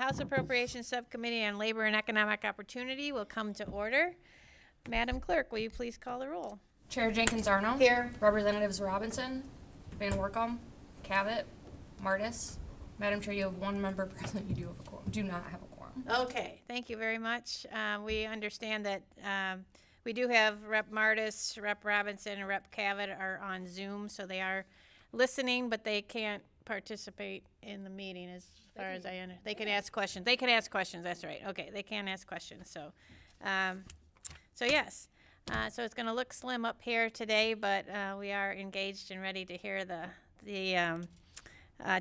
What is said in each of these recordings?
House Appropriations Subcommittee on Labor and Economic Opportunity will come to order. Madam Clerk, will you please call the roll? Chair Jenkins-Arno. Here. Representatives Robinson, Van Workum, Cavett, Martis. Madam Chair, you have one member present. You do not have a quorum. Okay, thank you very much. We understand that we do have Rep. Martis, Rep. Robinson, and Rep. Cavett are on Zoom, so they are listening, but they can't participate in the meeting as far as I understand. They can ask questions. They can ask questions, that's right. Okay, they can ask questions, so yes. So it's gonna look slim up here today, but we are engaged and ready to hear the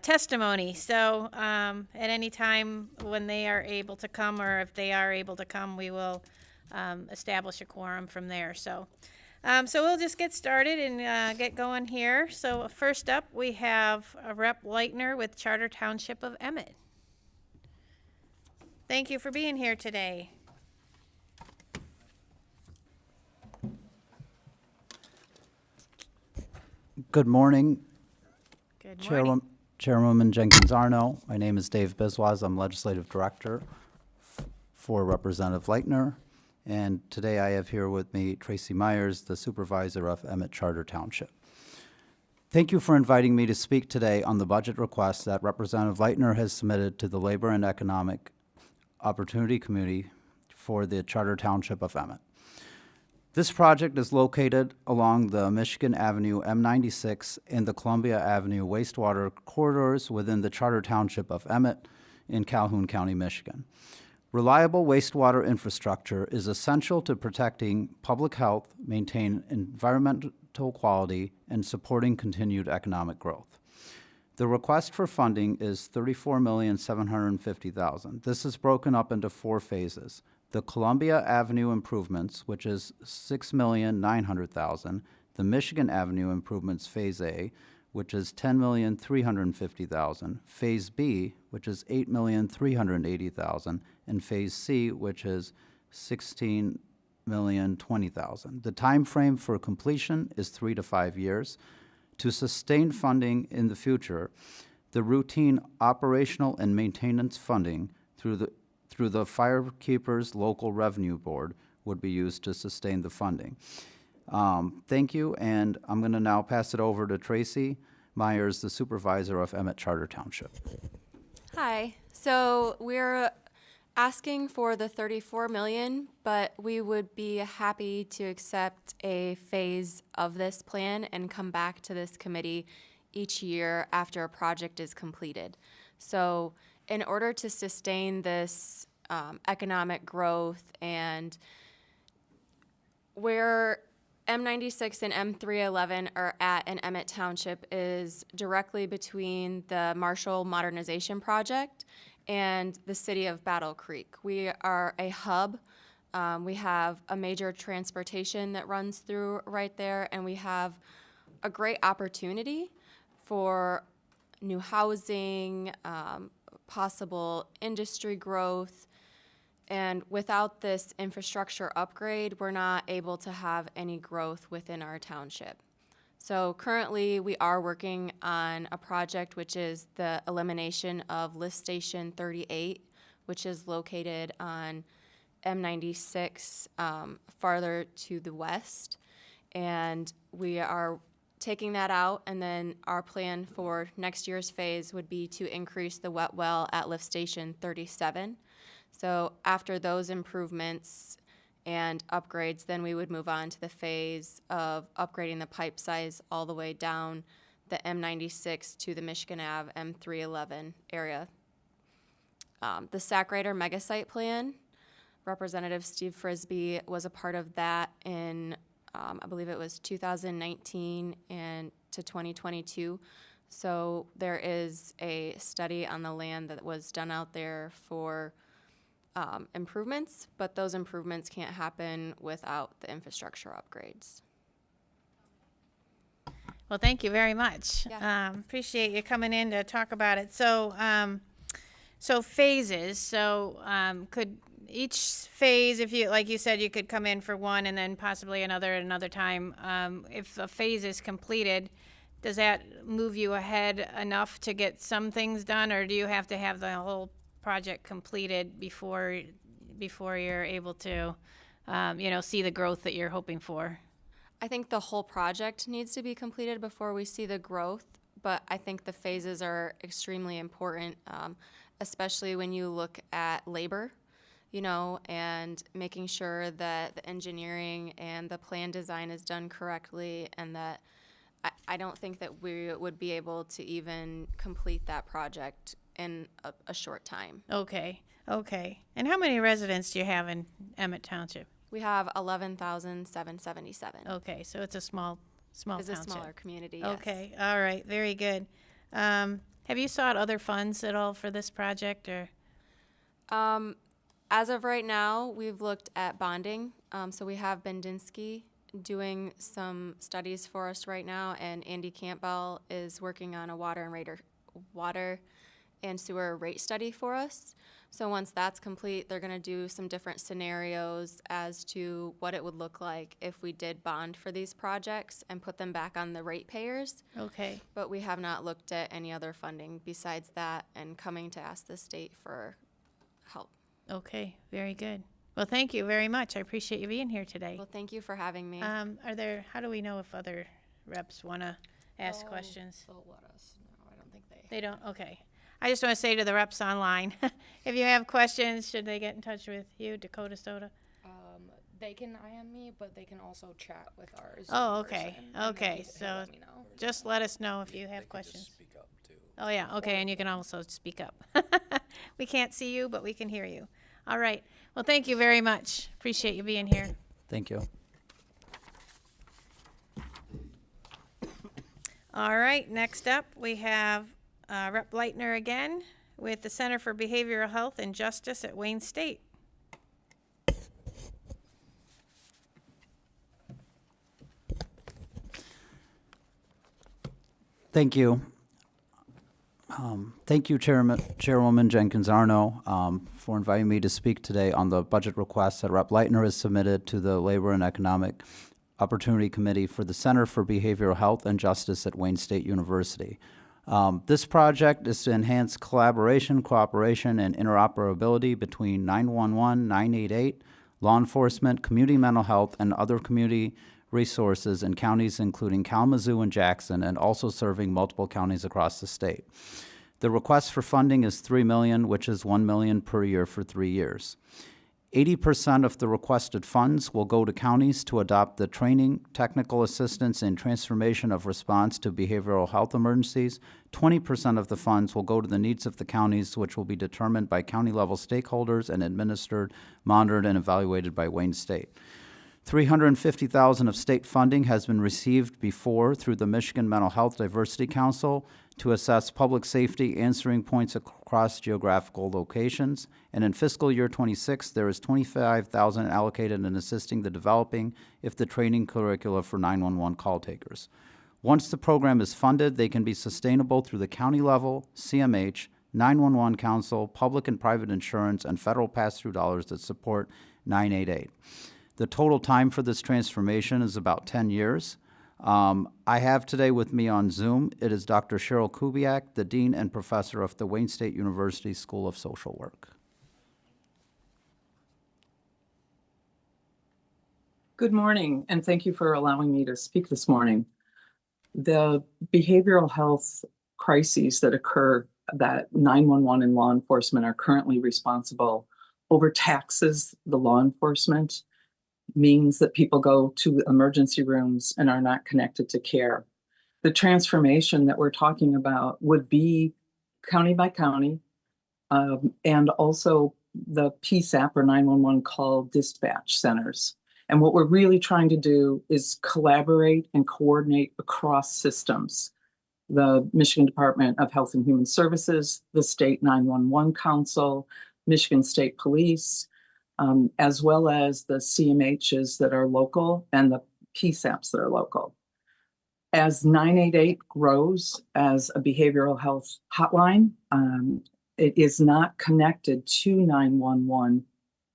testimony. So at any time when they are able to come, or if they are able to come, we will establish a quorum from there. So we'll just get started and get going here. So first up, we have Rep. Leitner with Charter Township of Emmett. Thank you for being here today. Good morning. Good morning. Chairwoman Jenkins-Arno. My name is Dave Biswas. I'm Legislative Director for Representative Leitner. And today I have here with me Tracy Myers, the Supervisor of Emmett Charter Township. Thank you for inviting me to speak today on the budget request that Representative Leitner has submitted to the Labor and Economic Opportunity Committee for the Charter Township of Emmett. This project is located along the Michigan Avenue M96 and the Columbia Avenue wastewater corridors within the Charter Township of Emmett in Calhoun County, Michigan. Reliable wastewater infrastructure is essential to protecting public health, maintaining environmental quality, and supporting continued economic growth. The request for funding is $34,750,000. This is broken up into 4 phases. The Columbia Avenue improvements, which is $6,900,000. The Michigan Avenue improvements Phase A, which is $10,350,000. Phase B, which is $8,380,000, and Phase C, which is $16,020,000. The time frame for completion is 3 to 5 years. To sustain funding in the future, the routine operational and maintenance funding through the Firekeepers Local Revenue Board would be used to sustain the funding. Thank you, and I'm going to now pass it over to Tracy Myers, the Supervisor of Emmett Charter Township. Hi. So we're asking for the $34 million, but we would be happy to accept a phase of this plan and come back to this committee each year after a project is completed. So in order to sustain this economic growth, and where M96 and M311 are at in Emmett Township is directly between the Marshall Modernization Project and the city of Battle Creek. We are a hub. We have a major transportation that runs through right there, and we have a great opportunity for new housing, possible industry growth. And without this infrastructure upgrade, we're not able to have any growth within our township. So currently, we are working on a project which is the elimination of Lift Station 38, which is located on M96 farther to the west. And we are taking that out, and then our plan for next year's phase would be to increase the wet well at Lift Station 37. So after those improvements and upgrades, then we would move on to the phase of upgrading the pipe size all the way down the M96 to the Michigan Ave M311 area. The Sacrider Mega Site Plan, Representative Steve Frisbee was a part of that in, I believe it was 2019 and to 2022. So there is a study on the land that was done out there for improvements, but those improvements can't happen without the infrastructure upgrades. Well, thank you very much. Yeah. Appreciate you coming in to talk about it. So, so phases. So, could each phase, if you, like you said, you could come in for one and then possibly another at another time. If a phase is completed, does that move you ahead enough to get some things done, or do you have to have the whole project completed before you're able to, see the growth that you're hoping for? I think the whole project needs to be completed before we see the growth, but I think the phases are extremely important, especially when you look at labor, and making sure that the engineering and the plan design is done correctly, and that I don't think that we would be able to even complete that project in a short time. Okay. And how many residents do you have in Emmett Township? We have 11,777. Okay, so it's a small It's township. a smaller community, yes. Okay, all right, very good. Have you sought other funds at all for this project, or? As of right now, we've looked at bonding. So we have Bendinsky doing some studies for us right now, and Andy Campbell is working on a water and sewer rate study for us. So once that's complete, they're going to do some different scenarios as to what it would look like if we did bond for these projects and put them back on the ratepayers. Okay, But we have not looked at any other funding besides that and coming to ask the state for help. okay, very good. Well, thank you very much. I appreciate you being here today. Well, thank you for having me. How do we know if other reps want to ask questions? They'll let us know. I don't think they. They don't? Okay. I just want to say to the reps online, if you have questions, should they get in touch with you, Dakota Soda? They can IM me, but they can also chat with ours. Oh, in okay. person, and Okay, he'll so let me know. just let us know if you have questions. Speak up too. Oh, yeah, okay, and you can also speak up. We can't see you, but we can hear you. All right. Well, thank you very much. Appreciate you being here. Thank you. All right, next up, we have Rep. Leitner again with the Center for Behavioral Health and Justice at Wayne State. Thank you. Thank you, Chairwoman Jenkins Arno, for inviting me to speak today on the budget request that Rep. Leitner has submitted to the Labor and Economic Opportunity Committee for the Center for Behavioral Health and Justice at Wayne State University. This project is to enhance collaboration, cooperation, and interoperability between 911, 988, law enforcement, community mental health, and other community resources in counties including Kalamazoo and Jackson, and also serving multiple counties across the state. The request for funding is $3 million, which is $1 million per year for 3 years. 80% of the requested funds will go to counties to adopt the training, technical assistance, and transformation of response to behavioral health emergencies. 20% of the funds will go to the needs of the counties, which will be determined by county-level stakeholders and administered, monitored, and evaluated by Wayne State. $350,000 of state funding has been received before through the Michigan Mental Health Diversity Council to assess public safety answering points across geographical locations. And in fiscal year 26, there is $25,000 allocated in assisting the developing if the training curricula for 911 call takers. Once the program is funded, they can be sustainable through the county level, CMH, 911 Council, public and private insurance, and federal pass-through dollars that support 988. The total time for this transformation is about 10 years. I have today with me on Zoom, it is Dr. Cheryl Kubiak, the Dean and Professor of the Wayne State University School of Social Work. Good morning, and thank you for allowing me to speak this morning. The behavioral health crises that occur that 911 and law enforcement are currently responsible overtaxes the law enforcement, means that people go to emergency rooms and are not connected to care. The transformation that we're talking about would be county by county, and also the PSAP or 911 call dispatch centers. And what we're really trying to do is collaborate and coordinate across systems. The Michigan Department of Health and Human Services, the State 911 Council, Michigan State Police, as well as the CMHs that are local and the PSAPs that are local. As 988 grows as a behavioral health hotline, it is not connected to 911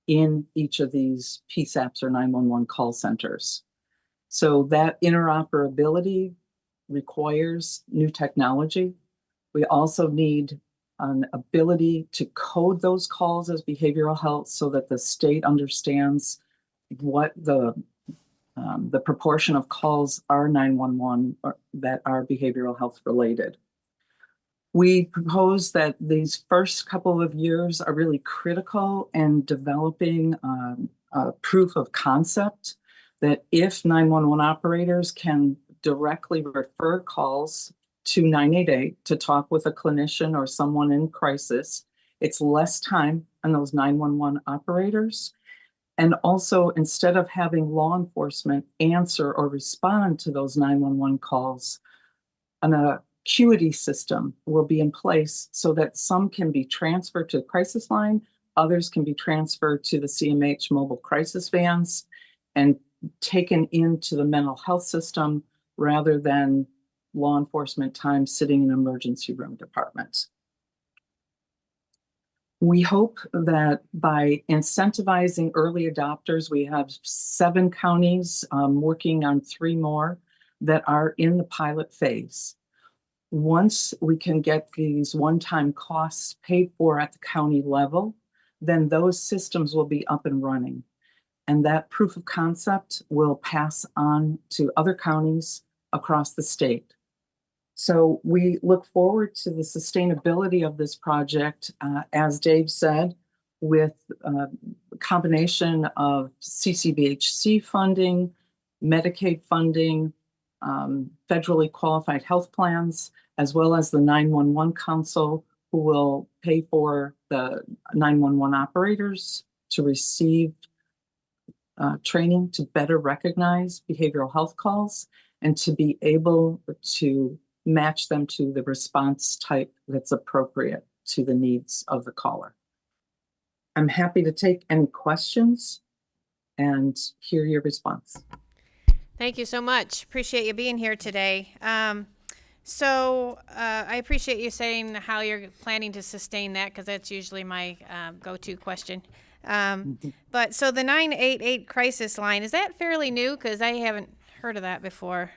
in each of these PSAPs or 911 call centers. So that interoperability requires new technology. We also need an ability to code those calls as behavioral health so that the state understands what the proportion of calls are 911 or that are behavioral health related. We propose that these first couple of years are really critical in developing a proof of concept that if 911 operators can directly refer calls to 988 to talk with a clinician or someone in crisis, it's less time on those 911 operators. And also, instead of having law enforcement answer or respond to those 911 calls, an acuity system will be in place so that some can be transferred to the crisis line, others can be transferred to the CMH mobile crisis vans and taken into the mental health system rather than law enforcement time sitting in emergency room departments. We hope that by incentivizing early adopters, we have 7 counties working on 3 more that are in the pilot phase. Once we can get these one-time costs paid for at the county level, then those systems will be up and running. And that proof of concept will pass on to other counties across the state. So we look forward to the sustainability of this project, as Dave said, with a combination of CCBHC funding, Medicaid funding, federally qualified health plans, as well as the 911 Council, who will pay for the 911 operators to receive training to better recognize behavioral health calls and to be able to match them to the response type that's appropriate to the needs of the caller. I'm happy to take any questions and hear your response. Thank you so much. Appreciate you being here today. So I appreciate you saying how you're planning to sustain that, because that's usually my go-to question. But so the 988 crisis line, is that fairly new? Because I haven't heard of that before.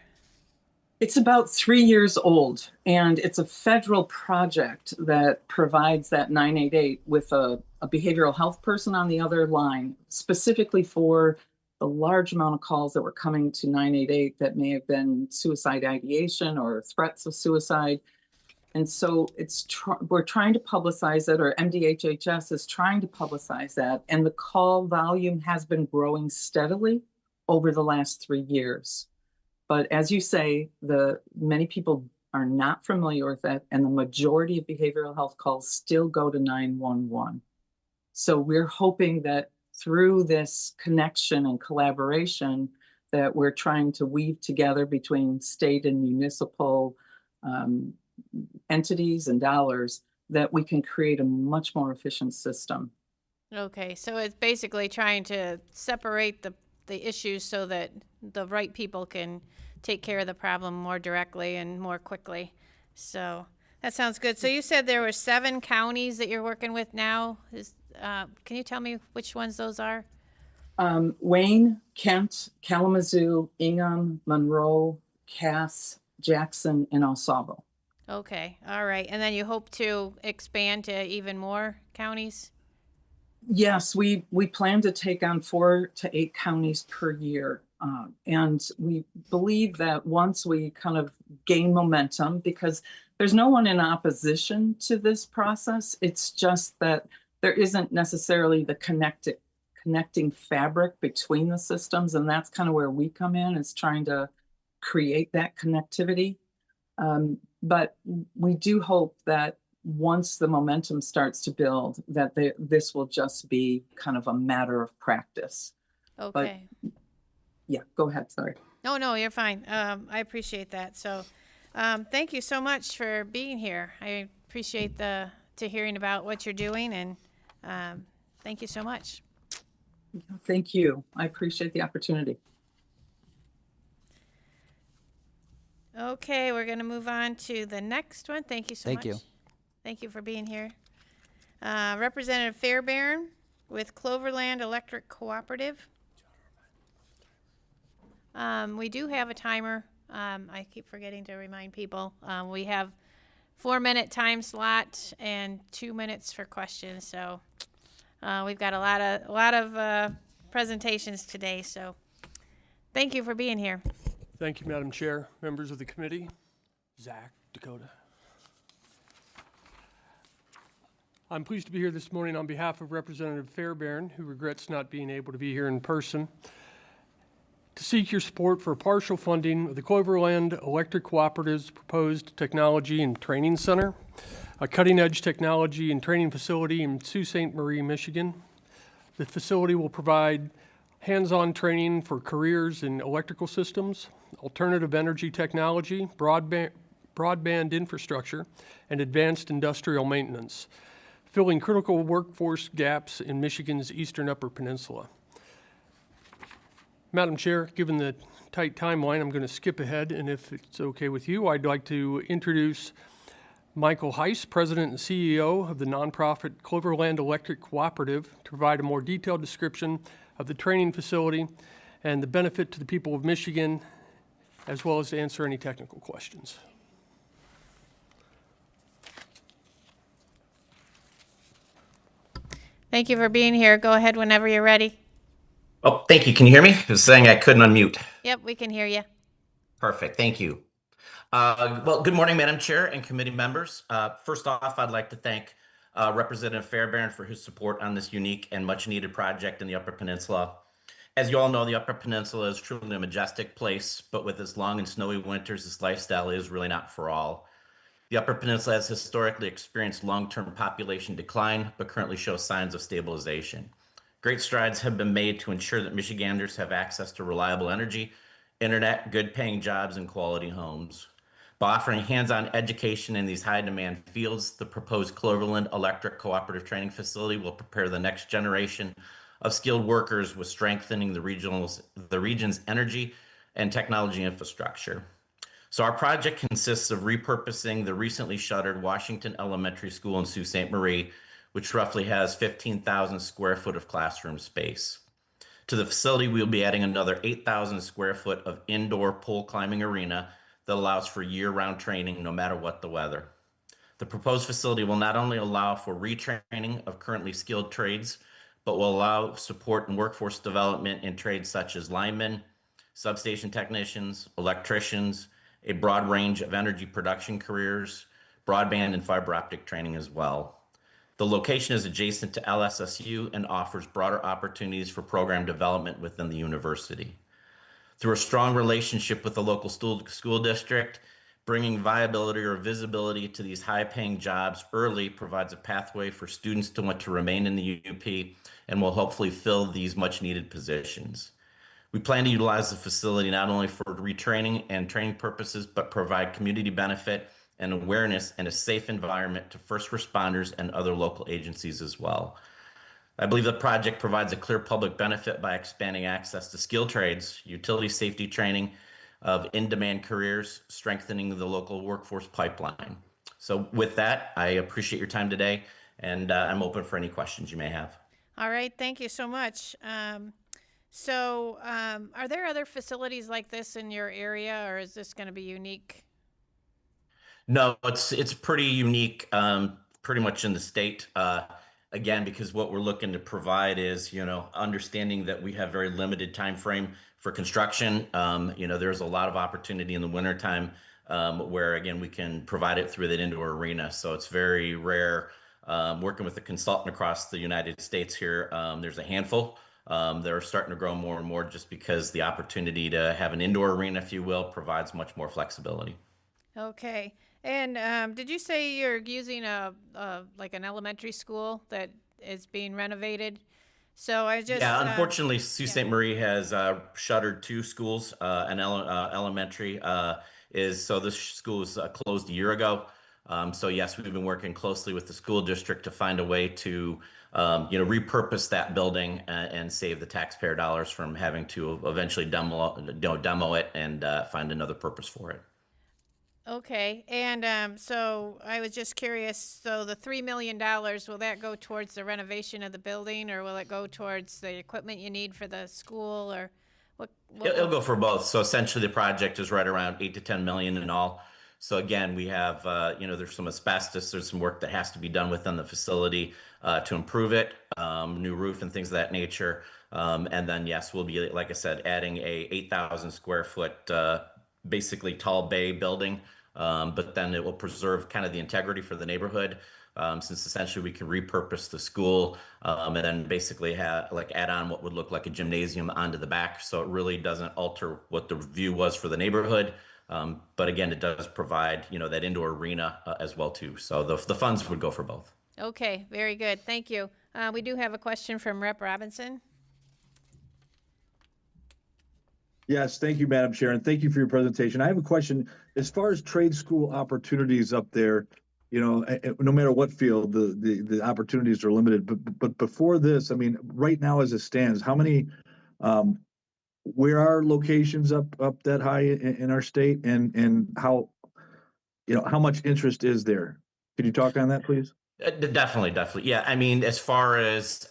It's about 3 years old, and it's a federal project that provides that 988 with a behavioral health person on the other line, specifically for the large amount of calls that were coming to 988 that may have been suicide ideation or threats of suicide. And so we're trying to publicize it, or MDHHS is trying to publicize that, and the call volume has been growing steadily over the last 3 years. But as you say, many people are not familiar with it, and the majority of behavioral health calls still go to 911. So we're hoping that through this connection and collaboration that we're trying to weave together between state and municipal entities and dollars, that we can create a much more efficient system. Okay, so it's basically trying to separate the issues so that the right people can take care of the problem more directly and more quickly. So that sounds good. So you said there were 7 counties that you're working with now. Can you tell me which ones those are? Wayne, Kent, Kalamazoo, Ingham, Monroe, Cass, Jackson, and Osable. Okay, all right. And then you hope to expand to even more counties? Yes, we plan to take on 4 to 8 counties per year. And we believe that once we kind of gain momentum, because there's no one in opposition to this process, it's just that there isn't necessarily the connecting fabric between the systems. And that's kind of where we come in, is trying to create that connectivity. But we do hope that once the momentum starts to build, that this will just be kind of a matter of practice. Okay. But, yeah, go ahead. Sorry. No, you're fine. I appreciate that. So thank you so much for being here. I appreciate hearing about what you're doing, and thank you so much. Thank you. I appreciate the opportunity. Okay, we're going to move on to the next one. Thank you so much. Thank you. Thank you for being here. Representative Fairbairn with Cloverland Electric Cooperative. We do have a timer. I keep forgetting to remind people. We have 4-minute time slot and 2 minutes for questions. So we've got a lot of presentations today. So thank you for being here. Thank you, Madam Chair, members of the committee. Zach, Dakota. I'm pleased to be here this morning on behalf of Representative Fairbairn, who regrets not being able to be here in person, to seek your support for partial funding of the Cloverland Electric Cooperative's proposed Technology and Training Center, a cutting-edge technology and training facility in Sault Ste. Marie, Michigan. The facility will provide hands-on training for careers in electrical systems, alternative energy technology, broadband infrastructure, and advanced industrial maintenance, filling critical workforce gaps in Michigan's eastern Upper Peninsula. Madam Chair, given the tight timeline, I'm going to skip ahead, and if it's okay with you, I'd like to introduce Michael Heiss, President and CEO of the nonprofit Cloverland Electric Cooperative, to provide a more detailed description of the training facility and the benefit to the people of Michigan, as well as to answer any technical questions. Thank you for being here. Go ahead whenever you're ready. Oh, thank you. Can you hear me? I was saying I couldn't unmute. Yep, we can hear you. Perfect. Thank you. Well, good morning, Madam Chair and committee members. First off, I'd like to thank Representative Fairbairn for his support on this unique and much needed project in the Upper Peninsula. As you all know, the Upper Peninsula is truly a majestic place, but with its long and snowy winters, this lifestyle is really not for all. The Upper Peninsula has historically experienced long-term population decline, but currently shows signs of stabilization. Great strides have been made to ensure that Michiganders have access to reliable energy, internet, good-paying jobs, and quality homes. By offering hands-on education in these high-demand fields, the proposed Cloverland Electric Cooperative Training Facility will prepare the next generation of skilled workers with strengthening the region's energy and technology infrastructure. So our project consists of repurposing the recently shuttered Washington Elementary School in Sault Ste. Marie, which roughly has 15,000 square foot of classroom space. To the facility, we'll be adding another 8,000 square foot of indoor pole climbing arena that allows for year-round training no matter what the weather. The proposed facility will not only allow for retraining of currently skilled trades, but will allow support and workforce development in trades such as linemen, substation technicians, electricians, a broad range of energy production careers, broadband and fiber optic training as well. The location is adjacent to LSSU and offers broader opportunities for program development within the university. Through a strong relationship with the local school district, bringing viability or visibility to these high-paying jobs early provides a pathway for students to want to remain in the UP and will hopefully fill these much-needed positions. We plan to utilize the facility not only for retraining and training purposes, but provide community benefit and awareness and a safe environment to first responders and other local agencies as well. I believe the project provides a clear public benefit by expanding access to skilled trades, utility safety training of in-demand careers, strengthening the local workforce pipeline. So with that, I appreciate your time today, and I'm open for any questions you may have. All right, thank you so much. Are there other facilities like this in your area, or is this going to be unique? No, it's pretty unique, pretty much in the state. Again, because what we're looking to provide is, understanding that we have very limited time frame for construction. There's a lot of opportunity in the wintertime where, again, we can provide it through that indoor arena. So it's very rare. Working with a consultant across the United States here, there's a handful. They're starting to grow more and more just because the opportunity to have an indoor arena, if you will, provides much more flexibility. Okay. And did you say you're using like an elementary school that is being renovated? So I just unfortunately, Sault Ste. Marie has shuttered 2 schools. An elementary so this school was closed a year ago. So yes, we've been working closely with the school district to find a way to repurpose that building and save the taxpayer dollars from having to eventually demo it and find another purpose for it. Okay. And so I was just curious, so the $3 million, will that go towards the renovation of the building, or will it go towards the equipment you need for the school, or what? It'll go for both. So essentially the project is right around 8 to 10 million in all. So again, we have, there's some asbestos, there's some work that has to be done within the facility to improve it, new roof and things of that nature. And then, yes, we'll be, like I said, adding a 8,000 square foot, basically tall bay building. But then it will preserve kind of the integrity for the neighborhood, since essentially we can repurpose the school, and then basically add on what would look like a gymnasium onto the back. So it really doesn't alter what the view was for the neighborhood. But again, it does provide, that indoor arena as well too. So the funds would go for both. Okay, very good. Thank you. We do have a question from Rep. Robinson. Yes, thank you, Madam Chair, and thank you for your presentation. I have a question. As far as trade school opportunities up there, no matter what field, the opportunities are limited. But before this, I mean, right now as it stands, how many, where are locations up that high in our state, and how much interest is there? Could you talk on that, please? Definitely. Yeah, I mean, as far as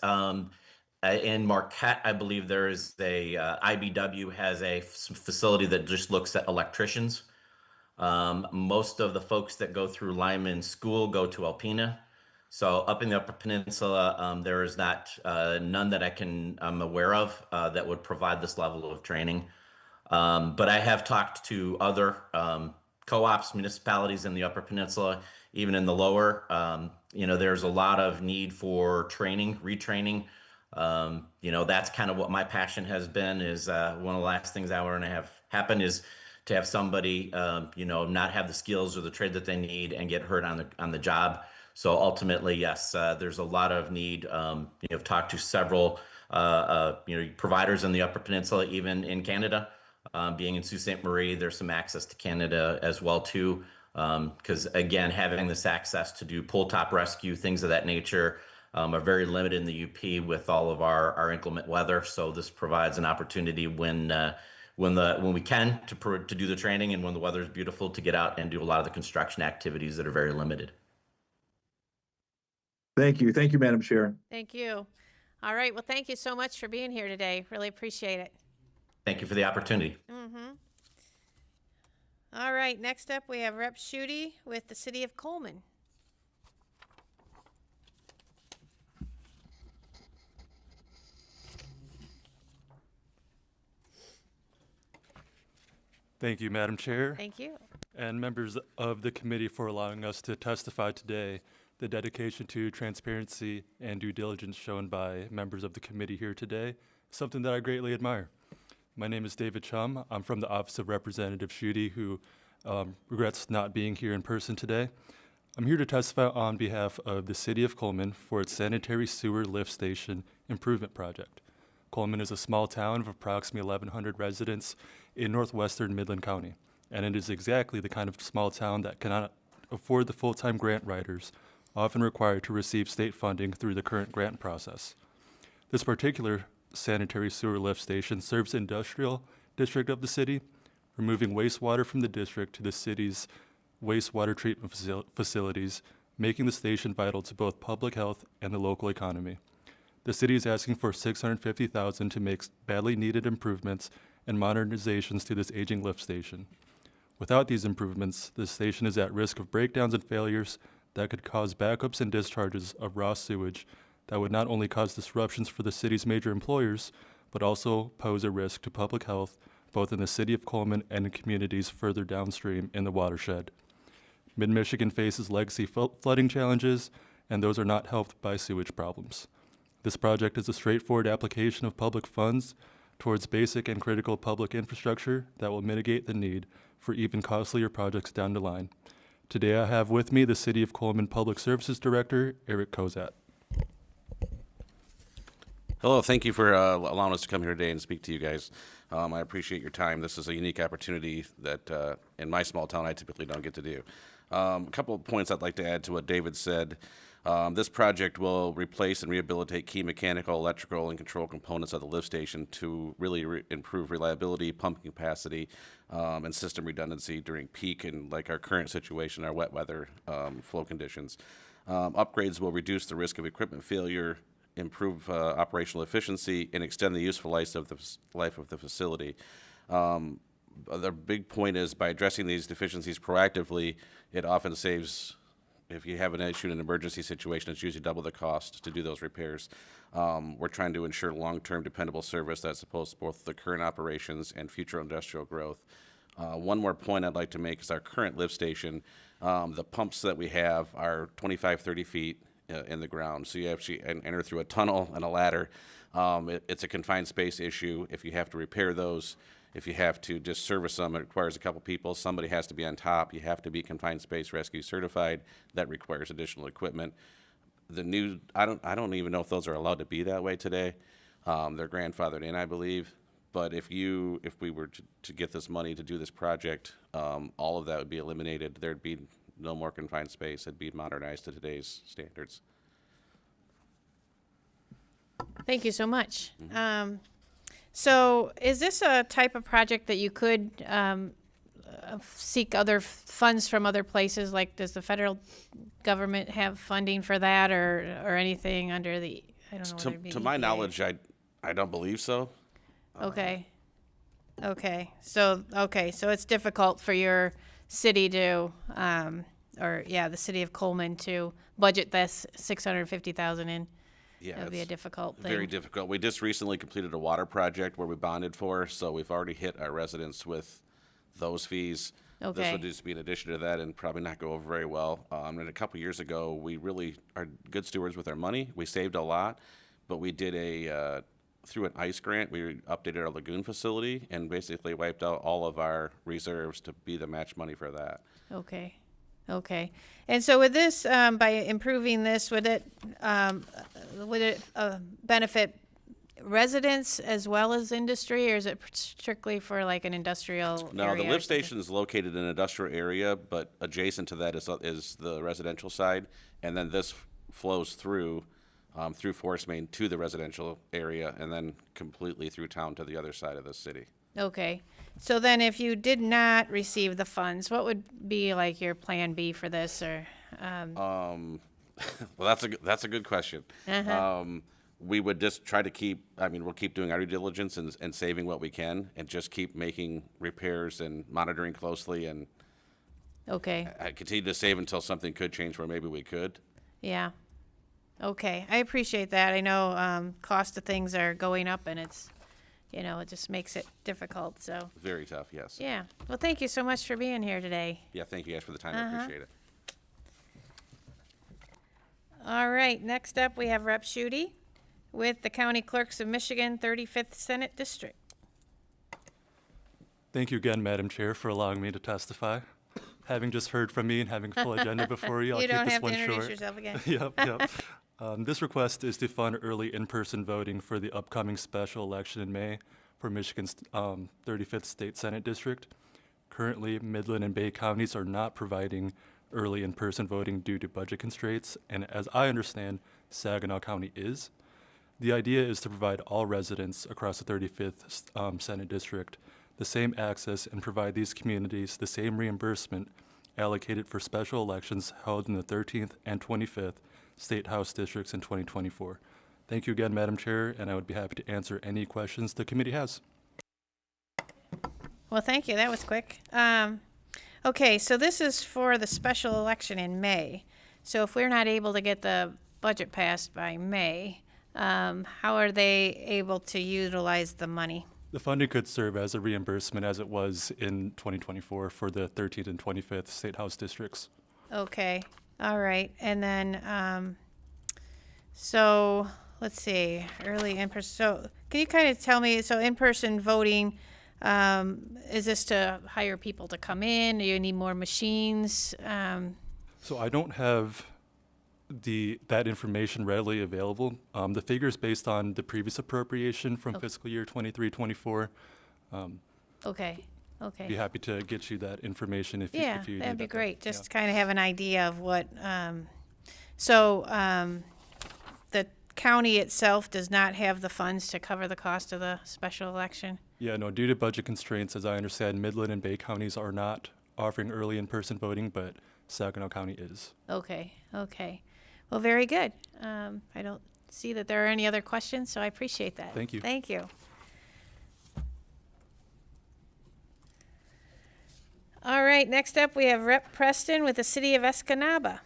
in Marquette, I believe there is IBW has a facility that just looks at electricians. Most of the folks that go through Lyman School go to Alpena. So up in the Upper Peninsula, there is none that I'm aware of that would provide this level of training. But I have talked to other co-ops, municipalities in the Upper Peninsula, even in the lower. There's a lot of need for training, retraining. That's kind of what my passion has been, is one of the last things I want to have happen is to have somebody, not have the skills or the trade that they need and get hurt on the job. So ultimately, yes, there's a lot of need. I've talked to several, providers in the Upper Peninsula, even in Canada. Being in Sault Ste. Marie, there's some access to Canada as well too. Because again, having this access to do pull top rescue, things of that nature, are very limited in the UP with all of our inclement weather. So this provides an opportunity when we can to do the training, and when the weather is beautiful, to get out and do a lot of the construction activities that are very limited. Thank you, Madam Chair. Thank you. All right. Well, thank you so much for being here today. Really appreciate it. Thank you for the opportunity. All right. Next up, we have Rep. Schutte with the City of Coleman. Thank you, Madam Chair, Thank you. and members of the committee for allowing us to testify today. The dedication to transparency and due diligence shown by members of the committee here today is something that I greatly admire. My name is David Chum. I'm from the Office of Representative Schutte, who regrets not being here in person today. I'm here to testify on behalf of the City of Coleman for its sanitary sewer lift station improvement project. Coleman is a small town of approximately 1,100 residents in northwestern Midland County, and it is exactly the kind of small town that cannot afford the full-time grant writers often required to receive state funding through the current grant process. This particular sanitary sewer lift station serves the industrial district of the city, removing wastewater from the district to the city's wastewater treatment facilities, making the station vital to both public health and the local economy. The city is asking for $650,000 to make badly needed improvements and modernizations to this aging lift station. Without these improvements, the station is at risk of breakdowns and failures that could cause backups and discharges of raw sewage that would not only cause disruptions for the city's major employers, but also pose a risk to public health, both in the city of Coleman and in communities further downstream in the watershed. Mid-Michigan faces legacy flooding challenges, and those are not helped by sewage problems. This project is a straightforward application of public funds towards basic and critical public infrastructure that will mitigate the need for even costlier projects down the line. Today I have with me the City of Coleman Public Services Director, Eric Kozat. Hello, thank you for allowing us to come here today and speak to you guys. I appreciate your time. This is a unique opportunity that in my small town I typically don't get to do. A couple of points I'd like to add to what David said. This project will replace and rehabilitate key mechanical, electrical, and control components of the lift station to really improve reliability, pumping capacity, and system redundancy during peak and like our current situation, our wet weather flow conditions. Upgrades will reduce the risk of equipment failure, improve operational efficiency, and extend the useful life of the facility. the big point is by addressing these deficiencies proactively, it often saves, if you have an issue in an emergency situation, it's usually double the cost to do those repairs. We're trying to ensure long-term dependable service that supports both the current operations and future industrial growth. One more point I'd like to make is our current lift station, the pumps that we have are 25, 30 feet in the ground. So you actually enter through a tunnel and a ladder. It's a confined space issue. If you have to repair those, if you have to just service them, it requires a couple people. Somebody has to be on top. You have to be confined space rescue certified. That requires additional equipment. The new, I don't even know if those are allowed to be that way today. They're grandfathered in, I believe. But if we were to get this money to do this project, all of that would be eliminated. There'd be no more confined space. It'd be modernized to today's standards. Thank you so much. So is this a type of project that you could seek other funds from other places? Like, does the federal government have funding for that, or anything under the, I don't know. whether it be To my EPA? knowledge, I don't believe so. Okay. So it's difficult for your city to, the city of Coleman to budget this $650,000 in. Yeah, That would be a it's difficult thing. very difficult. We just recently completed a water project where we bonded for, so we've already hit our residents with those fees. This Okay. would just be an addition to that and probably not go over very well. And a couple years ago, we really are good stewards with our money. We saved a lot, but we did through an ICE grant, we updated our lagoon facility and basically wiped out all of our reserves to be the match money for that. Okay. And so with this, by improving this, would it benefit residents as well as industry, or is it strictly for like an industrial No, area the or lift something? station is located in an industrial area, but adjacent to that is the residential side, and then this flows through Forest Main to the residential area, and then completely through town to the other side of the city. Okay. So then if you did not receive the funds, what would be like your plan B for this, or? Well, that's a good question. We would just try to keep, we'll keep doing our due diligence and saving what we can, and just keep making repairs and monitoring closely, and Okay. continue to save until something could change where maybe we could. Yeah. Okay. I appreciate that. I know cost of things are going up, and it's, it just makes it difficult. So, Very tough, yes. yeah. Well, thank you so much for being here today. Yeah, thank you guys for the time. I appreciate it. All right. Next up, we have Rep. Schutte with the County Clerks of Michigan, 35th Senate District. Thank you again, Madam Chair, for allowing me to testify. Having just heard from me and having a full agenda before you, I'll You keep don't this have to one introduce short. yourself again. Yep. This request is to fund early in-person voting for the upcoming special election in May for Michigan's 35th State Senate District. Currently, Midland and Bay counties are not providing early in-person voting due to budget constraints, and as I understand, Saginaw County is. The idea is to provide all residents across the 35th Senate District the same access and provide these communities the same reimbursement allocated for special elections held in the 13th and 25th State House districts in 2024. Thank you again, Madam Chair, and I would be happy to answer any questions the committee has. Well, thank you. That was quick. Okay, so this is for the special election in May. So if we're not able to get the budget passed by May, how are they able to utilize the money? The funding could serve as a reimbursement as it was in 2024 for the 13th and 25th State House districts. Okay, all right. And then, so let's see, early in-person. So can you kind of tell me, so in-person voting, is this to hire people to come in? Do you need more machines? So I don't have that information readily available. The figure is based on the previous appropriation from fiscal year 23-24. Okay. Be happy to get you that information if you Yeah, if you that'd need be that. great, just Yeah. to kind of have an idea of what, the county itself does not have the funds to cover the cost of the special election? Yeah, no, due to budget constraints, as I understand, Midland and Bay counties are not offering early in-person voting, but Saginaw County is. Okay. Well, very good. I don't see that there are any other questions, so I appreciate that. Thank you. Thank you. All right, next up, we have Rep. Preston with the City of Escanaba.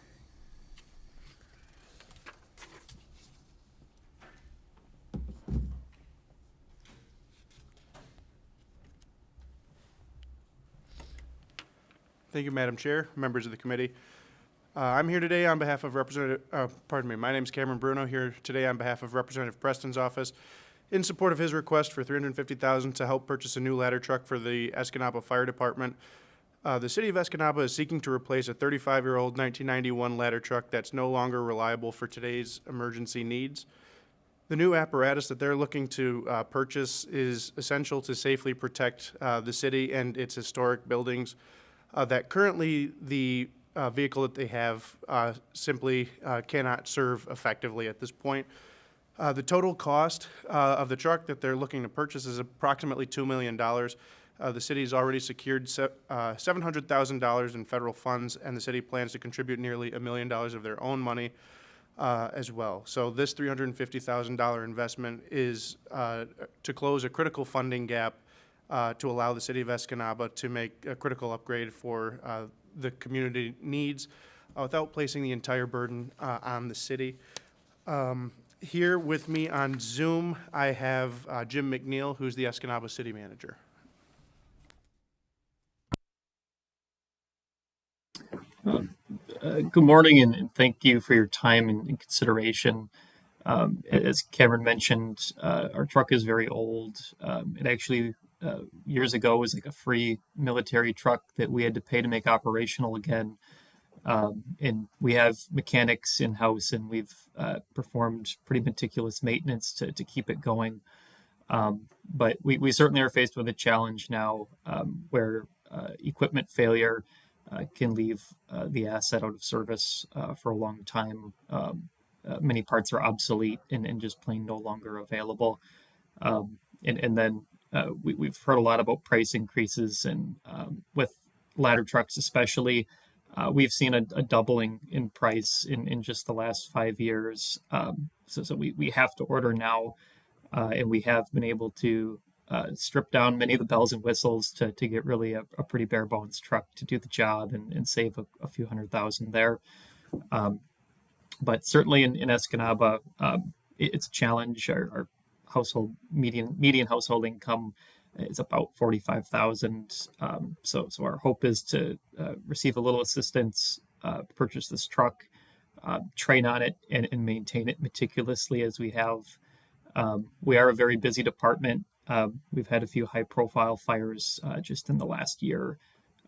Thank you, Madam Chair, members of the committee. I'm here today on behalf of my name is Cameron Bruno, here today on behalf of Representative Preston's office in support of his request for $350,000 to help purchase a new ladder truck for the Escanaba Fire Department. The City of Escanaba is seeking to replace a 35-year-old 1991 ladder truck that's no longer reliable for today's emergency needs. The new apparatus that they're looking to purchase is essential to safely protect the city and its historic buildings. That currently the vehicle that they have simply cannot serve effectively at this point. The total cost of the truck that they're looking to purchase is approximately $2 million. The city's already secured $700,000 in federal funds, and the city plans to contribute nearly $1 million of their own money as well. So this $350,000 investment is to close a critical funding gap to allow the City of Escanaba to make a critical upgrade for the community needs without placing the entire burden on the city. Here with me on Zoom, I have Jim McNeil, who's the Escanaba City Manager. Good morning, and thank you for your time and consideration. As Cameron mentioned, our truck is very old. It actually, years ago, was like a free military truck that we had to pay to make operational again. And we have mechanics in-house, and we've performed pretty meticulous maintenance to keep it going. But we certainly are faced with a challenge now where equipment failure can leave the asset out of service for a long time. Many parts are obsolete and just plain no longer available. And then we've heard a lot about price increases, and with ladder trucks especially, we've seen a doubling in price in just the last 5 years. So we have to order now, and we have been able to strip down many of the bells and whistles to get really a pretty bare bones truck to do the job and save a few $100,000 there. But certainly in Escanaba, it's a challenge. Our household median household income is about $45,000. So our hope is to receive a little assistance, purchase this truck, train on it, and maintain it meticulously as we have. We are a very busy department. We've had a few high-profile fires just in the last year.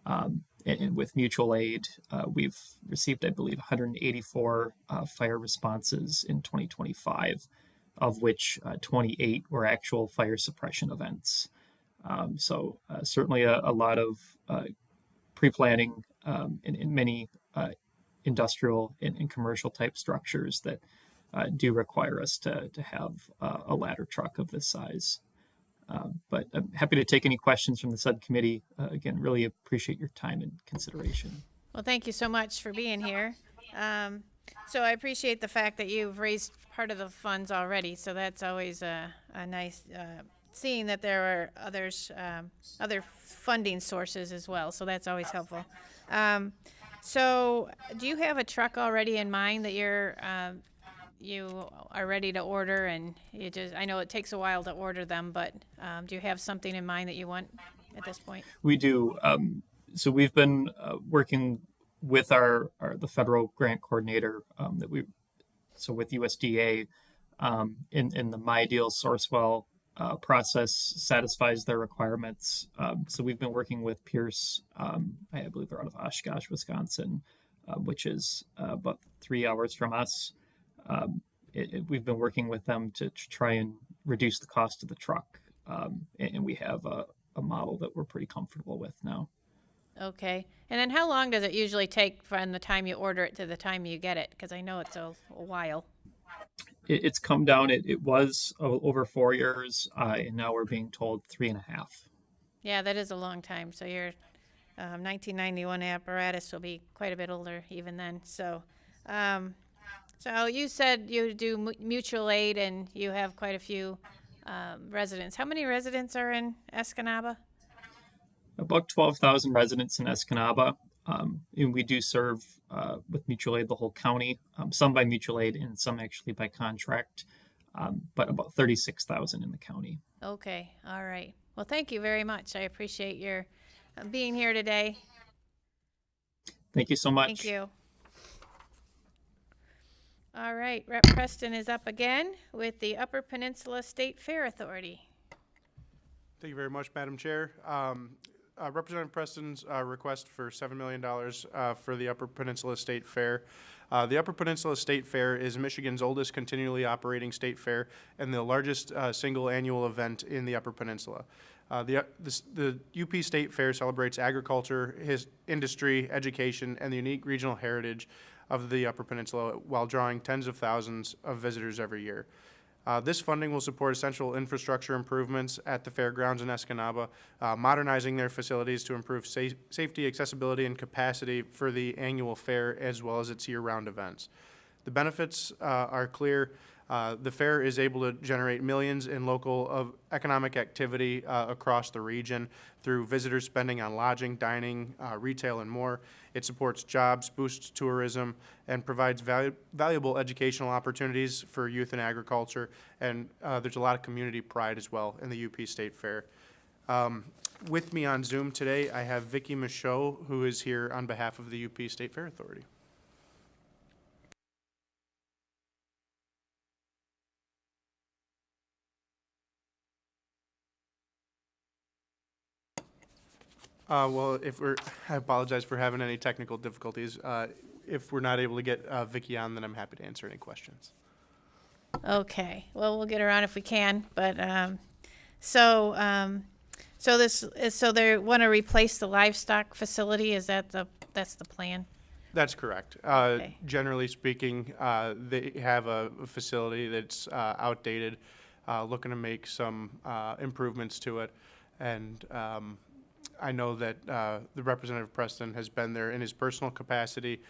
And with mutual aid, we've received, I believe, 184 fire responses in 2025, of which 28 were actual fire suppression events. So certainly a lot of pre-planning in many industrial and commercial type structures that do require us to have a ladder truck of this size. But I'm happy to take any questions from the subcommittee. Again, really appreciate your time and consideration. Well, thank you so much for being here. So I appreciate the fact that you've raised part of the funds already. So that's always a nice seeing that there are other funding sources as well. So that's always helpful. So do you have a truck already in mind that you are ready to order, and I know it takes a while to order them, but do you have something in mind that you want at this point? We do. So we've been working with the federal grant coordinator with USDA, in the My Deal Sourcewell process satisfies their requirements. So we've been working with Pierce. I believe they're out of Oshkosh, Wisconsin, which is about 3 hours from us. We've been working with them to try and reduce the cost of the truck, and we have a model that we're pretty comfortable with now. Okay. And then how long does it usually take from the time you order it to the time you get it? Because I know it's a while. It's come down. It was over 4 years, and now we're being told 3.5. Yeah, that is a long time. So your 1991 apparatus will be quite a bit older even then. So you said you do mutual aid, and you have quite a few residents. How many residents are in Escanaba? about 12,000 residents in Escanaba. And we do serve with mutual aid the whole county, some by mutual aid and some actually by contract, but about 36,000 in the county. Okay, all right. Well, thank you very much. I appreciate your being here today. Thank you so much. Thank you. All right, Rep. Preston is up again with the Upper Peninsula State Fair Authority. Thank you very much, Madam Chair. Representative Preston's request for $7 million for the Upper Peninsula State Fair. The Upper Peninsula State Fair is Michigan's oldest continually operating state fair and the largest single annual event in the Upper Peninsula. The UP State Fair celebrates agriculture, industry, education, and the unique regional heritage of the Upper Peninsula while drawing tens of thousands of visitors every year. This funding will support essential infrastructure improvements at the fairgrounds in Escanaba, modernizing their facilities to improve safety, accessibility, and capacity for the annual fair as well as its year-round events. The benefits are clear. The fair is able to generate millions in local economic activity across the region through visitors spending on lodging, dining, retail, and more. It supports jobs, boosts tourism, and provides valuable educational opportunities for youth in agriculture. And there's a lot of community pride as well in the UP State Fair. With me on Zoom today, I have Vicki Michaud, who is here on behalf of the UP State Fair Authority. Well, I apologize for having any technical difficulties. If we're not able to get Vicki on, then I'm happy to answer any questions. Okay, well, we'll get her on if we can, but, so they want to replace the livestock facility, that's the plan? That's correct. Okay. Generally speaking, they have a facility that's outdated, looking to make some improvements to it, and I know that the Representative Preston has been there in his personal capacity.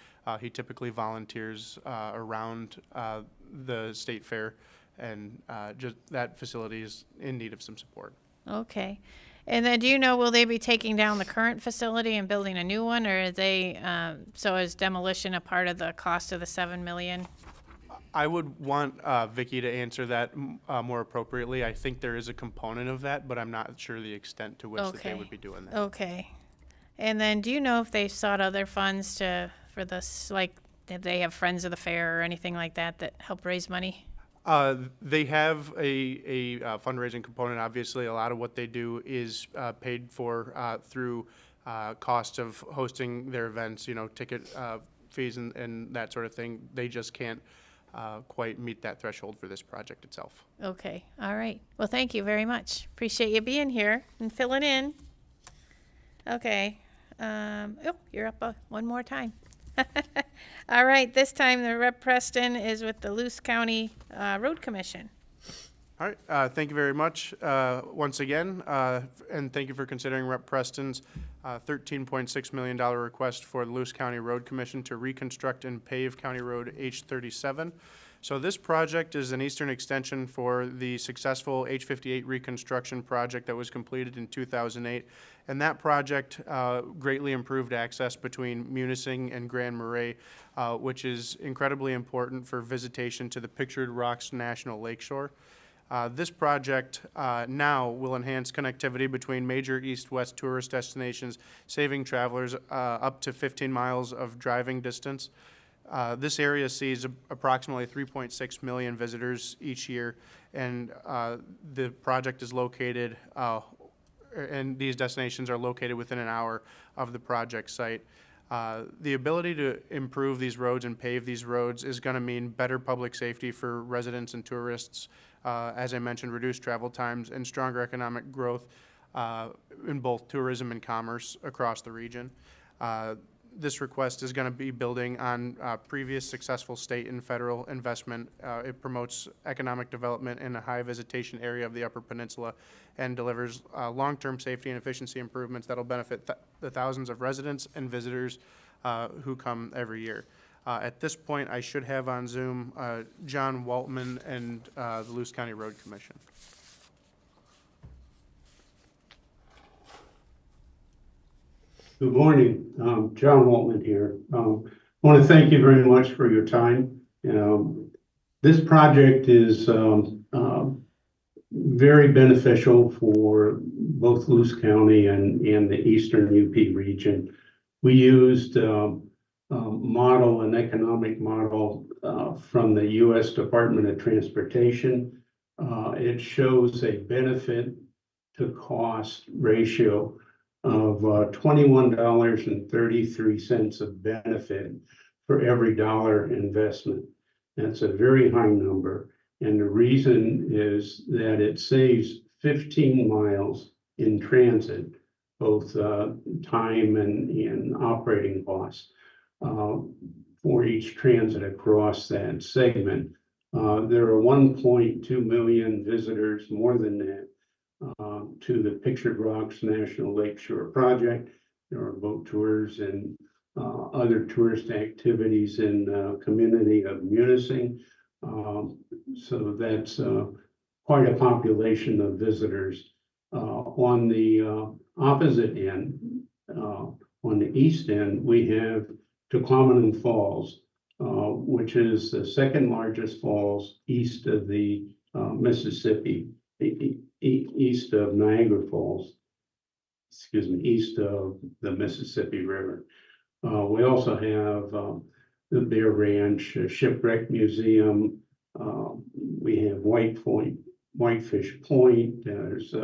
He typically volunteers around the state fair, and just that facility is in need of some support. Okay. And then do you know, will they be taking down the current facility and building a new one, or are they, so is demolition a part of the cost of the $7 million? I would want Vicki to answer that more appropriately. I think there is a component of that, but I'm not sure the extent to which that they would be doing that. Okay. And then do you know if they've sought other funds for this, like, did they have Friends of the Fair or anything like that help raise money? They have a fundraising component. Obviously, a lot of what they do is paid for through cost of hosting their events, ticket fees and that sort of thing. They just can't quite meet that threshold for this project itself. Okay, all right. Well, thank you very much. Appreciate you being here and filling in. Okay. Oh, you're up one more time. All right, this time the Rep. Preston is with the Luce County Road Commission. All right, thank you very much once again, and thank you for considering Rep. Preston's $13.6 million request for the Luce County Road Commission to reconstruct and pave County Road H37. So this project is an eastern extension for the successful H58 reconstruction project that was completed in 2008. And that project greatly improved access between Munising and Grand Marais, which is incredibly important for visitation to the Pictured Rocks National Lakeshore. This project now will enhance connectivity between major east-west tourist destinations, saving travelers up to 15 miles of driving distance. This area sees approximately 3.6 million visitors each year, and the project is located, and these destinations are located within an hour of the project site. The ability to improve these roads and pave these roads is going to mean better public safety for residents and tourists, as I mentioned, reduced travel times and stronger economic growth in both tourism and commerce across the region. This request is going to be building on previous successful state and federal investment. It promotes economic development in a high visitation area of the Upper Peninsula and delivers long-term safety and efficiency improvements that will benefit the thousands of residents and visitors who come every year. At this point, I should have on Zoom John Waltman and the Luce County Road Commission. Good morning. John Waltman here. I want to thank you very much for your time. This project is very beneficial for both Lewis County and the eastern UP region. We used an economic model from the U.S. Department of Transportation. It shows a benefit to cost ratio of $21.33 of benefit for every dollar investment. That's a very high number. And the reason is that it saves 15 miles in transit, both time and operating costs for each transit across that segment. There are 1.2 million visitors, more than that, to the Pictured Rocks National Lakeshore Project. There are boat tours and other tourist activities in the community of Munising. So that's quite a population of visitors. On the opposite end, on the east end, we have Tequamanon Falls, which is the second largest falls east of the Mississippi, east of Niagara Falls, east of the Mississippi River. We also have the Bear Ranch Shipwreck Museum. We have Whitefish Point. There's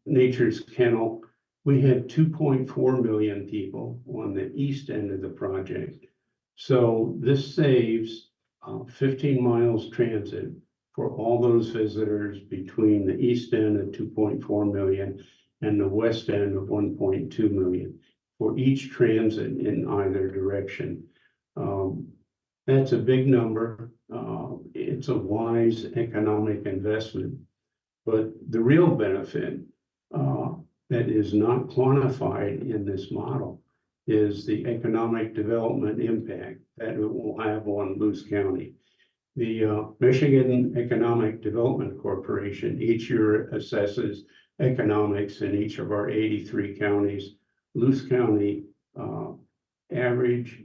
Nature's Kennel. We had 2.4 million people on the east end of the project. So this saves 15 miles transit for all those visitors between the east end of 2.4 million and the west end of 1.2 million for each transit in either direction. That's a big number. It's a wise economic investment, but the real benefit that is not quantified in this model is the economic development impact that it will have on Lewis County. The Michigan Economic Development Corporation each year assesses economics in each of our 83 counties. Lewis County average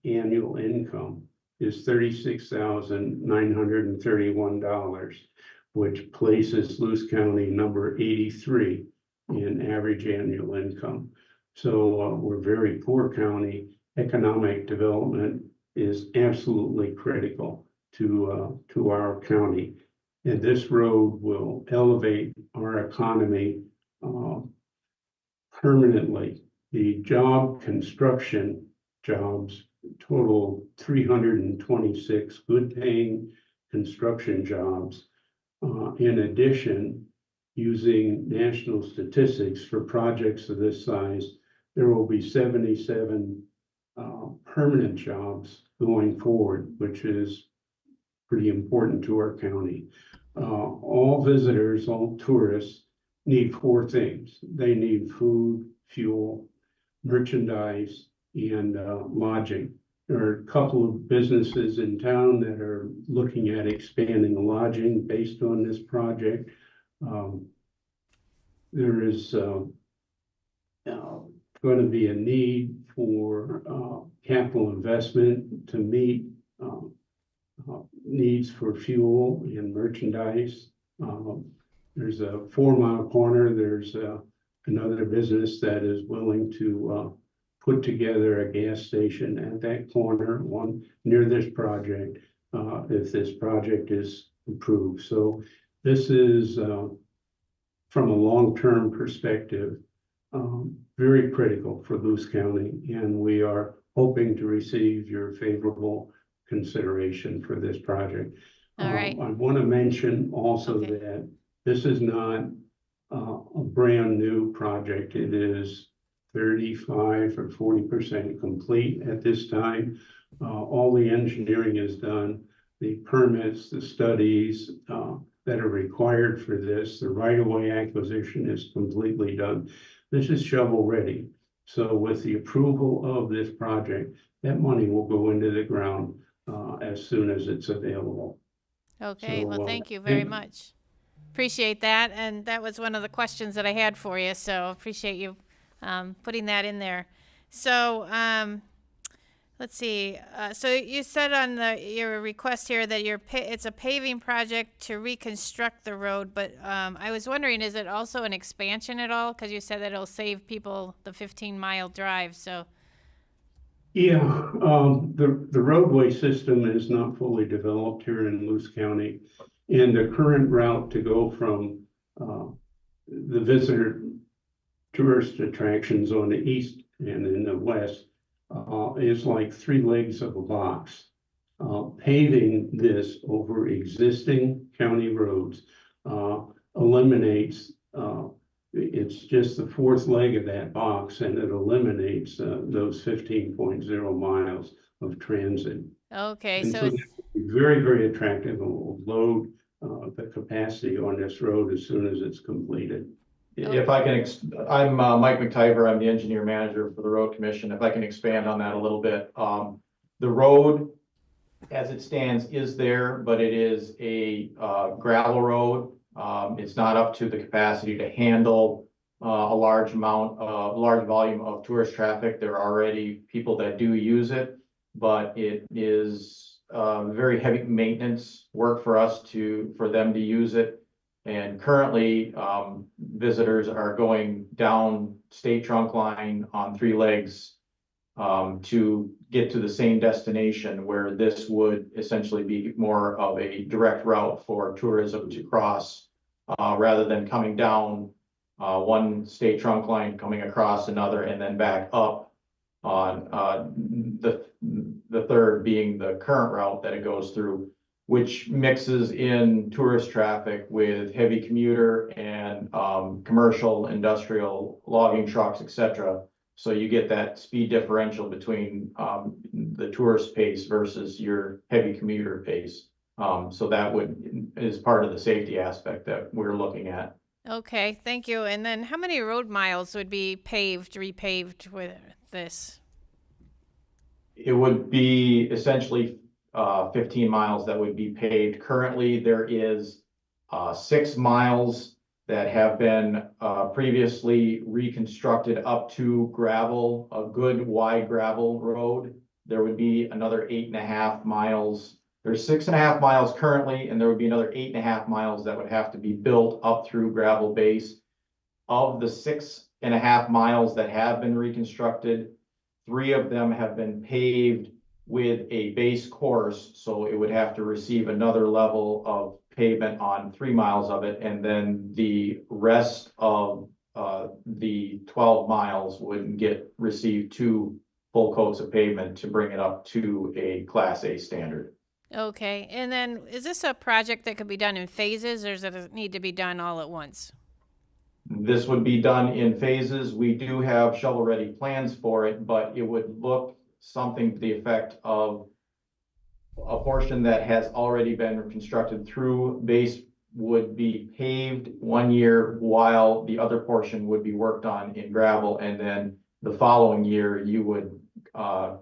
annual income is $36,931, which places Lewis County number 83 in average annual income. So we're a very poor county. Economic development is absolutely critical to our county. And this road will elevate our economy permanently. The construction jobs total 326 good paying construction jobs. In addition, using national statistics for projects of this size, there will be 77 permanent jobs going forward, which is pretty important to our county. All visitors, all tourists need four things. They need food, fuel, merchandise, and lodging. There are a couple of businesses in town that are looking at expanding lodging based on this project. There is going to be a need for capital investment to meet needs for fuel and merchandise. There's a 4 Mile Corner. There's another business that is willing to put together a gas station at that corner, one near this project, if this project is approved. So this is, from a long-term perspective, very critical for Lewis County, and we are hoping to receive your favorable consideration for this project. All right. I want to mention also Okay. that this is not a brand new project. It is 35 or 40% complete at this time. All the engineering is done, the permits, the studies that are required for this, the right-of-way acquisition is completely done. This is shovel ready. So with the approval of this project, that money will go into the ground as soon as it's available. Okay, So, well, thank you very much. Appreciate that, and that was one of the questions that I had for you, so appreciate you putting that in there. So, let's see. So you said on your request here that it's a paving project to reconstruct the road, but I was wondering, is it also an expansion at all? Because you said that it'll save people the 15-mile drive. So, Yeah, the roadway system is not fully developed here in Luce County. And the current route to go from the visitor tourist attractions on the east and in the west is like 3 legs of a box. Paving this over existing county roads eliminates it's just the 4th leg of that box, and it eliminates those 15.0 miles of transit. okay, And so so it's, that would be very, very attractive and will load the capacity on this road as soon as it's completed. If I can, I'm Mike McTiver, I'm the engineer manager for the road commission. If I can expand on that a little bit. The road, as it stands, is there, but it is a gravel road. It's not up to the capacity to handle a large volume of tourist traffic. There are already people that do use it, but it is very heavy maintenance work for for them to use it. And currently, visitors are going down state trunk line on 3 legs to get to the same destination, where this would essentially be more of a direct route for tourism to cross, rather than coming down one state trunk line, coming across another, and then back up on the third being the current route that it goes through, which mixes in tourist traffic with heavy commuter and commercial, industrial, logging trucks, etc. So you get that speed differential between the tourist pace versus your heavy commuter pace. So that is part of the safety aspect that we're looking at. okay, thank you. And then how many road miles would be repaved with this? It would be essentially 15 miles that would be paved. Currently, there is 6 miles that have been previously reconstructed up to gravel, a good wide gravel road. There would be another 8.5 miles. There's 6.5 miles currently, and there would be another 8.5 miles that would have to be built up through gravel base. Of the 6.5 miles that have been reconstructed, 3 of them have been paved with a base course, so it would have to receive another level of pavement on 3 miles of it, and then the rest of the 12 miles would receive 2 full coats of pavement to bring it up to a Class A standard. Okay, and then is this a project that could be done in phases, or does it need to be done all at once? This would be done in phases. We do have shovel-ready plans for it, but it would look something to the effect of a portion that has already been constructed through base would be paved 1 year, while the other portion would be worked on in gravel, and then the following year you would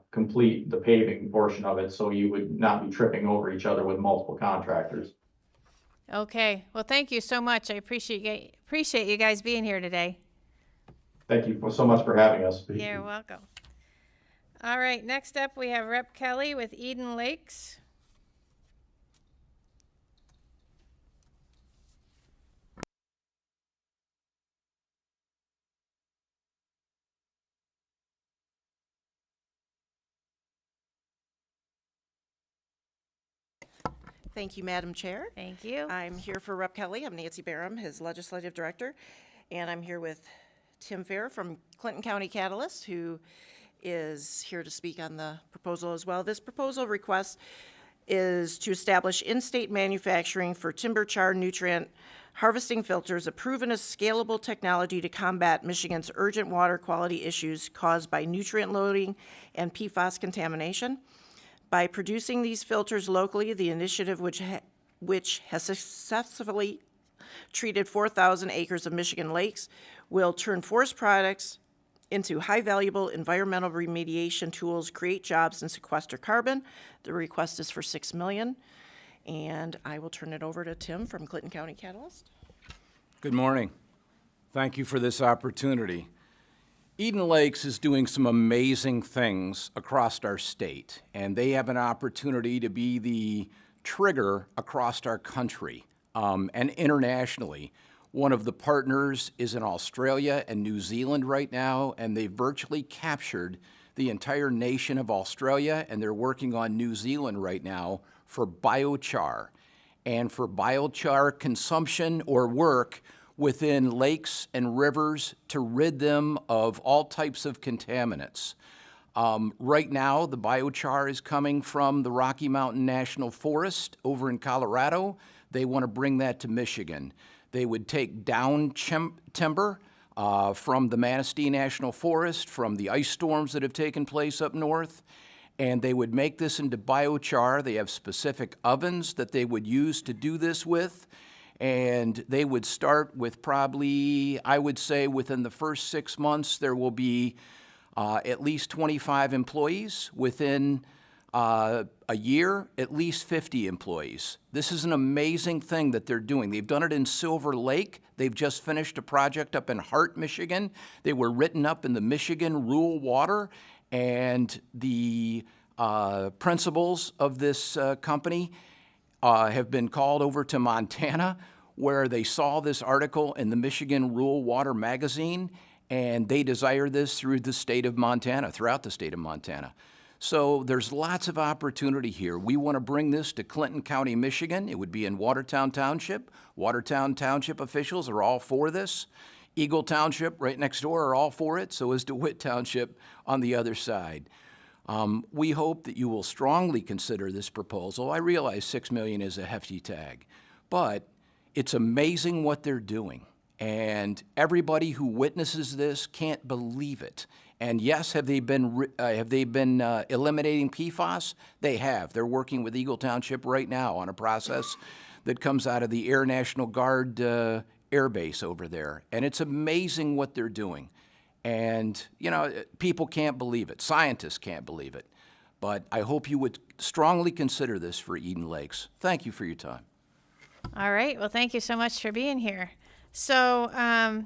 complete the paving portion of it, so you would not be tripping over each other with multiple contractors. Okay, well, thank you so much. I appreciate you guys being here today. Thank you so much for having us. You're welcome. All right, next up we have Rep. Kelly with Eden Lakes. Thank you, Madam Chair. Thank you. I'm here for Rep. Kelly. I'm Nancy Barham, his legislative director, and I'm here with Tim Fair from Clinton County Catalyst, who is here to speak on the proposal as well. This proposal request is to establish in-state manufacturing for timber char nutrient harvesting filters, a proven and scalable technology to combat Michigan's urgent water quality issues caused by nutrient loading and PFAS contamination. By producing these filters locally, the initiative, which has successfully treated 4,000 acres of Michigan lakes, will turn forest products into high valuable environmental remediation tools, create jobs, and sequester carbon. The request is for $6 million. And I will turn it over to Tim from Clinton County Catalyst. Good morning. Thank you for this opportunity. Eden Lakes is doing some amazing things across our state, and they have an opportunity to be the trigger across our country and internationally. One of the partners is in Australia and New Zealand right now, and they've virtually captured the entire nation of Australia, and they're working on New Zealand right now for biochar and for biochar consumption or work within lakes and rivers to rid them of all types of contaminants. Right now, the biochar is coming from the Rocky Mountain National Forest over in Colorado. They want to bring that to Michigan. They would take down timber from the Manistee National Forest, from the ice storms that have taken place up north, and they would make this into biochar. They have specific ovens that they would use to do this with. And they would start with probably, I would say within the first 6 months, there will be at least 25 employees. Within a year, at least 50 employees. This is an amazing thing that they're doing. They've done it in Silver Lake. They've just finished a project up in Hart, Michigan. They were written up in the Michigan Rural Water, and the principals of this company have been called over to Montana, where they saw this article in the Michigan Rural Water magazine, and they desire this through the state of Montana, throughout the state of Montana. So there's lots of opportunity here. We want to bring this to Clinton County, Michigan. It would be in Watertown Township. Watertown Township officials are all for this. Eagle Township, right next door, are all for it, so is DeWitt Township on the other side. We hope that you will strongly consider this proposal. I realize $6 million is a hefty tag, but it's amazing what they're doing. And everybody who witnesses this can't believe it. And yes, have they been eliminating PFAS? They have. They're working with Eagle Township right now on a process that comes out of the Air National Guard Air Base over there. And it's amazing what they're doing. And, you know, people can't believe it. Scientists can't believe it. But I hope you would strongly consider this for Eden Lakes. Thank you for your time. All right. Well, thank you so much for being here. So I'm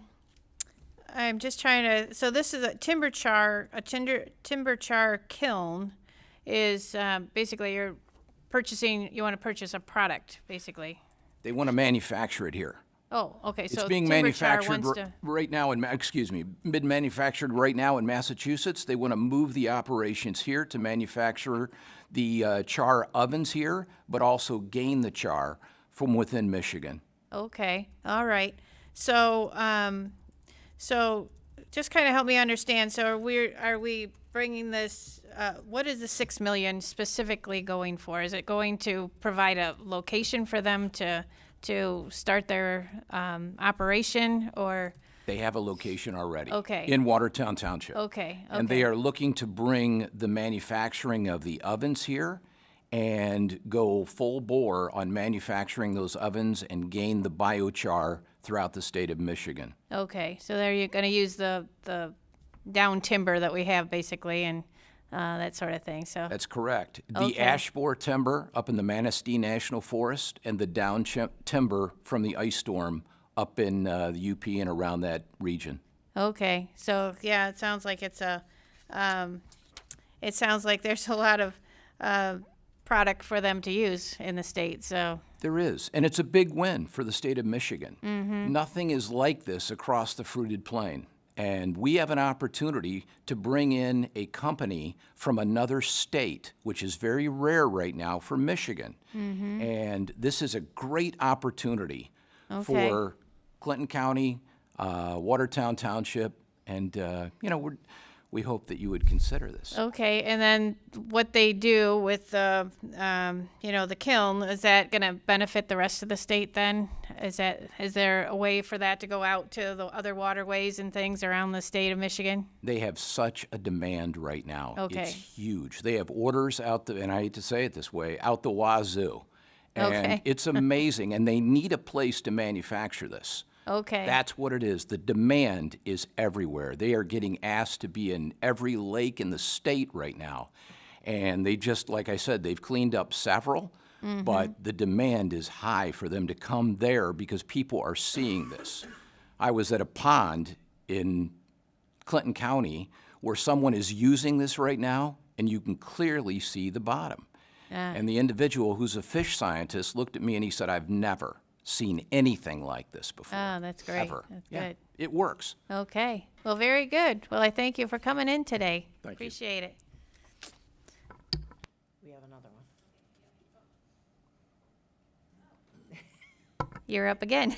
just trying to. So this is a timber char kiln. Is basically you're purchasing. You want to purchase a product, basically. They want to manufacture it here. Oh, okay. It's So being Timber Char manufactured wants to. right now in, been manufactured right now in Massachusetts. They want to move the operations here to manufacture the char ovens here, but also gain the char from within Michigan. Okay. All right. So so just kind of help me understand. So are we bringing this? What is the $6 million specifically going for? Is it going to provide a location for them to start their operation, or? They have a location already. Okay. In Watertown Township. Okay. And they are looking to bring the manufacturing of the ovens here and go full bore on manufacturing those ovens and gain the biochar throughout the state of Michigan. Okay. So there you're going to use the down timber that we have basically, and that sort of thing. So That's correct. The Okay. ash borer timber up in the Manistee National Forest and the down timber from the ice storm up in the UP and around that region. Okay. So yeah, it sounds like it's a. It sounds like there's a lot of product for them to use in the state. So There is, and it's a big win for the state of Michigan. Nothing is like this across the fruited plain. And we have an opportunity to bring in a company from another state, which is very rare right now for Michigan. And this is a great opportunity for Clinton County, Watertown Township, and we hope that you would consider this. okay, and then what they do with the the kiln, is that going to benefit the rest of the state? Then is there a way for that to go out to the other waterways and things around the state of Michigan? They have such a demand right now. Okay. It's huge. They have orders out and I hate to say it this way, out the wazoo. And Okay. it's amazing, and they need a place to manufacture this. Okay. That's what it is. The demand is everywhere. They are getting asked to be in every lake in the state right now. And they just, like I said, they've cleaned up several, but the demand is high for them to come there because people are seeing this. I was at a pond in Clinton County where someone is using this right now, and you can clearly see the bottom. And the individual who's a fish scientist looked at me and he said, I've never seen anything like this before. Oh, that's great. Ever. That's Yeah, good. it works. Okay. Well, very good. Well, I thank you for coming in today. Thank you. Appreciate it. We have another one. You're up again.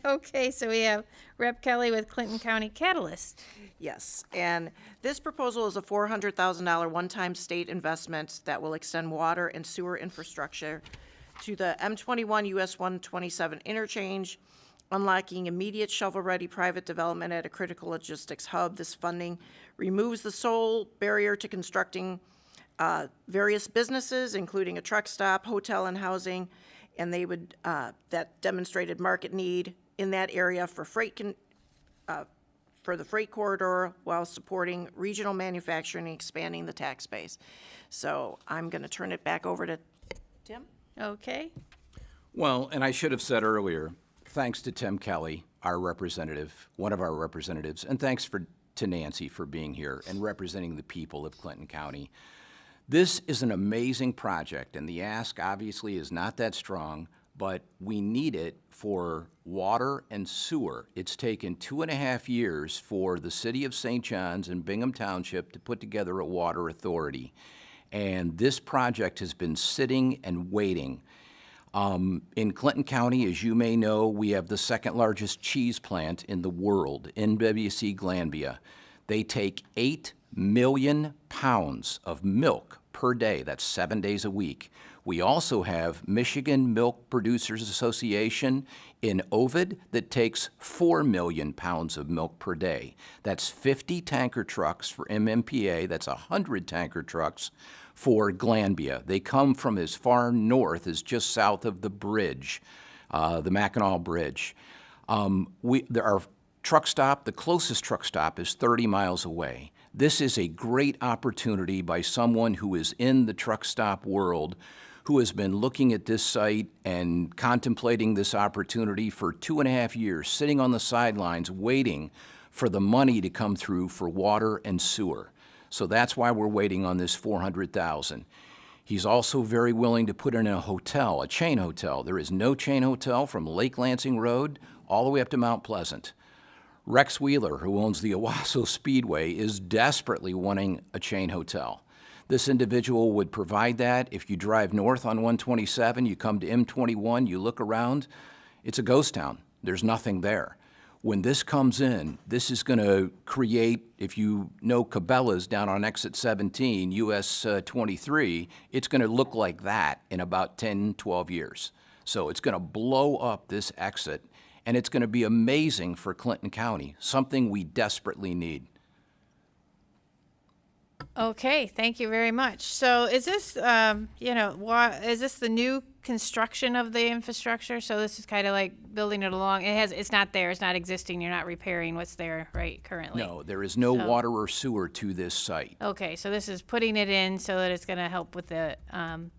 Okay, so we have Rep. Kelly with Clinton County Catalyst. Yes, and this proposal is a $400,000 one-time state investment that will extend water and sewer infrastructure to the M21 US 127 interchange, unlocking immediate shovel-ready private development at a critical logistics hub. This funding removes the sole barrier to constructing various businesses, including a truck stop, hotel, and housing, and they would, that demonstrated market need in that area for for the freight corridor while supporting regional manufacturing and expanding the tax base. So I'm going to turn it back over to Tim. Okay. Well, and I should have said earlier, thanks to Tim Kelly, our representative, one of our representatives, and thanks to Nancy for being here and representing the people of Clinton County. This is an amazing project, and the ask obviously is not that strong, but we need it for water and sewer. It's taken 2.5 years for the city of St. John's and Bingham Township to put together a water authority. And this project has been sitting and waiting. In Clinton County, as you may know, we have the second largest cheese plant in the world, NWC Glanbia. They take 8 million pounds of milk per day. That's 7 days a week. We also have Michigan Milk Producers Association in Ovid that takes 4 million pounds of milk per day. That's 50 tanker trucks for MMPA. That's 100 tanker trucks for Glanbia. They come from as far north as just south of the bridge, the Mackinac Bridge. Our truck stop, the closest truck stop, is 30 miles away. This is a great opportunity by someone who is in the truck stop world, who has been looking at this site and contemplating this opportunity for 2.5 years, sitting on the sidelines waiting for the money to come through for water and sewer. So that's why we're waiting on this $400,000. He's also very willing to put in a hotel, a chain hotel. There is no chain hotel from Lake Lansing Road all the way up to Mount Pleasant. Rex Wheeler, who owns the Owasso Speedway, is desperately wanting a chain hotel. This individual would provide that. If you drive north on 127, you come to M21, you look around, it's a ghost town. There's nothing there. When this comes in, this is going to create, if you know Cabela's down on exit 17, US 23, it's going to look like that in about 10, 12 years. So it's going to blow up this exit, and it's going to be amazing for Clinton County, something we desperately need. Okay, thank you very much. So is this, is this the new construction of the infrastructure? So this is kind of like building it along. It's not there, it's not existing, you're not repairing what's there right currently? No, there is no water or sewer to this site. Okay, so this is putting it in so that it's going to help with the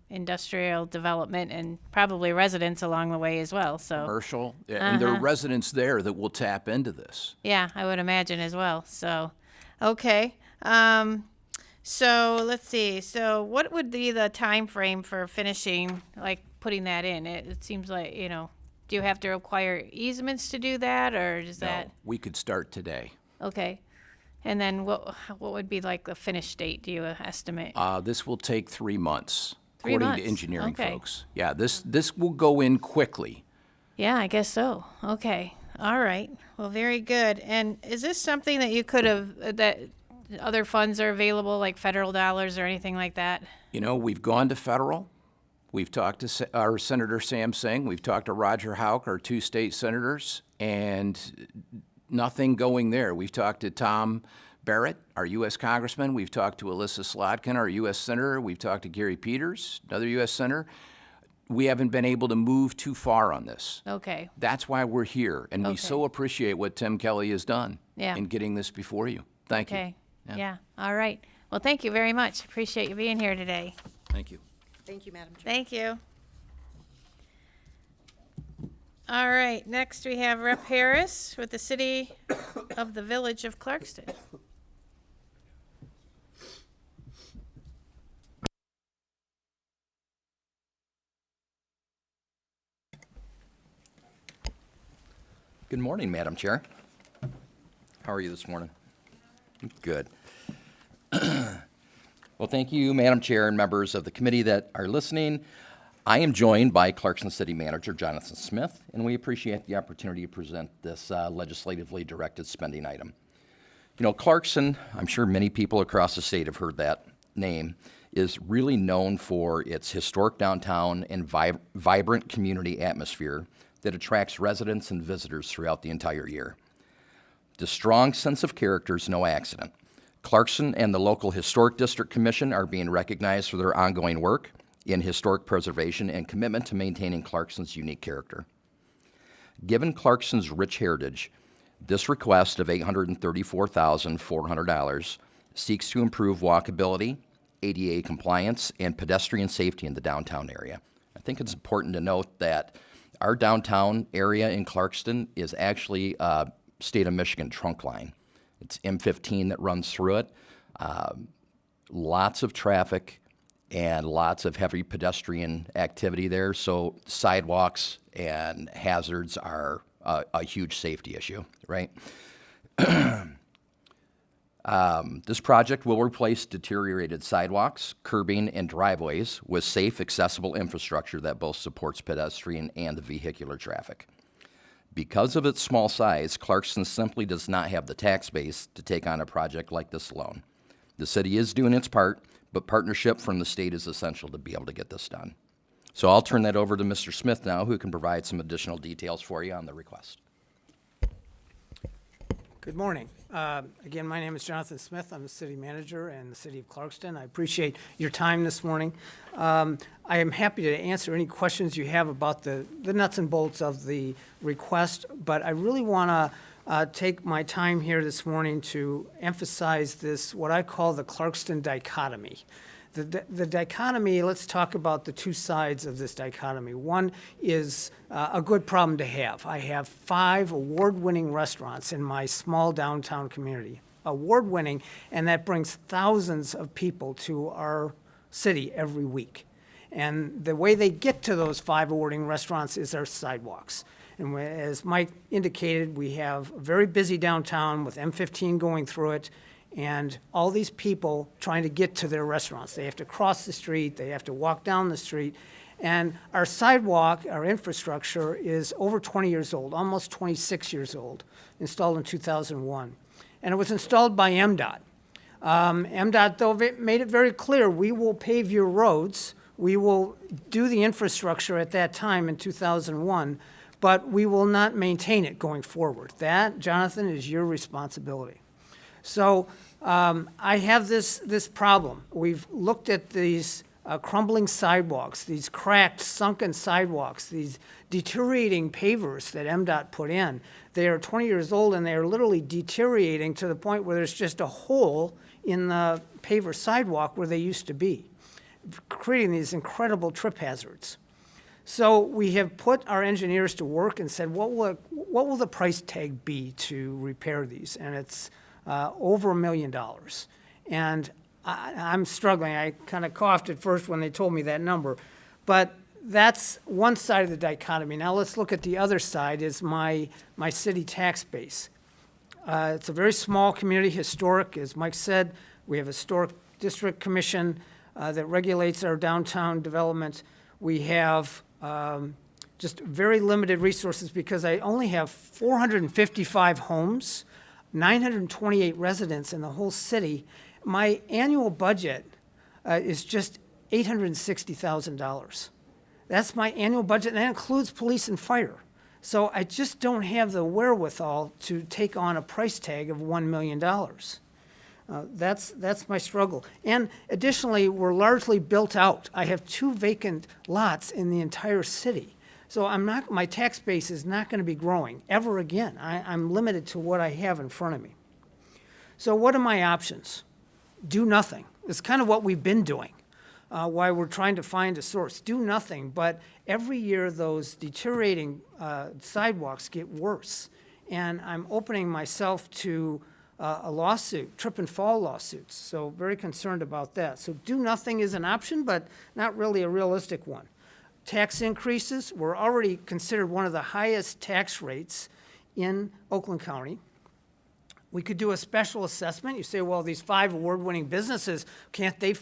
industrial development and probably residents along the way as well, so. Commercial, and there are residents there that will tap into this. Yeah, I would imagine as well, so, okay. So let's see. So what would be the time frame for finishing, like putting that in? It seems like, do you have to require easements to do that, or is that? No, we could start today. Okay. And then what would be like the finish date, do you estimate? This will take 3 months, 3 according months, to engineering okay. folks. Yeah, this will go in quickly. Yeah, I guess so. Okay. All right. Well, very good. And is this something that you could have, that other funds are available, like federal dollars or anything like that? We've gone to federal. We've talked to our Senator Sam Singh. We've talked to Roger Houck, our 2 state senators, and nothing going there. We've talked to Tom Barrett, our U.S. congressman. We've talked to Alyssa Slotkin, our U.S. senator. We've talked to Gary Peters, another U.S. senator. We haven't been able to move too far on this. Okay. That's why we're here, and we Okay. so appreciate what Tim Kelly has done in getting this before you. Thank you. Okay. Yeah. All right. Well, thank you very much. Appreciate you being here today. Thank you. Thank you, Madam Chair. Thank you. All right, next we have Rep. Harris with the City of the Village of Clarkston. Good morning, Madam Chair. How are you this morning? Good. Well, thank you, Madam Chair, and members of the committee that are listening. I am joined by Clarkson City Manager Jonathan Smith, and we appreciate the opportunity to present this legislatively directed spending item. You know, Clarkson, I'm sure many people across the state have heard that name, is really known for its historic downtown and vibrant community atmosphere that attracts residents and visitors throughout the entire year. The strong sense of character is no accident. Clarkson and the local Historic District Commission are being recognized for their ongoing work in historic preservation and commitment to maintaining Clarkson's unique character. Given Clarkson's rich heritage, this request of $834,400 seeks to improve walkability, ADA compliance, and pedestrian safety in the downtown area. I think it's important to note that our downtown area in Clarkston is actually a state of Michigan trunk line. It's M15 that runs through it. Lots of traffic and lots of heavy pedestrian activity there, so sidewalks and hazards are a huge safety issue, right? This project will replace deteriorated sidewalks, curbing, and driveways with safe, accessible infrastructure that both supports pedestrian and the vehicular traffic. Because of its small size, Clarkston simply does not have the tax base to take on a project like this alone. The city is doing its part, but partnership from the state is essential to be able to get this done. So I'll turn that over to Mr. Smith now, who can provide some additional details for you on the request. Good morning. Again, my name is Jonathan Smith. I'm the city manager in the city of Clarkston. I appreciate your time this morning. I am happy to answer any questions you have about the nuts and bolts of the request, but I really want to take my time here this morning to emphasize this, what I call the Clarkston dichotomy. The dichotomy, let's talk about the two sides of this dichotomy. One is a good problem to have. I have 5 award-winning restaurants in my small downtown community. Award-winning, and that brings thousands of people to our city every week. And the way they get to those 5 awarding restaurants is our sidewalks. And as Mike indicated, we have a very busy downtown with M15 going through it, and all these people trying to get to their restaurants. They have to cross the street, they have to walk down the street, and our sidewalk, our infrastructure is over 20 years old, almost 26 years old, installed in 2001. And it was installed by MDOT. MDOT, though, made it very clear, we will pave your roads, we will do the infrastructure at that time in 2001, but we will not maintain it going forward. That, Jonathan, is your responsibility. So I have this problem. We've looked at these crumbling sidewalks, these cracked, sunken sidewalks, these deteriorating pavers that MDOT put in. They are 20 years old and they are literally deteriorating to the point where there's just a hole in the paver sidewalk where they used to be, creating these incredible trip hazards. So we have put our engineers to work and said, what will the price tag be to repair these? And it's over $1 million. And I'm struggling. I kind of coughed at first when they told me that number. But that's one side of the dichotomy. Now let's look at the other side, is my city tax base. It's a very small community, historic. As Mike said, we have a historic district commission that regulates our downtown development. We have just very limited resources because I only have 455 homes, 928 residents in the whole city. My annual budget is just $860,000. That's my annual budget, and that includes police and fire. So I just don't have the wherewithal to take on a price tag of $1 million. That's my struggle. And additionally, we're largely built out. I have 2 vacant lots in the entire city. So my tax base is not going to be growing ever again. I'm limited to what I have in front of me. So what are my options? Do nothing. It's kind of what we've been doing. why we're trying to find a source. Do nothing, but every year those deteriorating sidewalks get worse. And I'm opening myself to a lawsuit, trip and fall lawsuits, so very concerned about that. So do nothing is an option, but not really a realistic one. Tax increases, we're already considered one of the highest tax rates in Oakland County. We could do a special assessment. You say, well, these 5 award-winning businesses, can't they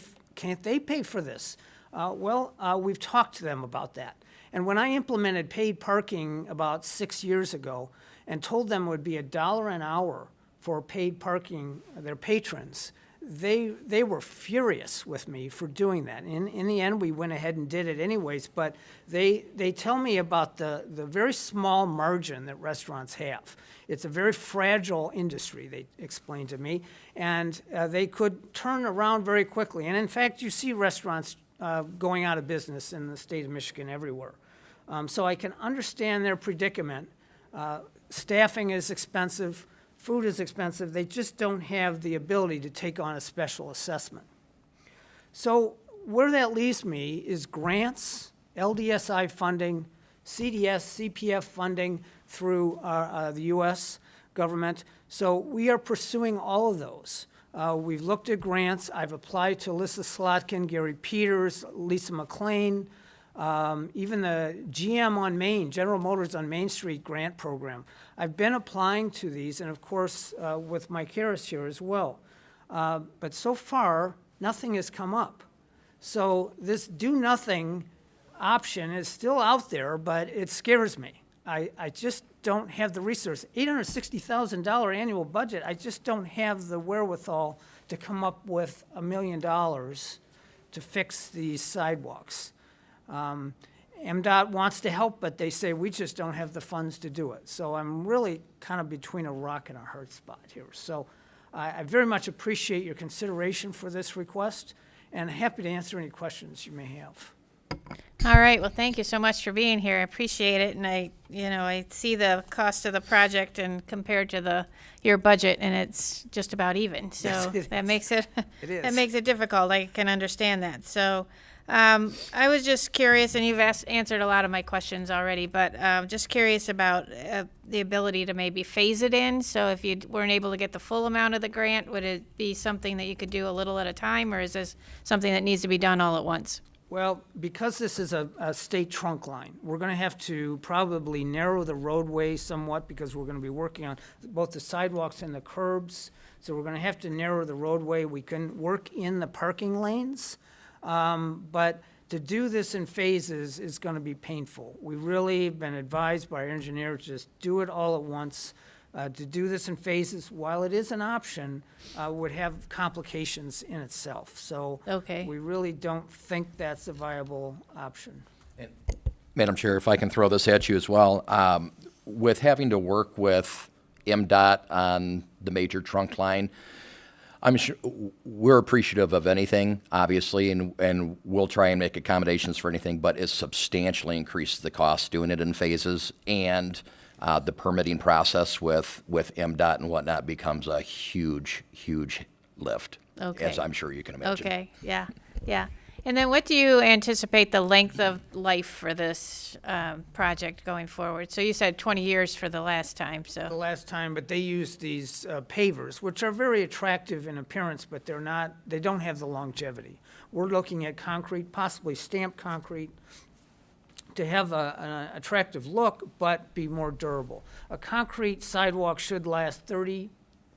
pay for this? We've talked to them about that. And when I implemented paid parking about 6 years ago and told them it would be $1 an hour for paid parking, their patrons, they were furious with me for doing that. In the end, we went ahead and did it anyways, but they tell me about the very small margin that restaurants have. It's a very fragile industry, they explained to me, and they could turn around very quickly. And in fact, you see restaurants going out of business in the state of Michigan everywhere. So I can understand their predicament. Staffing is expensive. Food is expensive. They just don't have the ability to take on a special assessment. So where that leaves me is grants, LDSI funding, CDS, CPF funding through the U.S. government. So we are pursuing all of those. We've looked at grants. I've applied to Alyssa Slotkin, Gary Peters, Lisa McLean, even the GM on Main, General Motors on Main Street grant program. I've been applying to these, and of course, with Mike Harris here as well. But so far, nothing has come up. So this do-nothing option is still out there, but it scares me. I just don't have the resource. $860,000 annual budget, I just don't have the wherewithal to come up with $1 million to fix these sidewalks. MDOT wants to help, but they say we just don't have the funds to do it. So I'm really kind of between a rock and a hard spot here. So I very much appreciate your consideration for this request, and happy to answer any questions you may have. All right, well, thank you so much for being here. I appreciate it, and I see the cost of the project and compared to your budget, and it's just about even. So Yes, that makes it It that is. makes it difficult. I can understand that. So I was just curious, and you've answered a lot of my questions already, but just curious about the ability to maybe phase it in. So if you weren't able to get the full amount of the grant, would it be something that you could do a little at a time, or is this something that needs to be done all at once? Well, because this is a state trunk line, we're going to have to probably narrow the roadway somewhat because we're going to be working on both the sidewalks and the curbs. So we're going to have to narrow the roadway. We can work in the parking lanes, but to do this in phases is going to be painful. We really have been advised by our engineer to just do it all at once. To do this in phases, while it is an option, would have complications in itself. So Okay. we really don't think that's a viable option. Madam Chair, if I can throw this at you as well, with having to work with MDOT on the major trunk line, I'm sure we're appreciative of anything, obviously, and we'll try and make accommodations for anything, but it substantially increases the cost doing it in phases, and the permitting process with MDOT and whatnot becomes a huge, huge lift, Okay. as I'm sure you can imagine. Okay, yeah, yeah. And then what do you anticipate the length of life for this project going forward? So you said 20 years for the last time, The so, last time, but they use these pavers, which are very attractive in appearance, but they don't have the longevity. We're looking at concrete, possibly stamped concrete, to have an attractive look, but be more durable. A concrete sidewalk should last 30,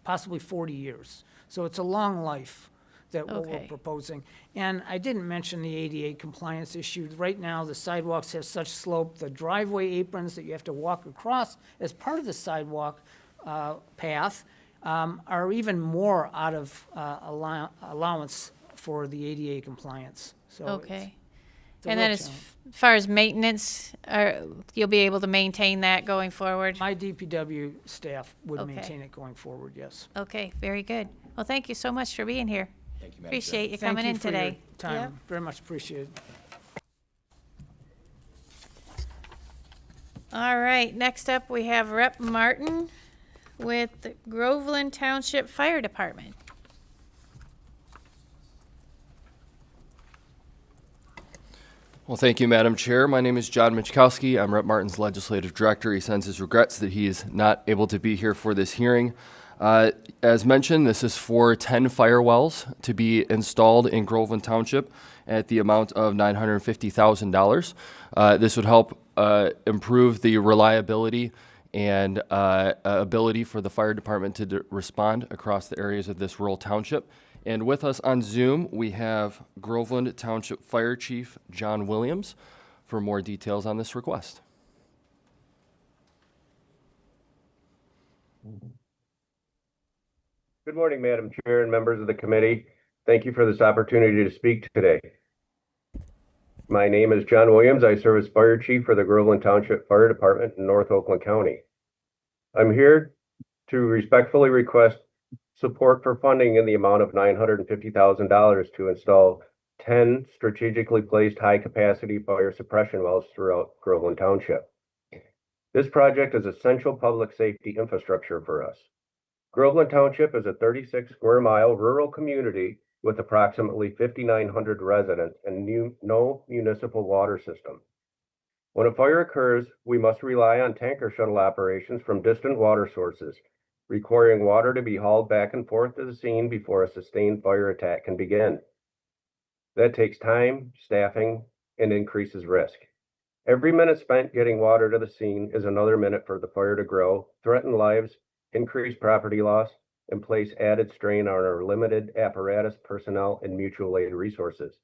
possibly 40 years. So it's a long life that what we're Okay. proposing. And I didn't mention the ADA compliance issue. Right now, the sidewalks have such slope, the driveway aprons that you have to walk across as part of the sidewalk path are even more out of allowance for the ADA compliance. So okay. it's a And then real as challenge. far as maintenance, you'll be able to maintain that going forward? My DPW staff would Okay. maintain it going forward, yes. Okay, very good. Well, thank you so much for being here. Thank you, Madam Chair. Appreciate you Thank coming in for your today. time. Yep. Very much appreciated. All right, next up, we have Rep. Martin with the Groveland Township Fire Department. Well, thank you, Madam Chair. My name is John Michkowski. I'm Rep. Martin's Legislative Director. He sends his regrets that he is not able to be here for this hearing. As mentioned, this is for 10 fire wells to be installed in Groveland Township at the amount of $950,000. This would help improve the reliability and ability for the fire department to respond across the areas of this rural township. And with us on Zoom, we have Groveland Township Fire Chief John Williams for more details on this request. Good morning, Madam Chair and members of the committee. Thank you for this opportunity to speak today. My name is John Williams. I serve as Fire Chief for the Groveland Township Fire Department in North Oakland County. I'm here to respectfully request support for funding in the amount of $950,000 to install 10 strategically placed high-capacity fire suppression wells throughout Groveland Township. This project is essential public safety infrastructure for us. Groveland Township is a 36 square mile rural community with approximately 5,900 residents and no municipal water system. When a fire occurs, we must rely on tanker shuttle operations from distant water sources, requiring water to be hauled back and forth to the scene before a sustained fire attack can begin. That takes time, staffing, and increases risk. Every minute spent getting water to the scene is another minute for the fire to grow, threaten lives, increase property loss, and place added strain on our limited apparatus, personnel, and mutual aid resources.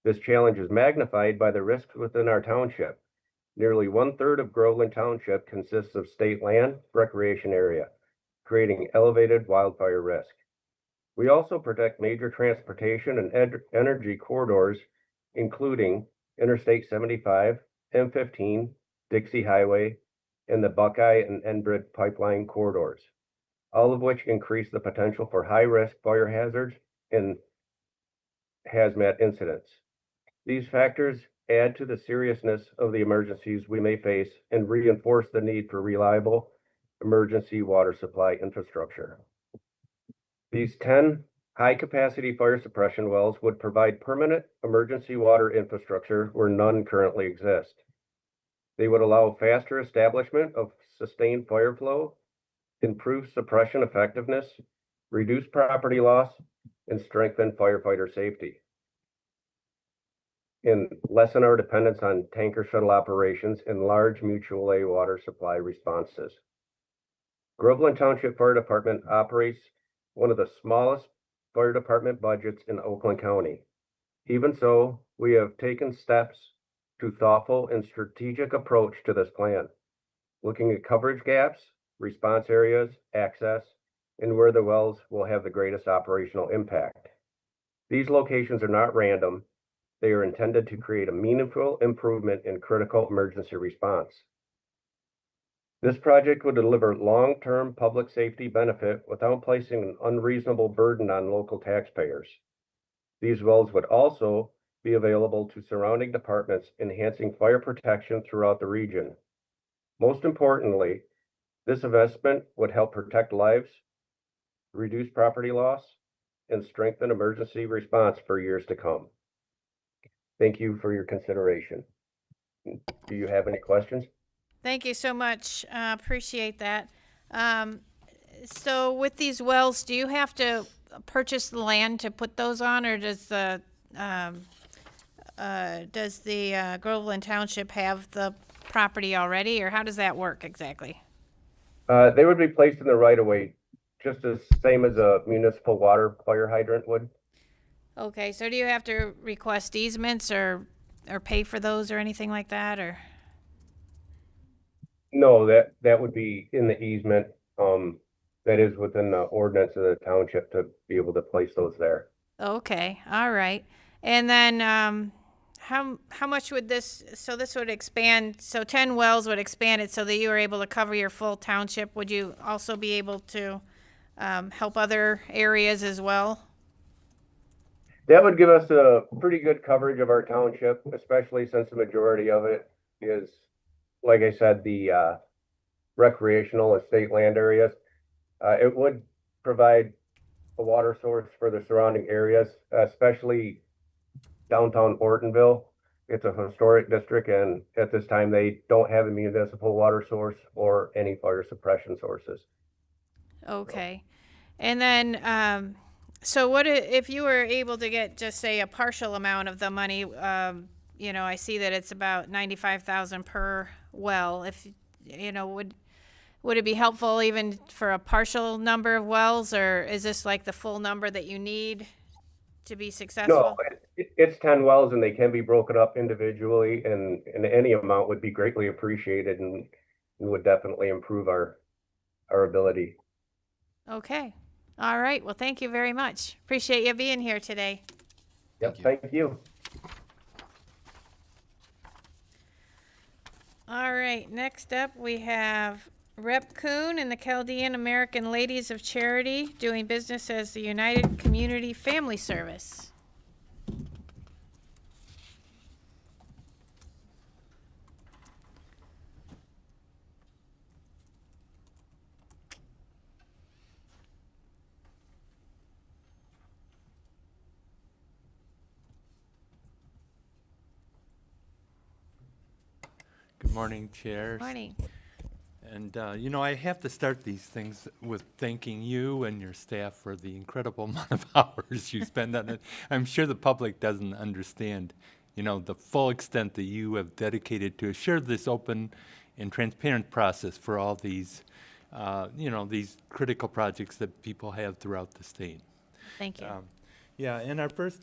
This challenge is magnified by the risks within our township. Nearly 1/3 of Groveland Township consists of state land recreation area, creating elevated wildfire risk. We also protect major transportation and energy corridors, including Interstate 75, M15, Dixie Highway, and the Buckeye and Enbridge pipeline corridors, all of which increase the potential for high-risk fire hazards and hazmat incidents. These factors add to the seriousness of the emergencies we may face and reinforce the need for reliable emergency water supply infrastructure. These 10 high-capacity fire suppression wells would provide permanent emergency water infrastructure where none currently exist. They would allow faster establishment of sustained fire flow, improve suppression effectiveness, reduce property loss, and strengthen firefighter safety, and lessen our dependence on tanker shuttle operations and large mutual aid water supply responses. Groveland Township Fire Department operates one of the smallest fire department budgets in Oakland County. Even so, we have taken steps to thoughtful and strategic approach to this plan, looking at coverage gaps, response areas, access, and where the wells will have the greatest operational impact. These locations are not random. They are intended to create a meaningful improvement in critical emergency response. This project would deliver long-term public safety benefit without placing an unreasonable burden on local taxpayers. These wells would also be available to surrounding departments, enhancing fire protection throughout the region. Most importantly, this investment would help protect lives, reduce property loss, and strengthen emergency response for years to come. Thank you for your consideration. Do you have any questions? Thank you so much. Appreciate that. So with these wells, do you have to purchase the land to put those on, or does the Groveland Township have the property already, or how does that work exactly? They would be placed in the right of way, just as same as a municipal water fire hydrant would. Okay, so do you have to request easements or pay for those or anything like that, or? No, that would be in the easement. That is within the ordinance of the township to be able to place those there. Okay, all right. And then how much would this, so this would expand, so 10 wells would expand it so that you were able to cover your full township. Would you also be able to help other areas as well? That would give us a pretty good coverage of our township, especially since the majority of it is, like I said, the recreational estate land areas. It would provide a water source for the surrounding areas, especially downtown Ortonville. It's a historic district, and at this time, they don't have a municipal water source or any fire suppression sources. Okay. And then, so what if you were able to get just say a partial amount of the money? You know, I see that it's about 95,000 per well. If you know, would it be helpful even for a partial number of wells, or is this like the full number that you need to be successful? No, it's 10 wells, and they can be broken up individually, and any amount would be greatly appreciated and would definitely improve our ability. Okay. All right. Well, thank you very much. Appreciate you being here today. Yep, thank you. All right. Next up, we have Rep. Kuhn and the Chaldean American Ladies of Charity doing business as the United Community Family Service. Good morning, Chair. Morning. And, you know, I have to start these things with thanking you and your staff for the incredible amount of hours you spend on it. I'm sure the public doesn't understand, you know, the full extent that you have dedicated to assure this open and transparent process for all these, you know, these critical projects that people have throughout the state. Thank you. Yeah, and our first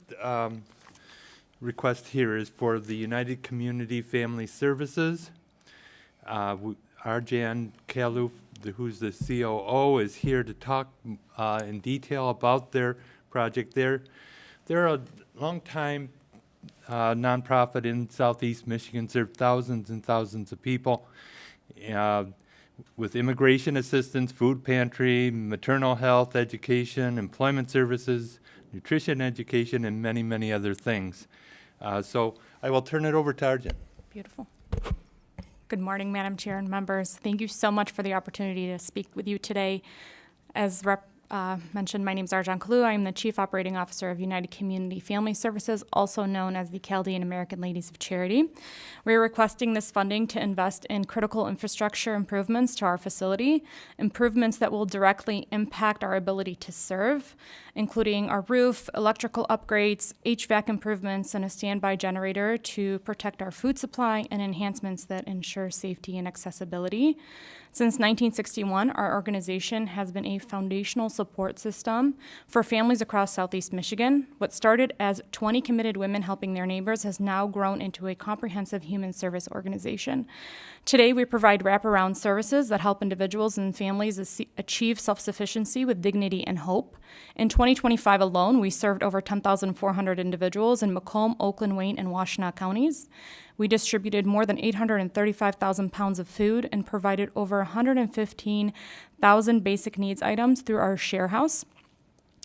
request here is for the United Community Family Services. Arjan Kaluf, who's the COO, is here to talk in detail about their project. They're a long-time nonprofit in Southeast Michigan, serve thousands and thousands of people with immigration assistance, food pantry, maternal health education, employment services, nutrition education, and many, many other things. So I will turn it over to Arjan. Beautiful. Good morning, Madam Chair and members. Thank you so much for the opportunity to speak with you today. As Rep. Mentioned, my name is Arjan Kalu. I am the Chief Operating Officer of United Community Family Services, also known as the Chaldean American Ladies of Charity. We are requesting this funding to invest in critical infrastructure improvements to our facility, improvements that will directly impact our ability to serve, including our roof, electrical upgrades, HVAC improvements, and a standby generator to protect our food supply, and enhancements that ensure safety and accessibility. Since 1961, our organization has been a foundational support system for families across Southeast Michigan. What started as 20 committed women helping their neighbors has now grown into a comprehensive human service organization. Today, we provide wraparound services that help individuals and families achieve self-sufficiency with dignity and hope. In 2025 alone, we served over 10,400 individuals in Macomb, Oakland, Wayne, and Washtenaw counties. We distributed more than 835,000 pounds of food and provided over 115,000 basic needs items through our share house.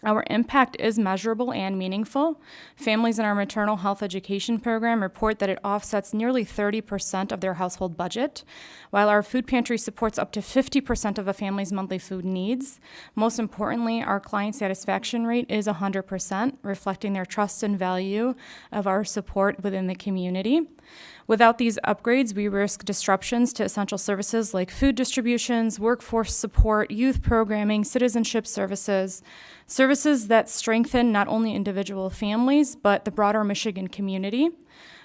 Our impact is measurable and meaningful. Families in our maternal health education program report that it offsets nearly 30% of their household budget, while our food pantry supports up to 50% of a family's monthly food needs. Most importantly, our client satisfaction rate is 100%, reflecting their trust and value of our support within the community. Without these upgrades, we risk disruptions to essential services like food distributions, workforce support, youth programming, citizenship services, services that strengthen not only individual families, but the broader Michigan community.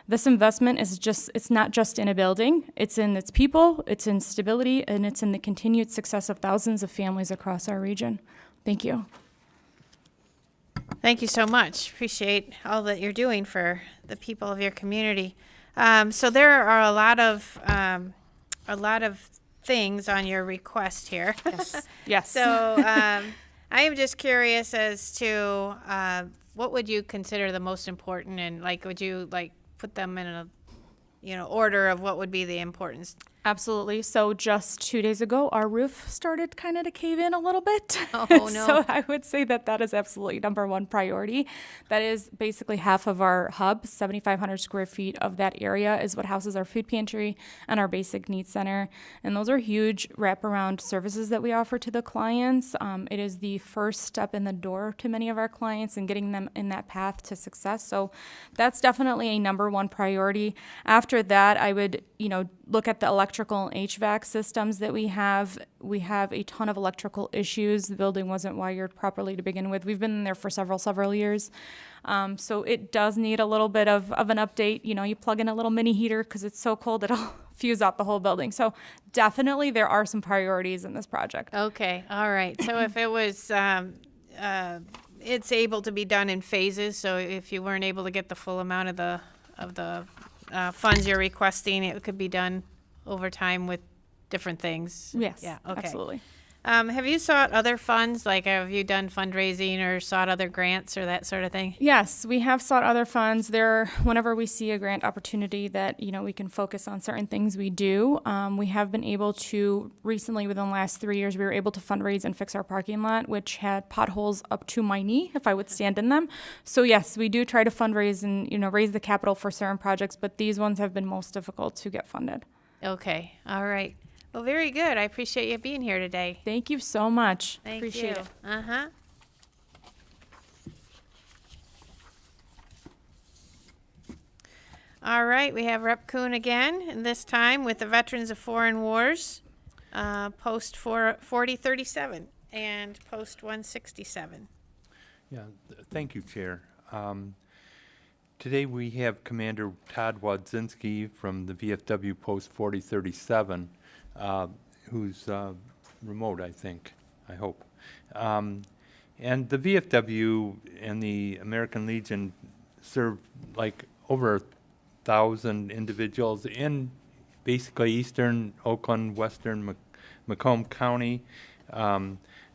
This investment it's not just in a building, it's in its people, it's in stability, and it's in the continued success of thousands of families across our region. Thank you. Thank you so much. Appreciate all that you're doing for the people of your community. So there are a lot of things on your request here. Yes. Yes. So I am just curious as to what would you consider the most important, and like would you like put them in a order of what would be the importance? Absolutely. So just 2 days ago, our roof started kind of to cave in a little bit. Oh, no. So I would say that is absolutely number one priority. That is basically half of our hub. 7,500 square feet of that area is what houses our food pantry and our basic needs center. And those are huge wraparound services that we offer to the clients. It is the first step in the door to many of our clients and getting them in that path to success. So that's definitely a number one priority. After that, I would, look at the electrical and HVAC systems that we have. We have a ton of electrical issues. The building wasn't wired properly to begin with. We've been in there for several years. So it does need a little bit of an update. You plug in a little mini heater because it's so cold it'll fuse out the whole building. So definitely there are some priorities in this project. Okay, all right. So if it was, it's able to be done in phases. So if you weren't able to get the full amount of the funds you're requesting, it could be done over time with different things. Yes, Yeah, okay. absolutely. Have you sought other funds? Like, have you done fundraising or sought other grants or that sort of thing? Yes, we have sought other funds. Whenever we see a grant opportunity that, we can focus on certain things, we do. We have been able to, recently within the last 3 years, we were able to fundraise and fix our parking lot, which had potholes up to my knee if I would stand in them. So yes, we do try to fundraise and, raise the capital for certain projects, but these ones have been most difficult to get funded. Okay, all right. Well, very good. I appreciate you being here today. Thank you so much. Thank Appreciate you. it. Uh-huh. All right, we have Rep. Kuhn again, and this time with the Veterans of Foreign Wars, post 4037 and post 167. Yeah, thank you, Chair. Today we have Commander Todd Wadzinski from the VFW Post 4037, who's remote, I hope. And the VFW and the American Legion serve like over 1,000 individuals in basically eastern Oakland, western Macomb County,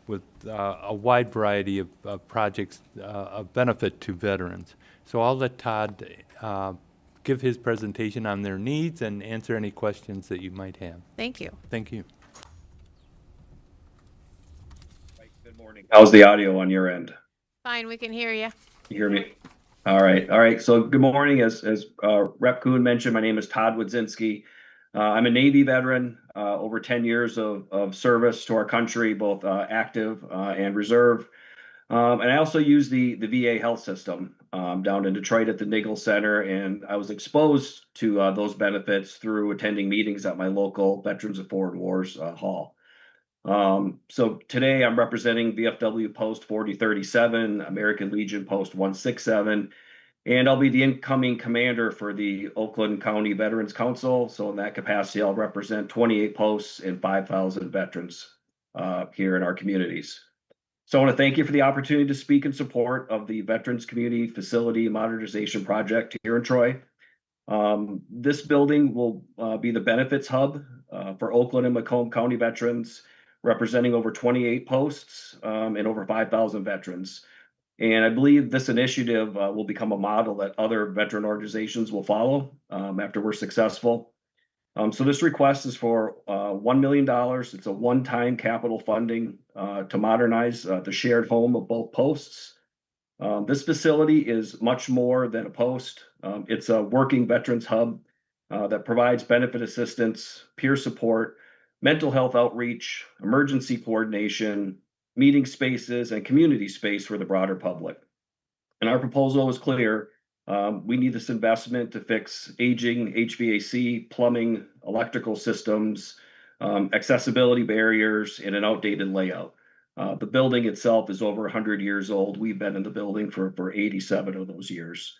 with a wide variety of projects of benefit to veterans. So I'll let Todd give his presentation on their needs and answer any questions that you might have. Thank you. Thank you. Good morning. How's the audio on your end? Fine, we can hear you. You hear me? All right. So good morning. As Rep. Kuhn mentioned, my name is Todd Wadzinski. I'm a Navy veteran, over 10 years of service to our country, both active and reserve. And I also use the VA health system down in Detroit at the Niggle Center, and I was exposed to those benefits through attending meetings at my local Veterans of Foreign Wars hall. So today I'm representing VFW Post 4037, American Legion Post 167, and I'll be the incoming commander for the Oakland County Veterans Council. So in that capacity, I'll represent 28 posts and 5,000 veterans here in our communities. So I want to thank you for the opportunity to speak in support of the Veterans Community Facility Modernization Project here in Troy. This building will be the benefits hub for Oakland and Macomb County veterans, representing over 28 posts and over 5,000 veterans. And I believe this initiative will become a model that other veteran organizations will follow after we're successful. So this request is for $1 million. It's a one-time capital funding to modernize the shared home of both posts. This facility is much more than a post. It's a working veterans hub that provides benefit assistance, peer support, mental health outreach, emergency coordination, meeting spaces, and community space for the broader public. And our proposal is clear. We need this investment to fix aging HVAC, plumbing, electrical systems, accessibility barriers, and an outdated layout. The building itself is over 100 years old. We've been in the building for 87 of those years.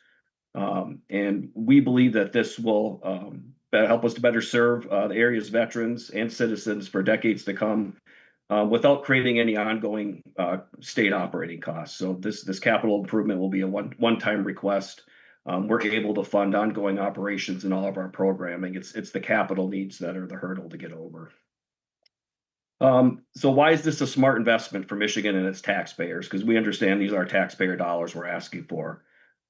And we believe that this will help us to better serve the area's veterans and citizens for decades to come, without creating any ongoing state operating costs. So this capital improvement will be a one-time request. We're able to fund ongoing operations in all of our programming. It's the capital needs that are the hurdle to get over. So why is this a smart investment for Michigan and its taxpayers? Because we understand these are taxpayer dollars we're asking for.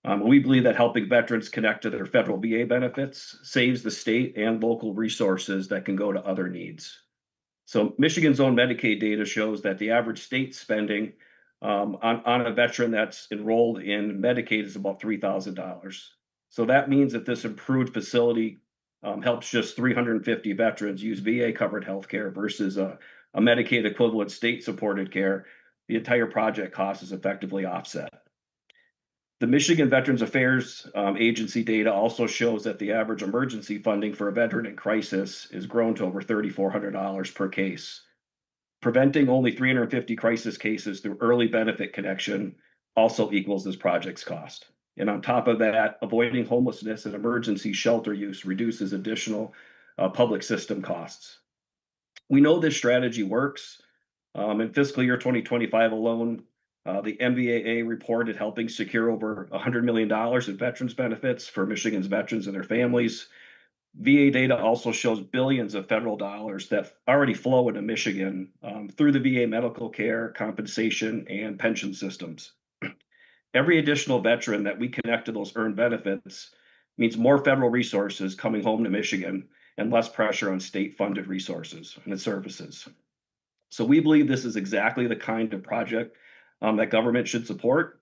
We believe that helping veterans connect to their federal VA benefits saves the state and local resources that can go to other needs. So Michigan's own Medicaid data shows that the average state spending on a veteran that's enrolled in Medicaid is about $3,000. So that means that this improved facility helps just 350 veterans use VA-covered healthcare versus a Medicaid equivalent state-supported care. The entire project cost is effectively offset. The Michigan Veterans Affairs Agency data also shows that the average emergency funding for a veteran in crisis is grown to over $3,400 per case. Preventing only 350 crisis cases through early benefit connection also equals this project's cost. And on top of that, avoiding homelessness and emergency shelter use reduces additional public system costs. We know this strategy works. In fiscal year 2025 alone, the MVAA reported helping secure over $100 million in veterans benefits for Michigan's veterans and their families. VA data also shows billions of federal dollars that already flow into Michigan through the VA medical care, compensation, and pension systems. Every additional veteran that we connect to those earned benefits means more federal resources coming home to Michigan and less pressure on state-funded resources and services. So we believe this is exactly the kind of project that government should support.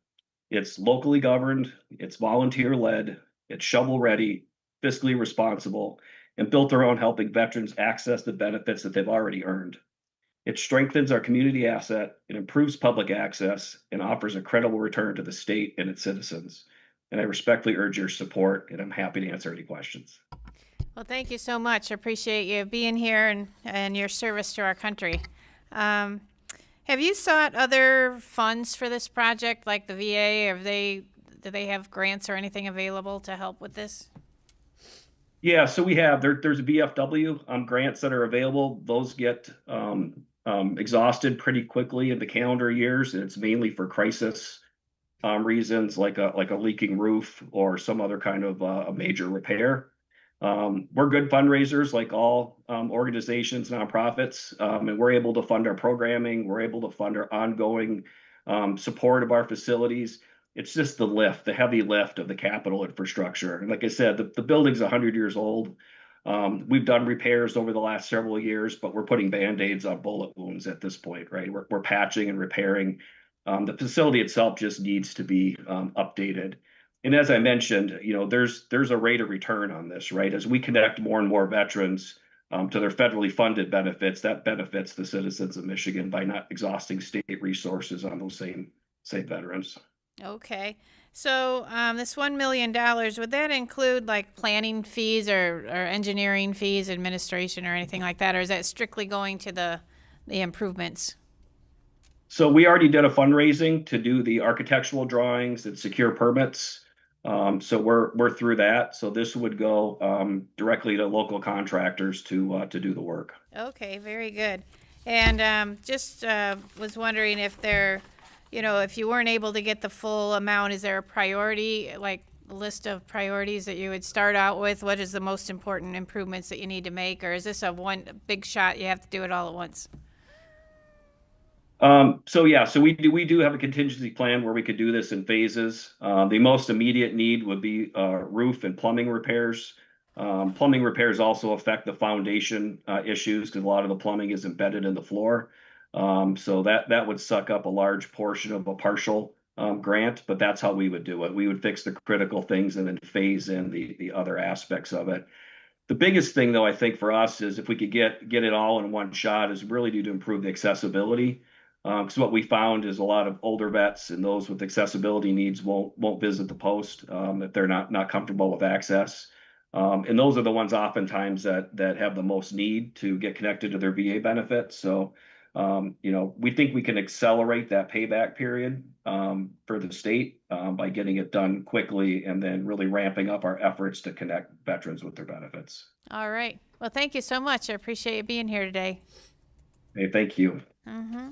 It's locally governed, it's volunteer-led, it's shovel-ready, fiscally responsible, and built around helping veterans access the benefits that they've already earned. It strengthens our community asset, it improves public access, and offers a credible return to the state and its citizens. And I respectfully urge your support, and I'm happy to answer any questions. Well, thank you so much. I appreciate you being here and your service to our country. Have you sought other funds for this project, like the VA? Do they have grants or anything available to help with this? Yeah, so we have, there's a VFW grants that are available. Those get exhausted pretty quickly in the calendar years. And it's mainly for crisis reasons, like a leaking roof or some other kind of a major repair. We're good fundraisers, like all organizations, nonprofits, and we're able to fund our programming. We're able to fund our ongoing support of our facilities. It's just the heavy lift of the capital infrastructure. And like I said, the building's 100 years old. We've done repairs over the last several years, but we're putting Band-Aids on bullet wounds at this point, right? We're patching and repairing. The facility itself just needs to be updated. And as I mentioned, there's a rate of return on this, right? As we connect more and more veterans to their federally funded benefits, that benefits the citizens of Michigan by not exhausting state resources on those same veterans. Okay. So this $1 million, would that include like planning fees or engineering fees, administration or anything like that? Or is that strictly going to the improvements? So we already did a fundraising to do the architectural drawings and secure permits. So we're through that. So this would go directly to local contractors to do the work. Okay, very good. And just was wondering if if you weren't able to get the full amount, is there a priority, like a list of priorities that you would start out with? What is the most important improvements that you need to make? Or is this a one big shot, you have to do it all at once? So we do have a contingency plan where we could do this in phases. The most immediate need would be roof and plumbing repairs. Plumbing repairs also affect the foundation issues because a lot of the plumbing is embedded in the floor. So that would suck up a large portion of a partial grant, but that's how we would do it. We would fix the critical things and then phase in the other aspects of it. The biggest thing, though, I think for us is if we could get it all in one shot, is really to improve the accessibility. Because what we found is a lot of older vets and those with accessibility needs won't visit the post if they're not comfortable with access. And those are the ones oftentimes that have the most need to get connected to their VA benefits. So, we think we can accelerate that payback period for the state by getting it done quickly and then really ramping up our efforts to connect veterans with their benefits. All right. Well, thank you so much. I appreciate you being here today. Hey, thank you. Mm-hmm.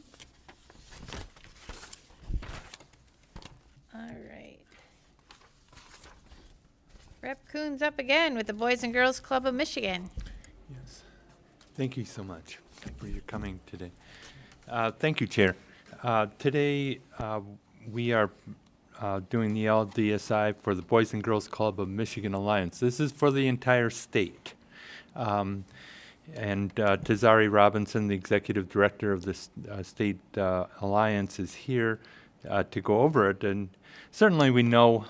All right. Rep. Coons up again with the Boys and Girls Club of Michigan. Yes. Thank you so much for your coming today. Thank you, Chair. Today we are doing the LDSI for the Boys and Girls Club of Michigan Alliance. This is for the entire state. And Tazari Robinson, the executive director of the state alliance, is here to go over it. And certainly we know,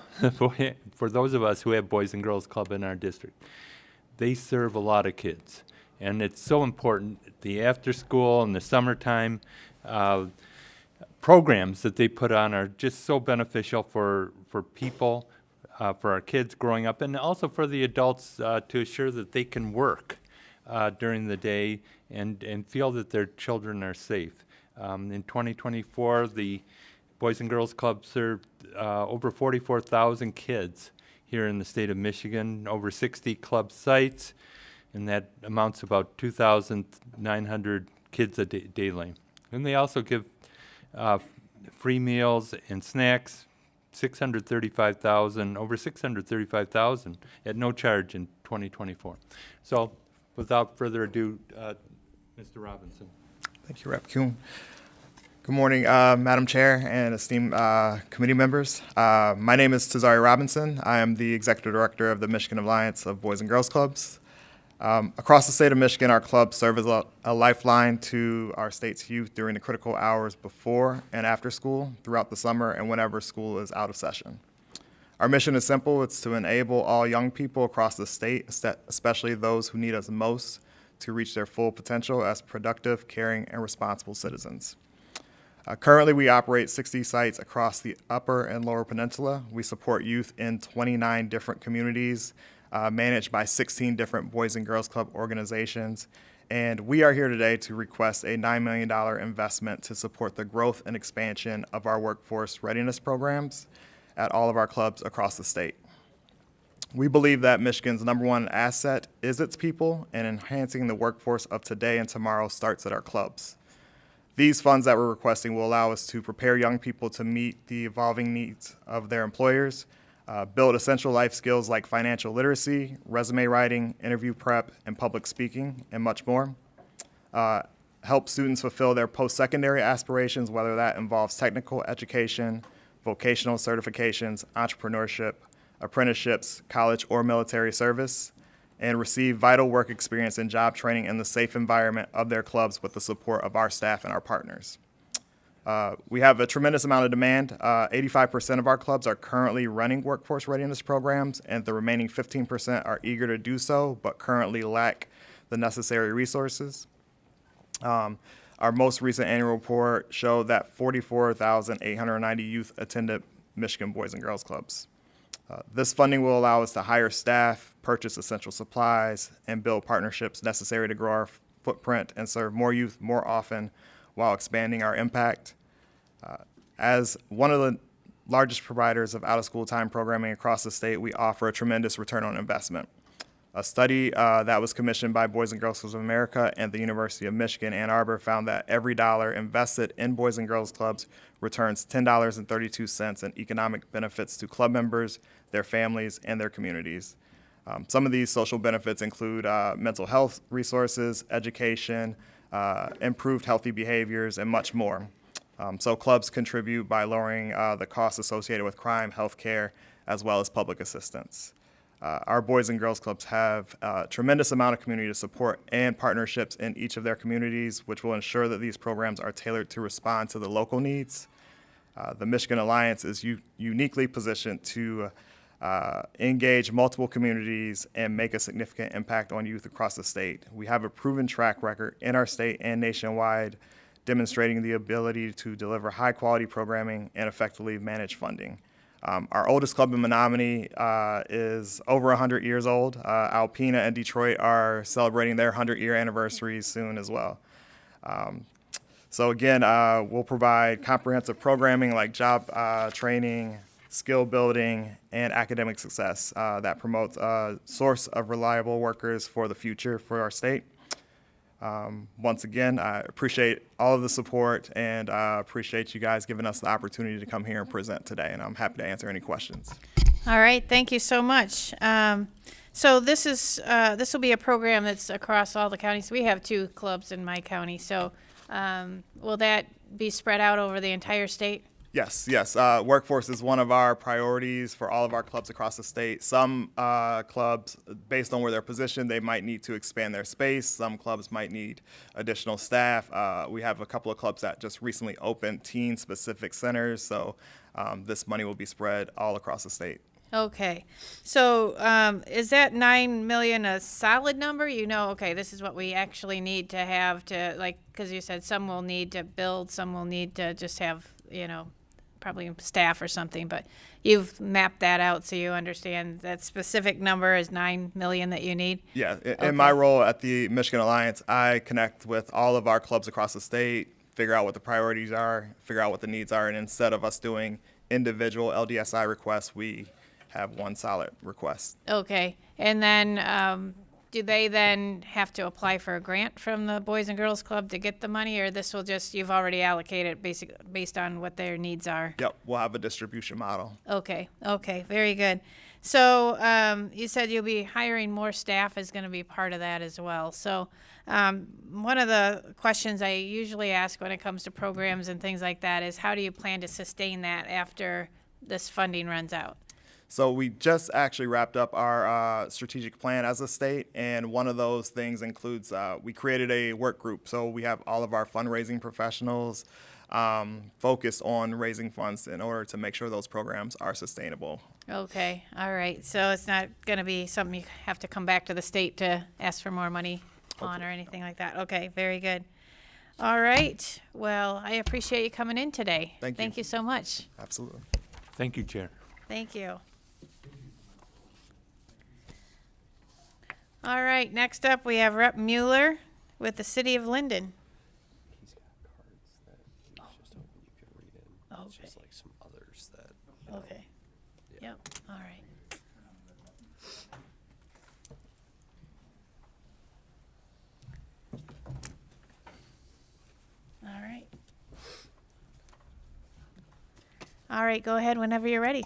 for those of us who have Boys and Girls Club in our district, they serve a lot of kids. And it's so important, the after school and the summertime programs that they put on are just so beneficial for people, for our kids growing up, and also for the adults to assure that they can work during the day and feel that their children are safe. In 2024, the Boys and Girls Club served over 44,000 kids here in the state of Michigan, over 60 club sites, and that amounts to about 2,900 kids daily. And they also give free meals and snacks, over 635,000 at no charge in 2024. So without further ado, Mr. Robinson. Thank you, Rep. Kuhn. Good morning, Madam Chair and esteemed committee members. My name is Tazari Robinson. I am the Executive Director of the Michigan Alliance of Boys and Girls Clubs. Across the state of Michigan, our clubs serve as a lifeline to our state's youth during the critical hours before and after school, throughout the summer, and whenever school is out of session. Our mission is simple. It's to enable all young people across the state, especially those who need us most, to reach their full potential as productive, caring, and responsible citizens. Currently, we operate 60 sites across the Upper and Lower Peninsula. We support youth in 29 different communities, managed by 16 different Boys and Girls Club organizations. And we are here today to request a $9 million investment to support the growth and expansion of our workforce readiness programs at all of our clubs across the state. We believe that Michigan's #1 asset is its people, and enhancing the workforce of today and tomorrow starts at our clubs. These funds that we're requesting will allow us to prepare young people to meet the evolving needs of their employers, build essential life skills like financial literacy, resume writing, interview prep, and public speaking, and much more. Help students fulfill their post-secondary aspirations, whether that involves technical education, vocational certifications, entrepreneurship, apprenticeships, college or military service, and receive vital work experience and job training in the safe environment of their clubs with the support of our staff and our partners. We have a tremendous amount of demand. 85% of our clubs are currently running workforce readiness programs, and the remaining 15% are eager to do so, but currently lack the necessary resources. Our most recent annual report showed that 44,890 youth attended Michigan Boys and Girls Clubs. This funding will allow us to hire staff, purchase essential supplies, and build partnerships necessary to grow our footprint and serve more youth more often while expanding our impact. As one of the largest providers of out-of-school time programming across the state, we offer a tremendous return on investment. A study that was commissioned by Boys and Girls Clubs of America and the University of Michigan, Ann Arbor, found that every dollar invested in Boys and Girls Clubs returns $10.32 in economic benefits to club members, their families, and their communities. Some of these social benefits include mental health resources, education, improved healthy behaviors, and much more. So clubs contribute by lowering the costs associated with crime, healthcare, as well as public assistance. Our Boys and Girls Clubs have a tremendous amount of community support and partnerships in each of their communities, which will ensure that these programs are tailored to respond to the local needs. The Michigan Alliance is uniquely positioned to engage multiple communities and make a significant impact on youth across the state. We have a proven track record in our state and nationwide, demonstrating the ability to deliver high-quality programming and effectively manage funding. Our oldest club in Menominee is over 100 years old. Alpena and Detroit are celebrating their 100-year anniversaries soon as well. So again, we'll provide comprehensive programming like job training, skill building, and academic success that promotes a source of reliable workers for the future for our state. Once again, I appreciate all of the support and appreciate you guys giving us the opportunity to come here and present today, and I'm happy to answer any questions. All right, thank you so much. So this will be a program that's across all the counties. We have 2 clubs in my county, so will that be spread out over the entire state? Yes, yes. Workforce is one of our priorities for all of our clubs across the state. Some clubs, based on where they're positioned, they might need to expand their space. Some clubs might need additional staff. We have a couple of clubs that just recently opened teen-specific centers, so this money will be spread all across the state. Okay, so is that 9 million a solid number? You know, okay, this is what we actually need to have to, like, because you said some will need to build, some will need to just have, you know, probably staff or something, but you've mapped that out so you understand that specific number is 9 million that you need? Yeah, in my role at the Michigan Alliance, I connect with all of our clubs across the state, figure out what the priorities are, figure out what the needs are, and instead of us doing individual LDSI requests, we have one solid request. Okay, and then do they then have to apply for a grant from the Boys and Girls Club to get the money, or this will just, you've already allocated based on what their needs are? Yep, we'll have a distribution model. Okay, very good. So you said you'll be hiring more staff is going to be part of that as well. So one of the questions I usually ask when it comes to programs and things like that is, how do you plan to sustain that after this funding runs out? So we just actually wrapped up our strategic plan as a state, and one of those things includes we created a work group. So we have all of our fundraising professionals focused on raising funds in order to make sure those programs are sustainable. Okay, all right. So it's not going to be something you have to come back to the state to ask for more money on or anything like that. Okay, very good. All right. Well, I appreciate you coming in today. Thank you. Thank you so much. Absolutely. Thank you, Chair. Thank you. All right, next up we have Rep. Mueller with the City of Linden. He's got cards that he's just hoping you can read in. Okay. It's just like some others that. Okay. Yep, all right. All right. All right, go ahead whenever you're ready.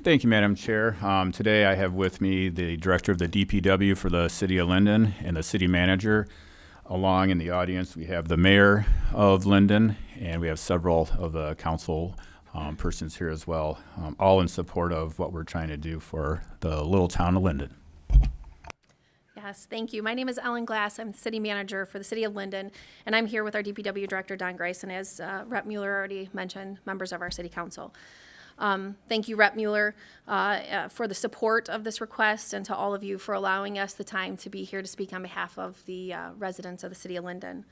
Thank you, Madam Chair. Today I have with me the Director of the DPW for the City of Linden and the City Manager. Along in the audience, we have the Mayor of Linden, and we have several of the council persons here as well, all in support of what we're trying to do for the little town of Linden. Yes, thank you. My name is Ellen Glass. I'm the City Manager for the City of Linden, and I'm here with our DPW Director, Don Greisen, as Rep. Mueller already mentioned, members of our City Council. Thank you, Rep. Mueller, for the support of this request, and to all of you for allowing us the time to be here to speak on behalf of the residents of the City of Linden.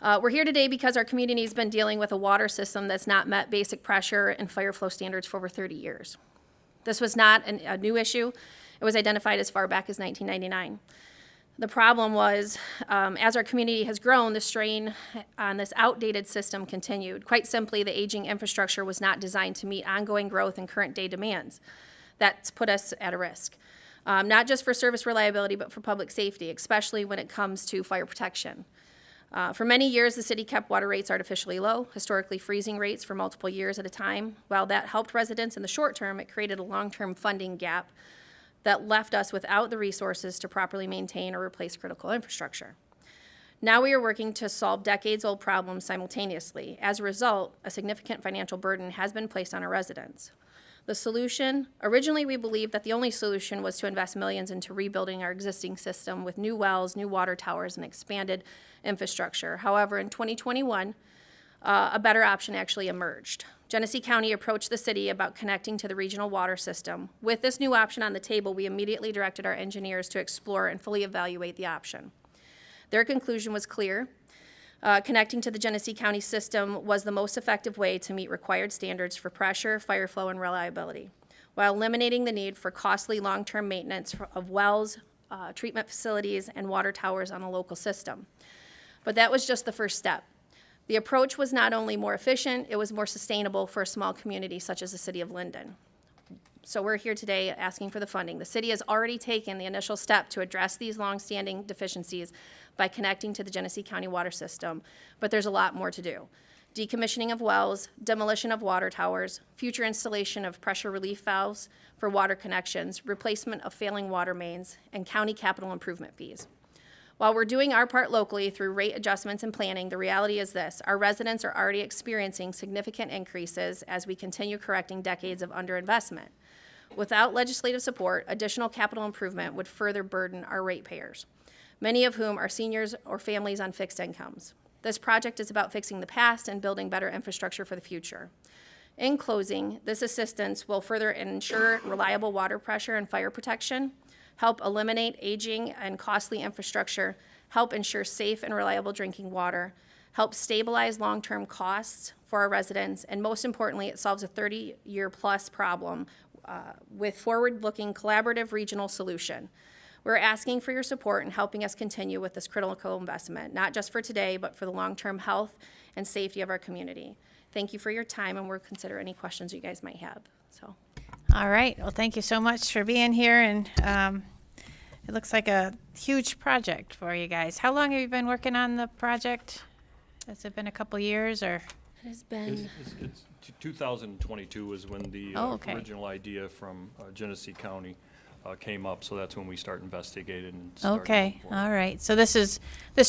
We're here today because our community has been dealing with a water system that's not met basic pressure and fire flow standards for over 30 years. This was not a new issue. It was identified as far back as 1999. The problem was, as our community has grown, the strain on this outdated system continued. Quite simply, the aging infrastructure was not designed to meet ongoing growth and current day demands. That's put us at a risk, not just for service reliability, but for public safety, especially when it comes to fire protection. For many years, the city kept water rates artificially low, historically freezing rates for multiple years at a time. While that helped residents in the short term, it created a long-term funding gap that left us without the resources to properly maintain or replace critical infrastructure. Now we are working to solve decades-old problems simultaneously. As a result, a significant financial burden has been placed on our residents. The solution, originally we believed that the only solution was to invest millions into rebuilding our existing system with new wells, new water towers, and expanded infrastructure. However, in 2021, a better option actually emerged. Genesee County approached the city about connecting to the regional water system. With this new option on the table, we immediately directed our engineers to explore and fully evaluate the option. Their conclusion was clear. Connecting to the Genesee County system was the most effective way to meet required standards for pressure, fire flow, and reliability, while eliminating the need for costly long-term maintenance of wells, treatment facilities, and water towers on the local system. But that was just the first step. The approach was not only more efficient, it was more sustainable for a small community such as the City of Linden. So we're here today asking for the funding. The city has already taken the initial step to address these longstanding deficiencies by connecting to the Genesee County water system, but there's a lot more to do. Decommissioning of wells, demolition of water towers, future installation of pressure relief valves for water connections, replacement of failing water mains, and county capital improvement fees. While we're doing our part locally through rate adjustments and planning, the reality is this: our residents are already experiencing significant increases as we continue correcting decades of underinvestment. Without legislative support, additional capital improvement would further burden our ratepayers, many of whom are seniors or families on fixed incomes. This project is about fixing the past and building better infrastructure for the future. In closing, this assistance will further ensure reliable water pressure and fire protection, help eliminate aging and costly infrastructure, help ensure safe and reliable drinking water, help stabilize long-term costs for our residents, and most importantly, it solves a 30-year-plus problem with forward-looking collaborative regional solution. We're asking for your support in helping us continue with this critical investment, not just for today, but for the long-term health and safety of our community. Thank you for your time, and we'll consider any questions you guys might have. So, All right. Well, thank you so much for being here. And it looks like a huge project for you guys. How long have you been working on the project? Has it been a couple years or? It has been. It's 2022 was when the original idea from Genesee County came up, so that's when we start investigating. And start Okay, all right. So this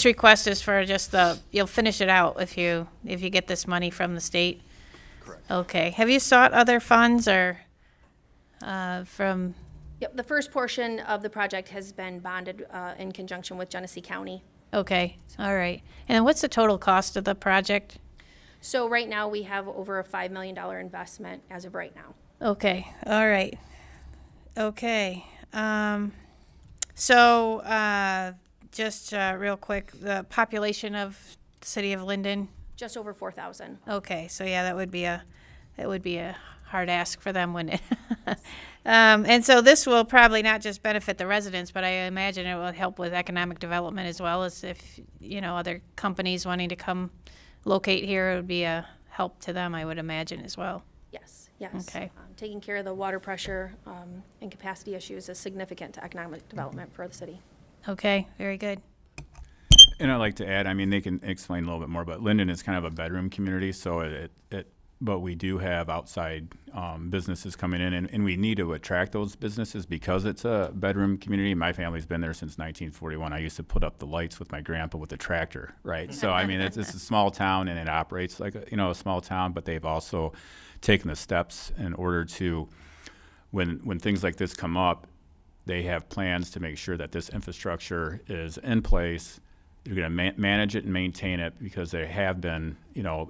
request is for just you'll finish it out if you get this money from the state? Correct. Okay. Have you sought other funds or from? Yep, the first portion of the project has been bonded in conjunction with Genesee County. Okay, all right. And then what's the total cost of the project? So right now, we have over a $5 million investment as of right now. Okay, all right. Okay. So just real quick, the population of the city of Linden? Just over 4,000. Okay, so yeah, that would be a hard ask for them, wouldn't it? And so this will probably not just benefit the residents, but I imagine it will help with economic development as well, as if, other companies wanting to come locate here, it would be a help to them, I would imagine, as well. Yes, yes. Okay. Taking care of the water pressure and capacity issues is significant to economic development for the city. Okay, very good. And I'd like to add, they can explain a little bit more, but Linden is kind of a bedroom community, so but we do have outside businesses coming in, and we need to attract those businesses because it's a bedroom community. My family's been there since 1941. I used to put up the lights with my grandpa with a tractor, right? So, it's a small town, and it operates like a small town, but they've also taken the steps in order to, when things like this come up, they have plans to make sure that this infrastructure is in place. They're going to manage it and maintain it because there have been,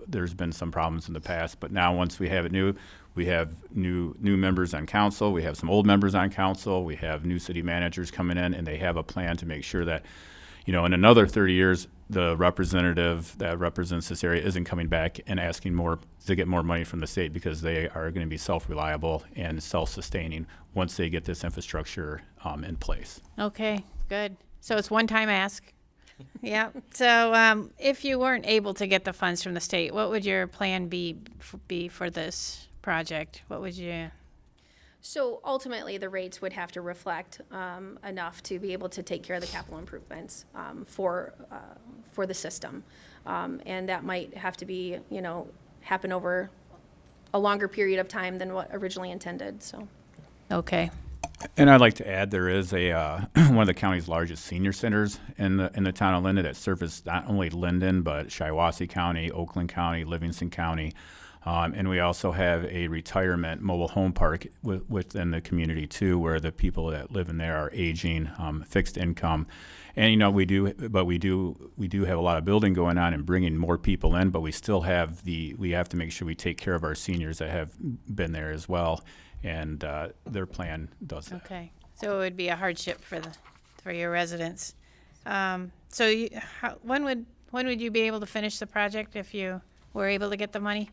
there's been some problems in the past. But now once we have it new, we have new members on council. We have some old members on council. We have new city managers coming in, and they have a plan to make sure that, in another 30 years, the representative that represents this area isn't coming back and asking to get more money from the state, because they are going to be self-reliable and self-sustaining once they get this infrastructure in place. Okay, good. So it's one-time ask. Yeah. So if you weren't able to get the funds from the state, what would your plan be for this project? What would you? So ultimately, the rates would have to reflect enough to be able to take care of the capital improvements for the system, and that might have to be, happen over a longer period of time than what originally intended. So. Okay. And I'd like to add, there is one of the county's largest senior centers in the town of Linden that service not only Linden, but Shiawassee County, Oakland County, Livingston County. And we also have a retirement mobile home park within the community too, where the people that live in there are aging, fixed income. And we do have a lot of building going on and bringing more people in, but we still have we have to make sure we take care of our seniors that have been there as well. And their plan does that. Okay, so it would be a hardship for your residents. So when would you be able to finish the project if you were able to get the money?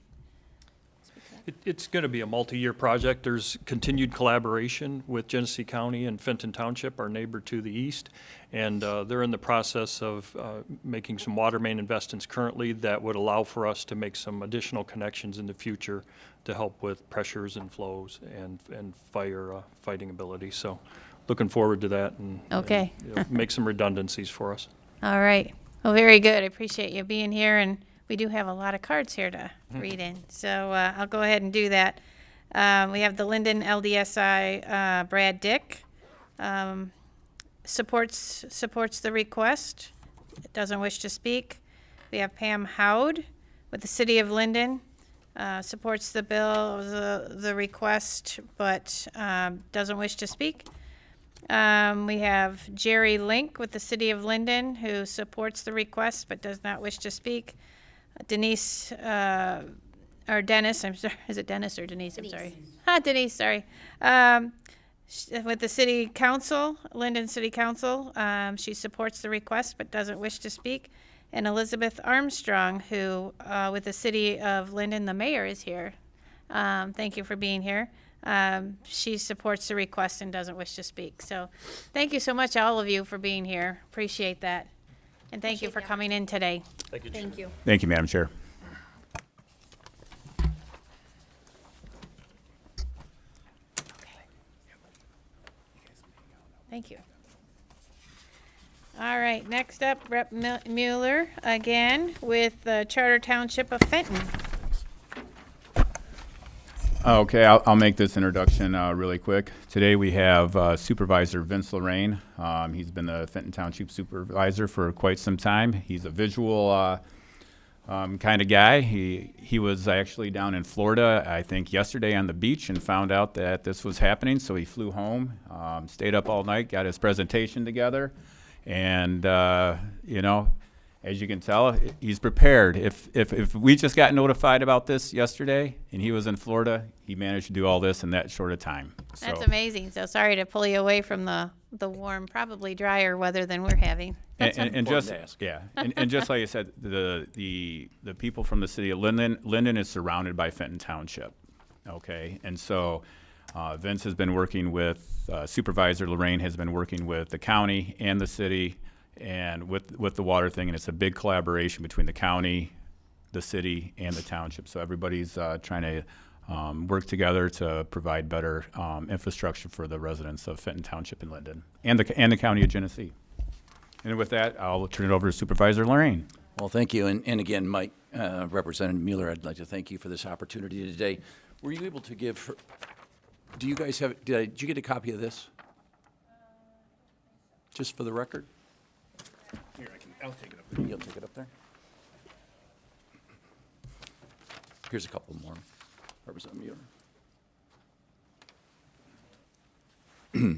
It's going to be a multi-year project. There's continued collaboration with Genesee County and Fenton Township, our neighbor to the east, and they're in the process of making some water main investments currently that would allow for us to make some additional connections in the future to help with pressures and flows and fire fighting ability. So looking forward to that and, okay. and make some redundancies for us. All right. Well, very good. I appreciate you being here, and we do have a lot of cards here to read in. So I'll go ahead and do that. We have the Linden LDSI Brad Dick. supports the request, doesn't wish to speak. We have Pam Howd with the City of Linden, supports the bill, the request, but doesn't wish to speak. We have Jerry Link with the City of Linden, who supports the request but does not wish to speak. Denise, or Dennis, I'm sorry, is it Dennis or Denise? I'm sorry. Denise, sorry. With the City Council, Linden City Council, she supports the request but doesn't wish to speak. And Elizabeth Armstrong, who, with the City of Linden, the mayor is here. Thank you for being here. She supports the request and doesn't wish to speak. So thank you so much, all of you, for being here. Appreciate that. And thank you for coming in today. Thank you. Thank you. Thank you, Madam Chair. Thank you. All right, next up, Rep. Mueller again with the Charter Township of Fenton. Okay, I'll make this introduction really quick. Today we have Supervisor Vince Lorraine. He's been the Fenton Township Supervisor for quite some time. He's a visual kind of guy. He was actually down in Florida, I think yesterday on the beach, and found out that this was happening, so he flew home, stayed up all night, got his presentation together, and you know, as you can tell, he's prepared. If we just got notified about this yesterday and he was in Florida, he managed to do all this in that short of time. That's amazing. So sorry to pull you away from the warm, probably drier weather than we're having. And just yeah, and just like I said, the people from the city of Linden is surrounded by Fenton Township. Okay, and so Vince has been working with Supervisor Lorraine has been working with the county and the city, and with the water thing, and it's a big collaboration between the county, the city, and the township. So everybody's trying to work together to provide better infrastructure for the residents of Fenton Township and Linden, and the county of Genesee. And with that, I'll turn it over to Supervisor Lorraine. Well, thank you. And again, Mike, Representative Mueller, I'd like to thank you for this opportunity today. Were you able to give, do you guys have, did you get a copy of this? Just for the record? Here, I'll take it up there. You'll take it up there? Here's a couple more. Representative Mueller.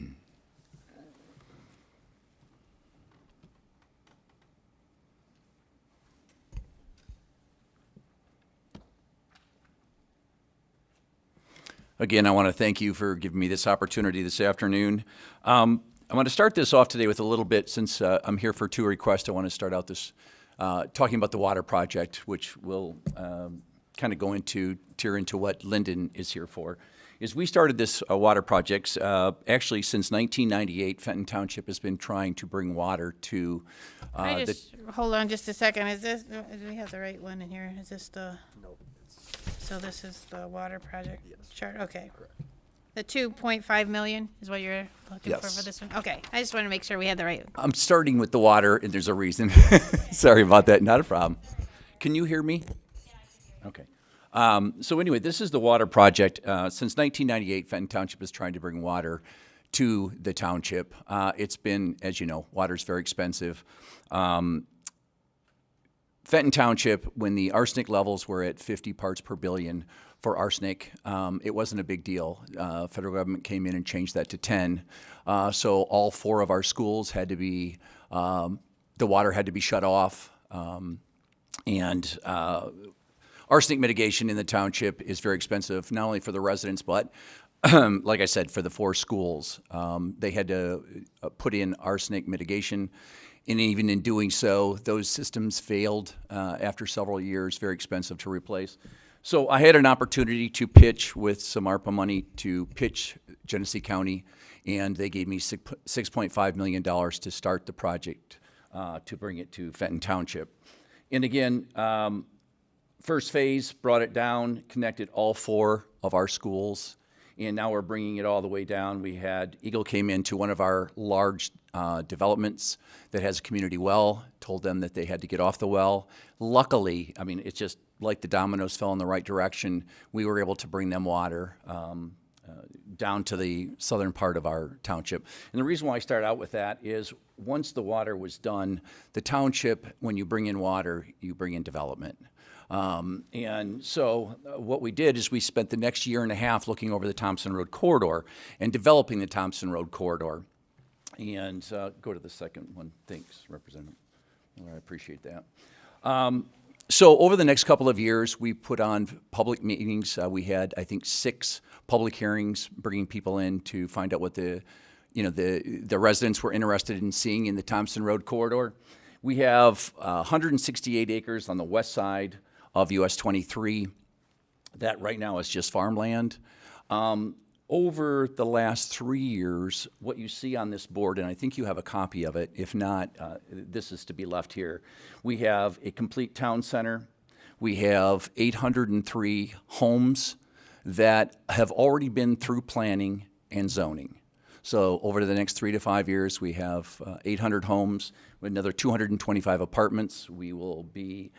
Again, I want to thank you for giving me this opportunity this afternoon. I want to start this off today with a little bit, since I'm here for two requests. I want to start out this talking about the water project, which will kind of go into tear into what Linden is here for. Is we started this water project actually since 1998. Fenton Township has been trying to bring water to. Hold on just a second. Is this? Do we have the right one in here? Is this the? Nope. So this is the water project chart. Okay. Correct. The 2.5 million is what you're looking for this one? Okay, I just want to make sure we had the right. I'm starting with the water, and there's a reason. Sorry about that, not a problem. Can you hear me? Okay. So anyway, this is the water project. Since 1998, Fenton Township is trying to bring water to the township. It's been, as you know, water's very expensive. Fenton Township, when the arsenic levels were at 50 parts per billion for arsenic, it wasn't a big deal. Federal government came in and changed that to 10. So all 4 of our schools had to be, the water had to be shut off. And arsenic mitigation in the township is very expensive, not only for the residents, but like I said, for the 4 schools. They had to put in arsenic mitigation. And even in doing so, those systems failed after several years, very expensive to replace. So I had an opportunity to pitch with some ARPA money to pitch Genesee County, and they gave me $6.5 million to start the project to bring it to Fenton Township. And again, first phase brought it down, connected all 4 of our schools, and now we're bringing it all the way down. We had, Eagle came into one of our large developments that has a community well, told them that they had to get off the well. Luckily, I mean, it's just like the dominoes fell in the right direction. We were able to bring them water. down to the southern part of our township. And the reason why I start out with that is once the water was done, the township, when you bring in water, you bring in development. And so what we did is we spent the next year and a half looking over the Thompson Road corridor and developing the Thompson Road corridor. And go to the second one. Thanks, Representative. I appreciate that. So over the next couple of years, we put on public meetings. We had, I think, 6 public hearings, bringing people in to find out what the residents were interested in seeing in the Thompson Road corridor. We have 168 acres on the west side of US 23. That right now is just farmland. Over the last 3 years, what you see on this board, and I think you have a copy of it, if not, this is to be left here. We have a complete town center. We have 803 homes that have already been through planning and zoning. So over the next 3 to 5 years, we have 800 homes, with another 225 apartments. We will be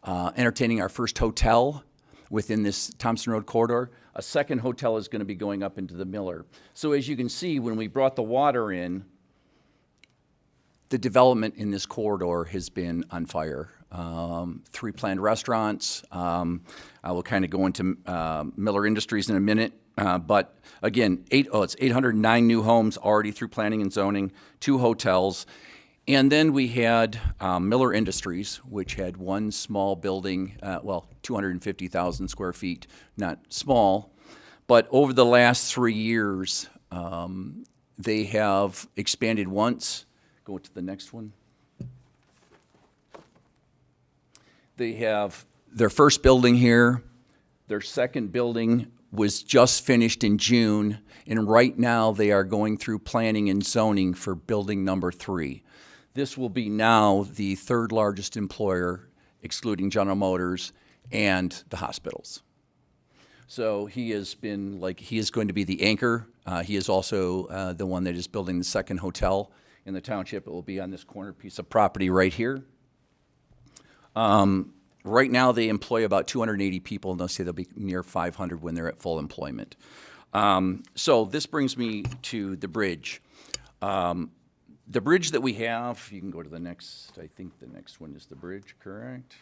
entertaining our first hotel within this Thompson Road corridor. A second hotel is going to be going up into the Miller. So as you can see, when we brought the water in, the development in this corridor has been on fire. 3 planned restaurants. I will kind of go into Miller Industries in a minute. But again, it's 809 new homes already through planning and zoning, 2 hotels. And then we had Miller Industries, which had 1 small building, 250,000 square feet, not small. But over the last 3 years, they have expanded once. Go to the next one. They have their first building here. Their second building was just finished in June. And right now they are going through planning and zoning for building number 3. This will be now the 3rd largest employer, excluding General Motors and the hospitals. So he is going to be the anchor. He is also the one that is building the second hotel in the township. It will be on this corner piece of property right here. Right now they employ about 280 people, and they'll say they'll be near 500 when they're at full employment. So this brings me to the bridge. The bridge that we have, you can go to the next, I think the next one is the bridge, correct?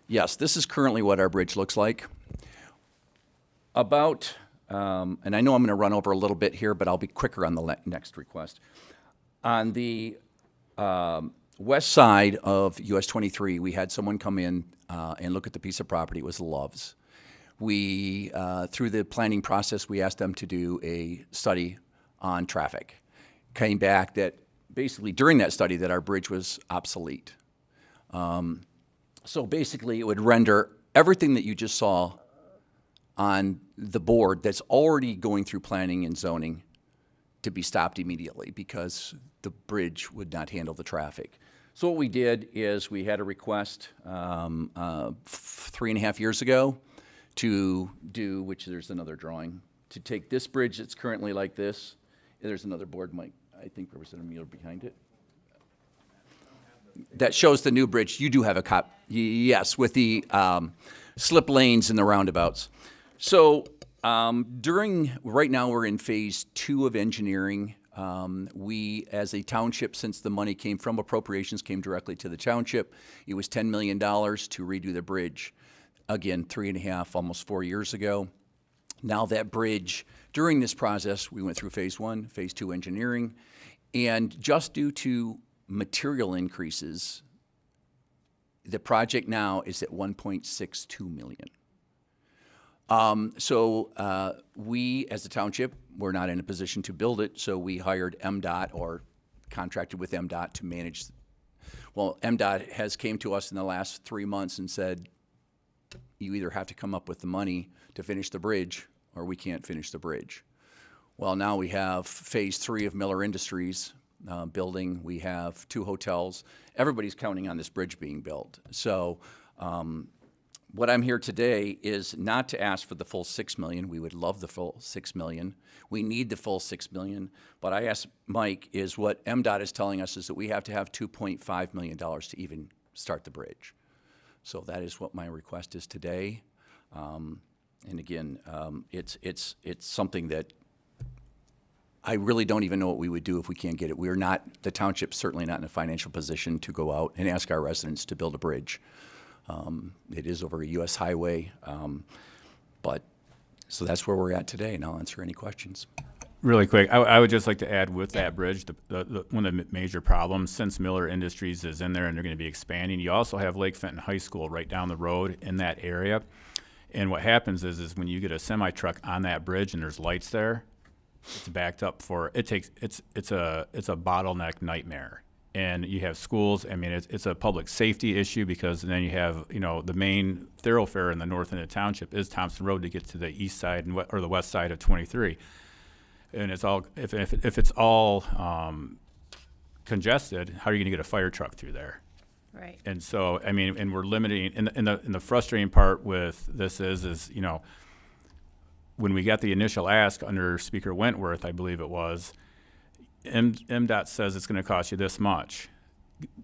Yes, this is currently what our bridge looks like. About, and I know I'm going to run over a little bit here, but I'll be quicker on the next request. On the west side of US 23, we had someone come in and look at the piece of property. It was Love's. We, through the planning process, we asked them to do a study on traffic. Came back that basically during that study that our bridge was obsolete. So basically it would render everything that you just saw on the board that's already going through planning and zoning to be stopped immediately because the bridge would not handle the traffic. So what we did is we had a request 3.5 years ago to do, which there's another drawing, to take this bridge that's currently like this. There's another board, Mike, I think Representative Mueller behind it. That shows the new bridge. You do have a copy, yes, with the slip lanes and the roundabouts. So right now we're in phase 2 of engineering. We, as a township, since the money came from appropriations, came directly to the township. It was $10 million to redo the bridge. Again, 3.5, almost 4 years ago. Now that bridge, during this process, we went through phase 1, phase 2 engineering, and just due to material increases, the project now is at $1.62 million. We, as a township, were not in a position to build it, so we hired MDOT or contracted with MDOT to manage. Well, MDOT has came to us in the last 3 months and said, you either have to come up with the money to finish the bridge or we can't finish the bridge. Well, now we have phase 3 of Miller Industries building. We have 2 hotels. Everybody's counting on this bridge being built. So what I'm here today is not to ask for the full $6 million. We would love the full $6 million. We need the full $6 million. But I asked Mike is what MDOT is telling us is that we have to have $2.5 million to even start the bridge. So that is what my request is today. And again, it's something that I really don't even know what we would do if we can't get it. We're not, the township's certainly not in a financial position to go out and ask our residents to build a bridge. It is over a U.S. highway, so that's where we're at today, and I'll answer any questions. Really quick, I would just like to add with that bridge, one of the major problems, since Miller Industries is in there and they're going to be expanding, you also have Lake Fenton High School right down the road in that area. And what happens is when you get a semi truck on that bridge and there's lights there, it's backed up it's a bottleneck nightmare. And you have schools. I mean, it's a public safety issue, because then you have, the main thoroughfare in the north end of the township is Thompson Road to get to the east side or the west side of 23. And it's all, if it's all congested, how are you going to get a fire truck through there? Right. And so, I mean, and we're limiting, and the frustrating part with this is, when we got the initial ask under Speaker Wentworth, I believe it was, MDOT says it's going to cost you this much.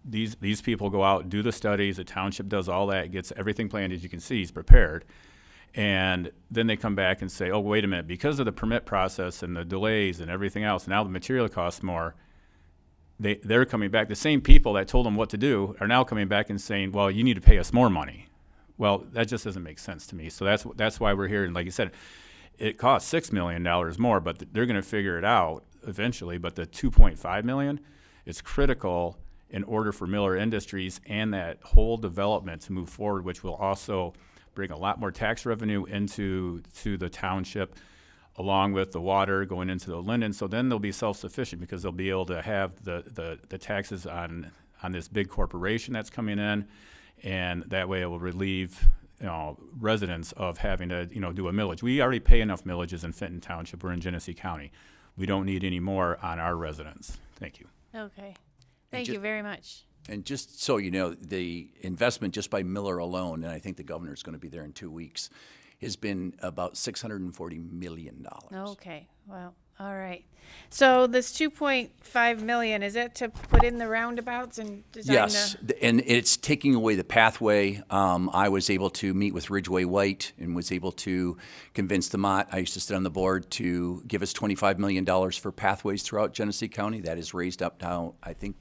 These people go out, do the studies, the township does all that, gets everything planned, as you can see, he's prepared. And then they come back and say, oh, wait a minute, because of the permit process and the delays and everything else, now the material costs more. They're coming back. The same people that told them what to do are now coming back and saying, well, you need to pay us more money. Well, that just doesn't make sense to me. So that's why we're here. And like you said, it costs $6 million more, but they're going to figure it out eventually. But the $2.5 million is critical in order for Miller Industries and that whole development to move forward, which will also bring a lot more tax revenue into the township, along with the water going into the Linden. So then they'll be self-sufficient, because they'll be able to have the taxes on this big corporation that's coming in, and that way it will relieve residents of having to do a millage. We already pay enough millages in Fenton Township. We're in Genesee County. We don't need any more on our residents. Thank you. Okay. Thank you very much. And just so you know, the investment just by Miller alone, and I think the governor's going to be there in 2 weeks, has been about $640 million. Okay. Well, all right. So this 2.5 million, is it to put in the roundabouts and design Yes, and it's taking away the pathway. I was able to meet with Ridgeway White and was able to convince the Mott, I used to sit on the board, to give us $25 million for pathways throughout Genesee County. That is raised up now, I think,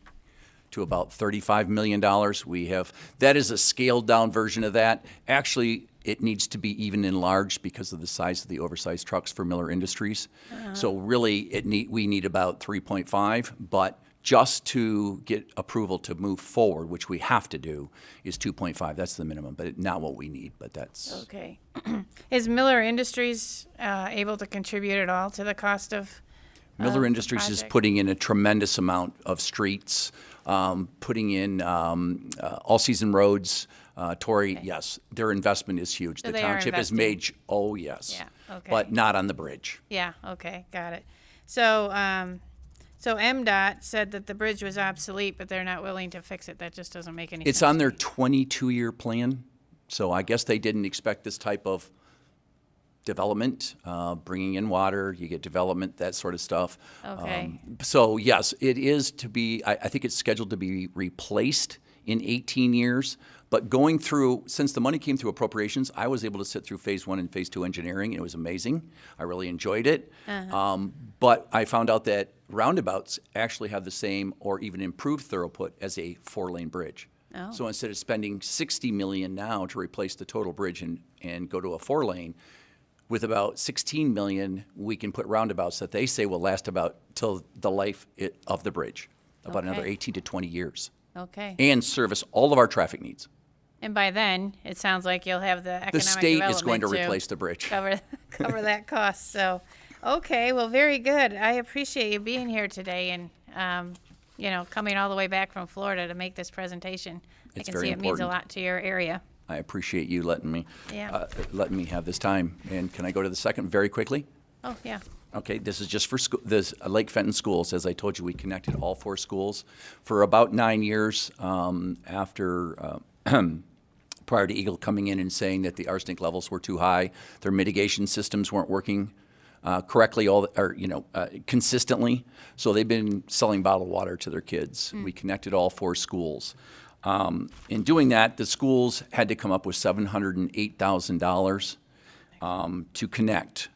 to about $35 million. That is a scaled down version of that. Actually, it needs to be even enlarged because of the size of the oversized trucks for Miller Industries. So really, we need about 3.5, but just to get approval to move forward, which we have to do, is 2.5. That's the minimum, but not what we need, but that's. Okay. Is Miller Industries able to contribute at all to the cost of Miller Industries is putting in a tremendous amount of streets, putting in all-season roads. Tory, yes, their investment is huge. So the township has made, oh yes, yeah, okay. But not on the bridge. Yeah, okay, got it. So, so MDOT said that the bridge was obsolete, but they're not willing to fix it. That just doesn't make any sense. It's on their 22-year plan, so I guess they didn't expect this type of development, bringing in water, you get development, that sort of stuff. Okay. So yes, it is to be, I think it's scheduled to be replaced in 18 years. But going through, since the money came through appropriations, I was able to sit through phase 1 and phase 2 engineering, and it was amazing. I really enjoyed it. But I found out that roundabouts actually have the same or even improved throughput as a 4-lane bridge. Oh. So instead of spending $60 million now to replace the total bridge and go to a 4-lane, with about $16 million, we can put roundabouts that they say will last about till the life of the bridge, about another 18 to 20 years. Okay. And service all of our traffic needs. And by then, it sounds like you'll have the economic The state is going to development replace the bridge. cover that cost. So, okay, well, very good. I appreciate you being here today and, coming all the way back from Florida to make this presentation. It's I can very see it means a important. lot to your area. I appreciate you letting me have this time. And can I go to the second very quickly? Oh, yeah. Okay, this is just for this Lake Fenton schools. As I told you, we connected all 4 schools for about 9 years after prior to Eagle coming in and saying that the arsenic levels were too high. Their mitigation systems weren't working correctly consistently. So they've been selling bottled water to their kids. We connected all 4 schools. In doing that, the schools had to come up with $708,000 to connect.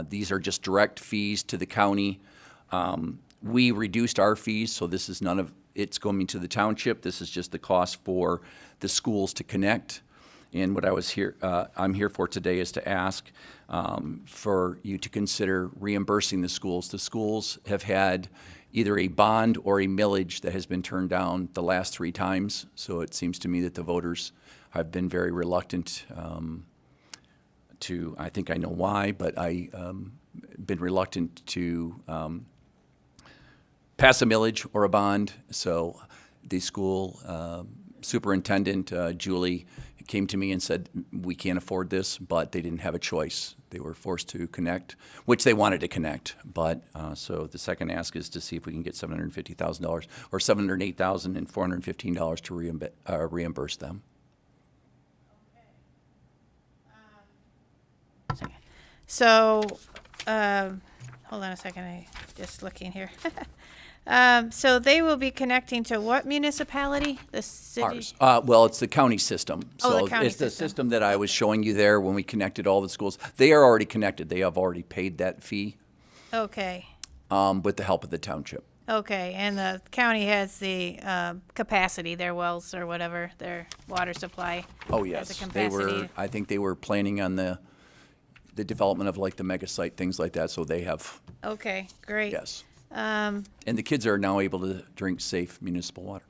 These are just direct fees to the county. We reduced our fees, so this is none of it's going to the township. This is just the cost for the schools to connect. And what I'm here for today is to ask for you to consider reimbursing the schools. The schools have had either a bond or a millage that has been turned down the last 3 times. So it seems to me that the voters have been very reluctant I think I know why, but been reluctant to pass a millage or a bond. So the school superintendent, Julie, came to me and said, we can't afford this, but they didn't have a choice. They were forced to connect, which they wanted to connect. But so the second ask is to see if we can get $750,000 or $708,415 to reimburse them. So, hold on a second, I'm just looking here. So they will be connecting to what municipality? The city? Ours. Well, it's the county system. Oh, So the county it's the system. system that I was showing you there when we connected all the schools. They are already connected. They have already paid that fee Okay, with the help of the township. okay, and the county has the capacity, their wells or whatever, their water supply. Oh, has yes. a They capacity. were, I think they were planning on the development of like the mega site, things like that. So they have, Okay, great. yes. Um, And the kids are now able to drink safe municipal water.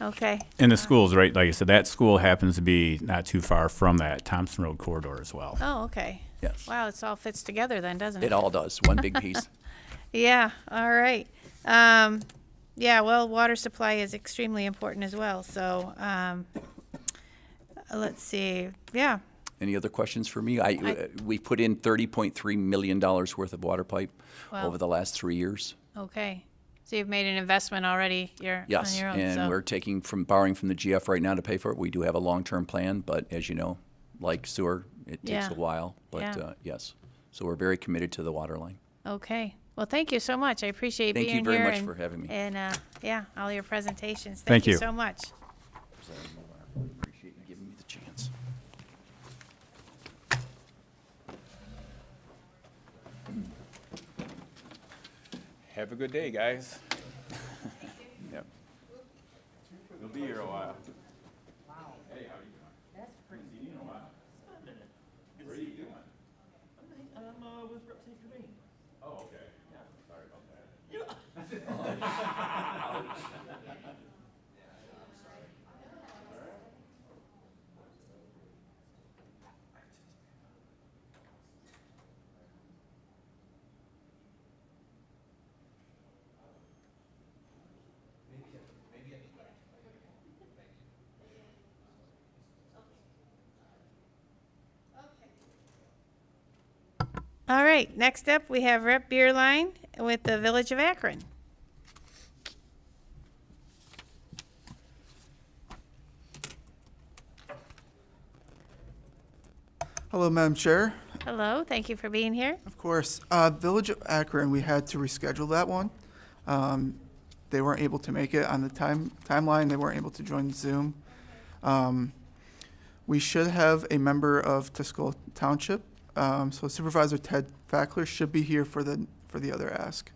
okay, And the schools, right, like I said, that school happens to be not too far from that Thompson Road corridor as well. oh, okay. Yes. Wow, it all fits together then, doesn't it? It all does, one big piece. Yeah, all right. Yeah, well, water supply is extremely important as well, so, let's see, yeah. Any other questions for me? We put in $30.3 million worth of water pipe Wow. over the last 3 years. Okay, so you've made an investment already, on Yes, your own, and so. we're borrowing from the GF right now to pay for it. We do have a long-term plan, but as you know, like sewer, it takes Yeah. a while. But Yeah. yes, so we're very committed to the water line. Okay, well, thank you so much, I appreciate being Thank here. you very much and- for having me. And, yeah, all your presentations. Thank Thank you you. so much. I appreciate you giving me the chance. Have a good day, guys. Yep. We'll be here a while. Hey, how are you doing? That's pretty. Seen you in a while. Where are you doing? I'm with Representative Green. Oh, okay. Yeah. Sorry about that. All right, next up, we have Rep. Beerline with the Village of Akron. Hello, Madam Chair. Hello, thank you for being here. Of course. Village of Akron, we had to reschedule that one. They weren't able to make it on the timeline. They weren't able to join Zoom. We should have a member of Tuscola Township. So Supervisor Ted Fackler should be here for the other ask.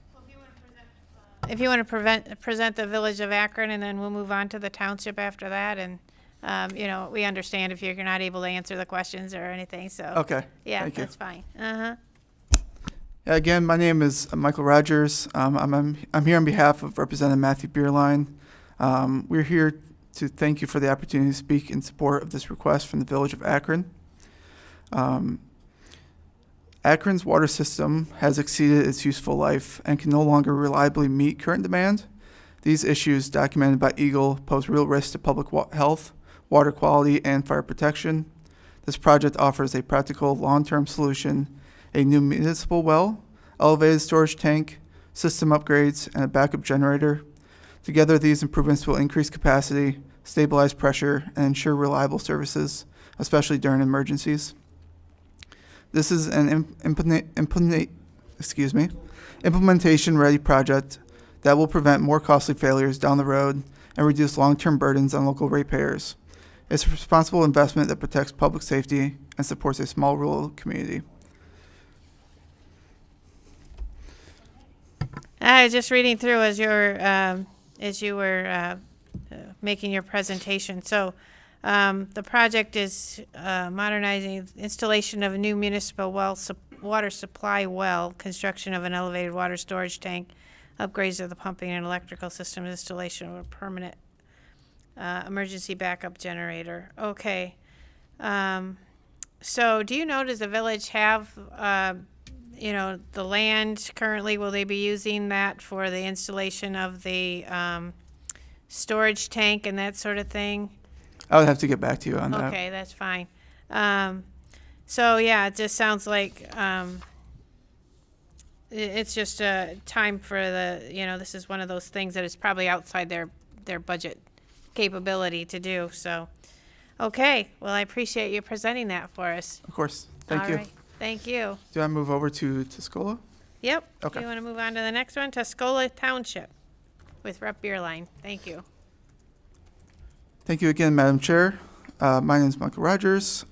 If you want to present the Village of Akron, and then we'll move on to the township after that, and, you know, we understand if you're not able to answer the questions or anything, so. Okay, Yeah, thank you. that's fine. Uh-huh. Again, my name is Michael Rogers. I'm here on behalf of Representative Matthew Beerline. We're here to thank you for the opportunity to speak in support of this request from the Village of Akron. Akron's water system has exceeded its useful life and can no longer reliably meet current demand. These issues, documented by Eagle, pose real risk to public health, water quality, and fire protection. This project offers a practical, long-term solution: a new municipal well, elevated storage tank, system upgrades, and a backup generator. Together, these improvements will increase capacity, stabilize pressure, and ensure reliable services, especially during emergencies. This is an implementation-ready project that will prevent more costly failures down the road and reduce long-term burdens on local ratepayers. It's a responsible investment that protects public safety and supports a small rural community. I was just reading through as you were making your presentation. So the project is modernizing installation of a new municipal water supply well, construction of an elevated water storage tank, upgrades of the pumping and electrical system, installation of a permanent emergency backup generator. Okay. So do you know, does the village have, the land currently? Will they be using that for the installation of the storage tank and that sort of thing? I would have to get back to you on that. Okay, that's fine. So yeah, it just sounds like it's just a time for this is one of those things that is probably outside their budget capability to do. So, okay, well, I appreciate you presenting that for us. Of course. Thank you. All right, thank you. Do I move over to Tuscola? Yep. Okay. You want to move on to the next one? Tuscola Township with Rep. Beerline. Thank you. Thank you again, Madam Chair. My name is Michael Rogers.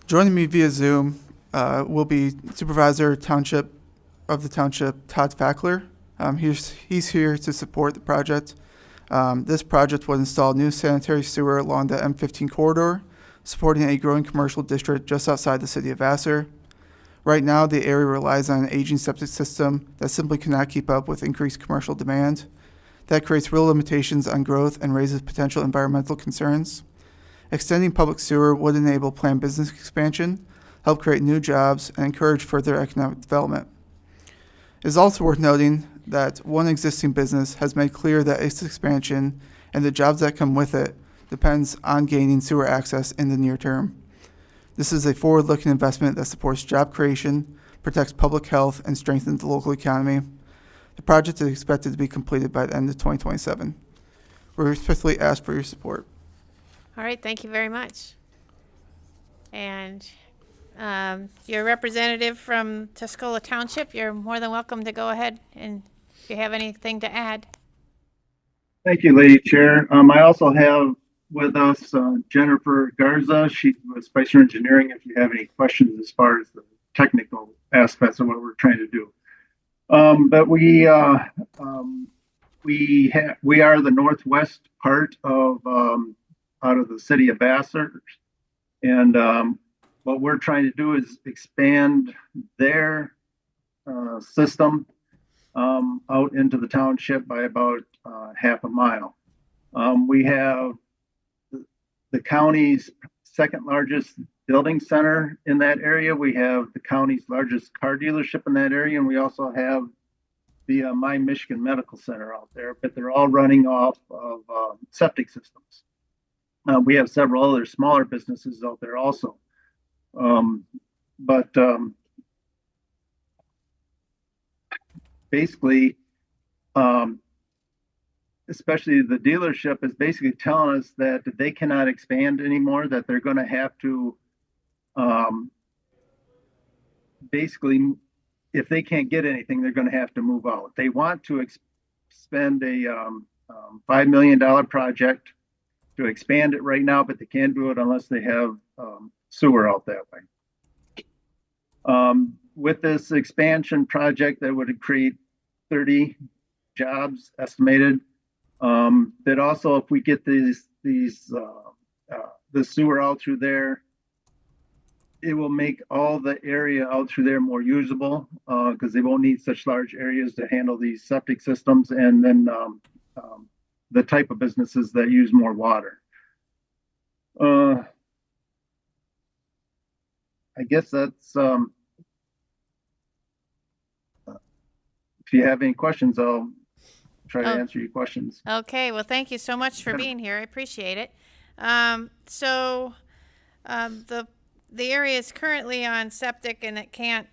Joining me via Zoom will be Supervisor of the Township, Todd Fackler. He's here to support the project. This project would install new sanitary sewer along the M15 corridor, supporting a growing commercial district just outside the city of Vassar. Right now, the area relies on an aging septic system that simply cannot keep up with increased commercial demand. That creates real limitations on growth and raises potential environmental concerns. Extending public sewer would enable planned business expansion, help create new jobs, and encourage further economic development. It is also worth noting that one existing business has made clear that its expansion and the jobs that come with it depends on gaining sewer access in the near term. This is a forward-looking investment that supports job creation, protects public health, and strengthens the local economy. The project is expected to be completed by the end of 2027. We respectfully ask for your support. All right, thank you very much. And your representative from Tuscola Township, you're more than welcome to go ahead and if you have anything to add. Thank you, Lady Chair. I also have with us Jennifer Garza. She was Spicer Engineering. If you have any questions as far as the technical aspects of what we're trying to do. But we are the northwest part of out of the city of Vassar, and what we're trying to do is expand their system out into the township by about half a mile. We have the county's second largest building center in that area. We have the county's largest car dealership in that area, and we also have the My Michigan Medical Center out there, but they're all running off of septic systems. We have several other smaller businesses out there also. Basically, especially the dealership is basically telling us that they cannot expand anymore, that they're going to have to basically, if they can't get anything, they're going to have to move out. They want to spend a $5 million project to expand it right now, but they can't do it unless they have sewer out that way. With this expansion project, that would create 30 jobs estimated. That also, if we get the sewer out through there, it will make all the area out through there more usable because they won't need such large areas to handle these septic systems, and then the type of businesses that use more water. I guess that's, if you have any questions, I'll try to answer your questions. Okay, well, thank you so much for being here. I appreciate it. The area is currently on septic, and it can't,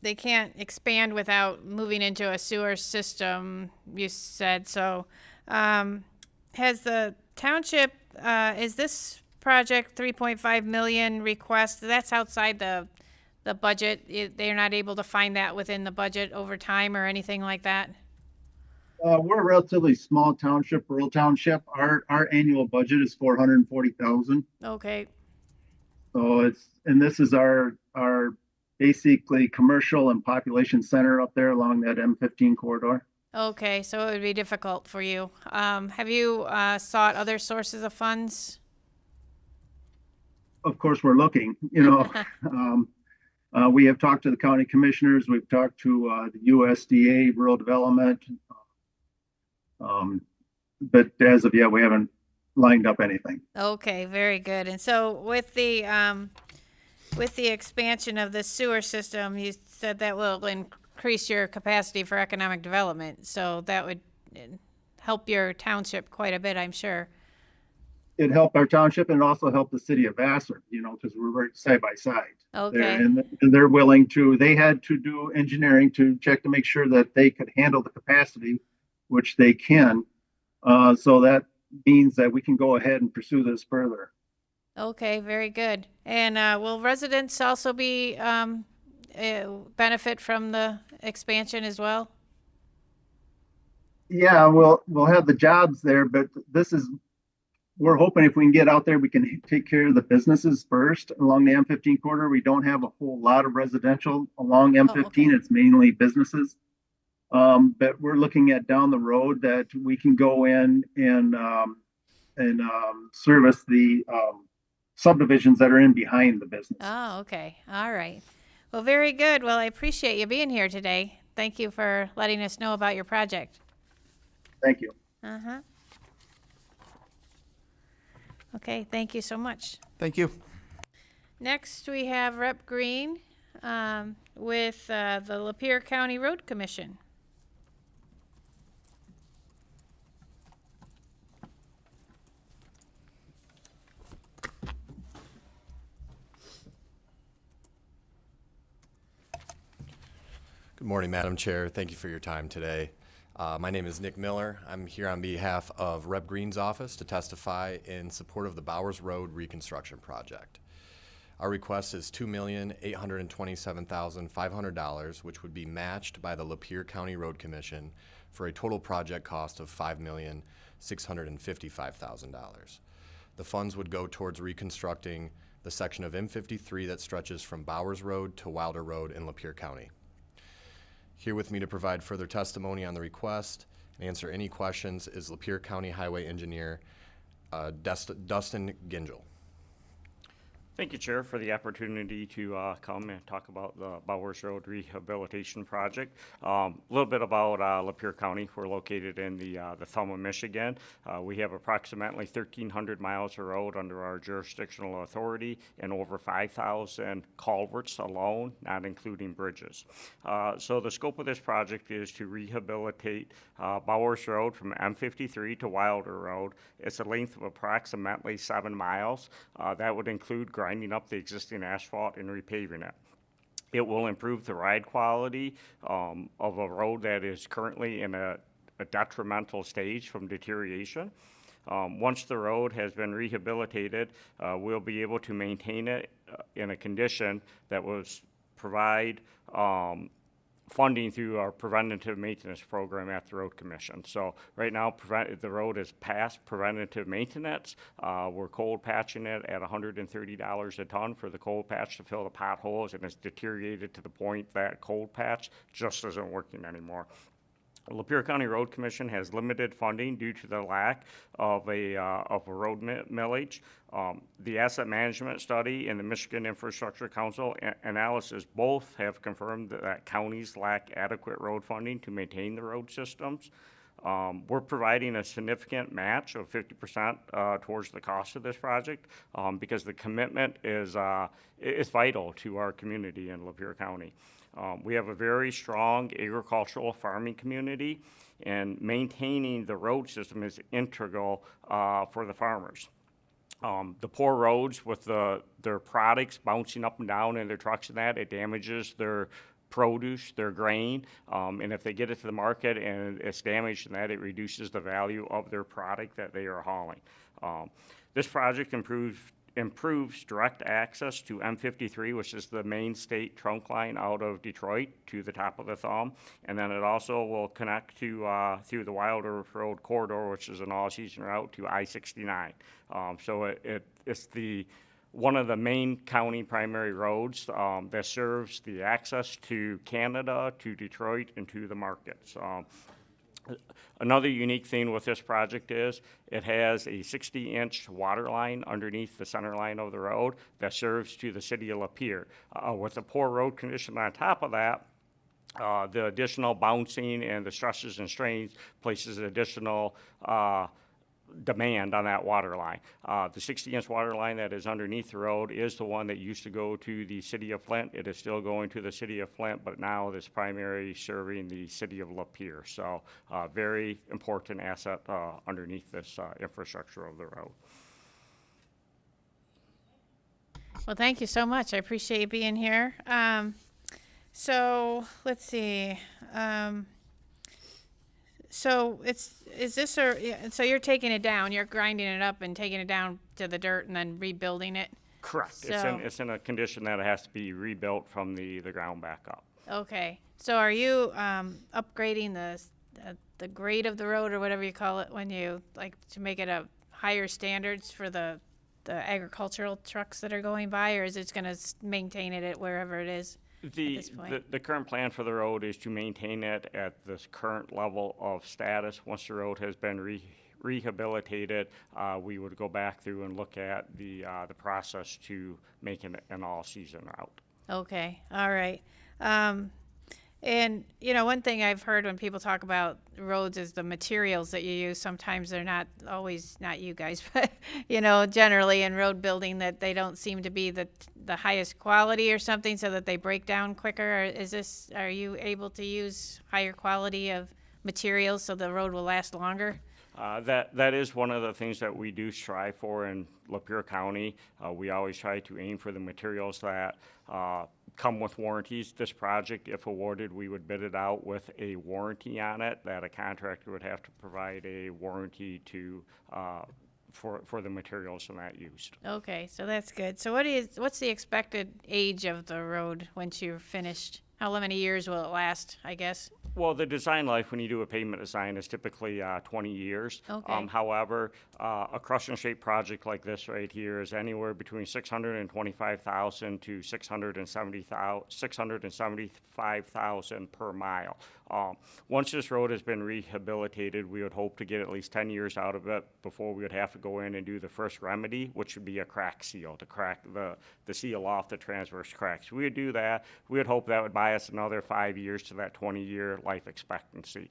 they can't expand without moving into a sewer system, you said. So has the township, is this project 3.5 million request, that's outside the budget? They're not able to find that within the budget over time or anything like that? We're a relatively small township, rural township. Our annual budget is $440,000. Okay. So this is our basically commercial and population center up there along that M15 corridor. Okay, so it would be difficult for you. Have you sought other sources of funds? Of course, we're looking, we have talked to the county commissioners. We've talked to the USDA Rural Development. But as of yet, we haven't lined up anything. Okay, very good. And so with the expansion of the sewer system, you said that will increase your capacity for economic development. So that would help your township quite a bit, I'm sure. It helped our township and also helped the city of Vassar, because we're right side by side. Okay. And they're willing to, they had to do engineering to check to make sure that they could handle the capacity, which they can. So that means that we can go ahead and pursue this further. Okay, very good. And will residents also be benefit from the expansion as well? Yeah, we'll have the jobs there, but we're hoping if we can get out there, we can take care of the businesses first along the M15 corridor. We don't have a whole lot of residential along M15. okay. It's mainly businesses. But we're looking at down the road that we can go in and service the subdivisions that are in behind the business. Oh, okay. All right. Well, very good. Well, I appreciate you being here today. Thank you for letting us know about your project. Thank you. Uh-huh. Okay, thank you so much. Thank you. Next, we have Rep. Green with the Lapeer County Road Commission. Good morning, Madam Chair. Thank you for your time today. My name is Nick Miller. I'm here on behalf of Rep. Green's office to testify in support of the Bowers Road reconstruction project. Our request is $2,827,500, which would be matched by the Lapeer County Road Commission for a total project cost of $5,655,000. The funds would go towards reconstructing the section of M53 that stretches from Bowers Road to Wilder Road in Lapeer County. Here with me to provide further testimony on the request and answer any questions is Lapeer County Highway Engineer Dustin Gingell. Thank you, Chair, for the opportunity to come and talk about the Bowers Road Rehabilitation Project. A little bit about Lapeer County. We're located in the thumb of Michigan. We have approximately 1,300 miles of road under our jurisdictional authority and over 5,000 culverts alone, not including bridges. So the scope of this project is to rehabilitate Bowers Road from M53 to Wilder Road. It's a length of approximately 7 miles. That would include grinding up the existing asphalt and repaving it. It will improve the ride quality of a road that is currently in a detrimental stage from deterioration. Once the road has been rehabilitated, we'll be able to maintain it in a condition that will provide funding through our preventative maintenance program at the Road Commission. So right now, the road is past preventative maintenance. We're cold patching it at $130 a ton for the cold patch to fill the potholes, and it's deteriorated to the point that cold patch just isn't working anymore. Lapeer County Road Commission has limited funding due to the lack of a road millage. The asset management study and the Michigan Infrastructure Council analysis both have confirmed that counties lack adequate road funding to maintain the road systems. We're providing a significant match of 50% towards the cost of this project because the commitment is vital to our community in Lapeer County. We have a very strong agricultural farming community, and maintaining the road system is integral for the farmers. The poor roads with their products bouncing up and down in their trucks and that, it damages their produce, their grain, and if they get it to the market and it's damaged and that, it reduces the value of their product that they are hauling. This project improves direct access to M53, which is the main state trunk line out of Detroit to the top of the thumb. And then it also will connect to through the Wilder Road corridor, which is an all-season route, to I-69. So it's the one of the main county primary roads that serves the access to Canada, to Detroit, and to the markets. Another unique thing with this project is it has a 60-inch water line underneath the center line of the road that serves to the city of Lapeer. With the poor road condition on top of that, the additional bouncing and the stresses and strains places additional demand on that water line. The 60-inch water line that is underneath the road is the one that used to go to the city of Flint. It is still going to the city of Flint, but now this primary serving the city of Lapeer. So very important asset underneath this infrastructure of the road. Well, thank you so much. I appreciate you being here. So let's see. So so you're taking it down, you're grinding it up and taking it down to the dirt and then rebuilding it? Correct. So, It's in a condition that it has to be rebuilt from the ground back up. okay. So are you upgrading the grade of the road or whatever you call it when you like to make it a higher standards for the agricultural trucks that are going by, or is it going to maintain it at wherever it is? The current plan for the road is to maintain it at this current level of status. Once the road has been rehabilitated, we would go back through and look at the process to make it an all-season route. Okay, all right. And, you know, one thing I've heard when people talk about roads is the materials that you use. Sometimes they're not always, not you guys, but, you know, generally in road building that they don't seem to be the highest quality or something so that they break down quicker. Are you able to use higher quality of materials so the road will last longer? That is one of the things that we do strive for in Lapeer County. We always try to aim for the materials that come with warranties. This project, if awarded, we would bid it out with a warranty on it, that a contractor would have to provide a warranty to for the materials and that used. Okay, so that's good. So what's the expected age of the road once you're finished? How many years will it last, I guess? Well, the design life when you do a pavement design is typically 20 years. Okay. However, a crush and shape project like this right here is anywhere between $625,000 to $675,000 per mile. Once this road has been rehabilitated, we would hope to get at least 10 years out of it before we would have to go in and do the first remedy, which would be a crack seal, to crack the seal off the transverse cracks. We would do that. We would hope that would buy us another 5 years to that 20-year life expectancy.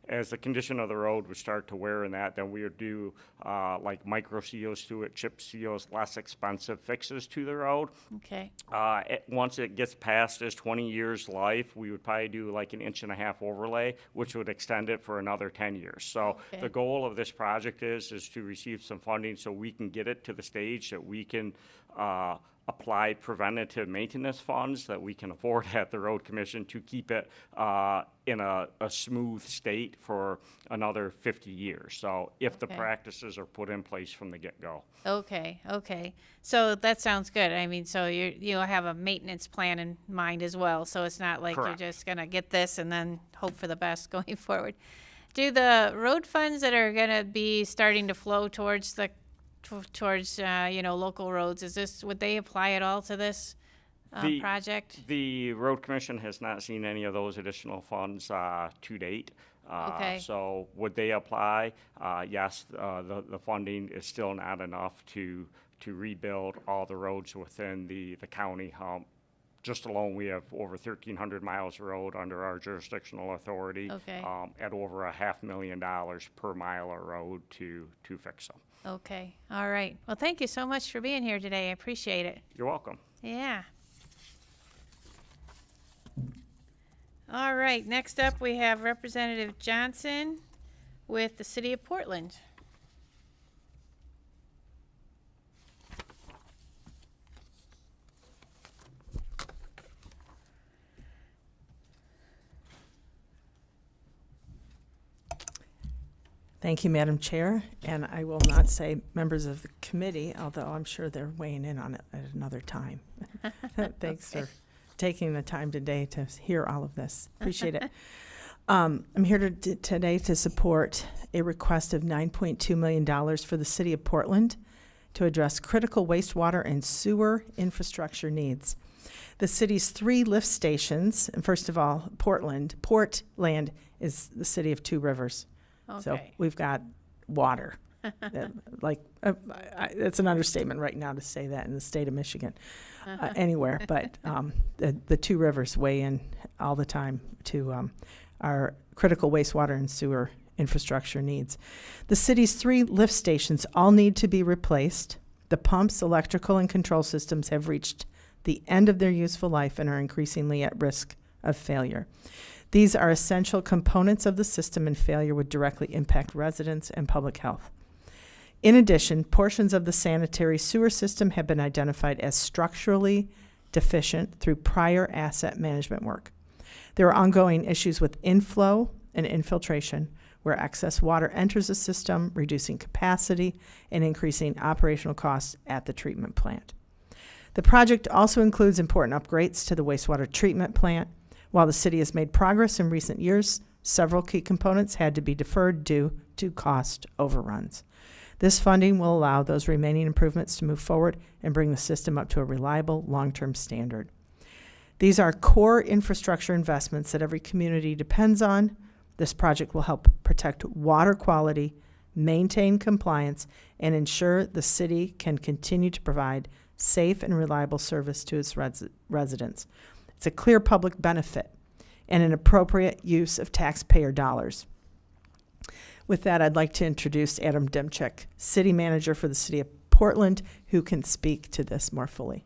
As the condition of the road would start to wear in that, then we would do like micro seals to it, chip seals, less expensive fixes to the road. Okay. Once it gets past its 20 years life, we would probably do like an 1.5 inch overlay, which would extend it for another 10 years. So Okay. the goal of this project is to receive some funding so we can get it to the stage that we can apply preventative maintenance funds that we can afford at the road commission to keep it in a smooth state for another 50 years. So if the Okay. practices are put in place from the get-go. Okay, okay. So that sounds good. I mean, so you'll have a maintenance plan in mind as well. So it's not like Correct. you're just gonna get this and then hope for the best going forward. Do the road funds that are gonna be starting to flow towards local roads, would they apply at all to this project? The road commission has not seen any of those additional funds to date. Okay. So would they apply? Yes, the funding is still not enough to rebuild all the roads within the county. Just alone, we have over 1,300 miles of road under our jurisdictional authority. Okay. At over $500,000 per mile of road to fix them. Okay, all right. Well, thank you so much for being here today. I appreciate it. You're welcome. Yeah. All right, next up we have Representative Johnson with the City of Portland. Thank you, Madam Chair, and I will not say members of the committee, although I'm sure they're weighing in on it at another time. Thanks for taking the time today to hear all of this. Appreciate it. I'm here today to support a request of $9.2 million for the City of Portland to address critical wastewater and sewer infrastructure needs. The city's 3 lift stations, and first of all, Portland is the city of 2 rivers. So Okay. we've got water. It's an understatement right now to say that in the state of Michigan, anywhere, but the 2 rivers weigh in all the time to our critical wastewater and sewer infrastructure needs. The city's 3 lift stations all need to be replaced. The pumps, electrical, and control systems have reached the end of their useful life and are increasingly at risk of failure. These are essential components of the system, and failure would directly impact residents and public health. In addition, portions of the sanitary sewer system have been identified as structurally deficient through prior asset management work. There are ongoing issues with inflow and infiltration, where excess water enters the system, reducing capacity and increasing operational costs at the treatment plant. The project also includes important upgrades to the wastewater treatment plant. While the city has made progress in recent years, several key components had to be deferred due to cost overruns. This funding will allow those remaining improvements to move forward and bring the system up to a reliable, long-term standard. These are core infrastructure investments that every community depends on. This project will help protect water quality, maintain compliance, and ensure the city can continue to provide safe and reliable service to its residents. It's a clear public benefit and an appropriate use of taxpayer dollars. With that, I'd like to introduce Adam Demchek, City Manager for the City of Portland, who can speak to this more fully.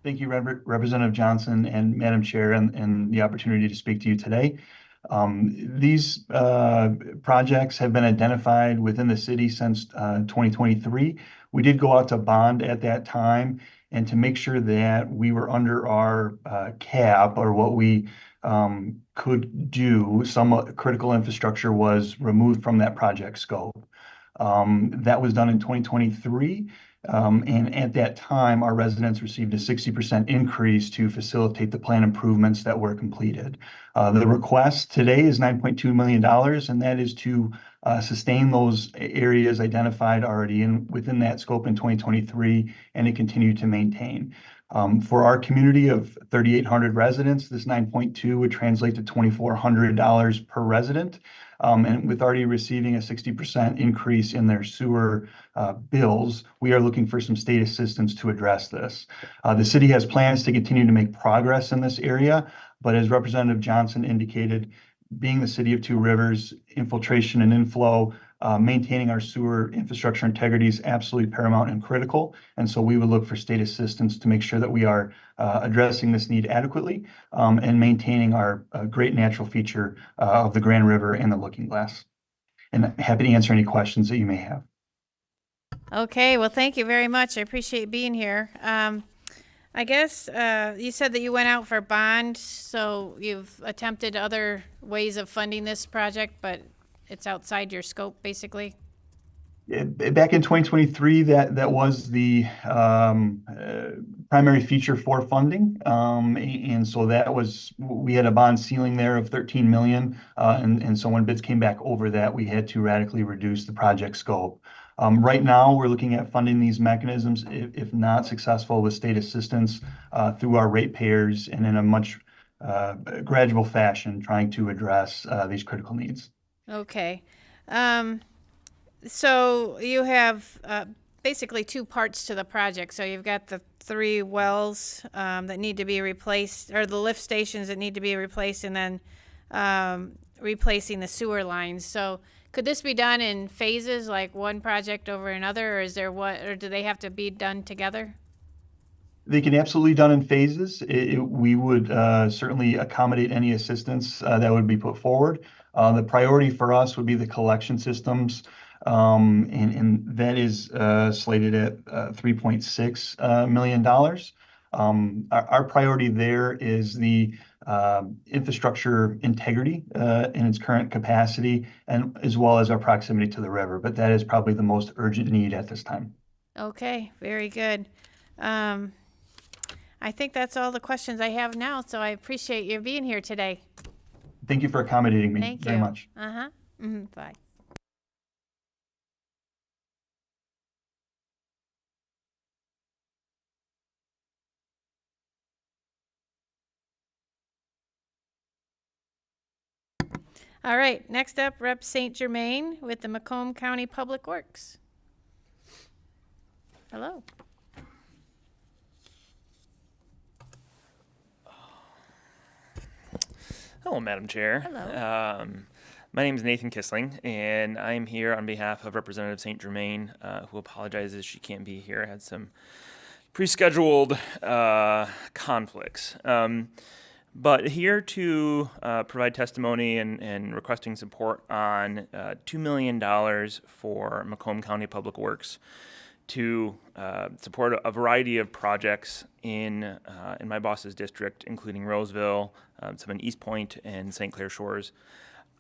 Thank you, Representative Johnson and Madam Chair, and the opportunity to speak to you today. These projects have been identified within the city since 2023. We did go out to bond at that time, and to make sure that we were under our cap, or what we could do, some critical infrastructure was removed from that project scope. That was done in 2023. And at that time, our residents received a 60% increase to facilitate the plan improvements that were completed. The request today is $9.2 million, and that is to sustain those areas identified already within that scope in 2023 and to continue to maintain. For our community of 3,800 residents, this 9.2 would translate to $2,400 per resident. And with already receiving a 60% increase in their sewer bills, we are looking for some state assistance to address this. The city has plans to continue to make progress in this area, but as Representative Johnson indicated, being the city of 2 rivers, infiltration and inflow, maintaining our sewer infrastructure integrity is absolutely paramount and critical. And so we would look for state assistance to make sure that we are addressing this need adequately and maintaining our great natural feature of the Grand River and the Looking Glass. And I'm happy to answer any questions that you may have. Okay, well, thank you very much. I appreciate being here. I guess you said that you went out for bond, so you've attempted other ways of funding this project, but it's outside your scope, basically? Back in 2023, that was the primary feature for funding. And so we had a bond ceiling there of 13 million. And so when bids came back over that, we had to radically reduce the project scope. Right now, we're looking at funding these mechanisms, if not successful, with state assistance through our ratepayers and in a much gradual fashion, trying to address these critical needs. Okay. So you have basically 2 parts to the project. So you've got the 3 wells that need to be replaced, or the lift stations that need to be replaced, and then replacing the sewer lines. So could this be done in phases, like one project over another, or do they have to be done together? They can absolutely be done in phases. We would certainly accommodate any assistance that would be put forward. The priority for us would be the collection systems, and that is slated at $3.6 million. Our priority there is the infrastructure integrity in its current capacity, and as well as our proximity to the river. But that is probably the most urgent need at this time. Okay, very good. I think that's all the questions I have now, so I appreciate you being here today. Thank you for accommodating me Thank very you. much. Uh-huh. Bye. All right, next up, Rep. St. Germain with the Macomb County Public Works. Hello. Hello, Madam Chair. Hello. My name is Nathan Kissling, and I'm here on behalf of Representative St. Germain, who apologizes she can't be here, had some pre-scheduled conflicts. But here to provide testimony and requesting support on $2 million for Macomb County Public Works to support a variety of projects in my boss's district, including Roseville, some in East Point and St. Clair Shores.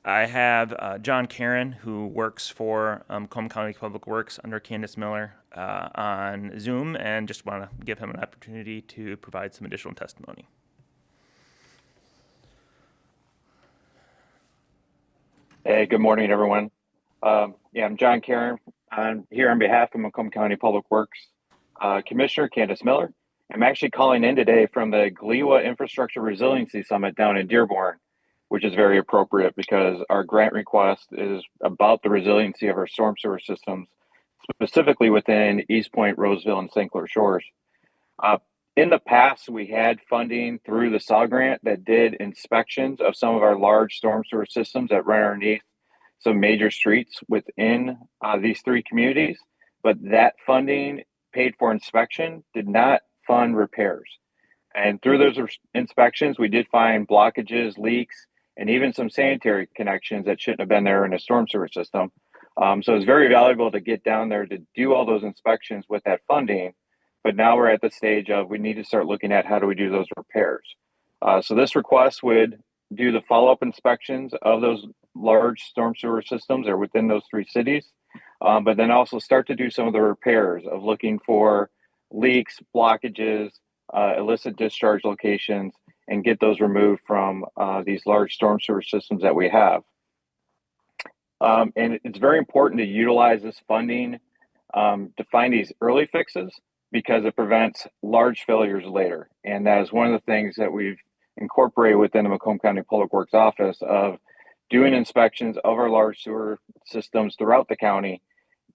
I have John Karen, who works for Macomb County Public Works under Candace Miller on Zoom, and just want to give him an opportunity to provide some additional testimony. Hey, good morning, everyone. I'm John Karen. I'm here on behalf of Macomb County Public Works Commissioner Candace Miller. I'm actually calling in today from the GLEWA Infrastructure Resiliency Summit down in Dearborn, which is very appropriate because our grant request is about the resiliency of our storm sewer systems, specifically within East Point, Roseville, and St. Clair Shores. In the past, we had funding through the SAW grant that did inspections of some of our large storm sewer systems that run underneath some major streets within these three communities. But that funding paid for inspection, did not fund repairs. And through those inspections, we did find blockages, leaks, and even some sanitary connections that shouldn't have been there in a storm sewer system. So it's very valuable to get down there to do all those inspections with that funding. But now we're at the stage of we need to start looking at how do we do those repairs. So this request would do the follow-up inspections of those large storm sewer systems that are within those three cities, but then also start to do some of the repairs of looking for leaks, blockages, illicit discharge locations, and get those removed from these large storm sewer systems that we have. And it's very important to utilize this funding to find these early fixes because it prevents large failures later. And that is one of the things that we've incorporated within the Macomb County Public Works Office of doing inspections of our large sewer systems throughout the county,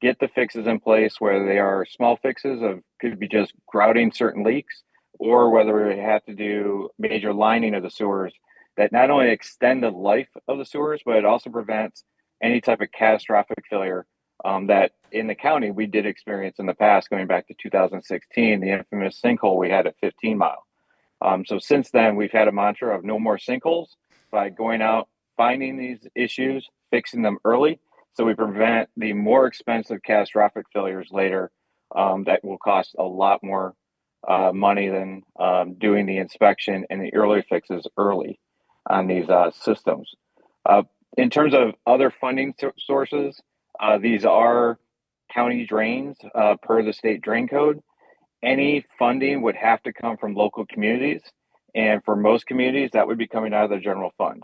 get the fixes in place, whether they are small fixes of could be just grouting certain leaks, or whether we have to do major lining of the sewers that not only extend the life of the sewers, but it also prevents any type of catastrophic failure that in the county we did experience in the past, going back to 2016, the infamous sinkhole we had at 15 Mile. So since then, we've had a mantra of no more sinkholes by going out, finding these issues, fixing them early, so we prevent the more expensive catastrophic failures later that will cost a lot more money than doing the inspection and the early fixes early on these systems. In terms of other funding sources, these are county drains per the state drain code. Any funding would have to come from local communities. And for most communities, that would be coming out of the general fund.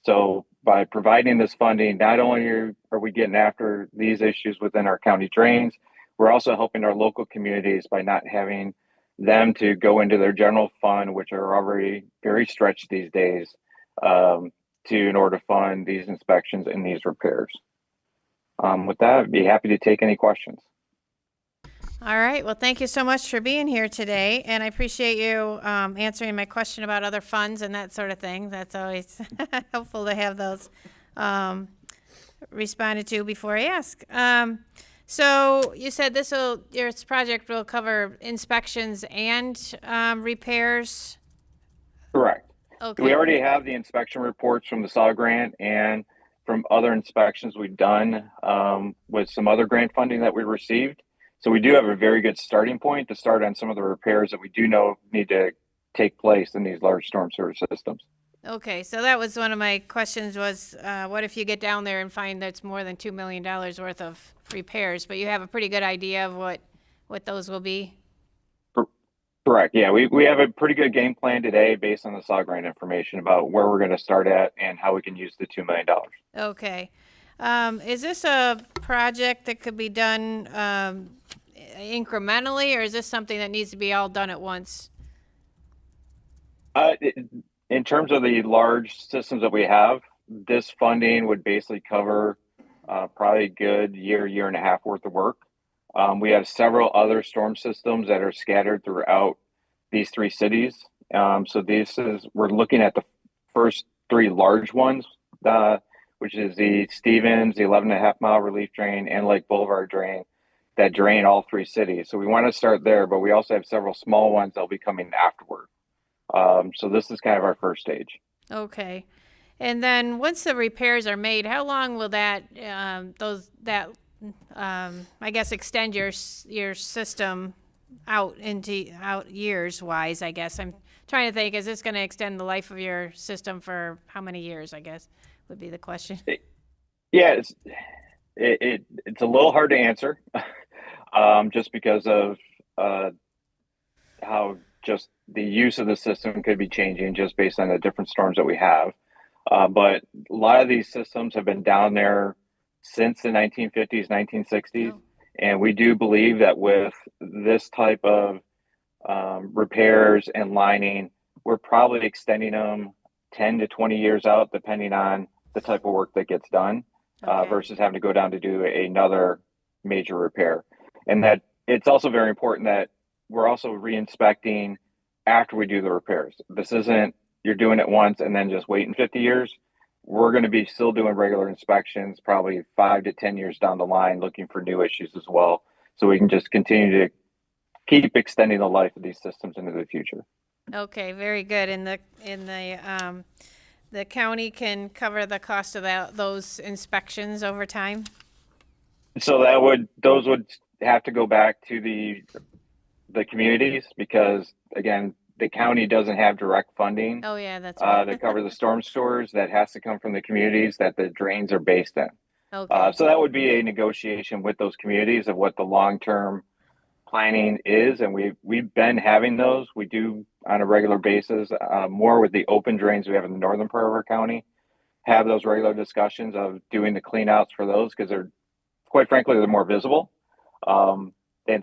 So by providing this funding, not only are we getting after these issues within our county drains, we're also helping our local communities by not having them to go into their general fund, which are already very stretched these days, in order to fund these inspections and these repairs. With that, I'd be happy to take any questions. All right. Well, thank you so much for being here today, and I appreciate you answering my question about other funds and that sort of thing. That's always helpful to have those responded to before I ask. So you said your project will cover inspections and repairs? Correct. Okay. We already have the inspection reports from the SAW grant and from other inspections we've done with some other grant funding that we received. So we do have a very good starting point to start on some of the repairs that we do know need to take place in these large storm sewer systems. Okay, so that was one of my questions was, what if you get down there and find that's more than $2 million worth of repairs, but you have a pretty good idea of what those will be? Correct. Yeah, we have a pretty good game plan today based on the SAW grant information about where we're going to start at and how we can use the $2 million. Okay. Is this a project that could be done incrementally, or is this something that needs to be all done at once? In terms of the large systems that we have, this funding would basically cover probably a good year and a half worth of work. We have several other storm systems that are scattered throughout these 3 cities. So we're looking at the first 3 large ones, which is the Stevens, the 11.5 mile relief drain, and Lake Boulevard drain that drain all 3 cities. So we want to start there, but we also have several small ones that'll be coming afterward. So this is kind of our first stage. Okay. And then once the repairs are made, how long will that, I guess, extend your system out years wise, I guess? I'm trying to think, is this going to extend the life of your system for how many years, I guess, would be the question. Yeah, it's a little hard to answer just because of how just the use of the system could be changing just based on the different storms that we have. But a lot of these systems have been down there since the 1950s, 1960s. Oh. And we do believe that with this type of repairs and lining, we're probably extending them 10 to 20 years out, depending on the type of work that gets done, versus having to go down to do another major repair. And that it's also very important that we're also re-inspecting after we do the repairs. This isn't you're doing it once and then just waiting 50 years. We're going to be still doing regular inspections, probably 5 to 10 years down the line, looking for new issues as well. So we can just continue to keep extending the life of these systems into the future. Okay, very good. And the county can cover the cost of those inspections over time? So those would have to go back to the communities because, again, the county doesn't have direct funding. Oh yeah, that's right. To cover the storm stores. That has to come from the communities that the drains are based in. Okay. So that would be a negotiation with those communities of what the long-term planning is, and we've been having those. We do on a regular basis, more with the open drains we have in the northern part of our county. Have those regular discussions of doing the cleanouts for those because they're, quite frankly, they're more visible, and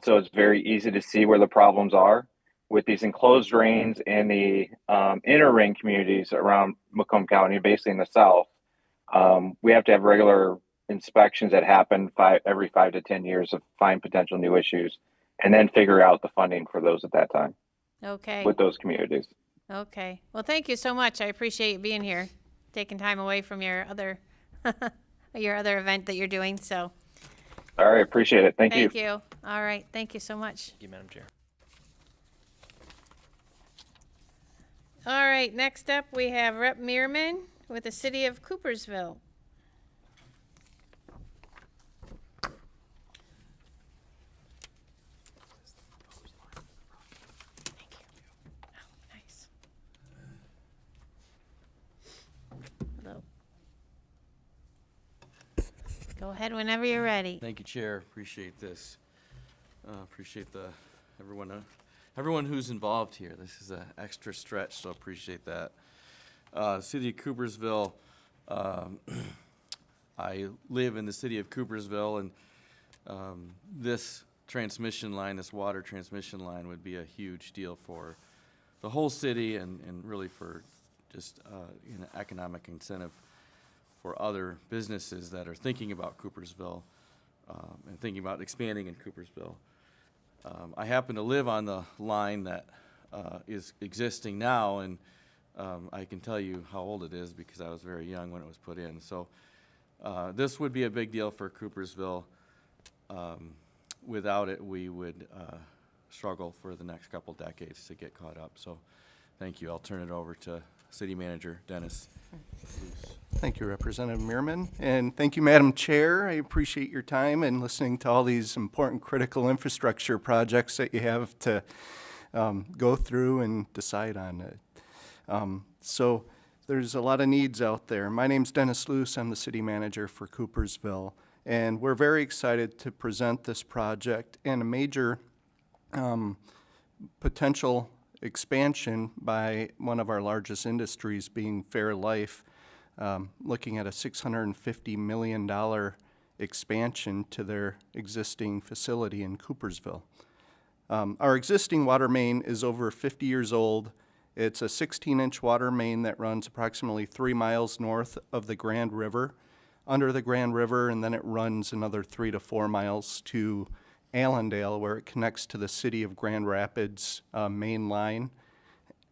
so it's very easy to see where the problems are. With these enclosed drains in the inner ring communities around Macomb County, basically in the south, we have to have regular inspections that happen every 5 to 10 years to find potential new issues, and then figure out the funding for those at that time. Okay. With those communities. Okay. Well, thank you so much. I appreciate you being here, taking time away from your other event that you're doing. So. All right. Appreciate it. Thank you. Thank you. All right. Thank you so much. Thank you, Madam Chair. All right, next up we have Rep. Meerman with the City of Coopersville. Thank you. Oh, nice. Hello. Go ahead whenever you're ready. Thank you, Chair. Appreciate this. Appreciate everyone who's involved here. This is an extra stretch, so appreciate that. City of Coopersville, I live in the city of Coopersville, and this transmission line, this water transmission line would be a huge deal for the whole city and really for just an economic incentive for other businesses that are thinking about Coopersville and thinking about expanding in Coopersville. I happen to live on the line that is existing now, and I can tell you how old it is because I was very young when it was put in. So this would be a big deal for Coopersville. Without it, we would struggle for the next couple decades to get caught up. So thank you. I'll turn it over to City Manager Dennis. Thank you, Representative Meerman, and thank you, Madam Chair. I appreciate your time and listening to all these important critical infrastructure projects that you have to go through and decide on. So there's a lot of needs out there. My name's Dennis Luce. I'm the City Manager for Coopersville, and we're very excited to present this project and a major potential expansion by one of our largest industries being Fairlife, looking at a $650 million expansion to their existing facility in Coopersville. Our existing water main is over 50 years old. It's a 16-inch water main that runs approximately 3 miles north of the Grand River, under the Grand River, and then it runs another 3 to 4 miles to Allendale, where it connects to the city of Grand Rapids main line.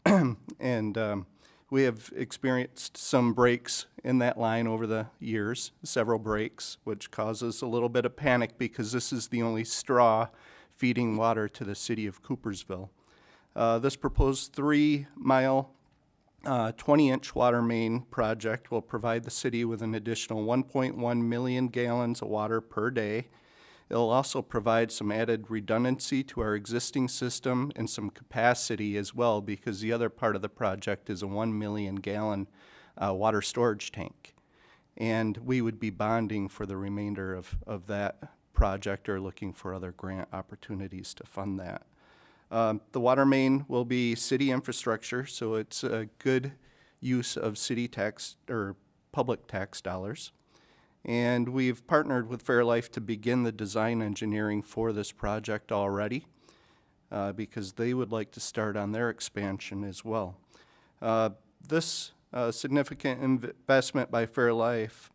And we have experienced some breaks in that line over the years, several breaks, which causes a little bit of panic because this is the only straw feeding water to the city of Coopersville. This proposed 3-mile 20-inch water main project will provide the city with an additional 1.1 million gallons of water per day. It'll also provide some added redundancy to our existing system and some capacity as well, because the other part of the project is a 1 million gallon water storage tank. And we would be bonding for the remainder of that project or looking for other grant opportunities to fund that. The water main will be city infrastructure, so it's a good use of city tax or public tax dollars. And we've partnered with Fairlife to begin the design engineering for this project already because they would like to start on their expansion as well. This significant investment by Fairlife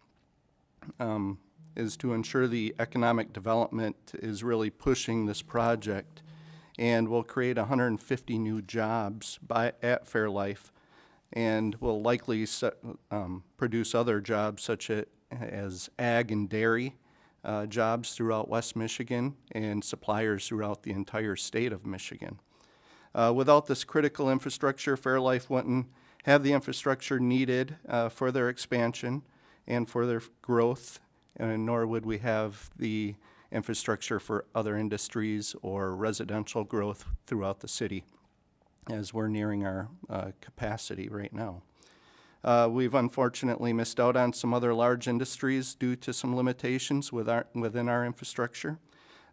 is to ensure the economic development is really pushing this project, and will create 150 new jobs at Fairlife, and will likely produce other jobs such as ag and dairy jobs throughout West Michigan and suppliers throughout the entire state of Michigan. Without this critical infrastructure, Fairlife wouldn't have the infrastructure needed for their expansion and for their growth, and nor would we have the infrastructure for other industries or residential growth throughout the city, as we're nearing our capacity right now. We've unfortunately missed out on some other large industries due to some limitations within our infrastructure.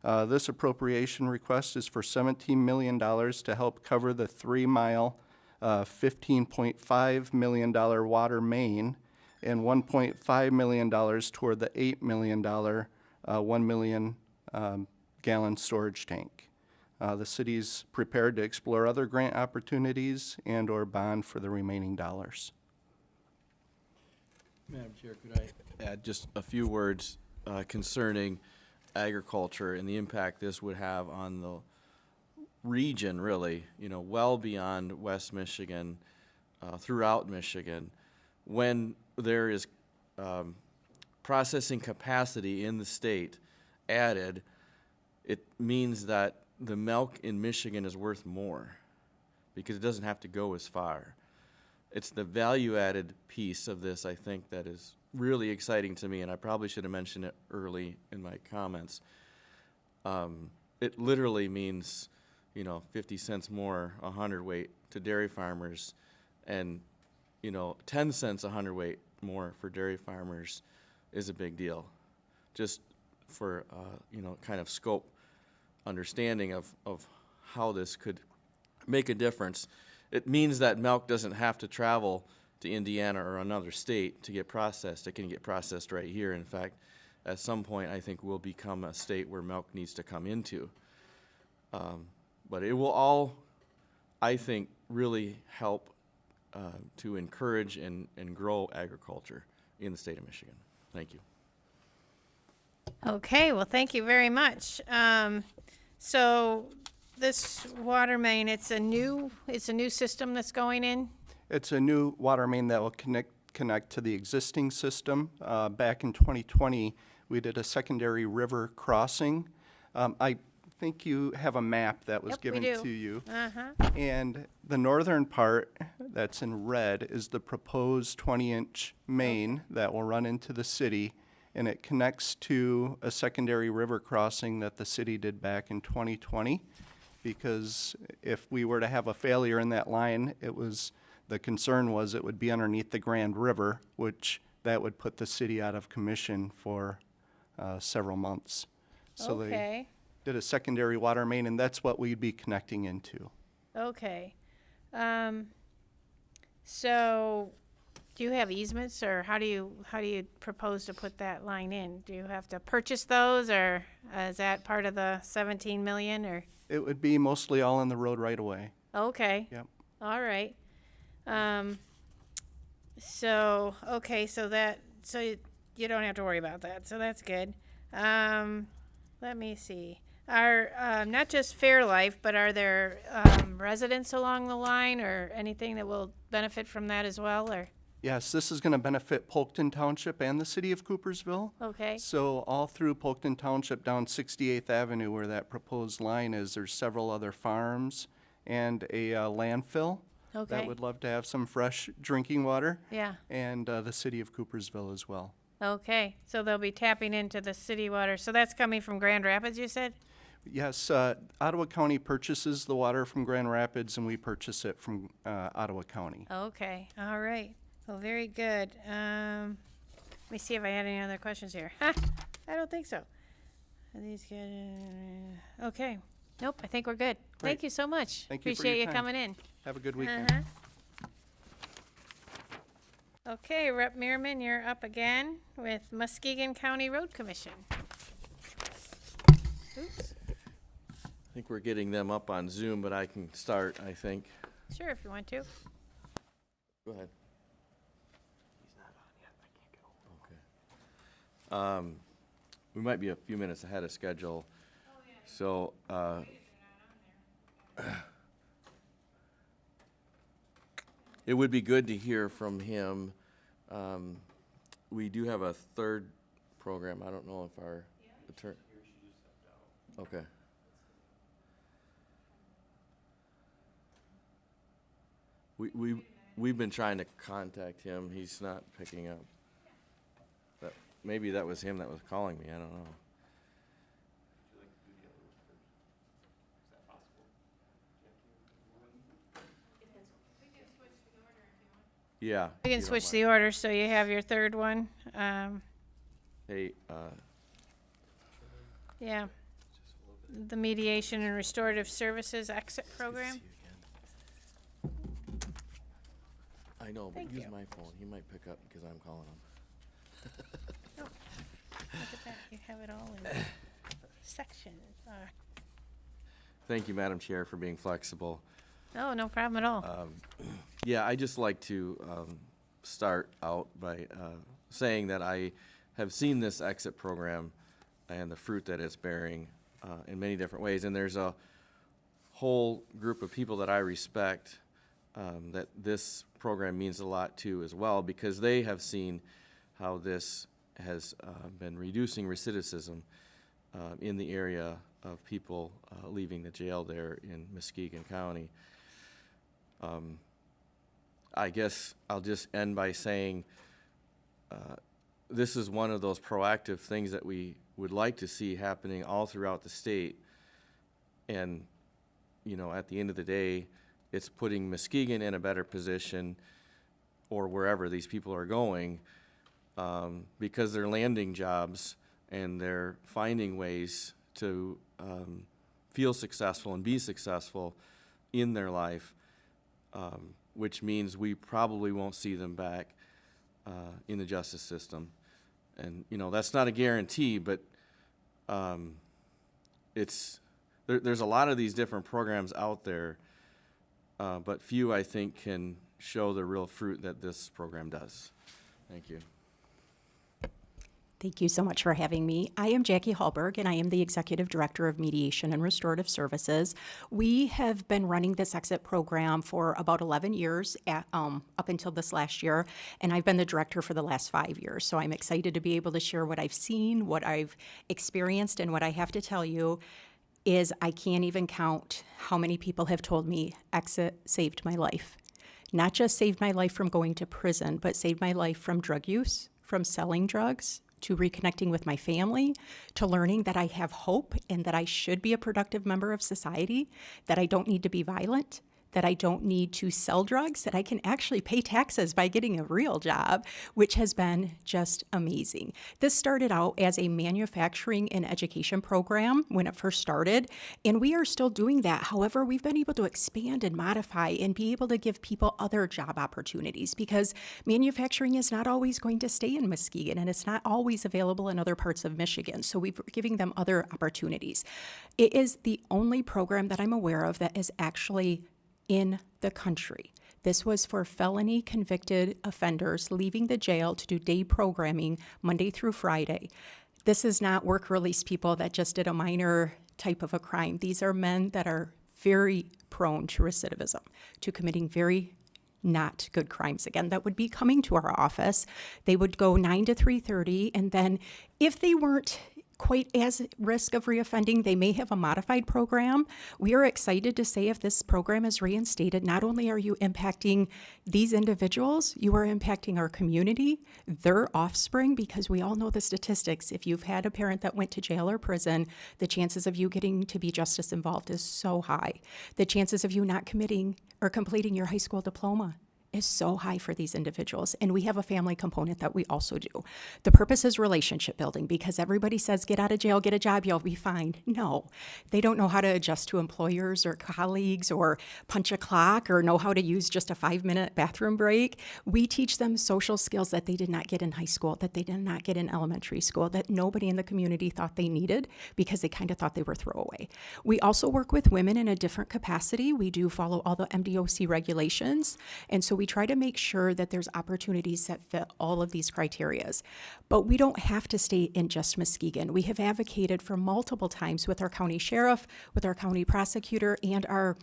This appropriation request is for $17 million to help cover the 3-mile, $15.5 million water main and $1.5 million toward the $8 million 1 million gallon storage tank. The city's prepared to explore other grant opportunities and or bond for the remaining dollars. Madam Chair, could I add just a few words concerning agriculture and the impact this would have on the region, really, well beyond West Michigan, throughout Michigan. When there is processing capacity in the state added, it means that the milk in Michigan is worth more because it doesn't have to go as far. It's the value-added piece of this, I think, that is really exciting to me, and I probably should have mentioned it early in my comments. It literally means, 50 cents more a hundredweight to dairy farmers, and 10 cents a hundredweight more for dairy farmers is a big deal. Just for kind of scope understanding of how this could make a difference. It means that milk doesn't have to travel to Indiana or another state to get processed. It can get processed right here. In fact, at some point, I think we'll become a state where milk needs to come into. But it will all, I think, really help to encourage and grow agriculture in the state of Michigan. Thank you. Okay, well, thank you very much. So this water main, it's a new system that's going in? It's a new water main that will connect to the existing system. Back in 2020, we did a secondary river crossing. I think you have a map that was given to you. And the northern part that's in red is the proposed 20-inch main that will run into the city, and it connects to a secondary river crossing that the city did back in 2020, because if we were to have a failure in that line, the concern was it would be underneath the Grand River, which that would put the city out of commission for several months. So Okay. did a secondary water main, and that's what we'd be connecting into. Okay. So do you have easements, or how do you propose to put that line in? Do you have to purchase those, or is that part of the 17 million, or? It would be mostly all in the road right away. Okay. Yep. All right. So you don't have to worry about that. So that's good. Let me see. Are not just Fairlife, but are there residents along the line or anything that will benefit from that as well, or? Yes, this is going to benefit Polkton Township and the city of Coopersville. Okay. So all through Polkton Township down 68th Avenue where that proposed line is, there's several other farms and a landfill Okay. that would love to have some fresh drinking water. Yeah. And the city of Coopersville as well. Okay. So they'll be tapping into the city water. So that's coming from Grand Rapids, you said? Yes, Ottawa County purchases the water from Grand Rapids and we purchase it from Ottawa County. Okay. All right. Well, very good. Let me see if I had any other questions here. I don't think so. Are these good? Okay. Nope, I think we're good. Thank you so much. Thank you for Appreciate your you time. coming in. Have a good weekend. Okay, Rep. Meerman, you're up again with Muskegon County Road Commission. Oops. I think we're getting them up on Zoom, but I can start, I think. Sure, if you want to. Go ahead. Okay. We might be a few minutes ahead of schedule. So, it would be good to hear from him. We do have a third program. I don't know if our attorney. Okay. We've been trying to contact him. He's not picking up. Maybe that was him that was calling me. I don't know. Yeah. We can switch the order, so you have your third one. Hey, Yeah. The Mediation and Restorative Services Exit Program. I know, but Thank use you. my phone. He might pick up because I'm calling him. Look at that, you have it all in sections. Thank you, Madam Chair, for being flexible. Oh, no problem at all. Yeah, I just like to start out by saying that I have seen this exit program and the fruit that it's bearing in many different ways. And there's a whole group of people that I respect that this program means a lot to as well, because they have seen how this has been reducing recidivism in the area of people leaving the jail there in Muskegon County. I guess I'll just end by saying this is one of those proactive things that we would like to see happening all throughout the state. And, you know, at the end of the day, it's putting Muskegon in a better position, or wherever these people are going, because they're landing jobs and they're finding ways to feel successful and be successful in their life, which means we probably won't see them back in the justice system. And, you know, that's not a guarantee, but there's a lot of these different programs out there, but few, I think, can show the real fruit that this program does. Thank you. Thank you so much for having me. I am Jackie Hallberg, and I am the Executive Director of Mediation and Restorative Services. We have been running this exit program for about 11 years, up until this last year, and I've been the director for the last 5 years. So I'm excited to be able to share what I've seen, what I've experienced, and what I have to tell you is I can't even count how many people have told me exit saved my life. Not just saved my life from going to prison, but saved my life from drug use, from selling drugs, to reconnecting with my family, to learning that I have hope and that I should be a productive member of society, that I don't need to be violent, that I don't need to sell drugs, that I can actually pay taxes by getting a real job, which has been just amazing. This started out as a manufacturing and education program when it first started, and we are still doing that. However, we've been able to expand and modify and be able to give people other job opportunities, because manufacturing is not always going to stay in Muskegon, and it's not always available in other parts of Michigan. So we're giving them other opportunities. It is the only program that I'm aware of that is actually in the country. This was for felony convicted offenders leaving the jail to do day programming Monday through Friday. This is not work release people that just did a minor type of a crime. These are men that are very prone to recidivism, to committing very not good crimes again, that would be coming to our office. They would go 9 to 3:30, and then if they weren't quite as risk of reoffending, they may have a modified program. We are excited to say if this program is reinstated, not only are you impacting these individuals, you are impacting our community, their offspring, because we all know the statistics. If you've had a parent that went to jail or prison, the chances of you getting to be justice involved is so high. The chances of you not committing or completing your high school diploma is so high for these individuals. And we have a family component that we also do. The purpose is relationship building, because everybody says, get out of jail, get a job, you'll be fine. No, they don't know how to adjust to employers or colleagues or punch a clock or know how to use just a 5-minute bathroom break. We teach them social skills that they did not get in high school, that they did not get in elementary school, that nobody in the community thought they needed because they kind of thought they were throwaway. We also work with women in a different capacity. We do follow all the MDOC regulations. And so we try to make sure that there's opportunities that fit all of these criterias. But we don't have to stay in just Muskegon. We have advocated for multiple times with our county sheriff, with our county prosecutor, and our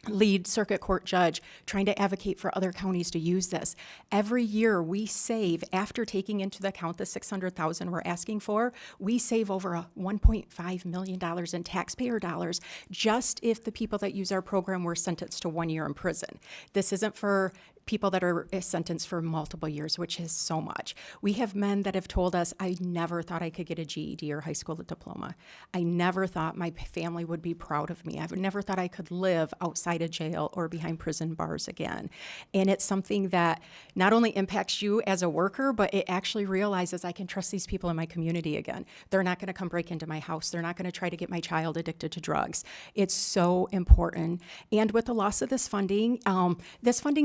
lead circuit court judge, trying to advocate for other counties to use this. Every year we save, after taking into account the $600,000 we're asking for, we save over $1.5 million in taxpayer dollars just if the people that use our program were sentenced to 1 year in prison. This isn't for people that are sentenced for multiple years, which is so much. We have men that have told us, I never thought I could get a GED or high school diploma. I never thought my family would be proud of me. I never thought I could live outside of jail or behind prison bars again. And it's something that not only impacts you as a worker, but it actually realizes I can trust these people in my community again. They're not going to come break into my house. They're not going to try to get my child addicted to drugs. It's so important. And with the loss of this funding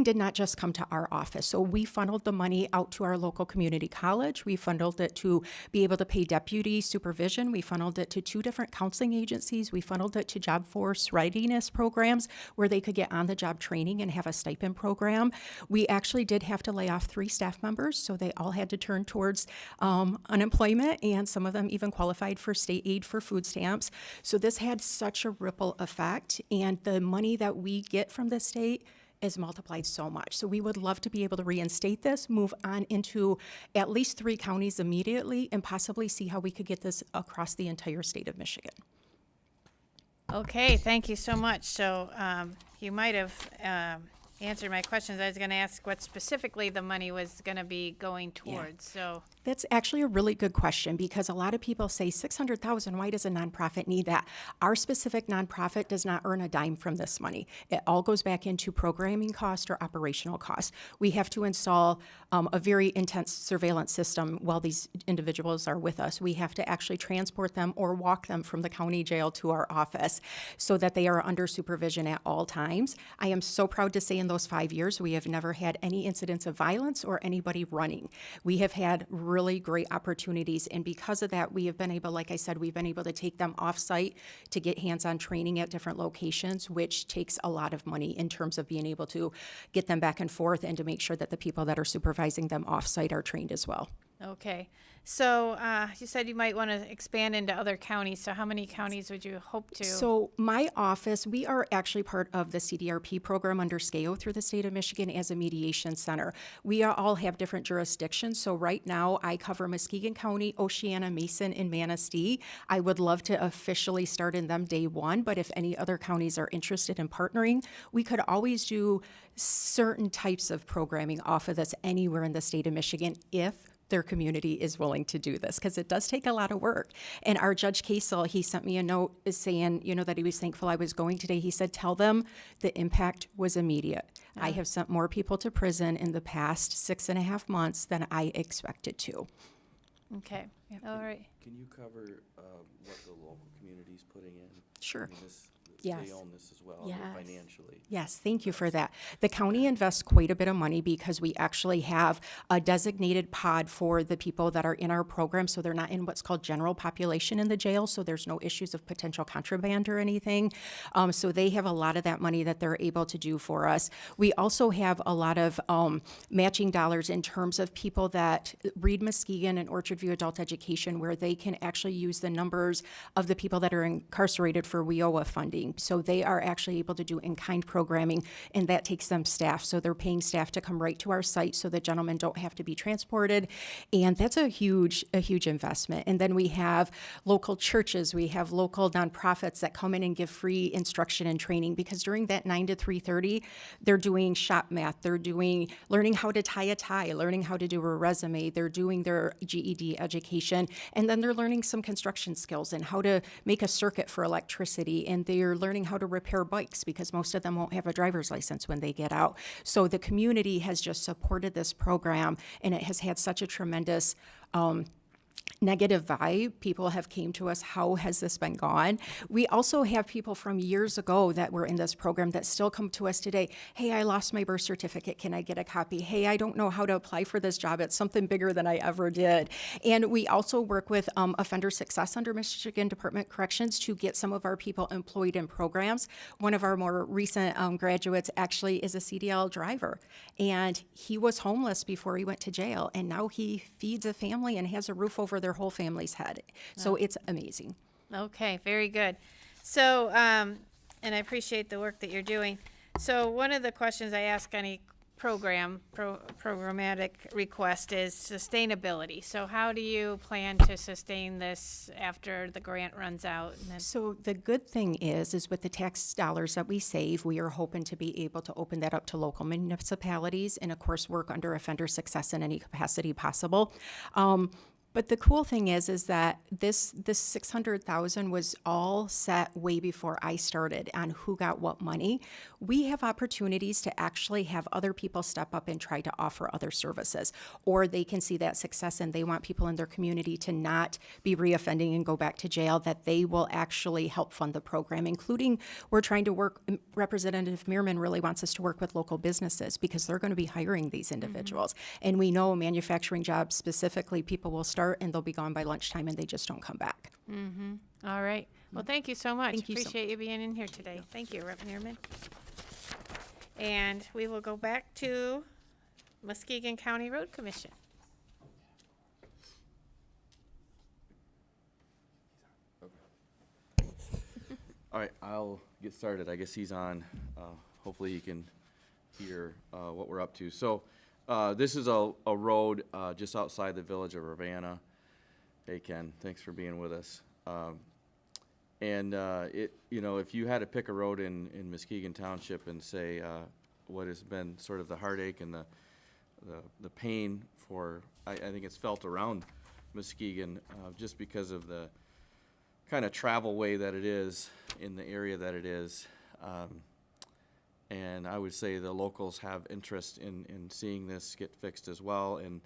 did not just come to our office. So we funneled the money out to our local community college. We funneled it to be able to pay deputy supervision. We funneled it to 2 different counseling agencies. We funneled it to job force readiness programs where they could get on-the-job training and have a stipend program. We actually did have to lay off 3 staff members, so they all had to turn towards unemployment, and some of them even qualified for state aid for food stamps. So this had such a ripple effect, and the money that we get from the state is multiplied so much. So we would love to be able to reinstate this, move on into at least 3 counties immediately, and possibly see how we could get this across the entire state of Michigan. Okay, thank you so much. So you might have answered my questions. I was going to ask what specifically the money was going to be going towards. So That's actually a really good question, because a lot of people say $600,000, why does a nonprofit need that? Our specific nonprofit does not earn a dime from this money. It all goes back into programming cost or operational costs. We have to install a very intense surveillance system while these individuals are with us. We have to actually transport them or walk them from the county jail to our office so that they are under supervision at all times. I am so proud to say in those 5 years, we have never had any incidents of violence or anybody running. We have had really great opportunities, and because of that, we have been able, like I said, we've been able to take them off-site to get hands-on training at different locations, which takes a lot of money in terms of being able to get them back and forth and to make sure that the people that are supervising them off-site are trained as well. okay. So you said you might want to expand into other counties. So how many counties would you hope to? So my office, we are actually part of the CDRP program under SCAO through the state of Michigan as a mediation center. We all have different jurisdictions. So right now I cover Muskegon County, Oceana, Mason, and Manistee. I would love to officially start in them day one, but if any other counties are interested in partnering, we could always do certain types of programming off of this anywhere in the state of Michigan if their community is willing to do this, because it does take a lot of work. And our Judge Casel, he sent me a note saying, that he was thankful I was going today. He said, tell them the impact was immediate. I have sent more people to prison in the past 6.5 months than I expected to. Okay, all right. Can you cover what the local community's putting in? Sure. I mean, Yes. they own this as well, Yes. financially. Yes, thank you for that. The county invests quite a bit of money because we actually have a designated pod for the people that are in our program, so they're not in what's called general population in the jail, so there's no issues of potential contraband or anything. So they have a lot of that money that they're able to do for us. We also have a lot of matching dollars in terms of people that Reed Muskegon and Orchard View Adult Education, where they can actually use the numbers of the people that are incarcerated for WIOA funding. So they are actually able to do in-kind programming, and that takes them staff. So they're paying staff to come right to our site so the gentlemen don't have to be transported. And that's a huge investment. And then we have local churches, we have local nonprofits that come in and give free instruction and training, because during that 9 to 3:30, they're doing shop math, they're learning how to tie a tie, learning how to do a resume, they're doing their GED education, and then they're learning some construction skills and how to make a circuit for electricity, and they're learning how to repair bikes, because most of them won't have a driver's license when they get out. So the community has just supported this program, and it has had such a tremendous negative vibe. People have came to us, how has this been gone? We also have people from years ago that were in this program that still come to us today. Hey, I lost my birth certificate. Can I get a copy? Hey, I don't know how to apply for this job. It's something bigger than I ever did. And we also work with offender success under Michigan Department of Corrections to get some of our people employed in programs. One of our more recent graduates actually is a CDL driver, and he was homeless before he went to jail, and now he feeds a family and has a roof over their whole family's head. So it's amazing. Okay, very good. So, and I appreciate the work that you're doing. So one of the questions I ask any programmatic request is sustainability. So how do you plan to sustain this after the grant runs out? So the good thing is with the tax dollars that we save, we are hoping to be able to open that up to local municipalities and, of course, work under offender success in any capacity possible. But the cool thing is that this $600,000 was all set way before I started on who got what money. We have opportunities to actually have other people step up and try to offer other services, or they can see that success and they want people in their community to not be reoffending and go back to jail, that they will actually help fund the program, including we're trying to work, Representative Meerman really wants us to work with local businesses because they're going to be hiring these individuals. And we know manufacturing jobs specifically, people will start and they'll be gone by lunchtime and they just don't come back. All right. Well, thank you so much. Thank you so Appreciate you being in here today. Thank you, Rep. Meerman. And we will go back to Muskegon County Road Commission. All right, I'll get started. I guess he's on. Hopefully he can hear what we're up to. So this is a road just outside the village of Ravenna. Hey, Ken, thanks for being with us. If you had to pick a road in Muskegon Township and say what has been sort of the heartache and the pain for, I think it's felt around Muskegon just because of the kind of travel way that it is in the area that it is. And I would say the locals have interest in seeing this get fixed as well. And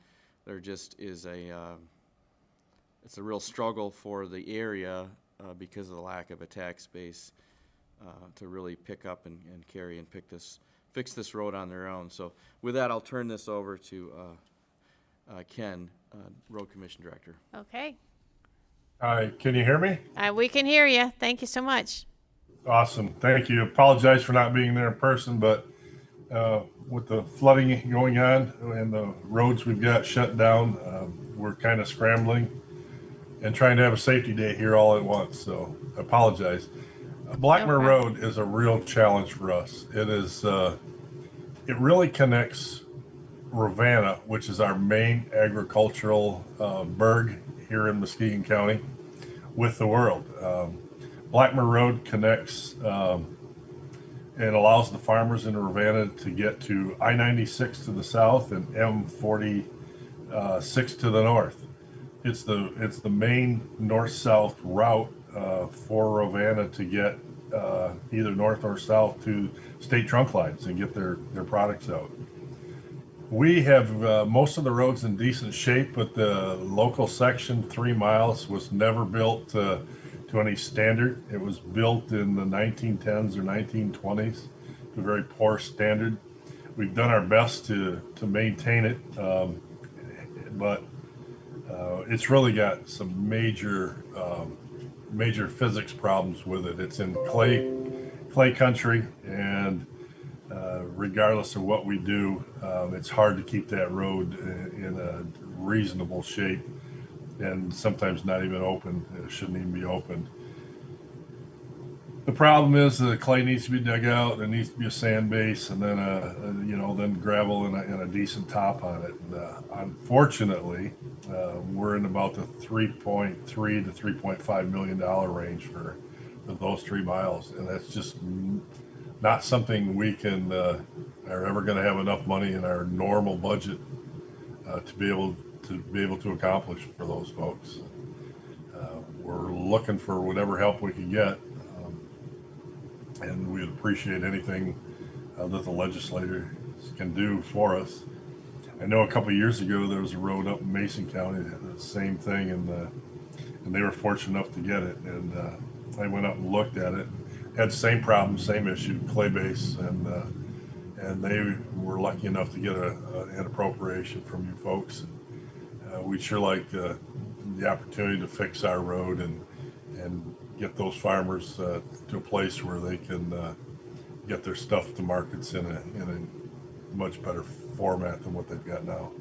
there just is it's a real struggle for the area because of the lack of a tax base to really pick up and carry and fix this road on their own. So with that, I'll turn this over to Ken, Road Commission Director. Okay. Hi, can you hear me? We can hear you. Thank you so much. Awesome, thank you. Apologize for not being there in person, but with the flooding going on and the roads we've got shut down, we're kind of scrambling and trying to have a safety day here all at once, so I apologize. Blackmer Road is a real challenge for us. It is, it really connects Ravenna, which is our main agricultural burg here in Muskegon County, with the world. Blackmer Road connects and allows the farmers in Ravenna to get to I-96 to the south and M40 6 to the north. It's the main north-south route for Ravenna to get either north or south to state trunk lines and get their products out. We have most of the roads in decent shape, but the local section, 3 miles, was never built to any standard. It was built in the 1910s or 1920s to a very poor standard. We've done our best to maintain it, but it's really got some major physics problems with it. It's in clay country, and regardless of what we do, it's hard to keep that road in a reasonable shape, and sometimes not even open. It shouldn't even be opened. The problem is the clay needs to be dug out. There needs to be a sand base, and then then gravel and a decent top on it. And, unfortunately, we're in about the $3.3 to $3.5 million range for those 3 miles, and that's just not something we can are ever going to have enough money in our normal budget to be able to accomplish for those folks. We're looking for whatever help we can get, and we'd appreciate anything that the legislators can do for us. I know a couple of years ago there was a road up in Mason County, the same thing, and they were fortunate enough to get it. And I went up and looked at it. Had the same problem, same issue, clay base, and they were lucky enough to get an appropriation from you folks. We'd sure like the opportunity to fix our road and get those farmers to a place where they can get their stuff to markets in a much better format than what they've got now.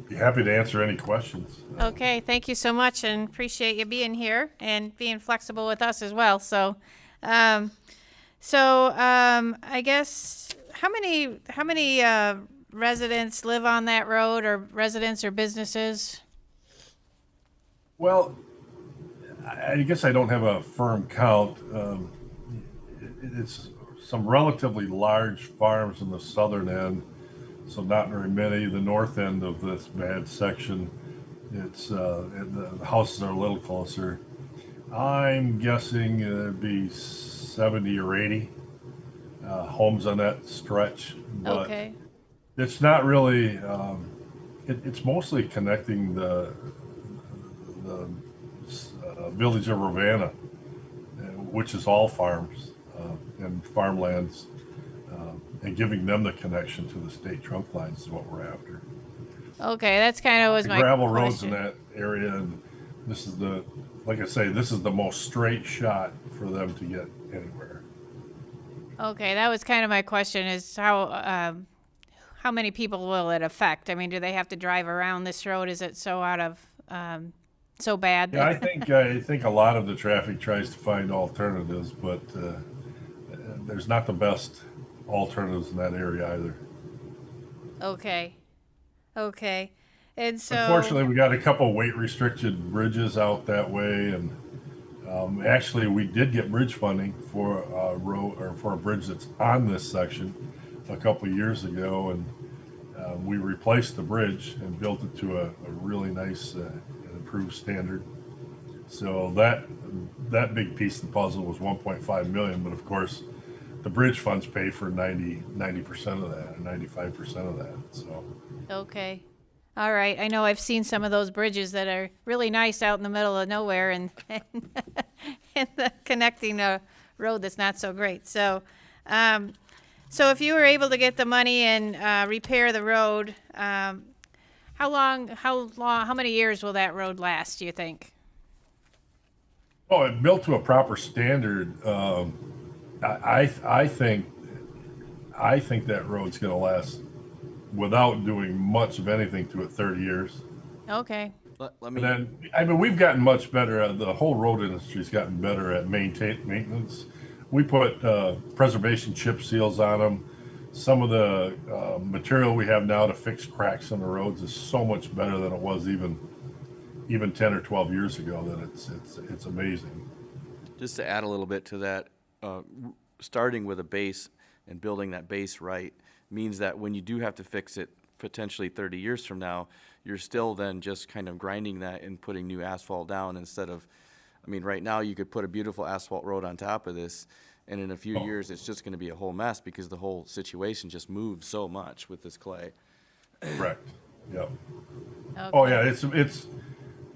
Be happy to answer any questions. Okay, thank you so much, and appreciate you being here and being flexible with us as well. So, I guess how many residents live on that road, or residents or businesses? Well, I guess I don't have a firm count. It's some relatively large farms in the southern end, so not very many. The north end of this bad section, the houses are a little closer. I'm guessing it'd be 70 or 80 homes on that stretch. But Okay. it's not really. It's mostly connecting the village of Ravenna, which is all farms and farmlands, and giving them the connection to the state trunk lines is what we're after. Okay, that's kind of was The my gravel roads in question. that area, and this is like I say, this is the most straight shot for them to get anywhere. Okay, that was kind of my question: is how many people will it affect? I mean, do they have to drive around this road? Is it so out of so bad? Yeah, I think a lot of the traffic tries to find alternatives, but there's not the best alternatives in that area either. Okay. And so, Unfortunately, we got a couple weight restricted bridges out that way, and actually we did get bridge funding for a road or for a bridge that's on this section a couple of years ago, and we replaced the bridge and built it to a really nice improved standard. So that big piece of the puzzle was 1.5 million, but of course the bridge funds pay for 90% of that, or 95% of that. So okay. All right. I know I've seen some of those bridges that are really nice out in the middle of nowhere, and connecting a road that's not so great. So, so if you were able to get the money and repair the road, how many years will that road last, do you think? oh, it built to a proper standard. I think that road's going to last without doing much of anything to it 30 years. Okay. Let me. And then, I mean, we've gotten much better. The whole road industry's gotten better at maintenance. We put preservation chip seals on them. Some of the material we have now to fix cracks on the roads is so much better than it was even 10 or 12 years ago. That it's amazing. Just to add a little bit to that, starting with a base and building that base right means that when you do have to fix it potentially 30 years from now, you're still then just kind of grinding that and putting new asphalt down instead of, I mean, right now you could put a beautiful asphalt road on top of this, and in a few years, it's just gonna be a whole mess because the whole situation just moves so much with this clay. Correct. Yep. Okay. Oh, yeah, it's,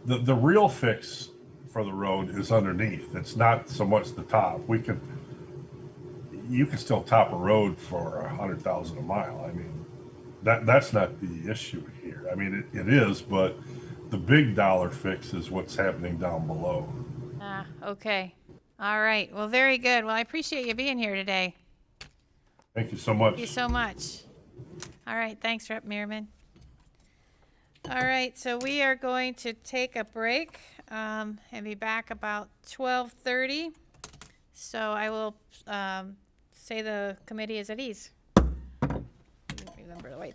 the real fix for the road is underneath. It's not so much the top. You can still top a road for 100,000 a mile. I mean, that's not the issue here. I mean, it is, but the big dollar fix is what's happening down below. Ah, okay. All right. Well, very good. Well, I appreciate you being here today. Thank you so much. Thank you so much. All right. Thanks, Rep. Meerman. All right. So we are going to take a break and be back about 12:30. So I will say the committee is at ease. Remember to wait.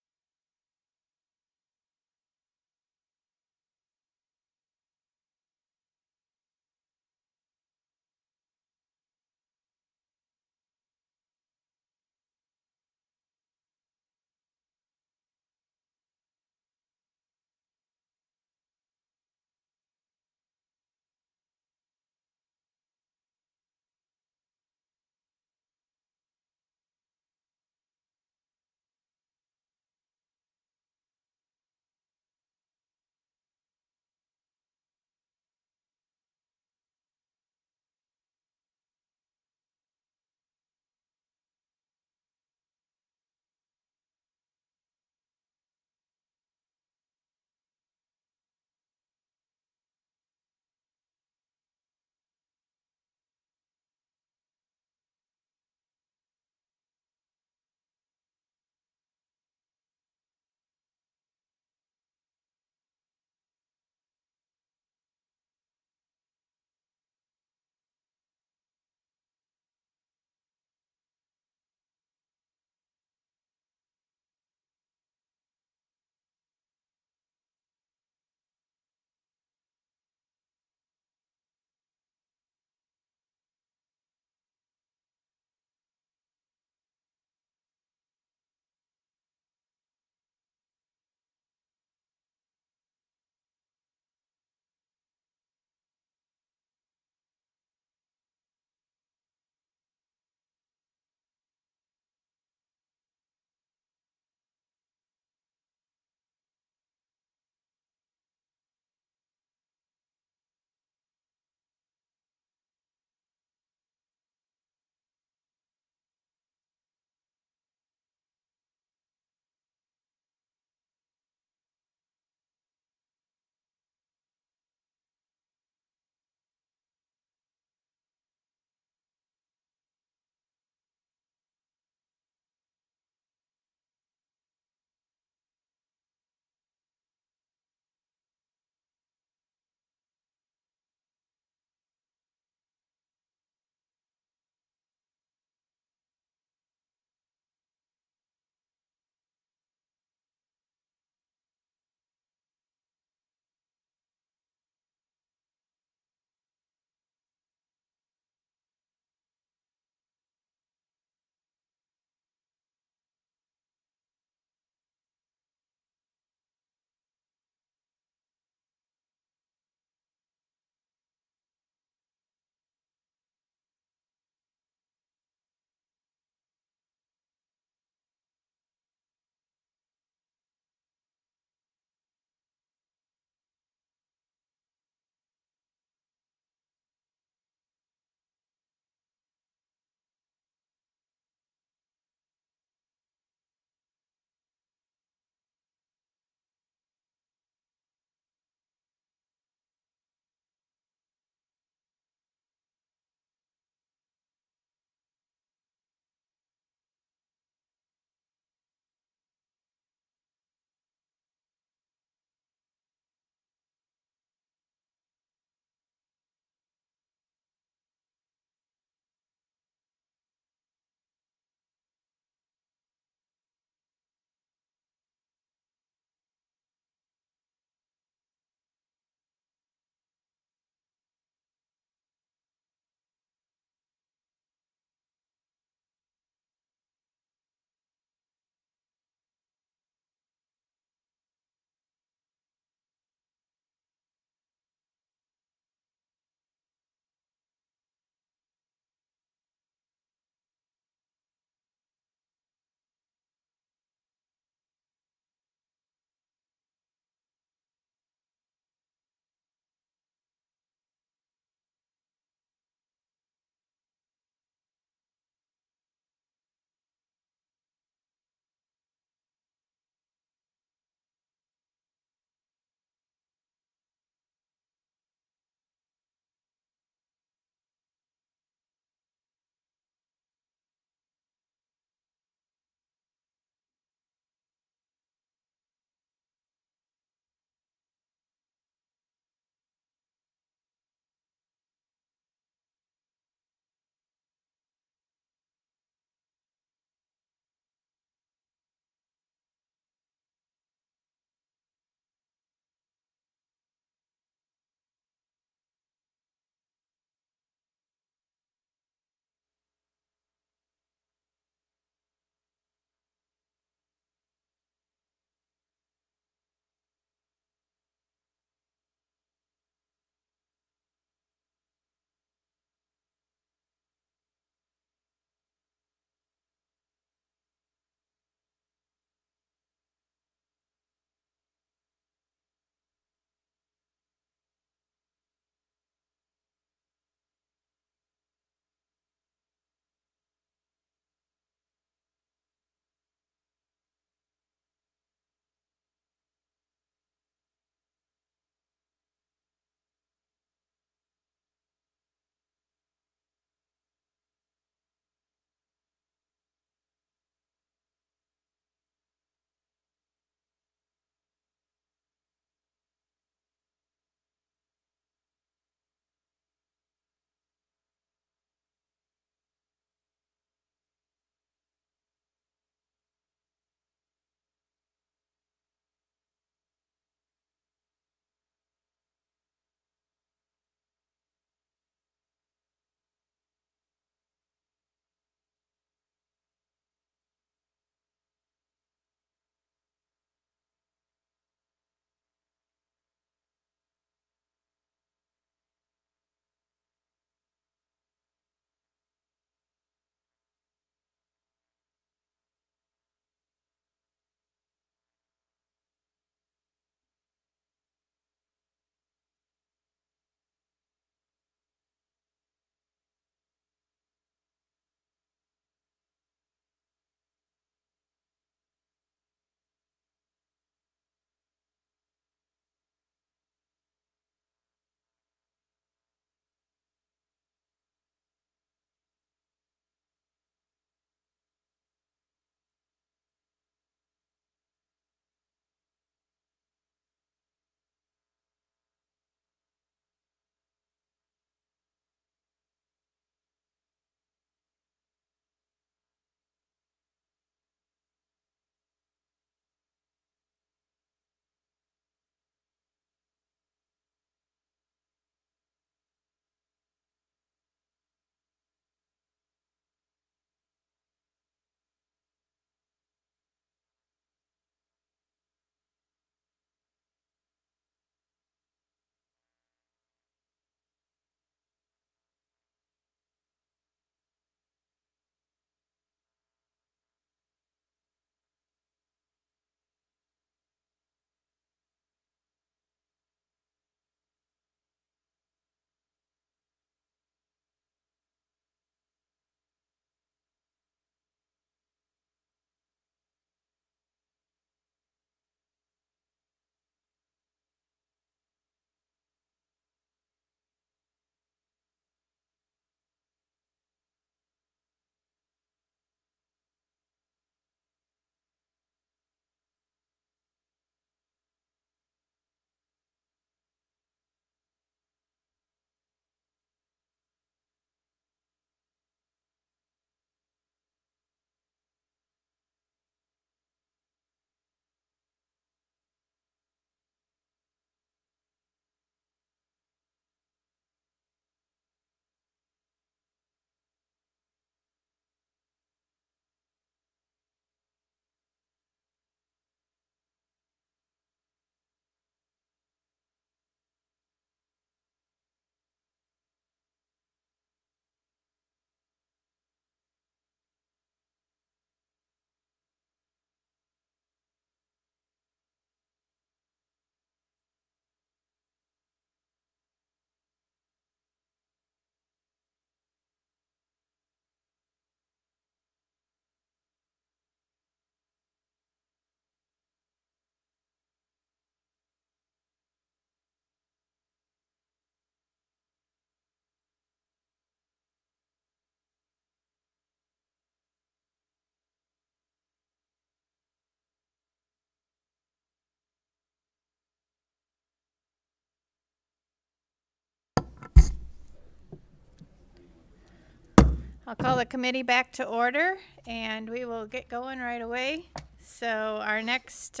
I'll call the committee back to order, and we will get going right away. So our next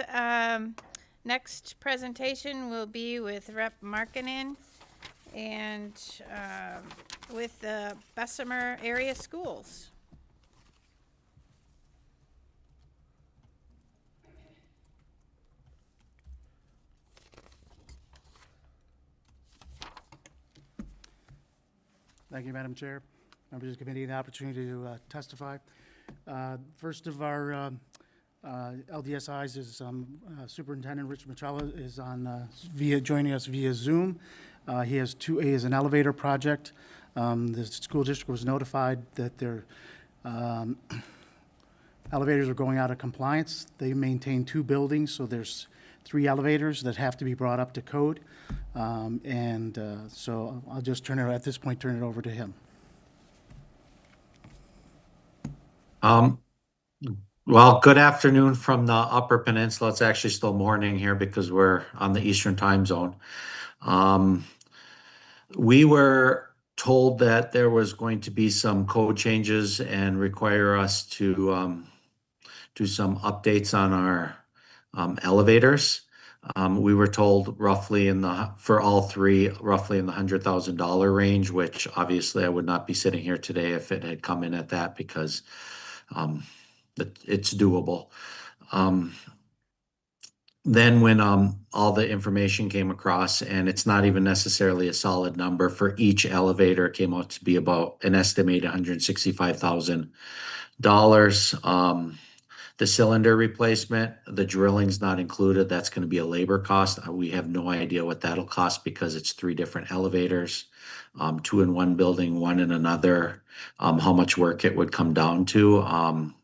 presentation will be with Rep. Markinen and with the Bessemer area schools. Thank you, Madam Chair. Members of the committee, the opportunity to testify. First of our LDSIs is Superintendent Rich Michella is on joining us via Zoom. He has an elevator project. The school district was notified that their elevators are going out of compliance. They maintain 2 buildings, so there's 3 elevators that have to be brought up to code. So I'll just turn it over to him. Well, good afternoon from the Upper Peninsula. It's actually still morning here because we're on the Eastern time zone. We were told that there was going to be some code changes and require us to do some updates on our elevators. We were told roughly for all 3, roughly in the $100,000 range, which obviously I would not be sitting here today if it had come in at that because it's doable. Then when all the information came across, and it's not even necessarily a solid number for each elevator, it came out to be about an estimated $165,000. The cylinder replacement, the drilling's not included. That's going to be a labor cost. We have no idea what that'll cost because it's 3 different elevators, 2 in one building, 1 in another, how much work it would come down to.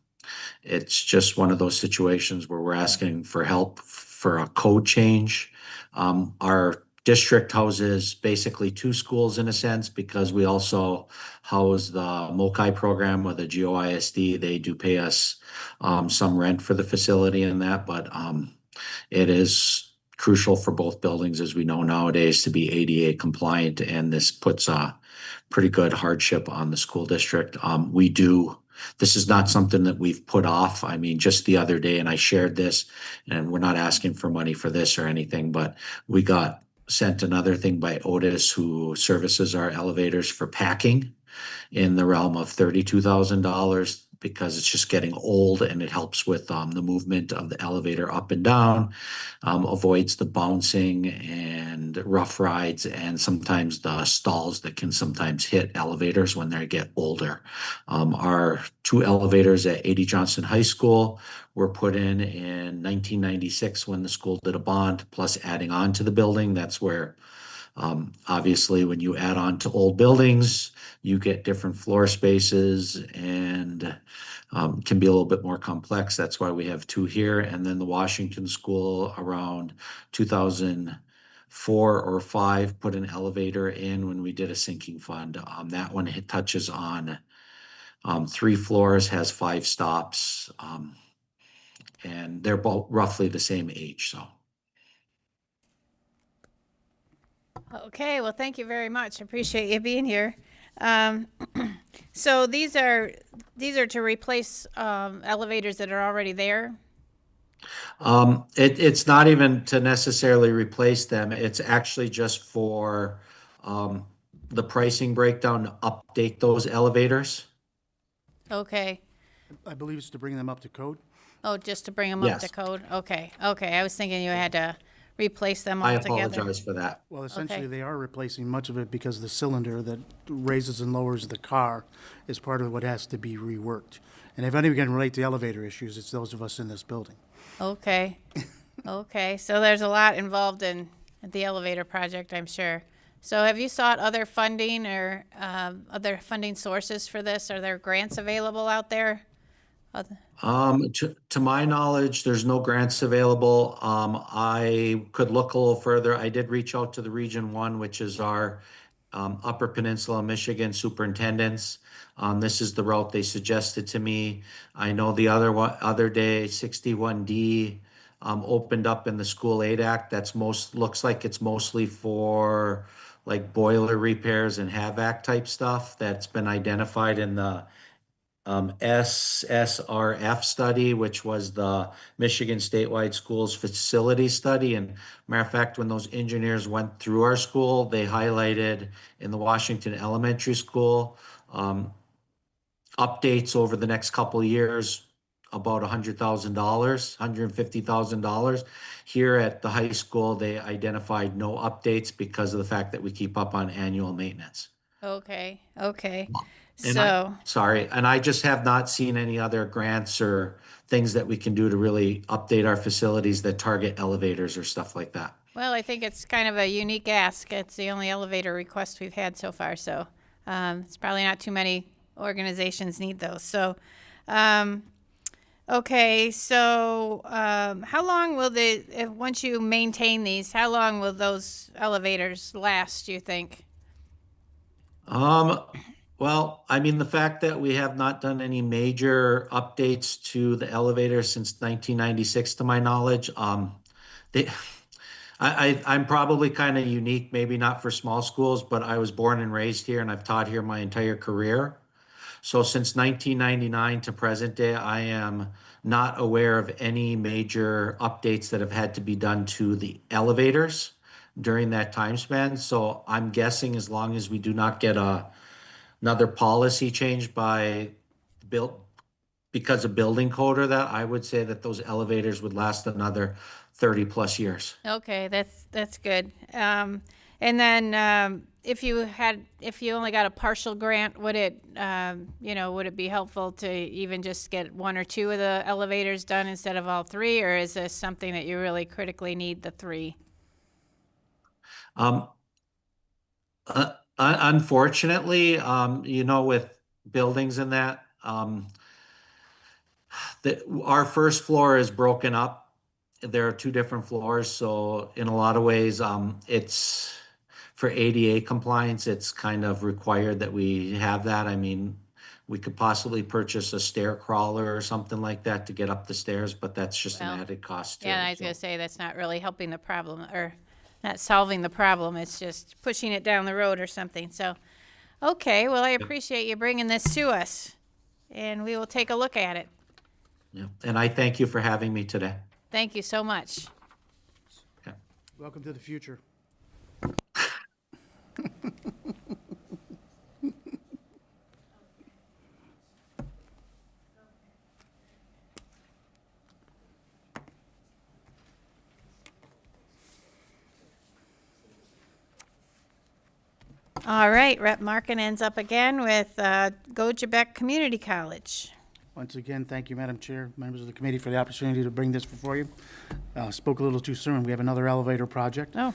It's just one of those situations where we're asking for help for a code change. Our district houses basically 2 schools in a sense because we also house the MOCI program with the GOISD. They do pay us some rent for the facility and that, but it is crucial for both buildings, as we know nowadays, to be ADA compliant, and this puts a pretty good hardship on the school district. This is not something that we've put off. I mean, just the other day, and I shared this, and we're not asking for money for this or anything, but we got sent another thing by Otis, who services our elevators, for packing in the realm of $32,000 because it's just getting old, and it helps with the movement of the elevator up and down, avoids the bouncing and rough rides, and sometimes the stalls that can sometimes hit elevators when they get older. Our 2 elevators at 80 Johnson High School were put in 1996 when the school did a bond, plus adding on to the building. That's where obviously when you add on to old buildings, you get different floor spaces and can be a little bit more complex. That's why we have 2 here. And then the Washington School around 2004 or 5 put an elevator in when we did a sinking fund. That one touches on 3 floors, has 5 stops, and they're both roughly the same age. So. Okay, well, thank you very much. I appreciate you being here. So these are to replace elevators that are already there? It's not even to necessarily replace them. It's actually just for the pricing breakdown to update those elevators. Okay. I believe it's to bring them up to code. Oh, just to bring them up to Yes. code? Okay, okay. I was thinking you had to replace them I altogether. apologize for that. Well, essentially, Okay. they are replacing much of it because the cylinder that raises and lowers the car is part of what has to be reworked. And if anyone can relate to elevator issues, it's those of us in this building. Okay. Okay, so there's a lot involved in the elevator project, I'm sure. So have you sought other funding or other funding sources for this? Are there grants available out there? To my knowledge, there's no grants available. I could look a little further. I did reach out to the Region 1, which is our Upper Peninsula Michigan superintendents. This is the route they suggested to me. I know the other day, 61D opened up in the School Aid Act. Looks like it's mostly for like boiler repairs and HVAC type stuff that's been identified in the SSRF study, which was the Michigan Statewide Schools Facility Study. And matter of fact, when those engineers went through our school, they highlighted in the Washington Elementary School updates over the next couple of years, about $100,000, $150,000. Here at the high school, they identified no updates because of the fact that we keep up on annual maintenance. Okay, okay. And So, and I just have not seen any other grants or things that we can do to really update our facilities that target elevators or stuff like that. well, I think it's kind of a unique ask. It's the only elevator request we've had so far, so it's probably not too many organizations need those. So, okay, so how long will once you maintain these, how long will those elevators last, do you think? Well, I mean, the fact that we have not done any major updates to the elevator since 1996, to my knowledge, they, I'm probably kind of unique, maybe not for small schools, but I was born and raised here and I've taught here my entire career. So since 1999 to present day, I am not aware of any major updates that have had to be done to the elevators during that time span. So I'm guessing as long as we do not get another policy change by built because of building code or that, I would say that those elevators would last another 30 plus years. Okay, that's good. And then if you only got a partial grant, would it would it be helpful to even just get one or two of the elevators done instead of all three, or is this something that you really critically need the three? Unfortunately, with buildings and that, our first floor is broken up. There are two different floors, so in a lot of ways, it's for ADA compliance, it's kind of required that we have that. I mean, we could possibly purchase a stair crawler or something like that to get up the stairs, but that's just Well, an added cost too. Yeah, I was gonna say that's not really helping the problem or not solving the problem. It's just pushing it down the road or something. So, okay, well, I appreciate you bringing this to us, and we will take a look at it. Yeah. And I thank you for having me today. Thank you so much. Welcome to the future. All right, Rep. Markkinen's up again with Gojebek Community College. Once again, thank you, Madam Chair, members of the committee, for the opportunity to bring this before you. Spoke a little too soon. We have another elevator project. Oh.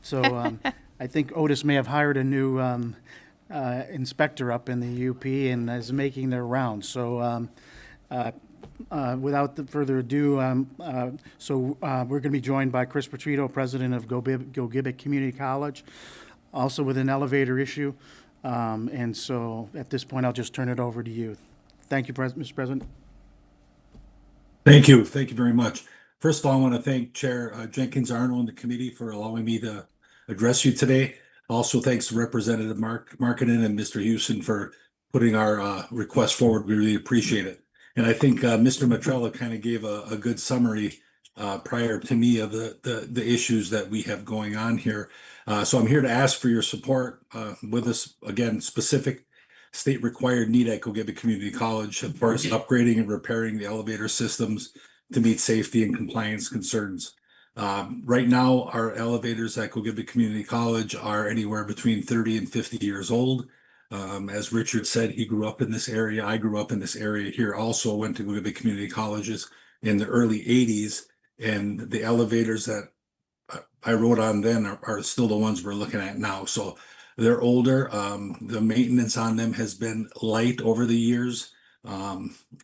So I think Otis may have hired a new inspector up in the UP and is making their rounds. So without further ado, we're going to be joined by Chris Petrito, president of Gojebek Community College, also with an elevator issue. And so at this point, I'll just turn it over to you. Thank you, Mr. President. Thank you. Thank you very much. First of all, I want to thank Chair Jenkins Arnold and the committee for allowing me to address you today. Also, thanks to Representative Markkinen and Mr. Houston for putting our request forward. We really appreciate it. And I think Mr. Matrella kind of gave a good summary prior to me of the issues that we have going on here. So I'm here to ask for your support with this, again, specific state required need at Gojebek Community College as far as upgrading and repairing the elevator systems to meet safety and compliance concerns. Right now, our elevators at Gojebek Community College are anywhere between 30 and 50 years old. As Richard said, he grew up in this area. I grew up in this area here also, went to Gojebek Community Colleges in the early 80s. And the elevators that I rode on then are still the ones we're looking at now. So they're older. The maintenance on them has been light over the years.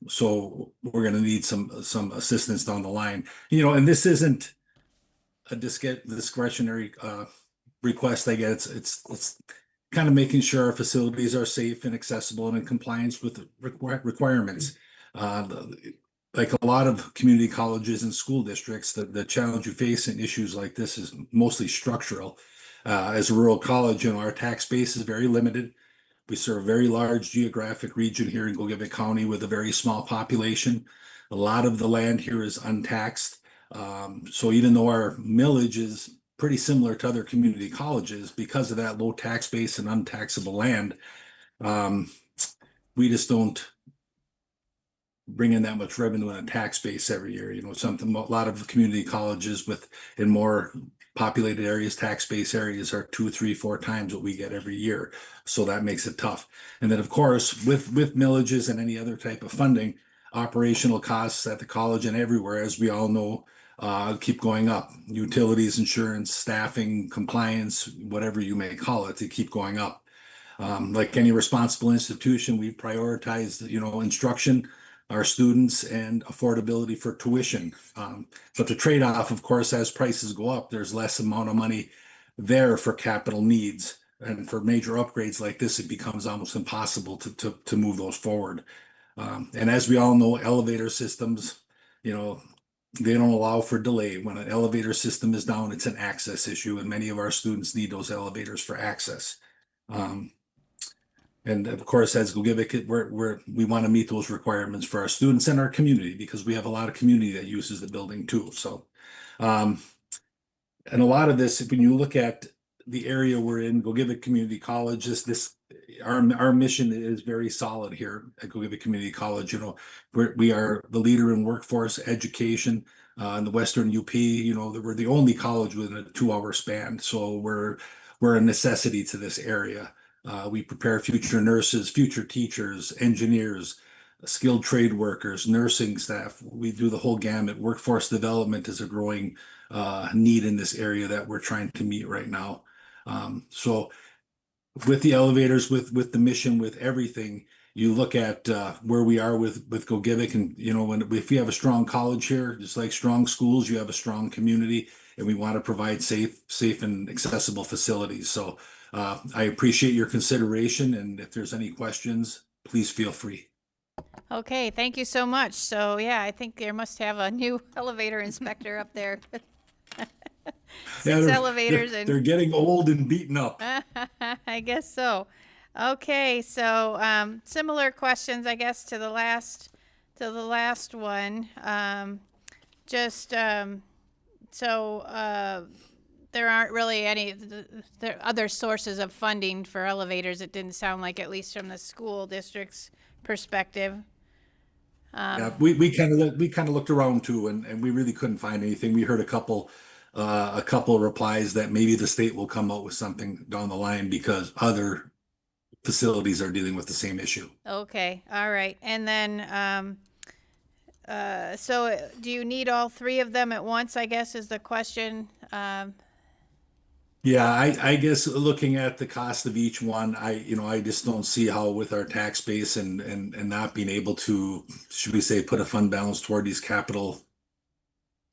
So we're going to need some assistance down the line. And this isn't a discretionary request I get. It's kind of making sure our facilities are safe and accessible and in compliance with the requirements. Like a lot of community colleges and school districts, the challenge you face in issues like this is mostly structural. As a rural college, our tax base is very limited. We serve a very large geographic region here in Gogebic County with a very small population. A lot of the land here is untaxed. So even though our millage is pretty similar to other community colleges, because of that low tax base and untaxable land, we just don't bring in that much revenue in a tax base every year. A lot of community colleges in more populated areas, tax base areas are 2, 3, 4 times what we get every year. So that makes it tough. And then of course, with millages and any other type of funding, operational costs at the college and everywhere, as we all know, keep going up. Utilities, insurance, staffing, compliance, whatever you may call it, they keep going up. Like any responsible institution, we've prioritized, instruction, our students, and affordability for tuition. But the trade-off, of course, as prices go up, there's less amount of money there for capital needs. And for major upgrades like this, it becomes almost impossible to move those forward. And as we all know, elevator systems, they don't allow for delay. When an elevator system is down, it's an access issue, and many of our students need those elevators for access. And of course, as Gogebic, we want to meet those requirements for our students and our community, because we have a lot of community that uses the building too. So, and a lot of this, when you look at the area we're in, Gogebic Community College, our mission is very solid here at Gogebic Community College. We are the leader in workforce education in the Western UP. We're the only college within a 2-hour span, so we're a necessity to this area. We prepare future nurses, future teachers, engineers, skilled trade workers, nursing staff. We do the whole gamut. Workforce development is a growing need in this area that we're trying to meet right now. So with the elevators, with the mission, with everything, you look at where we are with Gogebic, and if you have a strong college here, just like strong schools, you have a strong community, and we want to provide safe and accessible facilities. So I appreciate your consideration, and if there's any questions, please feel free. Okay, thank you so much. So yeah, I think there must have a new elevator inspector up there. Six elevators and they're getting old and beaten up. I guess so. Okay, so similar questions, I guess, to the last one. There aren't really any there other sources of funding for elevators. It didn't sound like, at least from the school district's perspective. Yeah, we kind of looked around too, and we really couldn't find anything. We heard a couple replies that maybe the state will come out with something down the line because other facilities are dealing with the same issue. Okay, all right. And then, so do you need all 3 of them at once, I guess, is the question. Yeah, I guess looking at the cost of each one, I just don't see how, with our tax base and not being able to, should we say, put a fund balance toward these capital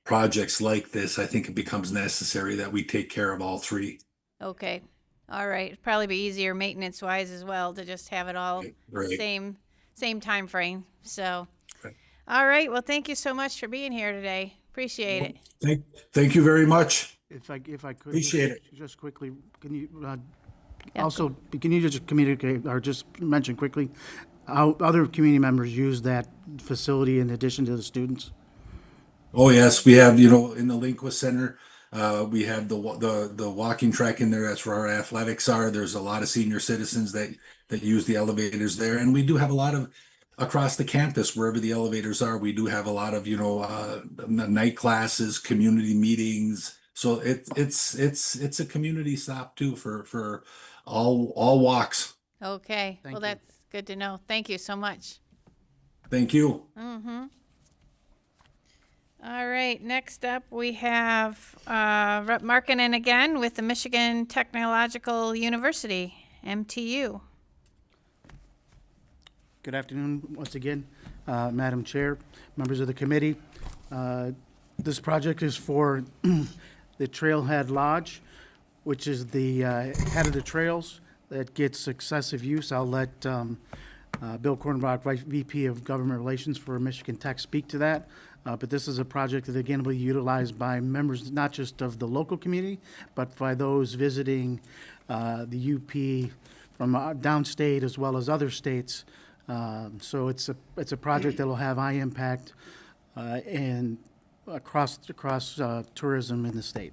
projects like this, I think it becomes necessary that we take care of all 3. Okay, all right. It'd probably be easier maintenance-wise as well to just have it all Right. same time frame. So, Right. All right. Well, thank you so much for being here today. Appreciate it. Thank you very much. If I could. Appreciate it. Just quickly, can you, can you just communicate or just mention quickly how other community members use that facility in addition to the students? Oh yes, we have, in the Linqua Center, we have the walking track in there. That's where our athletics are. There's a lot of senior citizens that use the elevators there, and we do have a lot of across the campus wherever the elevators are. We do have a lot of night classes, community meetings. So it's a community stop too for all walks. Okay. Well, that's good to know. Thank you so much. Thank you. Mm-hmm. All right. Next up, we have Rep. Markkinen again with the Michigan Technological University, MTU. Good afternoon once again, Madam Chair, members of the committee. This project is for the Trailhead Lodge, which is the head of the trails that gets excessive use. I'll let Bill Kornbach, VP of Government Relations for Michigan Tech, speak to that. But this is a project that again will be utilized by members not just of the local community, but by those visiting the UP from downstate as well as other states. So it's a project that will have high impact and across tourism in the state.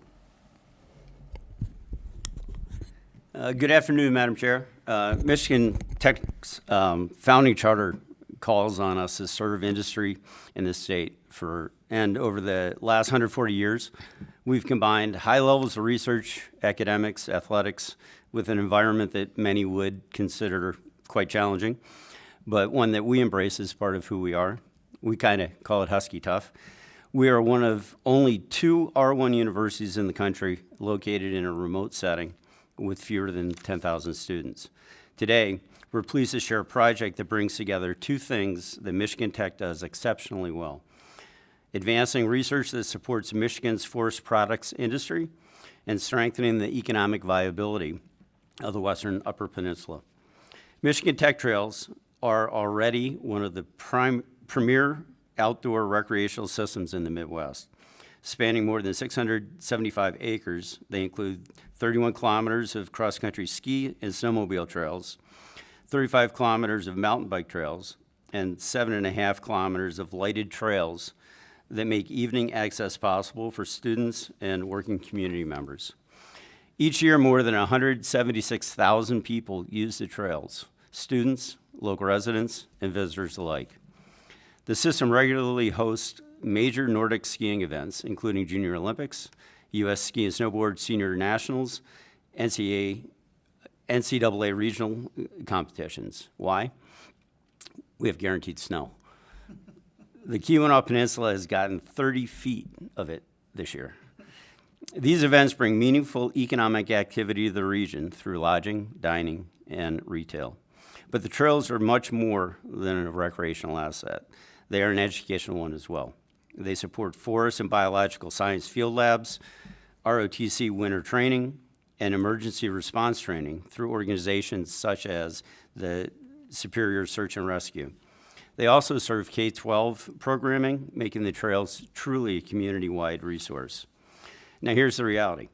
Good afternoon, Madam Chair. Michigan Tech's founding charter calls on us to serve industry in the state and over the last 140 years, we've combined high levels of research, academics, athletics, with an environment that many would consider quite challenging, but one that we embrace as part of who we are. We kind of call it Husky Tough. We are one of only 2 R1 universities in the country located in a remote setting with fewer than 10,000 students. Today, we're pleased to share a project that brings together 2 things that Michigan Tech does exceptionally well: advancing research that supports Michigan's forest products industry and strengthening the economic viability of the Western Upper Peninsula. Michigan Tech Trails are already one of the premier outdoor recreational systems in the Midwest. Spanning more than 675 acres, they include 31 kilometers of cross-country ski and snowmobile trails, 35 kilometers of mountain bike trails, and 7.5 kilometers of lighted trails that make evening access possible for students and working community members. Each year, more than 176,000 people use the trails, students, local residents, and visitors alike. The system regularly hosts major Nordic skiing events, including Junior Olympics, U.S. Ski and Snowboard Senior Nationals, NCAA regional competitions. Why? We have guaranteed snow. The Keweenaw Peninsula has gotten 30 feet of it this year. These events bring meaningful economic activity to the region through lodging, dining, and retail. But the trails are much more than a recreational asset. They are an educational one as well. They support forest and biological science field labs, ROTC winter training, and emergency response training through organizations such as the Superior Search and Rescue. They also serve K-12 programming, making the trails truly a community-wide resource. Now here's the reality.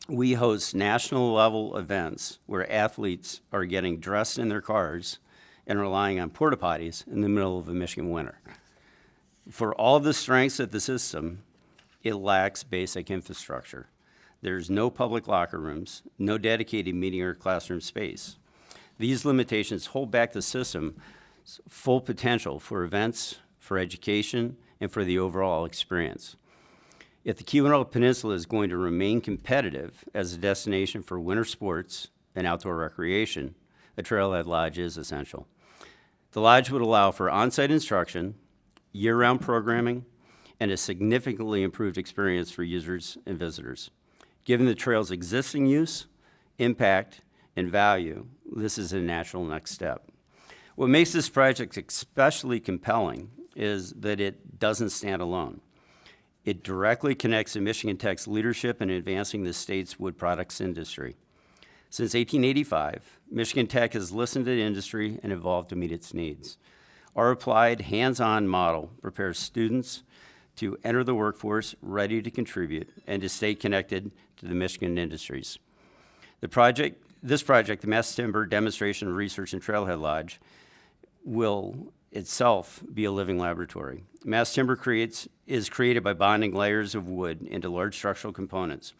We host national-level events where athletes are getting dressed in their cars and relying on porta potties in the middle of a Michigan winter. For all the strengths of the system, it lacks basic infrastructure. There's no public locker rooms, no dedicated meeting or classroom space. These limitations hold back the system's full potential for events, for education, and for the overall experience. If the Keweenaw Peninsula is going to remain competitive as a destination for winter sports and outdoor recreation, a trailhead lodge is essential. The lodge would allow for on-site instruction, year-round programming, and a significantly improved experience for users and visitors. Given the trail's existing use, impact, and value, this is a natural next step. What makes this project especially compelling is that it doesn't stand alone. It directly connects to Michigan Tech's leadership in advancing the state's wood products industry. Since 1885, Michigan Tech has listened to the industry and evolved to meet its needs. Our applied, hands-on model prepares students to enter the workforce ready to contribute and to stay connected to the Michigan industries. This project, the Mass Timber Demonstration Research and Trailhead Lodge, will itself be a living laboratory. Mass timber is created by bonding layers of wood into large structural components.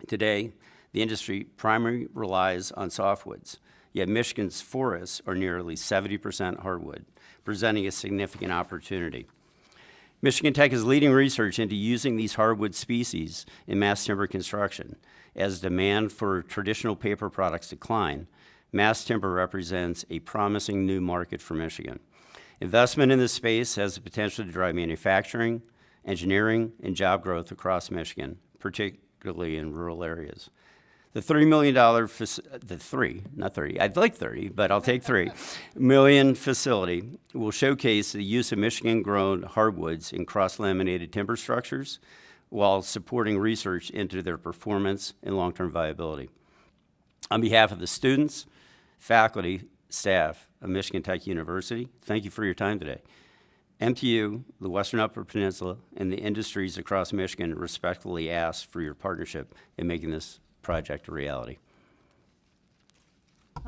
Today, the industry primarily relies on softwoods, yet Michigan's forests are nearly 70% hardwood, presenting a significant opportunity. Michigan Tech is leading research into using these hardwood species in mass timber construction. As demand for traditional paper products decline, mass timber represents a promising new market for Michigan. Investment in this space has the potential to drive manufacturing, engineering, and job growth across Michigan, particularly in rural areas. The $3 million, not 30, I'd like 30, but I'll take $3 million facility will showcase the use of Michigan-grown hardwoods in cross-laminated timber structures while supporting research into their performance and long-term viability. On behalf of the students, faculty, staff of Michigan Tech University, thank you for your time today. MTU, the Western Upper Peninsula, and the industries across Michigan respectfully ask for your partnership in making this project a reality.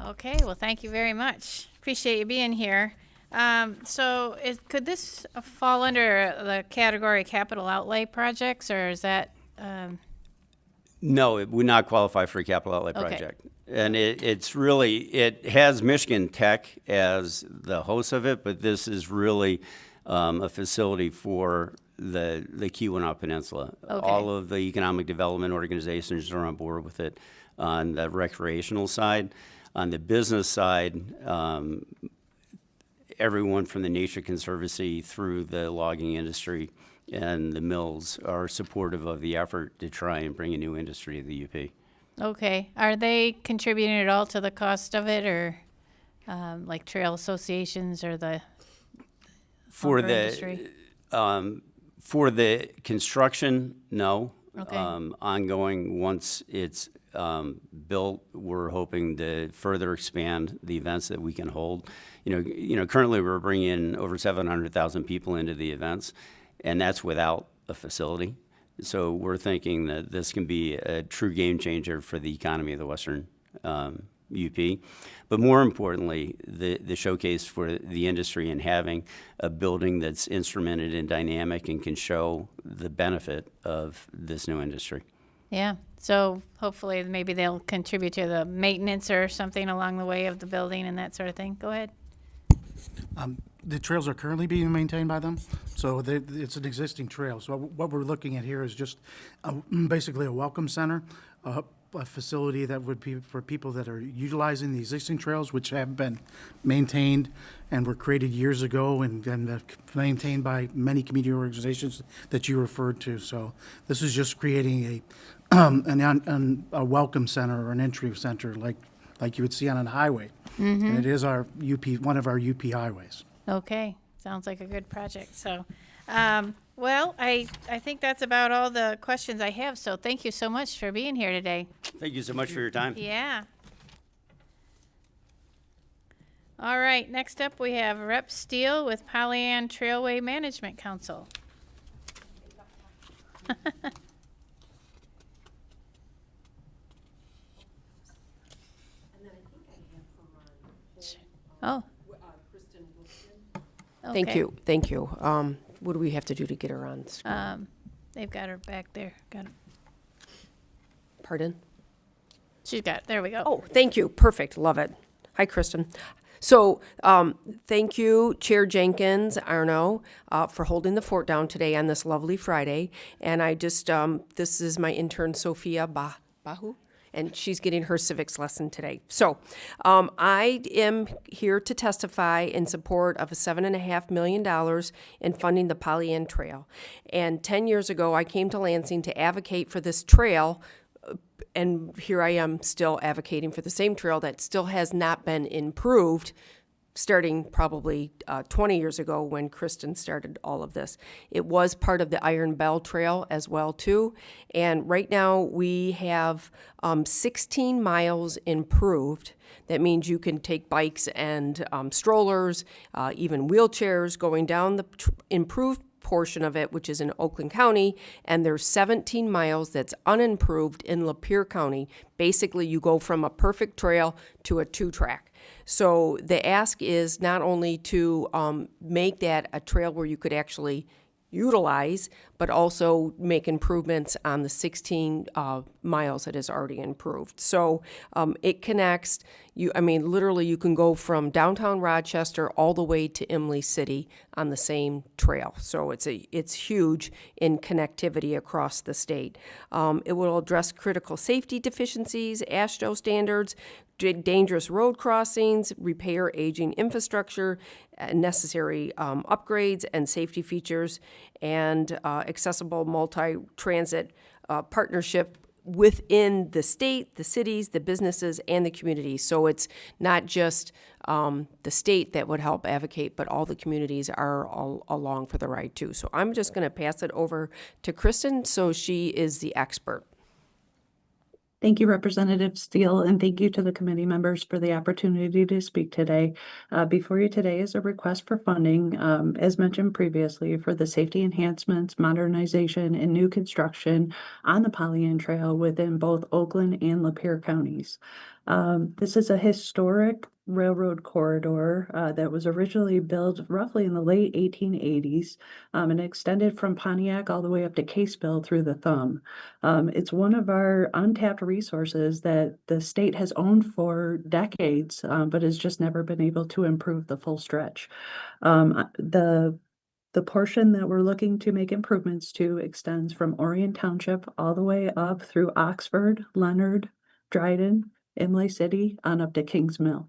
Okay, well, thank you very much. Appreciate you being here. So could this fall under the category capital outlay projects, or is that, No, it would not qualify for a capital outlay Okay. project. And it has Michigan Tech as the host of it, but this is really a facility for the Keweenaw Peninsula. Okay. All of the economic development organizations are on board with it on the recreational side. On the business side, everyone from the Nature Conservancy through the logging industry and the mills are supportive of the effort to try and bring a new industry to the UP. okay, are they contributing at all to the cost of it, or like trail associations or the For lumber industry? For the construction, no. Okay. Ongoing, once it's built, we're hoping to further expand the events that we can hold. Currently we're bringing in over 700,000 people into the events, and that's without a facility. So we're thinking that this can be a true game changer for the economy of the Western UP. But more importantly, the showcase for the industry and having a building that's instrumented and dynamic and can show the benefit of this new industry. Yeah, so hopefully maybe they'll contribute to the maintenance or something along the way of the building and that sort of thing. Go ahead. The trails are currently being maintained by them, so it's an existing trail. So what we're looking at here is just basically a welcome center, a facility that would be for people that are utilizing the existing trails, which have been maintained and were created years ago and maintained by many community organizations that you referred to. So this is just creating a welcome center or an entry center like you would see on a highway. Mm-hmm. And it is our one of our UP highways. Okay, sounds like a good project. So, well, I think that's about all the questions I have. So thank you so much for being here today. Thank you so much for your time. Yeah. All right, next up we have Rep. Steele with Pollyant Trailway Management Council. Oh. Thank Okay. you, thank you. What do we have to do to get her on screen? They've got her back there. Pardon? She's got, there we go. Oh, thank you, perfect, love it. Hi, Kristen. So, thank you, Chair Jenkins, Arno, for holding the fort down today on this lovely Friday. And I just, this is my intern, Sophia Bahu, and she's getting her civics lesson today. So, I am here to testify in support of $7.5 million in funding the Pollyant Trail. And 10 years ago, I came to Lansing to advocate for this trail, and here I am still advocating for the same trail that still has not been improved, starting probably 20 years ago when Kristen started all of this. It was part of the Iron Bell Trail as well, too. And right now we have 16 miles improved. That means you can take bikes and strollers, even wheelchairs going down the improved portion of it, which is in Oakland County, and there's 17 miles that's unimproved in Lapeer County. Basically, you go from a perfect trail to a 2-track. So the ask is not only to make that a trail where you could actually utilize, but also make improvements on the 16 miles that is already improved. So it connects, literally you can go from downtown Rochester all the way to Imlay City on the same trail. So it's huge in connectivity across the state. It will address critical safety deficiencies, AASHTO standards, dangerous road crossings, repair aging infrastructure, necessary upgrades and safety features, and accessible multi-transit partnership within the state, the cities, the businesses, and the communities. So it's not just the state that would help advocate, but all the communities are all along for the ride too. So I'm just going to pass it over to Kristen, so she is the expert. Thank you, Representative Steele, and thank you to the committee members for the opportunity to speak today. Before you today is a request for funding, as mentioned previously, for the safety enhancements, modernization, and new construction on the Pollyant Trail within both Oakland and Lapeer counties. This is a historic railroad corridor that was originally built roughly in the late 1880s and extended from Pontiac all the way up to Caseville through the Thumb. It's one of our untapped resources that the state has owned for decades, but has just never been able to improve the full stretch. The portion that we're looking to make improvements to extends from Orion Township all the way up through Oxford, Leonard, Dryden, Imlay City, on up to Kings Mill.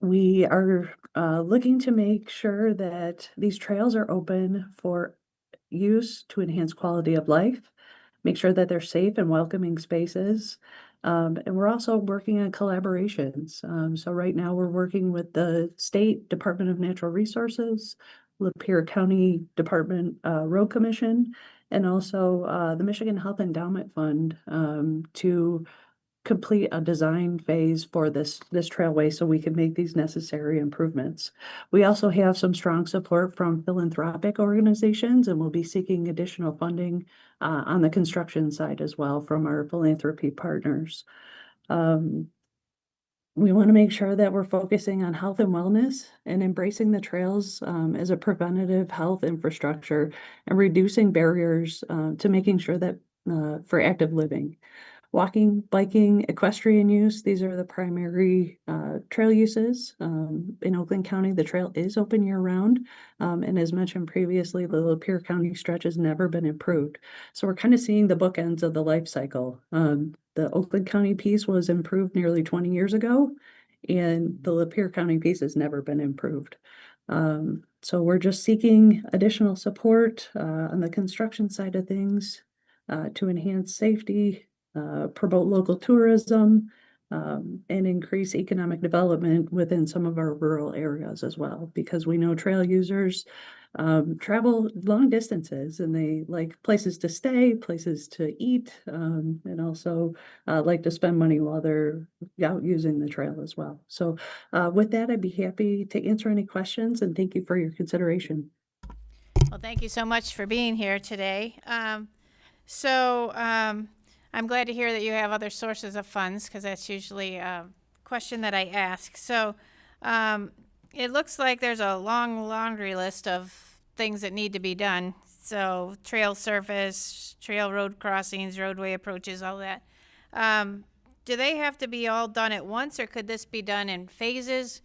We are looking to make sure that these trails are open for use to enhance quality of life, make sure that they're safe and welcoming spaces. And we're also working on collaborations. So right now we're working with the State Department of Natural Resources, Lapeer County Department Road Commission, and also the Michigan Health Endowment Fund to complete a design phase for this trailway so we can make these necessary improvements. We also have some strong support from philanthropic organizations, and we'll be seeking additional funding on the construction side as well from our philanthropy partners. We want to make sure that we're focusing on health and wellness and embracing the trails as a preventative health infrastructure and reducing barriers to making sure that for active living. Walking, biking, equestrian use, these are the primary trail uses. In Oakland County, the trail is open year-round. And as mentioned previously, the Lapeer County stretch has never been improved. So we're kind of seeing the bookends of the life cycle. The Oakland County piece was improved nearly 20 years ago, and the Lapeer County piece has never been improved. So we're just seeking additional support on the construction side of things to enhance safety, promote local tourism, and increase economic development within some of our rural areas as well, because we know trail users travel long distances and they like places to stay, places to eat, and also like to spend money while they're out using the trail as well. So with that, I'd be happy to answer any questions, and thank you for your consideration. Well, thank you so much for being here today. I'm glad to hear that you have other sources of funds, because that's usually a question that I ask. So it looks like there's a long laundry list of things that need to be done. So trail surface, trail road crossings, roadway approaches, all that. Do they have to be all done at once, or could this be done in phases?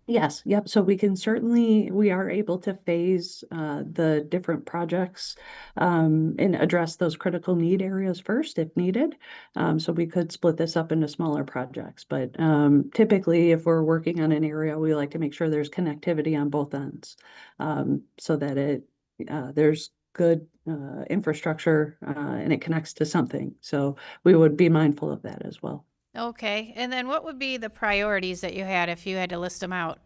Yes, yep. So we are able to phase the different projects and address those critical need areas first if needed. So we could split this up into smaller projects. But typically, if we're working on an area, we like to make sure there's connectivity on both ends so that there's good infrastructure and it connects to something. So we would be mindful of that as well. Okay, and then what would be the priorities that you had if you had to list them out?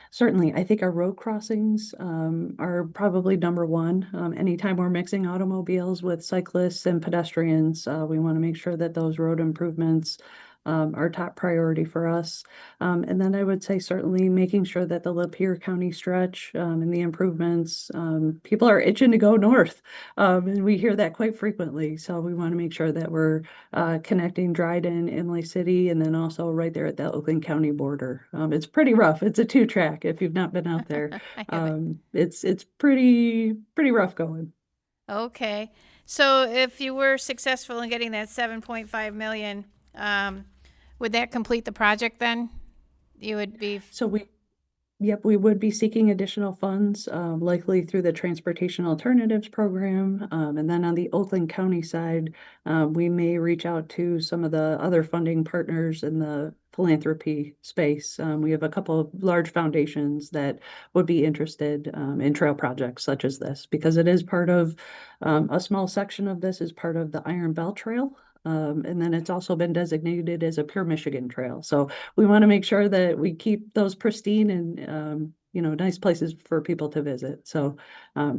Certainly, I think our road crossings are probably number one. Anytime we're mixing automobiles with cyclists and pedestrians, we want to make sure that those road improvements are top priority for us. And then I would say certainly making sure that the Lapeer County stretch and the improvements, people are itching to go north. And we hear that quite frequently. So we want to make sure that we're connecting Dryden, Imlay City, and then also right there at the Oakland County border. It's pretty rough. It's a 2-track if you've not been out there. It's pretty rough going. Okay, so if you were successful in getting that 7.5 million, would that complete the project then? You would be. Yep, we would be seeking additional funds, likely through the Transportation Alternatives Program. And then on the Oakland County side, we may reach out to some of the other funding partners in the philanthropy space. We have a couple of large foundations that would be interested in trail projects such as this, because it is part of a small section of this is part of the Iron Belt Trail. And then it's also been designated as a Pure Michigan Trail. So we want to make sure that we keep those pristine and nice places for people to visit. So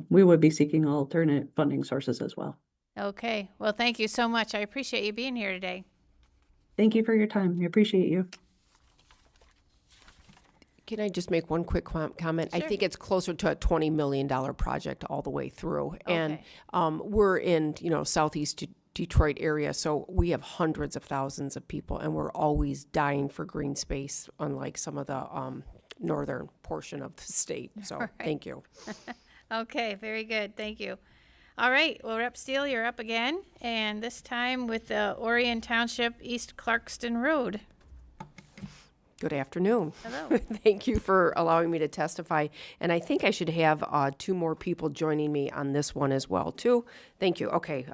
we would be seeking alternate funding sources as well. Okay, well, thank you so much. I appreciate you being here today. Thank you for your time. We appreciate you. Can I just make one quick comment? I Sure. think it's closer to a $20 million project all the way through. And Okay. we're in, southeast Detroit area, so we have hundreds of thousands of people, and we're always dying for green space, unlike some of the northern portion of the state. So Right. thank you. Okay, very good. Thank you. All right, well, Rep. Steele, you're up again, and this time with the Orion Township East Clarkston Road. Good afternoon. Hello. Thank you for allowing me to testify. And I think I should have two more people joining me on this one as well, too. Thank you. Okay.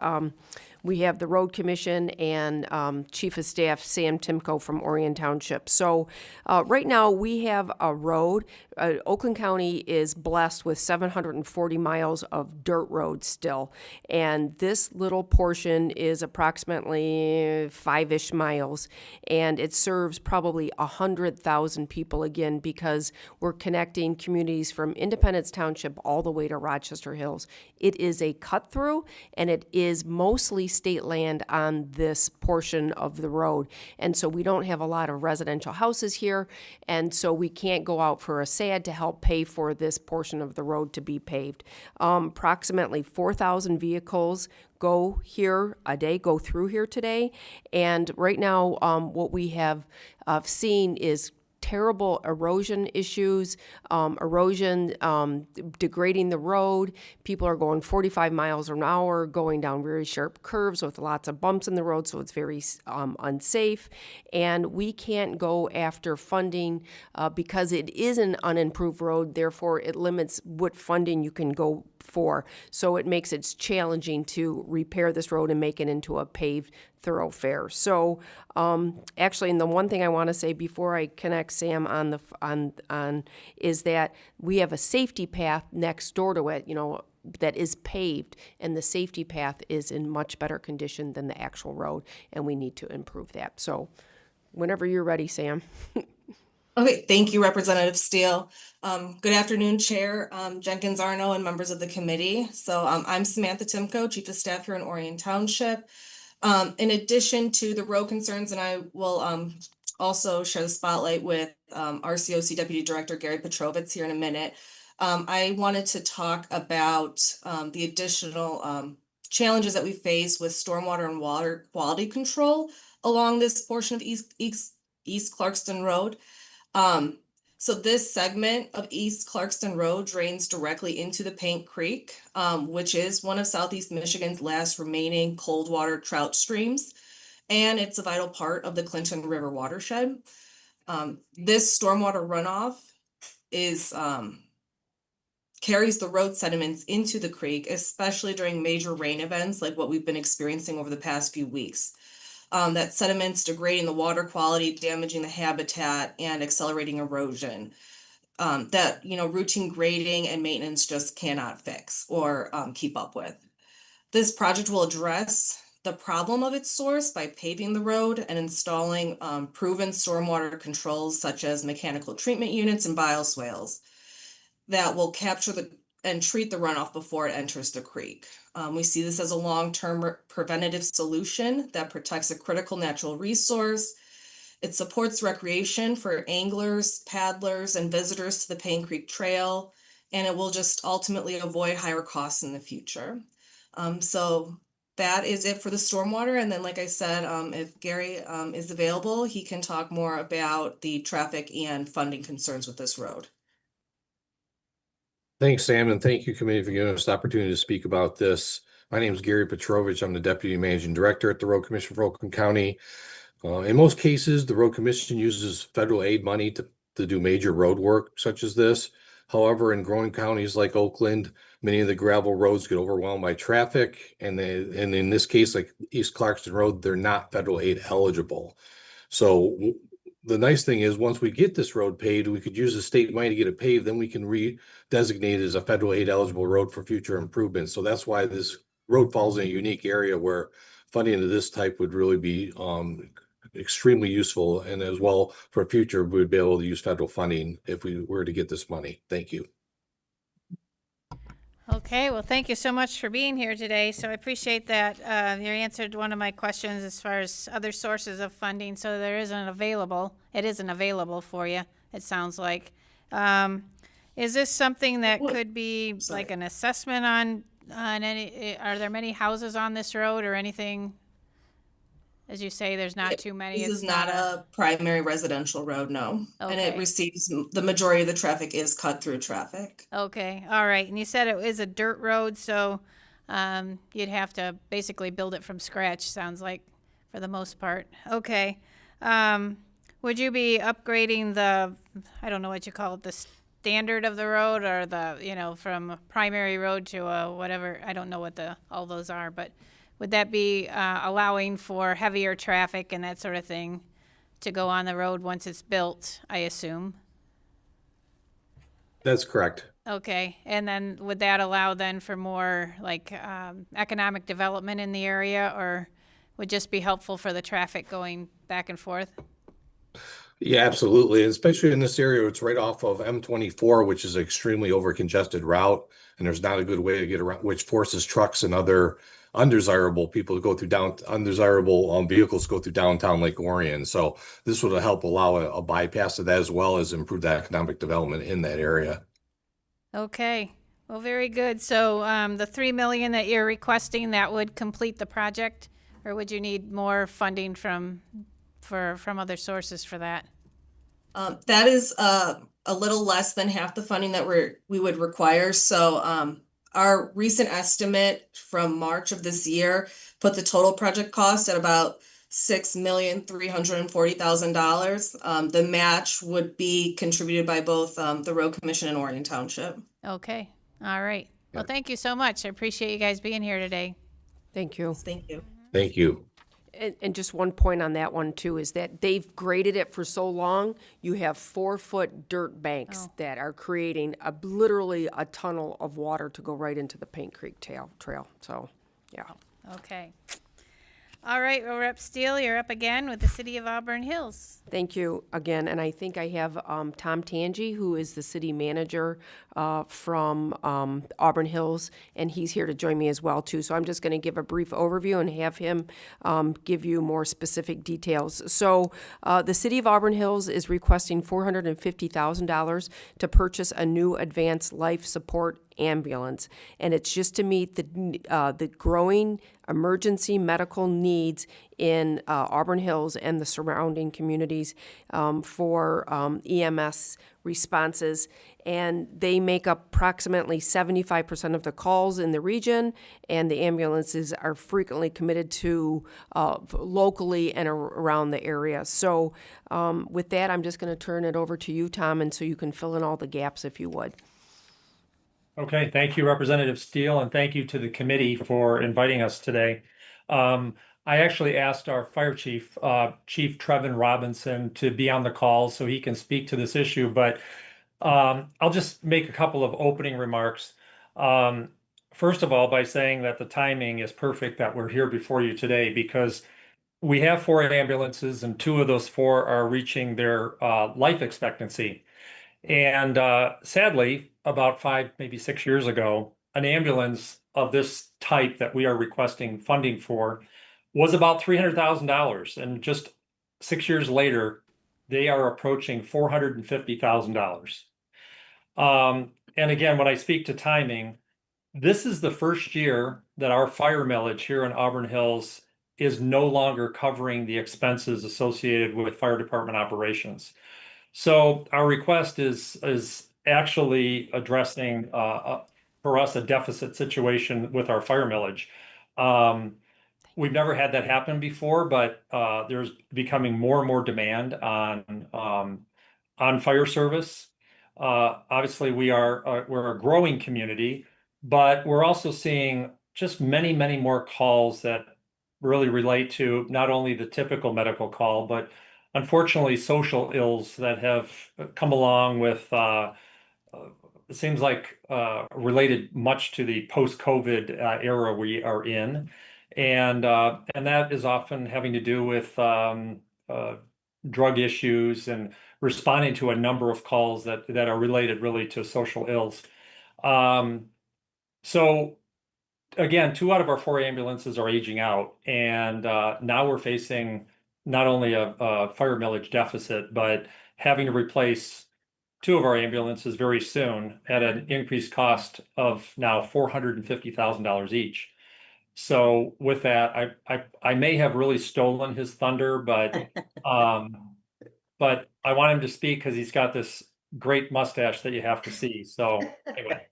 We have the Road Commission and Chief of Staff Sam Timko from Orion Township. So right now we have a road. Oakland County is blessed with 740 miles of dirt road still. And this little portion is approximately 5-ish miles. And it serves probably 100,000 people again, because we're connecting communities from Independence Township all the way to Rochester Hills. It is a cut through, and it is mostly state land on this portion of the road. And so we don't have a lot of residential houses here, and so we can't go out for a SAD to help pay for this portion of the road to be paved. Approximately 4,000 vehicles go through here today. And right now, what we have seen is terrible erosion issues, degrading the road. People are going 45 miles an hour, going down very sharp curves with lots of bumps in the road, so it's very unsafe. And we can't go after funding because it is an unimproved road, therefore it limits what funding you can go for. So it makes it challenging to repair this road and make it into a paved thoroughfare. So actually, and the one thing I want to say before I connect Sam on is that we have a safety path next door to it, that is paved, and the safety path is in much better condition than the actual road, and we need to improve that. So whenever you're ready, Sam. Okay, thank you, Representative Steele. Good afternoon, Chair Jenkins Arno and members of the committee. So I'm Samantha Timko, Chief of Staff here in Orion Township. In addition to the road concerns, and I will also share the spotlight with RCOC Deputy Director Gary Petrovitz here in a minute. I wanted to talk about the additional challenges that we face with stormwater and water quality control along this portion of East Clarkston Road. So this segment of East Clarkston Road drains directly into the Paint Creek, which is one of Southeast Michigan's last remaining cold water trout streams, and it's a vital part of the Clinton River watershed. This stormwater runoff carries the road sediments into the creek, especially during major rain events like what we've been experiencing over the past few weeks. That sediment's degrading the water quality, damaging the habitat, and accelerating erosion. That routine grading and maintenance just cannot fix or keep up with. This project will address the problem of its source by paving the road and installing proven stormwater controls such as mechanical treatment units and bioswales that will capture and treat the runoff before it enters the creek. We see this as a long-term preventative solution that protects a critical natural resource. It supports recreation for anglers, paddlers, and visitors to the Paint Creek Trail, and it will just ultimately avoid higher costs in the future. So that is it for the stormwater. And then, like I said, if Gary is available, he can talk more about the traffic and funding concerns with this road. Thanks, Sam, and thank you, committee, for giving us the opportunity to speak about this. My name is Gary Petrovich. I'm the Deputy Managing Director at the Road Commission for Oakland County. In most cases, the Road Commission uses federal aid money to do major road work such as this. However, in growing counties like Oakland, many of the gravel roads get overwhelmed by traffic, and in this case, like East Clarkston Road, they're not federal aid eligible. So the nice thing is, once we get this road paved, we could use the state money to get it paved, then we can redesignate it as a federal aid eligible road for future improvements. So that's why this road falls in a unique area where funding of this type would really be extremely useful, and as well for future, we would be able to use federal funding if we were to get this money. Thank you. Okay, well, thank you so much for being here today. So I appreciate that. You answered one of my questions as far as other sources of funding. So it isn't available for you, it sounds like. Is this something that could be like an assessment on any, are there many houses on this road or anything? As you say, there's not too many. This It's is not a primary residential road, no. And it Okay. receives, the majority of the traffic is cut through traffic. Okay, all right. And you said it is a dirt road, so you'd have to basically build it from scratch, sounds like, for the most part. Okay. Would you be upgrading the, I don't know what you call it, the standard of the road, or the, from a primary road to a whatever, I don't know what all those are, but would that be allowing for heavier traffic and that sort of thing to go on the road once it's built, I assume? That's correct. Okay, and then would that allow then for more like economic development in the area, or would just be helpful for the traffic going back and forth? Yeah, absolutely. Especially in this area, it's right off of M24, which is an extremely over-congested route, and there's not a good way to get around, which forces trucks and other undesirable people to go through undesirable vehicles go through downtown Lake Orion. So this would help allow a bypass of that, as well as improve the economic development in that area. Okay, well, very good. So the 3 million that you're requesting, that would complete the project, or would you need more funding from other sources for that? That is a little less than half the funding that we would require. So our recent estimate from March of this year put the total project cost at about $6,340,000. The match would be contributed by both the Road Commission and Orion Township. Okay, all right. Well, thank you so much. I appreciate you guys being here today. Thank you. Thank you. Thank you. And just one point on that one too, is that they've graded it for so long, you have 4-foot dirt banks that are creating literally a tunnel of water to go right into the Paint Creek trail. So, yeah. Okay. All right, well, Rep. Steele, you're up again with the City of Auburn Hills. Thank you again, and I think I have Tom Tangi, who is the city manager from Auburn Hills, and he's here to join me as well too. So I'm just going to give a brief overview and have him give you more specific details. So the City of Auburn Hills is requesting $450,000 to purchase a new advanced life support ambulance, and it's just to meet the growing emergency medical needs in Auburn Hills and the surrounding communities for EMS responses. And they make up approximately 75% of the calls in the region, and the ambulances are frequently committed to locally and around the area. So with that, I'm just going to turn it over to you, Tom, and so you can fill in all the gaps if you would. Okay, thank you, Representative Steele, and thank you to the committee for inviting us today. I actually asked our fire chief, Chief Trevin Robinson, to be on the call so he can speak to this issue, but I'll just make a couple of opening remarks. First of all, by saying that the timing is perfect that we're here before you today, because we have 4 ambulances and 2 of those 4 are reaching their life expectancy. And sadly, about 5, maybe 6 years ago, an ambulance of this type that we are requesting funding for was about $300,000. And just 6 years later, they are approaching $450,000. And again, when I speak to timing, this is the first year that our fire millage here in Auburn Hills is no longer covering the expenses associated with fire department operations. So our request is actually addressing for us a deficit situation with our fire millage. We've never had that happen before, but there's becoming more and more demand on fire service. Obviously, we're a growing community, but we're also seeing just many, many more calls that really relate to not only the typical medical call, but unfortunately social ills that have come along with, it seems like related much to the post-COVID era we are in. And that is often having to do with drug issues and responding to a number of calls that are related really to social ills. So again, 2 out of our 4 ambulances are aging out, and now we're facing not only a fire millage deficit, but having to replace 2 of our ambulances very soon at an increased cost of now $450,000 each. So with that, I may have really stolen his thunder, but I want him to speak because he's got this great mustache that you have to see. So anyway.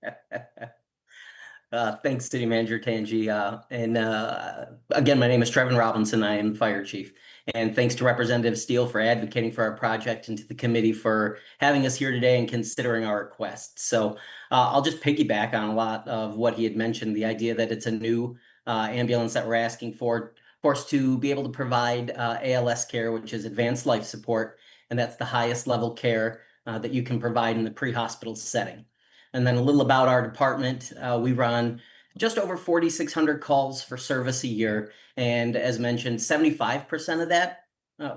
Thanks, City Manager Tangi. Again, my name is Trevin Robinson. I am the fire chief. And thanks to Representative Steele for advocating for our project and to the committee for having us here today and considering our request. So I'll just piggyback on a lot of what he had mentioned, the idea that it's a new ambulance that we're asking for us to be able to provide ALS care, which is advanced life support. And that's the highest level care that you can provide in the pre-hospital setting. And then a little about our department. We run just over 4,600 calls for service a year. And as mentioned, 75% of that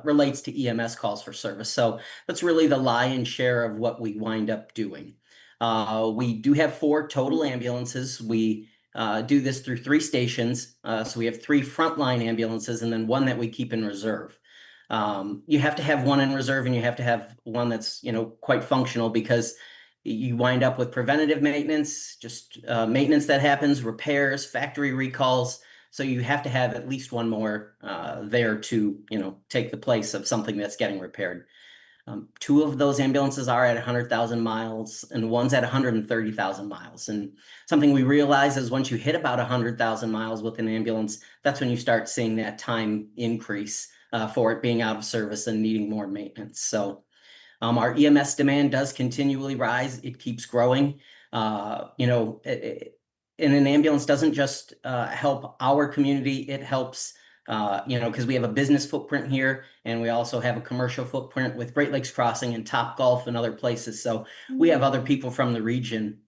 relates to EMS calls for service. So that's really the lion's share of what we wind up doing. We do have 4 total ambulances. We do this through 3 stations. So we have 3 frontline ambulances and then 1 that we keep in reserve. You have to have 1 in reserve and you have to have 1 that's, quite functional because you wind up with preventative maintenance, just maintenance that happens, repairs, factory recalls. So you have to have at least 1 more there to, take the place of something that's getting repaired. 2 of those ambulances are at 100,000 miles and 1's at 130,000 miles. And something we realize is once you hit about 100,000 miles with an ambulance, that's when you start seeing that time increase for it being out of service and needing more maintenance. So our EMS demand does continually rise. It keeps growing. And an ambulance doesn't just help our community. It helps, because we have a business footprint here and we also have a commercial footprint with Great Lakes Crossing and Topgolf and other places. So we have other people from the region,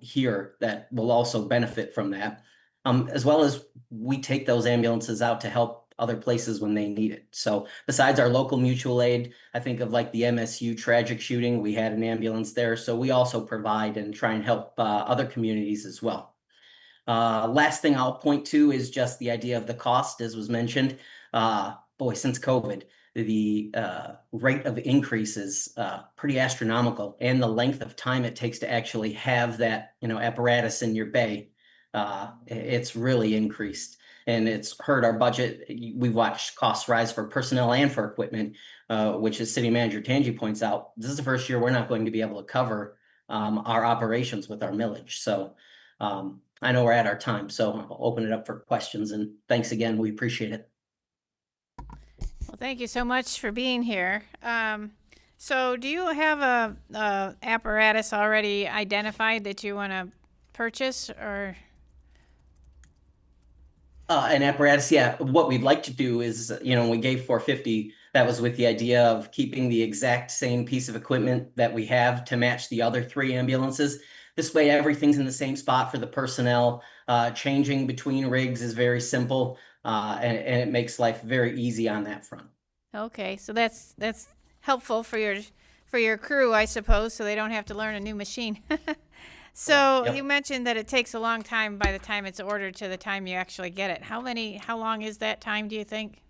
here that will also benefit from that. As well as we take those ambulances out to help other places when they need it. So besides our local mutual aid, I think of like the MSU tragic shooting, we had an ambulance there. So we also provide and try and help other communities as well. Last thing I'll point to is just the idea of the cost, as was mentioned. Since COVID, the rate of increase is pretty astronomical, and the length of time it takes to actually have that, apparatus in your bay, it's really increased. And it's hurt our budget. We've watched costs rise for personnel and for equipment, which as City Manager Tangi points out, this is the first year we're not going to be able to cover our operations with our millage. So I know we're at our time, so I'll open it up for questions. And thanks again. We appreciate it. Well, thank you so much for being here. So do you have a apparatus already identified that you want to purchase or? An apparatus, yeah. What we'd like to do is, when we gave 450, that was with the idea of keeping the exact same piece of equipment that we have to match the other 3 ambulances. This way, everything's in the same spot for the personnel. Changing between rigs is very simple, and it makes life very easy on that front. Okay, so that's helpful for your crew, I suppose, so they don't have to learn a new machine. So Yep. You mentioned that it takes a long time by the time it's ordered to the time you actually get it. How long is that time, do you think?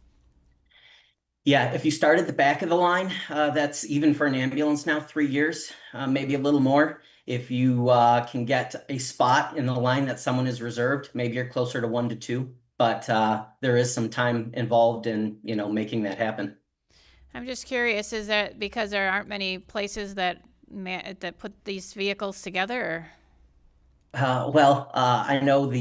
Yeah, if you start at the back of the line, that's even for an ambulance now, 3 years, maybe a little more. If you can get a spot in the line that someone is reserved, maybe you're closer to 1 to 2. But there is some time involved in, making that happen. I'm just curious, is that because there aren't many places that put these vehicles together? Or? I know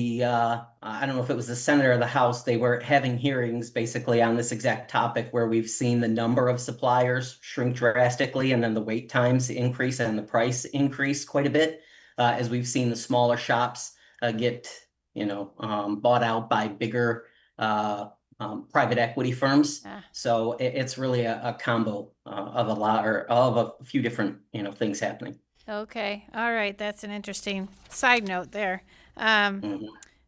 I don't know if it was the Senate or the House, they were having hearings basically on this exact topic where we've seen the number of suppliers shrink drastically and then the wait times increase and the price increase quite a bit as we've seen the smaller shops get, bought out by bigger private equity firms. So it's really a combo of a few different, things happening. Okay. All right. That's an interesting side note there.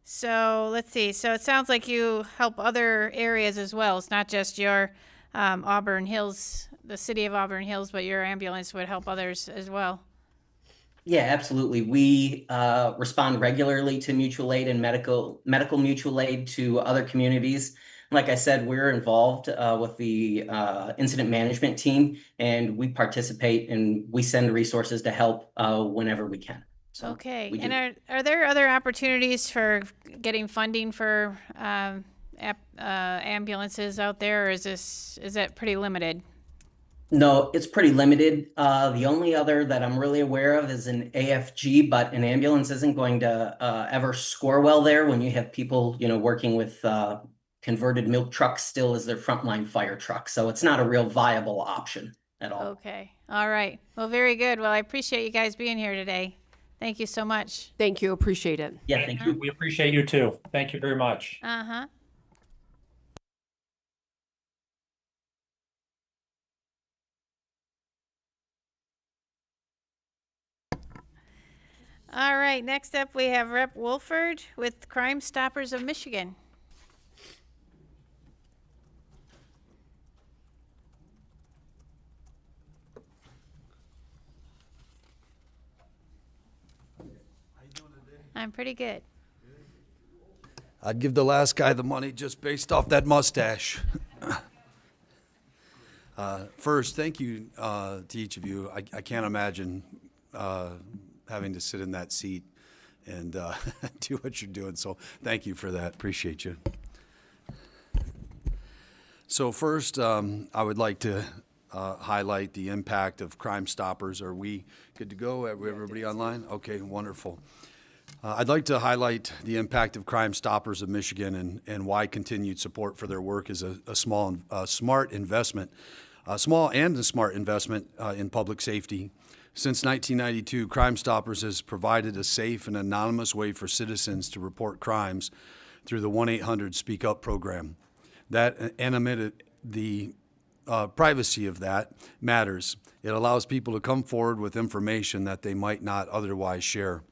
So let's see. So it sounds like you help other areas as well. It's not just your Auburn Hills, the city of Auburn Hills, but your ambulance would help others as well. Yeah, absolutely. We respond regularly to mutual aid and medical mutual aid to other communities. Like I said, we're involved with the incident management team, and we participate and we send resources to help whenever we can. So Okay, we and do. are there other opportunities for getting funding for ambulances out there, or is that pretty limited? No, it's pretty limited. The only other that I'm really aware of is an AFG, but an ambulance isn't going to ever score well there when you have people, working with converted milk trucks still as their frontline fire truck. So it's not a real viable option at all. Okay, all right. Well, very good. Well, I appreciate you guys being here today. Thank you so much. Thank you, appreciate it. Yeah, thank you. We appreciate you too. Thank you very much. Uh-huh. All right, next up we have Rep. Wolford with Crime Stoppers of Michigan. I'm pretty good. I'd give the last guy the money just based off that mustache. First, thank you to each of you. I can't imagine having to sit in that seat and do what you're doing. So thank you for that. Appreciate you. So first, I would like to highlight the impact of Crime Stoppers. Are we good to go? Everybody online? Okay, wonderful. I'd like to highlight the impact of Crime Stoppers of Michigan and why continued support for their work is a small and smart investment in public safety. Since 1992, Crime Stoppers has provided a safe and anonymous way for citizens to report crimes through the 1-800-SPEAK UP program. That anonymity, the privacy of that matters. It allows people to come forward with information that they might not otherwise share.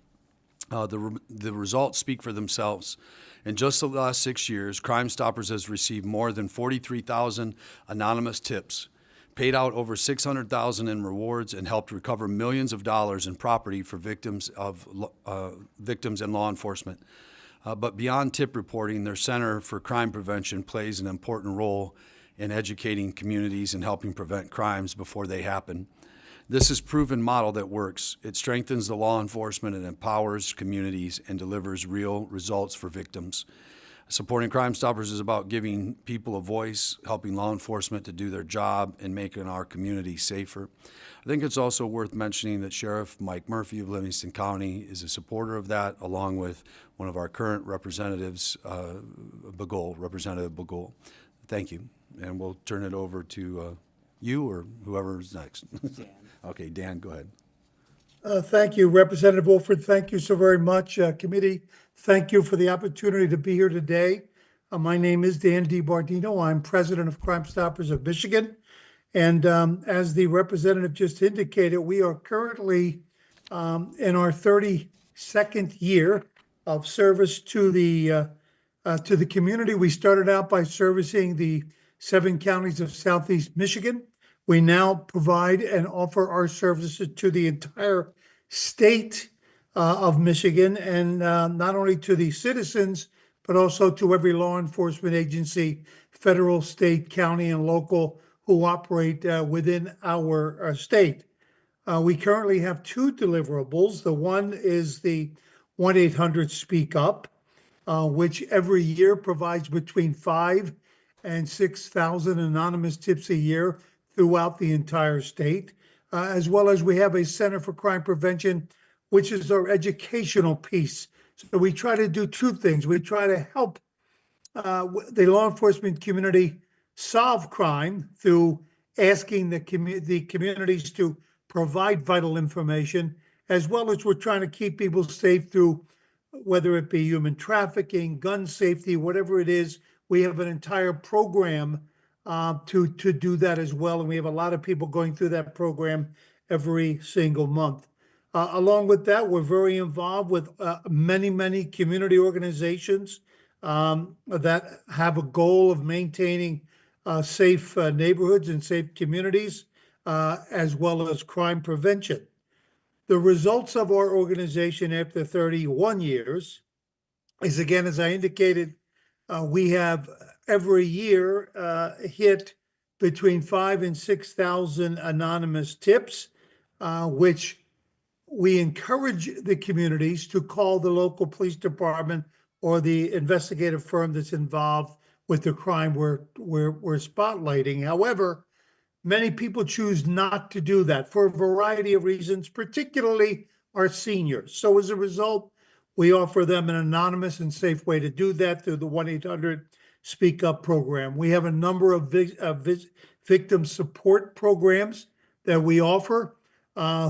The results speak for themselves. In just the last 6 years, Crime Stoppers has received more than 43,000 anonymous tips, paid out over $600,000 in rewards, and helped recover millions of dollars in property for victims and law enforcement. But beyond tip reporting, their Center for Crime Prevention plays an important role in educating communities and helping prevent crimes before they happen. This is a proven model that works. It strengthens the law enforcement and empowers communities and delivers real results for victims. Supporting Crime Stoppers is about giving people a voice, helping law enforcement to do their job, and making our community safer. I think it's also worth mentioning that Sheriff Mike Murphy of Livingston County is a supporter of that, along with one of our current representatives, Representative Bagul. Thank you. And we'll turn it over to you or whoever's next. Dan. Okay, Dan, go ahead. Thank you, Representative Wolford. Thank you so very much. Committee, thank you for the opportunity to be here today. My name is Dan DiBardino. I'm president of Crime Stoppers of Michigan. And as the representative just indicated, we are currently in our 32nd year of service to the community. We started out by servicing the 7 counties of Southeast Michigan. We now provide and offer our services to the entire state of Michigan, and not only to the citizens, but also to every law enforcement agency, federal, state, county, and local, who operate within our state. We currently have 2 deliverables. The one is the 1-800-SPEAK UP, which every year provides between 5,000 and 6,000 anonymous tips a year throughout the entire state, as well as we have a Center for Crime Prevention, which is our educational piece. So we try to do 2 things. We try to help the law enforcement community solve crime through asking the communities to provide vital information, as well as we're trying to keep people safe through whether it be human trafficking, gun safety, whatever it is. We have an entire program to do that as well. And we have a lot of people going through that program every single month. Along with that, we're very involved with many community organizations that have a goal of maintaining safe neighborhoods and safe communities, as well as crime prevention. The results of our organization after 31 years is, again, as I indicated, we have every year hit between 5,000 and 6,000 anonymous tips, which we encourage the communities to call the local police department or the investigative firm that's involved with the crime we're spotlighting. However, many people choose not to do that for a variety of reasons, particularly our seniors. So as a result, we offer them an anonymous and safe way to do that through the 1-800 Speak Up program. We have a number of victim support programs that we offer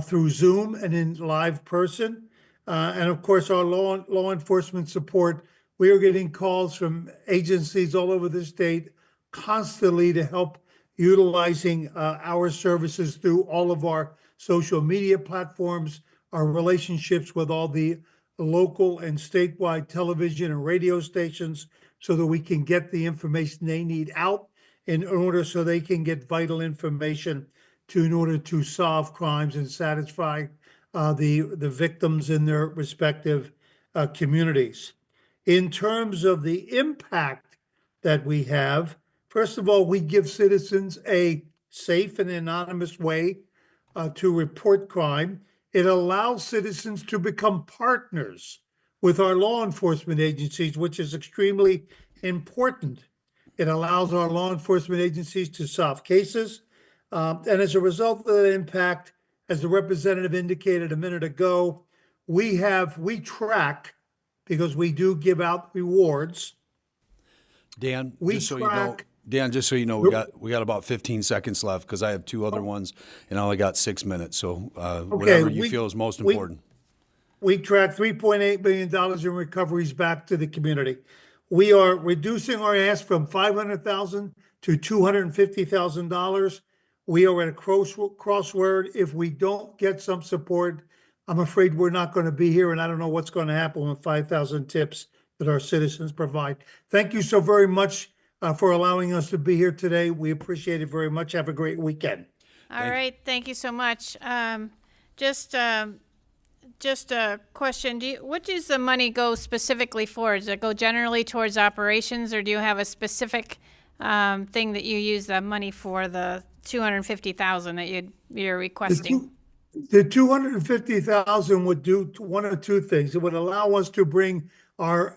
through Zoom and in live person. And of course, our law enforcement support. We are getting calls from agencies all over the state constantly to help utilizing our services through all of our social media platforms, our relationships with all the local and statewide television and radio stations, so that we can get the information they need out in order so they can get vital information in order to solve crimes and satisfy the victims in their respective communities. In terms of the impact that we have, first of all, we give citizens a safe and anonymous way to report crime. It allows citizens to become partners with our law enforcement agencies, which is extremely important. It allows our law enforcement agencies to solve cases. And as a result of that impact, as the representative indicated a minute ago, we track, because we do give out rewards. Dan, We just so you know, track- Dan, just so you know, we got about 15 seconds left because I have two other ones and I only got 6 minutes. So whatever you feel is most important. We track $3.8 million in recoveries back to the community. We are reducing our ask from $500,000 to $250,000. We are at a crossword. If we don't get some support, I'm afraid we're not going to be here, and I don't know what's going to happen with 5,000 tips that our citizens provide. Thank you so very much for allowing us to be here today. We appreciate it very much. Have a great weekend. All right, thank you so much. Just a question. What does the money go specifically for? Does it go generally towards operations, or do you have a specific thing that you use the money for, the $250,000 that you're requesting? The $250,000 would do one of two things. It would allow us to bring our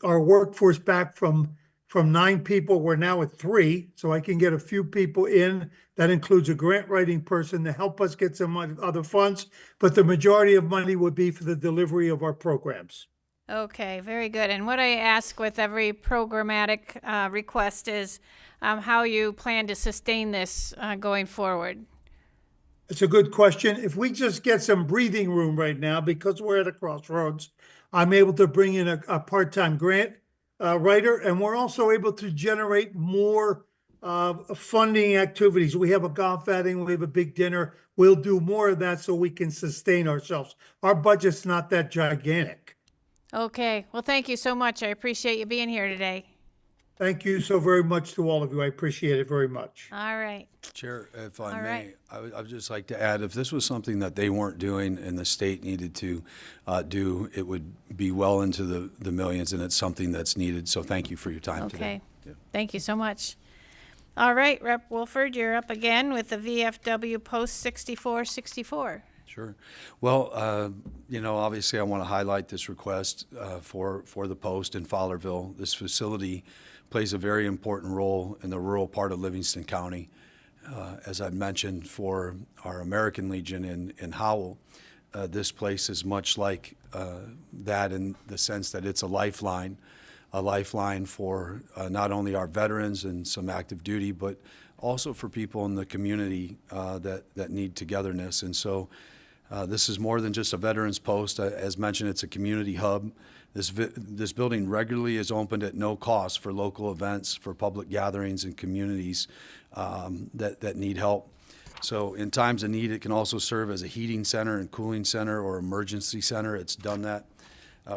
workforce back from 9 people. We're now at 3, so I can get a few people in. That includes a grant writing person to help us get some other funds, but the majority of money would be for the delivery of our programs. Okay, very good. And what I ask with every programmatic request is how you plan to sustain this going forward. It's a good question. If we just get some breathing room right now, because we're at a crossroads, I'm able to bring in a part-time grant writer, and we're also able to generate more funding activities. We have a golf outing, we have a big dinner. We'll do more of that so we can sustain ourselves. Our budget's not that gigantic. Okay, well, thank you so much. I appreciate you being here today. Thank you so very much to all of you. I appreciate it very much. All right. Chair, if I All may, right. I would just like to add, if this was something that they weren't doing and the state needed to do, it would be well into the millions, and it's something that's needed. So thank you for your time today. Okay, thank you so much. All right, Rep. Wolford, you're up again with the VFW Post 6464. Sure. Well, obviously I want to highlight this request for the post in Fowlerville. This facility plays a very important role in the rural part of Livingston County. As I mentioned, for our American Legion in Howell, this place is much like that in the sense that it's a lifeline for not only our veterans and some active duty, but also for people in the community that need togetherness. And so this is more than just a veterans post. As mentioned, it's a community hub. This building regularly is opened at no cost for local events, for public gatherings and communities that need help. So in times of need, it can also serve as a heating center and cooling center or emergency center. It's done that.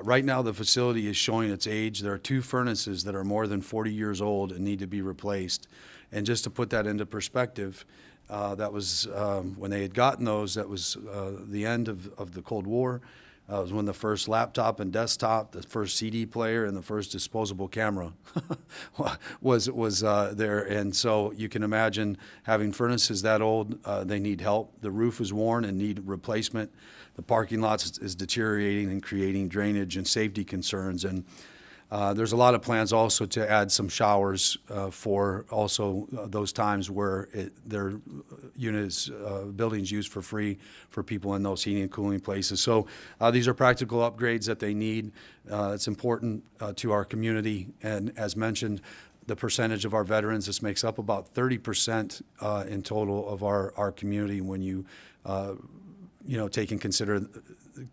Right now, the facility is showing its age. There are 2 furnaces that are more than 40 years old and need to be replaced. And just to put that into perspective, that was when they had gotten those, that was the end of the Cold War. It was when the first laptop and desktop, the first CD player, and the first disposable camera was there. And so you can imagine having furnaces that old, they need help. The roof is worn and need replacement. The parking lot is deteriorating and creating drainage and safety concerns. And there's a lot of plans also to add some showers for also those times where their units, buildings used for free for people in those heating and cooling places. So these are practical upgrades that they need. It's important to our community. And as mentioned, the percentage of our veterans, this makes up about 30% in total of our community when you take in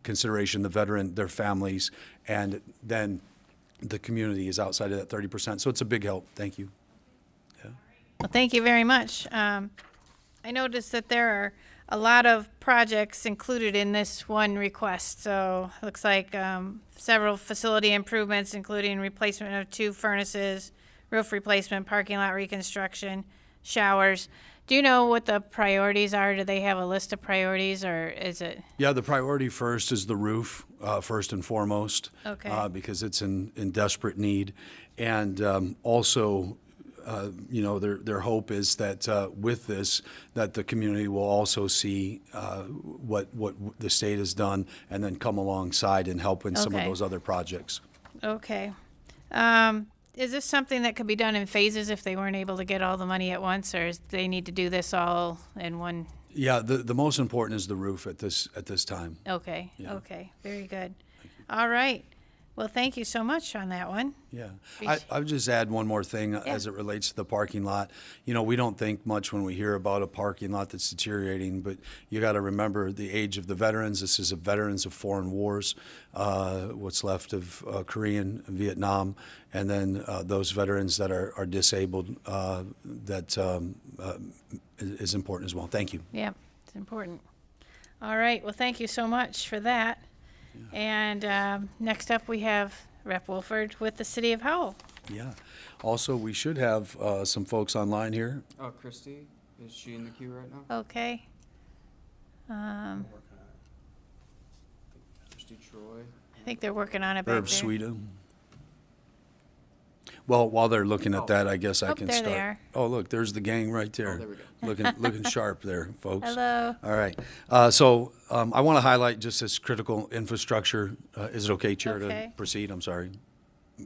consideration the veteran, their families, and then the community is outside of that 30%. So it's a big help. Thank you. Yeah. Well, thank you very much. I noticed that there are a lot of projects included in this one request. So it looks like several facility improvements, including replacement of 2 furnaces, roof replacement, parking lot reconstruction, showers. Do you know what the priorities are? Do they have a list of priorities, or is it? Yeah, the priority first is the roof, first and foremost. Okay. Because it's in desperate need. And also, their hope is that with this, that the community will also see what the state has done and then come alongside and help in some of Okay. those other projects. Okay. Is this something that could be done in phases if they weren't able to get all the money at once, or do they need to do this all in one? Yeah, the most important is the roof at this time. Okay. Yeah. Okay. Very good. All right. Well, thank you so much on that one. Yeah. I would just add one more thing as it relates to the parking lot. We don't think much when we hear about a parking lot that's deteriorating, but you got to remember the age of the veterans. This is veterans of foreign wars, what's left of Korean, Vietnam, and then those veterans that are disabled, that is important as well. Thank you. Yeah, it's important. All right. Well, thank you so much for that. And next up, we have Rep. Wolford with the City of Howell. Yeah. Also, we should have some folks online here. Oh, Christy, is she in the queue right now? Okay. Christy Troy. I think they're working on it back Herb there. Sweden. Well, while they're looking at that, I guess I can there start. they are. Oh, look, there's the gang right there. Oh, there we go. Looking sharp there, folks. Hello. All right. So I want to highlight just this critical infrastructure. Is it okay, Chair, Okay. to proceed? I'm sorry.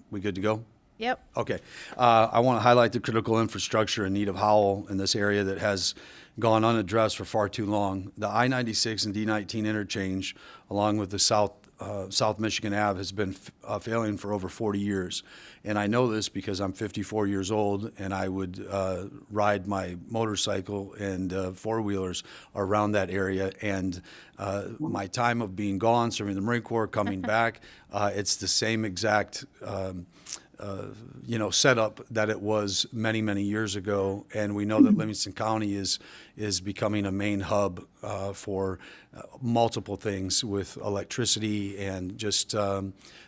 We good to go? Yep. Okay. I want to highlight the critical infrastructure in need of Howell in this area that has gone unaddressed for far too long. The I-96 and D-19 interchange, along with the South Michigan Ave, has been failing for over 40 years. And I know this because I'm 54 years old, and I would ride my motorcycle and four-wheelers around that area. And my time of being gone, serving the Marine Corps, coming back, it's the same exact setup that it was many, many years ago. And we know that Livingston County is becoming a main hub for multiple things with electricity and just,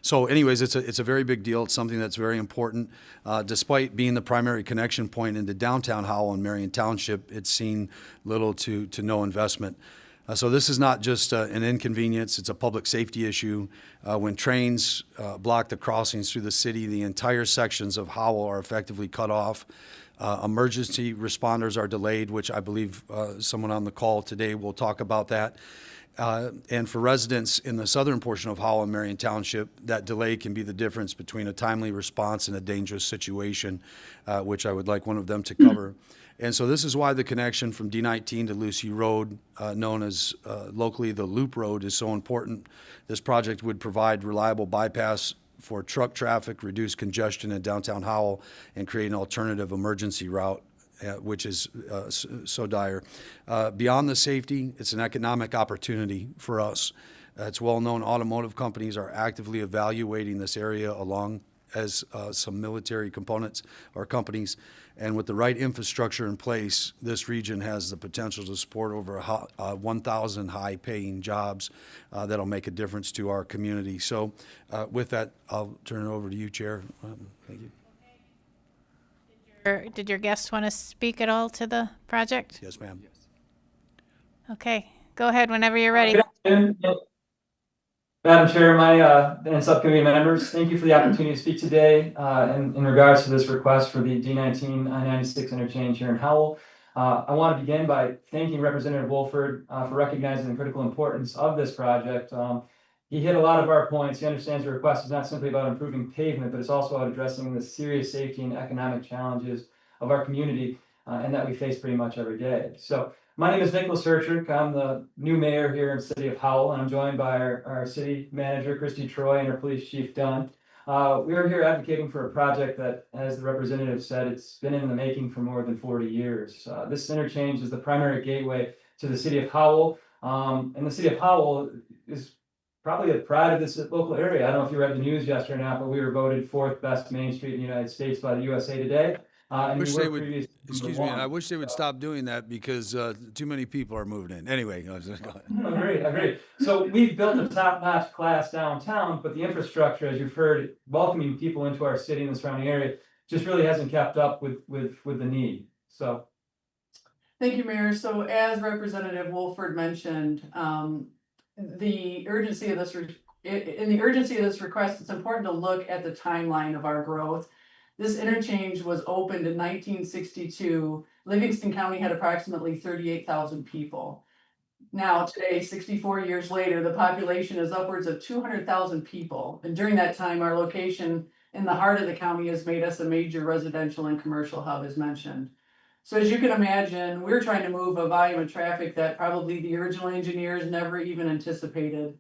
so anyways, it's a very big deal. It's something that's very important. Despite being the primary connection point into downtown Howell and Marion Township, it's seen little to no investment. So this is not just an inconvenience, it's a public safety issue. When trains block the crossings through the city, the entire sections of Howell are effectively cut off. Emergency responders are delayed, which I believe someone on the call today will talk about that. And for residents in the southern portion of Howell and Marion Township, that delay can be the difference between a timely response and a dangerous situation, which I would like one of them to cover. And so this is why the connection from D-19 to Lucy Road, known as locally the Loop Road, is so important. This project would provide reliable bypass for truck traffic, reduce congestion in downtown Howell, and create an alternative emergency route, which is so dire. Beyond the safety, it's an economic opportunity for us. It's well known automotive companies are actively evaluating this area along as some military components or companies. And with the right infrastructure in place, this region has the potential to support over 1,000 high-paying jobs that'll make a difference to our community. So with that, I'll turn it over to you, Chair. Thank you. Did your Did your guests want to speak at all to the project? Yes, ma'am. Okay, go ahead whenever you're ready. Good afternoon, Madam Chair, and subcommittee members, thank you for the opportunity to speak today in regards to this request for the D19 I-96 interchange here in Howell. I want to begin by thanking Representative Wolford for recognizing the critical importance of this project. He hit a lot of our points. He understands the request is not simply about improving pavement, but it's also about addressing the serious safety and economic challenges of our community and that we face pretty much every day. So my name is Nicholas Hertrick. I'm the new mayor here in the city of Howell, and I'm joined by our city manager, Christy Troy, and our police chief, Dunn. We are here advocating for a project that, as the representative said, it's been in the making for more than 40 years. This interchange is the primary gateway to the city of Howell, and the city of Howell is probably the pride of this local area. I don't know if you read the news yesterday or not, but we were voted 4th best main street in the United States by the USA Today. I wish they would, previously excuse number me, and I one. wish they would stop doing that because too many people are moving in. Anyway, go ahead. Agreed. So we've built a top-notch class downtown, but the infrastructure, as you've heard, welcoming people into our city and the surrounding area, just really hasn't kept up with the need. So. Thank you, Mayor. So as Representative Wolford mentioned, the urgency of this request, it's important to look at the timeline of our growth. This interchange was opened in 1962. Livingston County had approximately 38,000 people. Now, today, 64 years later, the population is upwards of 200,000 people. And during that time, our location in the heart of the county has made us a major residential and commercial hub, as mentioned. So as you can imagine, we're trying to move a volume of traffic that probably the original engineers never even anticipated.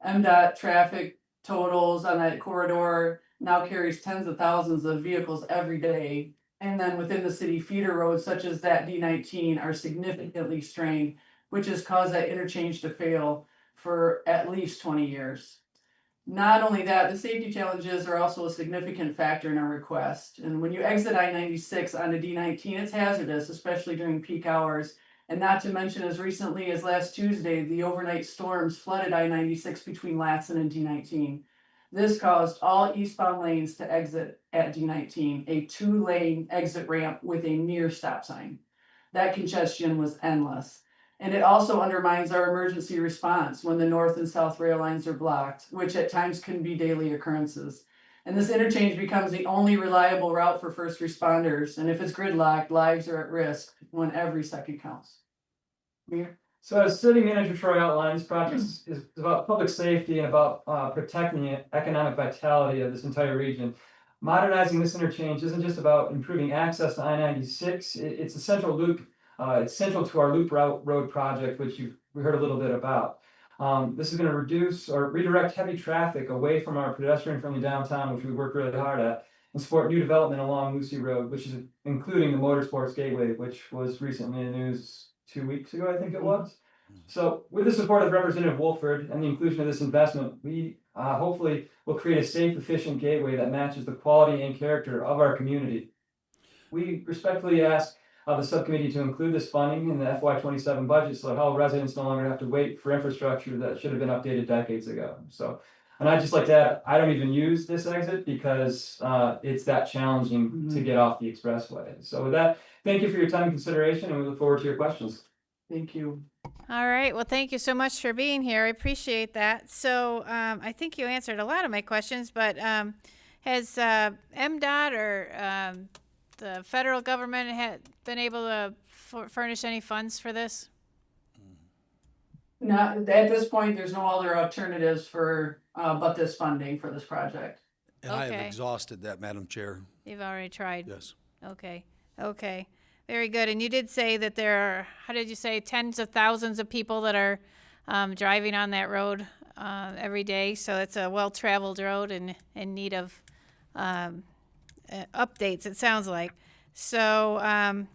MDOT traffic totals on that corridor now carries tens of thousands of vehicles every day. And then within the city, feeder roads such as that D19 are significantly strained, which has caused that interchange to fail for at least 20 years. Not only that, the safety challenges are also a significant factor in our request. And when you exit I-96 onto D19, it's hazardous, especially during peak hours. And not to mention, as recently as last Tuesday, the overnight storms flooded I-96 between Latson and D19. This caused all eastbound lanes to exit at D19, a 2-lane exit ramp with a near stop sign. That congestion was endless. And it also undermines our emergency response when the north and south rail lines are blocked, which at times can be daily occurrences. And this interchange becomes the only reliable route for first responders. And if it's gridlocked, lives are at risk when every second counts. Mayor? So as City Manager Troy outlined, this project is about public safety and about protecting the economic vitality of this entire region. Modernizing this interchange isn't just about improving access to I-96. It's a central loop. It's central to our Loop Road project, which we heard a little bit about. This is going to reduce or redirect heavy traffic away from our pedestrian-friendly downtown, which we work really hard at, and support new development along Lucy Road, which is including the Motorsports Gateway, which was recently in the news 2 weeks ago, I think it was. So with the support of Representative Wolford and the inclusion of this investment, we hopefully will create a safe, efficient gateway that matches the quality and character of our community. We respectfully ask the subcommittee to include this funding in the FY27 budget so that Howell residents no longer have to wait for infrastructure that should have been updated decades ago. So, and I'd just like to add, I don't even use this exit because it's that challenging to get off the expressway. So with that, thank you for your time and consideration, and we look forward to your questions. Thank you. All right. Well, thank you so much for being here. I appreciate that. So I think you answered a lot of my questions, but has MDOT or the federal government been able to furnish any funds for this? Not at this point, there's no other alternatives for but this funding for this project. And I have exhausted that, Madam Chair. You've already tried? Yes. Okay. Very good. And you did say that there are, how did you say, tens of thousands of people that are driving on that road every day. So it's a well-traveled road and in need of updates, it sounds like. So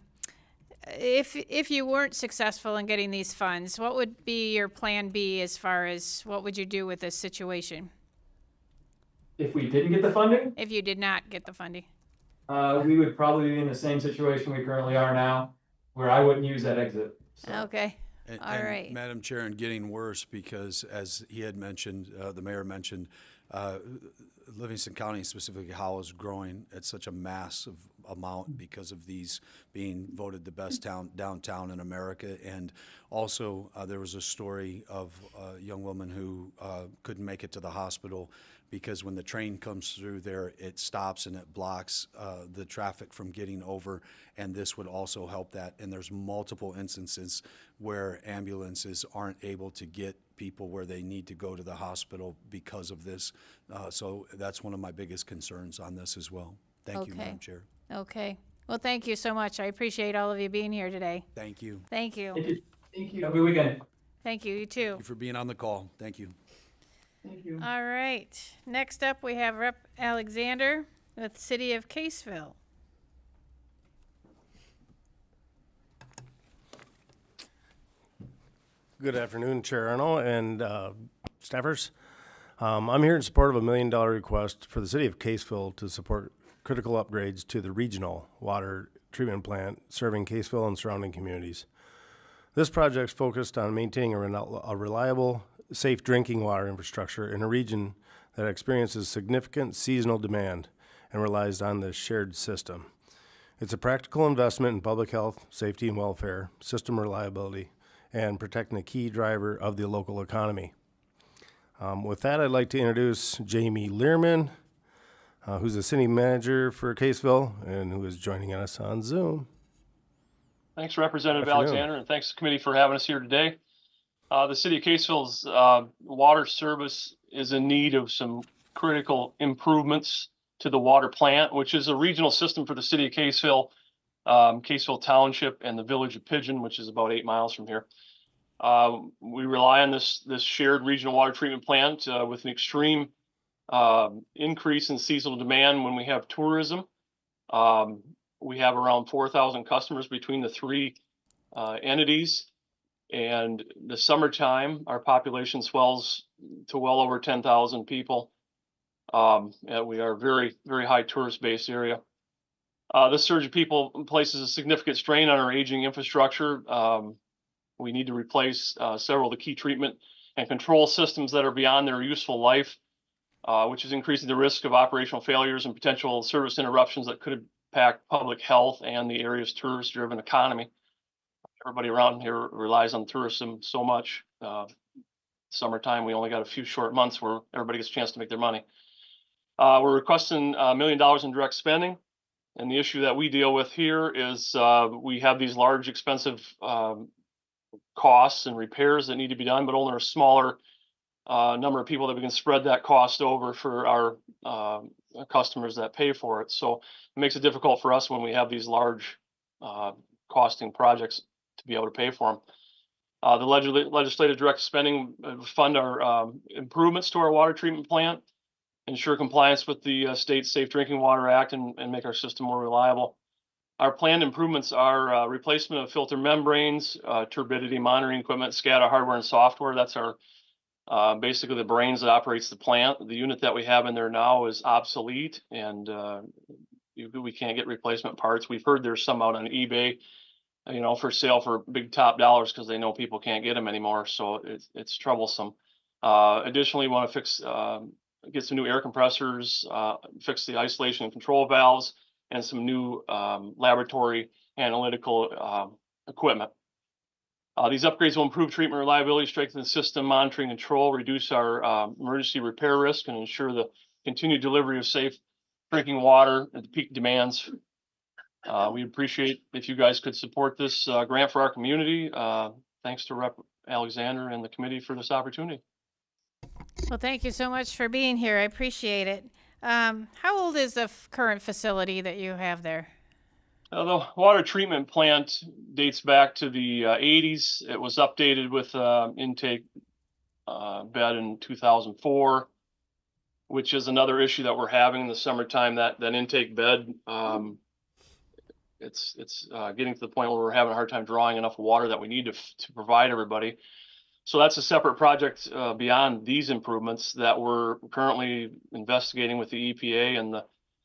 if you weren't successful in getting these funds, what would be your plan B as far as what would you do with this situation? If we didn't get the funding? If you did not get the funding? We would probably be in the same situation we currently are now, where I wouldn't use that exit. So. Okay. All right. Madam Chair, and getting worse because, as he had mentioned, the mayor mentioned, Livingston County, specifically Howell, is growing at such a massive amount because of these being voted the best downtown in America. And also, there was a story of a young woman who couldn't make it to the hospital because when the train comes through there, it stops and it blocks the traffic from getting over, and this would also help that. And there's multiple instances where ambulances aren't able to get people where they need to go to the hospital because of this. So that's one of my biggest concerns on this as well. Thank you, Madam Chair. Okay. Well, thank you so much. I appreciate all of you being here today. Thank you. Thank you. Thank you. Thank you. Have a good weekend. Thank you. You too. Thank you for being on the call. Thank you. Thank you. All right. Next up, we have Rep. Alexander with City of Caseville. Good afternoon, Chair Arno and staffers. I'm here in support of $1 million request for the City of Caseville to support critical upgrades to the regional water treatment plant serving Caseville and surrounding communities. This project's focused on maintaining a reliable, safe drinking water infrastructure in a region that experiences significant seasonal demand and relies on the shared system. It's a practical investment in public health, safety and welfare, system reliability, and protecting a key driver of the local economy. With that, I'd like to introduce Jamie Learman, who's the city manager for Caseville and who is joining us on Zoom. Thanks, Representative Afternoon. Alexander, and thanks to the committee for having us here today. The city of Caseville's water service is in need of some critical improvements to the water plant, which is a regional system for the city of Caseville, Caseville Township, and the village of Pigeon, which is about 8 miles from here. We rely on this shared regional water treatment plant with an extreme increase in seasonal demand when we have tourism. We have around 4,000 customers between the three entities. And the summertime, our population swells to well over 10,000 people. We are a very, very high tourist-based area. This surge of people places a significant strain on our aging infrastructure. We need to replace several of the key treatment and control systems that are beyond their useful life, which is increasing the risk of operational failures and potential service interruptions that could impact public health and the area's tourist-driven economy. Everybody around here relies on tourism so much. Summertime, we only got a few short months where everybody gets a chance to make their money. We're requesting $1 million in direct spending. And the issue that we deal with here is we have these large, expensive costs and repairs that need to be done, but only a smaller number of people that we can spread that cost over for our customers that pay for it. So it makes it difficult for us when we have these large costing projects to be able to pay for them. The legislative direct spending fund our improvements to our water treatment plant, ensure compliance with the state Safe Drinking Water Act, and make our system more reliable. Our planned improvements are replacement of filter membranes, turbidity monitoring equipment, SCADA hardware and software. That's our basically the brains that operates the plant. The unit that we have in there now is obsolete, and we can't get replacement parts. We've heard there's some out on eBay, for sale for big top dollars because they know people can't get them anymore. So it's troublesome. Additionally, we want to get some new air compressors, fix the isolation and control valves, and some new laboratory analytical equipment. These upgrades will improve treatment reliability, strengthen the system monitoring and control, reduce our emergency repair risk, and ensure the continued delivery of safe drinking water at the peak demands. We appreciate if you guys could support this grant for our community. Thanks to Rep. Alexander and the committee for this opportunity. Well, thank you so much for being here. I appreciate it. How old is the current facility that you have there? The water treatment plant dates back to the 80s. It was updated with intake bed in 2004, which is another issue that we're having in the summertime. That intake bed, it's getting to the point where we're having a hard time drawing enough water that we need to provide everybody. So that's a separate project beyond these improvements that we're currently investigating with the EPA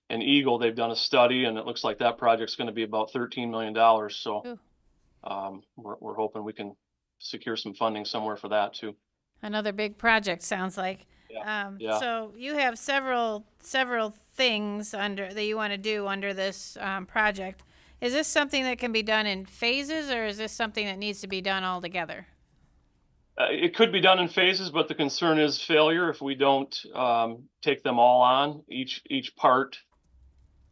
and Eagle. They've done a study, and it looks like that project's going to be about $13 million. So we're hoping we can secure some funding somewhere for that too. Another big project, sounds like. Yeah. So you have several things that you want to do under this project. Is this something that can be done in phases, or is this something that needs to be done all together? It could be done in phases, but the concern is failure if we don't take them all on. Each part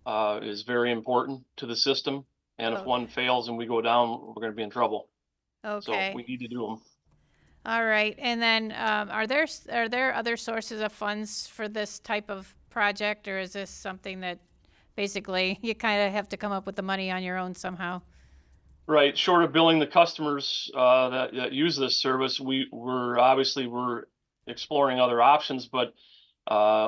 is very important to the system, and if one fails and we go down, we're going to be in trouble. Okay. So we need to do them. All right. And then are there other sources of funds for this type of project, or is this something that basically you kind of have to come up with the money on your own somehow? Right. Short of billing the customers that use this service, we're exploring other options, but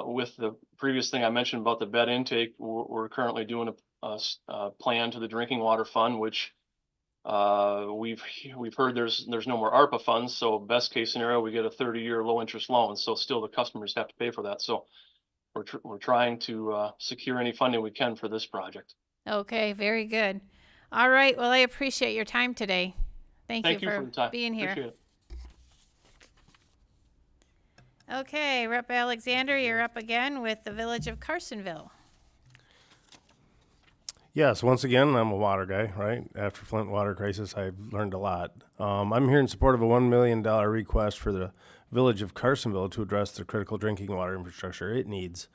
with the previous thing I mentioned about the bed intake, we're currently doing a plan to the drinking water fund, which we've heard there's no more ARPA funds. So best case scenario, we get a 30-year low interest loan. So still the customers have to pay for that. So we're trying to secure any funding we can for this project. Okay, very good. All right. Well, I appreciate your time today. Thank you for the time. being here. Appreciate it. Okay, Rep. Alexander, you're up again with the Village of Carsonville. Yes, once again, I'm a water guy, right? After Flint water crisis, I've learned a lot. I'm here in support of a $1 million request for the Village of Carsonville to address the critical drinking water infrastructure it needs.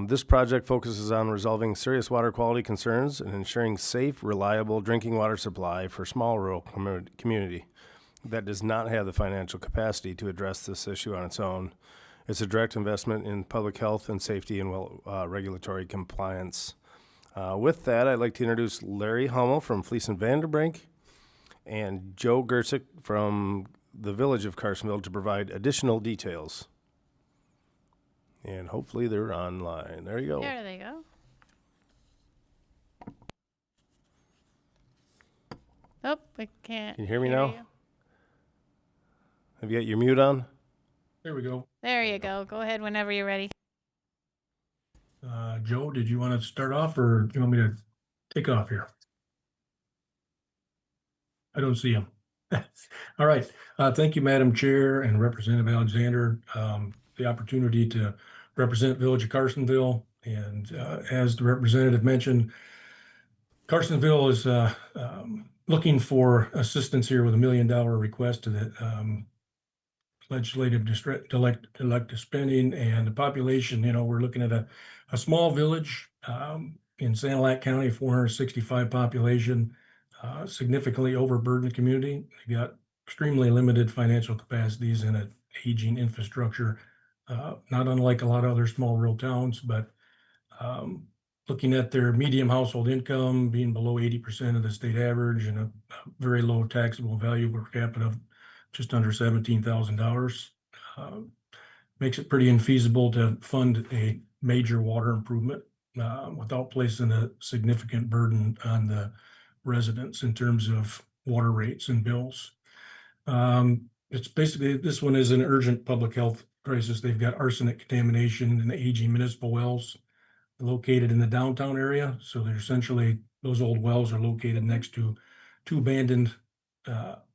This project focuses on resolving serious water quality concerns and ensuring safe, reliable drinking water supply for small rural community that does not have the financial capacity to address this issue on its own. It's a direct investment in public health and safety and regulatory compliance. With that, I'd like to introduce Larry Hummel from Fleece and Vanderbrink and Joe Gersick from the Village of Carsonville to provide additional details. And hopefully they're online. There you go. There they go. Oh, we can't. Can you hear me now? you. Have you got your mute on? There we go. There you go. Go ahead whenever you're ready. Joe, did you want to start off or do you want me to take off here? I don't see him. All right. Thank you, Madam Chair and Representative Alexander. The opportunity to represent Village of Carsonville. And as the representative mentioned, Carsonville is looking for assistance here with $1 million request to the legislative elective spending and the population. You know, we're looking at a small village in Sanilac County, 465 population, significantly overburdened community. They got extremely limited financial capacities and an aging infrastructure, not unlike a lot of other small rural towns, but looking at their median household income being below 80% of the state average and a very low taxable value per capita of just under $17,000, makes it pretty infeasible to fund a major water improvement without placing a significant burden on the residents in terms of water rates and bills. It's basically, this one is an urgent public health crisis. They've got arsenic contamination in the aging municipal wells located in the downtown area. So they're essentially, those old wells are located next to two abandoned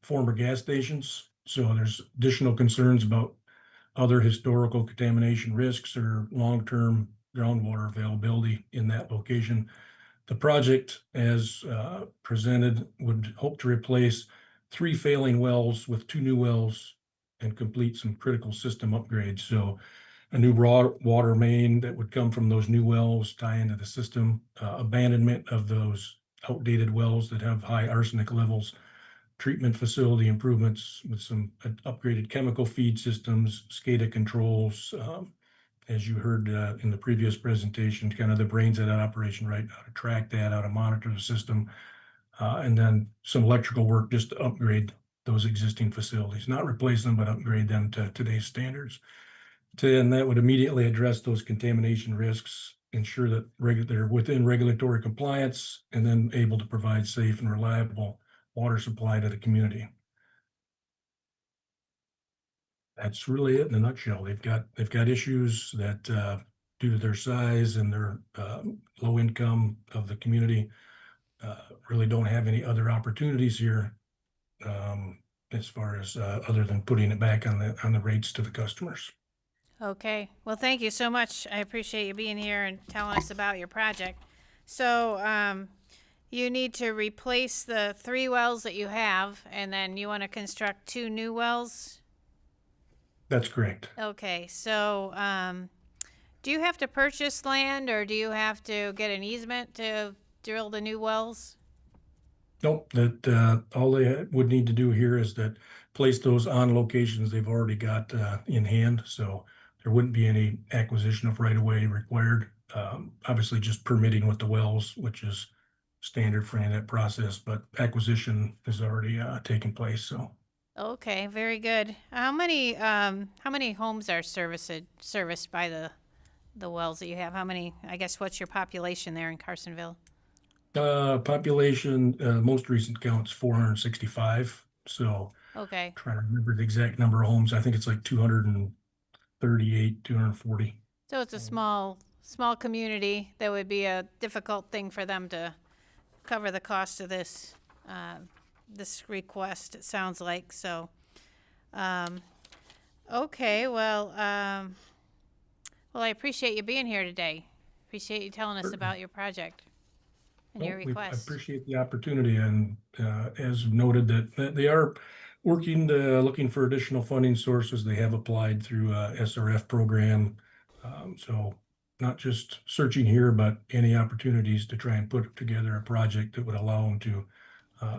former gas stations. So there's additional concerns about other historical contamination risks or long-term groundwater availability in that location. The project, as presented, would hope to replace 3 failing wells with 2 new wells and complete some critical system upgrades. So a new raw water main that would come from those new wells, tie into the system, abandonment of those outdated wells that have high arsenic levels, treatment facility improvements with some upgraded chemical feed systems, SCADA controls, as you heard in the previous presentation, kind of the brains of that operation, right? How to track that, how to monitor the system, and then some electrical work just to upgrade those existing facilities, not replace them, but upgrade them to today's standards. And that would immediately address those contamination risks, ensure that they're within regulatory compliance, and then able to provide safe and reliable water supply to the community. That's really it in a nutshell. They've got issues that due to their size and their low income of the community, really don't have any other opportunities here as far as other than putting it back on the rates to the customers. Okay, well, thank you so much. I appreciate you being here and telling us about your project. So, you need to replace the 3 wells that you have, and then you want to construct 2 new wells? That's correct. Okay, so, do you have to purchase land, or do you have to get an easement to drill the new wells? Nope, that, all they would need to do here is that place those on locations they've already got, in hand, so there wouldn't be any acquisition of right of way required. Obviously just permitting with the wells, which is standard for any of that process, but acquisition is already, taking place, so. Okay, very good. How many homes are serviced by the wells that you have? How many, I guess, what's your population there in Carsonville? Population, most recent count's 465, so Okay, trying to remember the exact number of homes. I think it's like 238, 240. so it's a small community. That would be a difficult thing for them to cover the cost of this, this request, it sounds like, so. Okay, well, I appreciate you being here today. Appreciate you telling us about your project and your I request. appreciate the opportunity, and as noted that they are working, looking for additional funding sources. They have applied through a SRF program. So not just searching here, but any opportunities to try and put together a project that would allow them to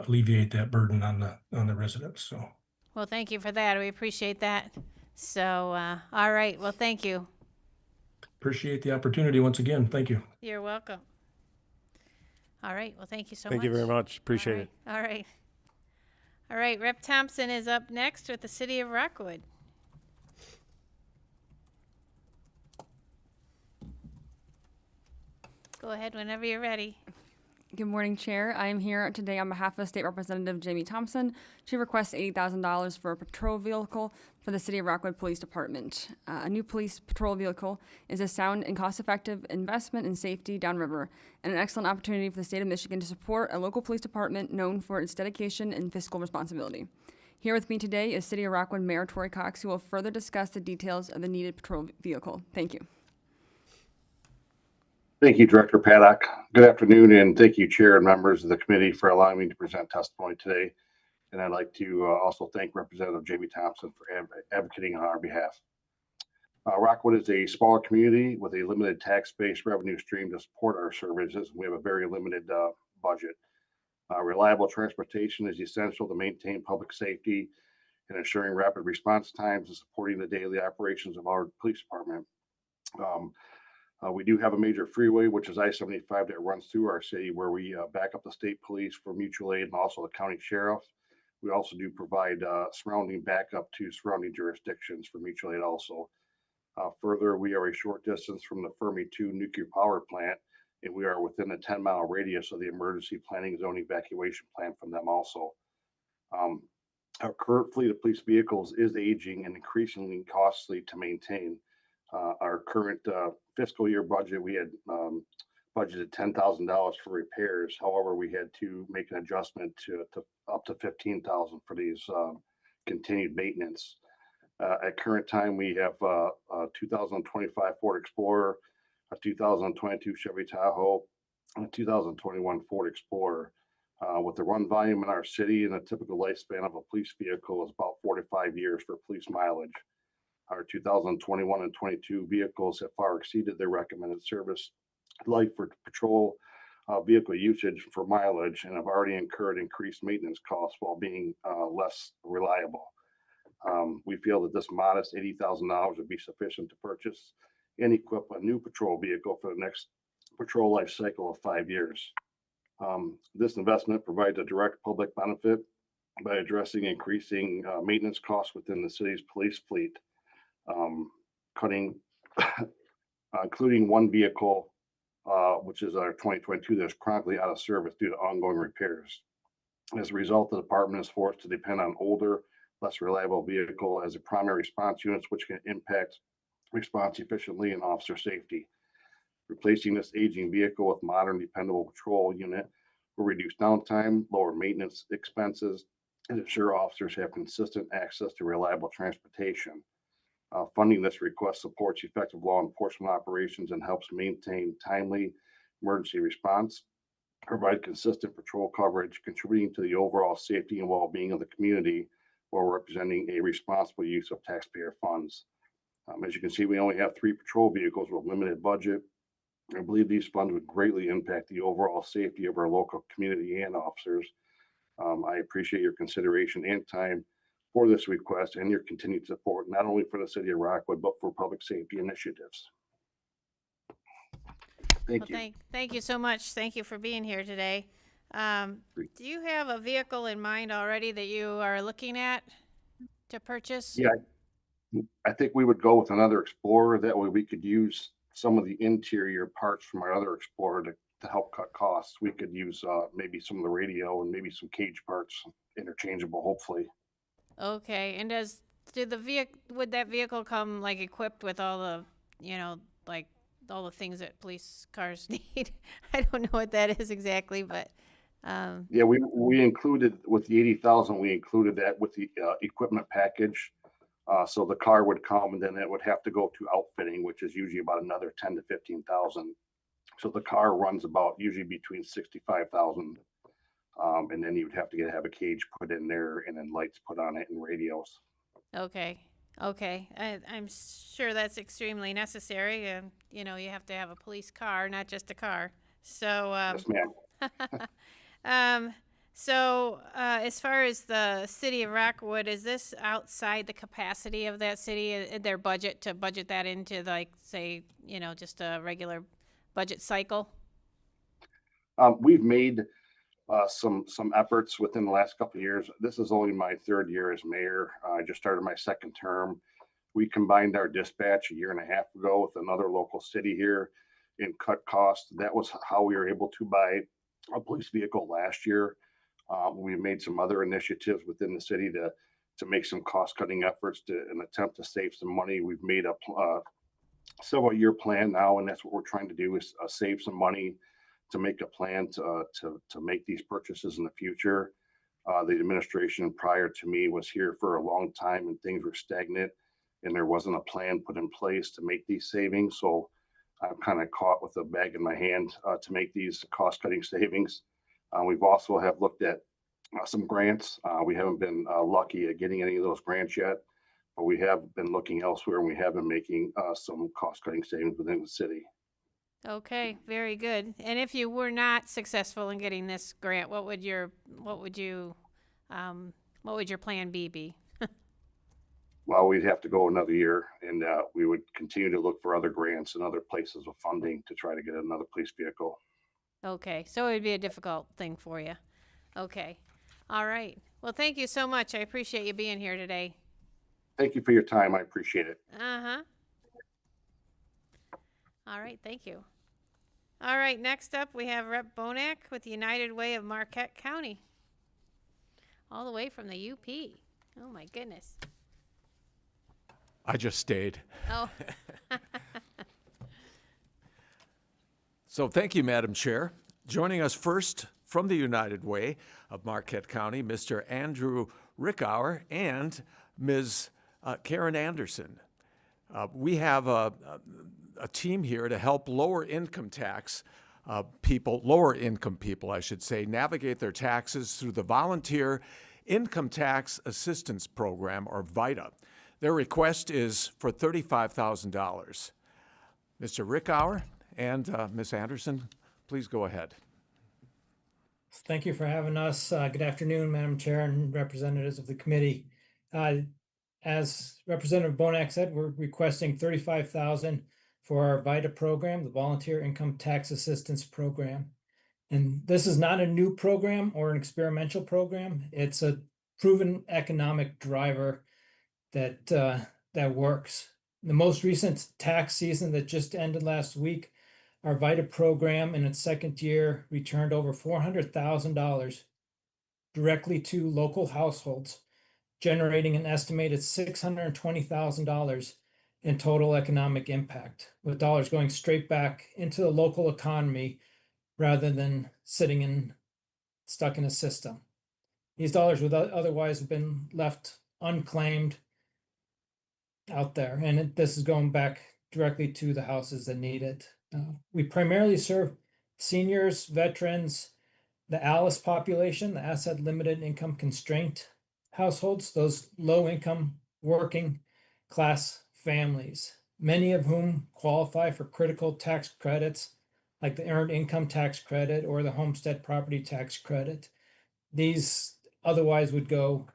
alleviate that burden on the residents, so. Well, thank you for that. We appreciate that. So, all right, well, thank you. Appreciate the opportunity once again. Thank you. You're welcome. All right, well, thank you so much. Thank you very much. Appreciate it. All right. All right, Rep. Thompson is up next with the City of Rockwood. Go ahead whenever you're ready. Good morning, Chair. I am here today on behalf of State Representative Jamie Thompson. She requests $80,000 for a patrol vehicle for the City of Rockwood Police Department. A new police patrol vehicle is a sound and cost-effective investment in safety downriver and an excellent opportunity for the state of Michigan to support a local police department known for its dedication and fiscal responsibility. Here with me today is City of Rockwood Mayor Tori Cox, who will further discuss the details of the needed patrol vehicle. Thank you. Thank you, Director Paddock. Good afternoon, and thank you, Chair and members of the committee, for allowing me to present testimony today. And I'd like to also thank Representative Jamie Thompson for advocating on our behalf. Rockwood is a smaller community with a limited tax-based revenue stream to support our services. We have a very limited budget. Reliable transportation is essential to maintain public safety and ensuring rapid response times and supporting the daily operations of our police department. We do have a major freeway, which is I-75, that runs through our city, where we back up the state police for mutual aid and also the county sheriff. We also do provide surrounding backup to surrounding jurisdictions for mutual aid also. Further, we are a short distance from the Fermi 2 nuclear power plant, and we are within a 10-mile radius of the emergency planning zone evacuation plan from them also. Our current fleet of police vehicles is aging and increasingly costly to maintain. Our current fiscal year budget, we had budgeted $10,000 for repairs. However, we had to make an adjustment to up to $15,000 for these continued maintenance. At current time, we have a 2025 Ford Explorer, a 2022 Chevy Tahoe, and a 2021 Ford Explorer. With the run volume in our city and a typical lifespan of a police vehicle is about 4 to 5 years for police mileage. Our 2021 and 22 vehicles have far exceeded their recommended service life for patrol vehicle usage for mileage and have already incurred increased maintenance costs while being less reliable. We feel that this modest $80,000 would be sufficient to purchase and equip a new patrol vehicle for the next patrol life cycle of 5 years. This investment provides a direct public benefit by addressing increasing maintenance costs within the city's police fleet. Including one vehicle, which is our 2022, that's chronically out of service due to ongoing repairs. As a result, the department is forced to depend on older, less reliable vehicle as a primary response units, which can impact response efficiently and officer safety. Replacing this aging vehicle with modern, dependable patrol unit will reduce downtime, lower maintenance expenses, and ensure officers have consistent access to reliable transportation. Funding this request supports effective law enforcement operations and helps maintain timely emergency response, provide consistent patrol coverage, contributing to the overall safety and well-being of the community while representing a responsible use of taxpayer funds. As you can see, we only have 3 patrol vehicles with limited budget. I believe these funds would greatly impact the overall safety of our local community and officers. I appreciate your consideration and time for this request and your continued support, not only for the city of Rockwood, but for public safety initiatives. Thank you. Thank you so much. Thank you for being here today. Do you have a vehicle in mind already that you are looking at to purchase? Yeah, I think we would go with another Explorer. That way we could use some of the interior parts from our other Explorer to help cut costs. We could use maybe some of the radio and maybe some cage parts interchangeable, hopefully. Okay, and would that vehicle come like equipped with all the, like all the things that police cars need? I don't know what that is exactly, but yeah, we included with the 80,000, we included that with the equipment package. So the car would come and then it would have to go to outfitting, which is usually about another 10 to 15,000. So the car runs about usually between 65,000. And then you would have to have a cage put in there and then lights put on it and radios. Okay. I'm sure that's extremely necessary. You have to have a police car, not just a car. So, Yes, ma'am. As far as the city of Rockwood, is this outside the capacity of that city, their budget, to budget that into, like, say, just a regular budget cycle? We've made some efforts within the last couple of years. This is only my 3rd year as mayor. I just started my 2nd term. We combined our dispatch a year and a half ago with another local city here and cut costs. That was how we were able to buy a police vehicle last year. We made some other initiatives within the city to make some cost-cutting efforts in an attempt to save some money. We've made a several-year plan now, and that's what we're trying to do is save some money to make a plan to make these purchases in the future. The administration prior to me was here for a long time and things were stagnant and there wasn't a plan put in place to make these savings. So I'm kind of caught with a bag in my hand to make these cost-cutting savings. We've also have looked at some grants. We haven't been lucky at getting any of those grants yet, but we have been looking elsewhere and we have been making some cost-cutting savings within the city. Okay, very good. And if you were not successful in getting this grant, what would your plan B be? Well, we'd have to go another year, and we would continue to look for other grants and other places of funding to try to get another police vehicle. Okay, so it would be a difficult thing for you. Okay, all right. Well, thank you so much. I appreciate you being here today. Thank you for your time. I appreciate it. All right, thank you. All right, next up we have Rep. Bonak with the United Way of Marquette County. All the way from the UP. Oh my goodness. I just stayed. Oh. So thank you, Madam Chair. Joining us first from the United Way of Marquette County, Mr. Andrew Rickauer and Ms. Karen Anderson. We have a team here to help lower income people, I should say, navigate their taxes through the Volunteer Income Tax Assistance Program, or VITA. Their request is for $35,000. Mr. Rickauer and Ms. Anderson, please go ahead. Thank you for having us. Good afternoon, Madam Chair and representatives of the committee. As Representative Bonak said, we're requesting $35,000 for our VITA program, the Volunteer Income Tax Assistance Program. And this is not a new program or an experimental program. It's a proven economic driver that works. The most recent tax season that just ended last week, our VITA program in its 2nd year returned over $400,000 directly to local households, generating an estimated $620,000 in total economic impact, with dollars going straight back into the local economy rather than stuck in a system. These dollars would otherwise have been left unclaimed out there, and this is going back directly to the houses that need it. We primarily serve seniors, veterans, the ALICE population, the asset limited income constraint households, those low income working class families, many of whom qualify for critical tax credits like the earned income tax credit or the homestead property tax credit. These otherwise would go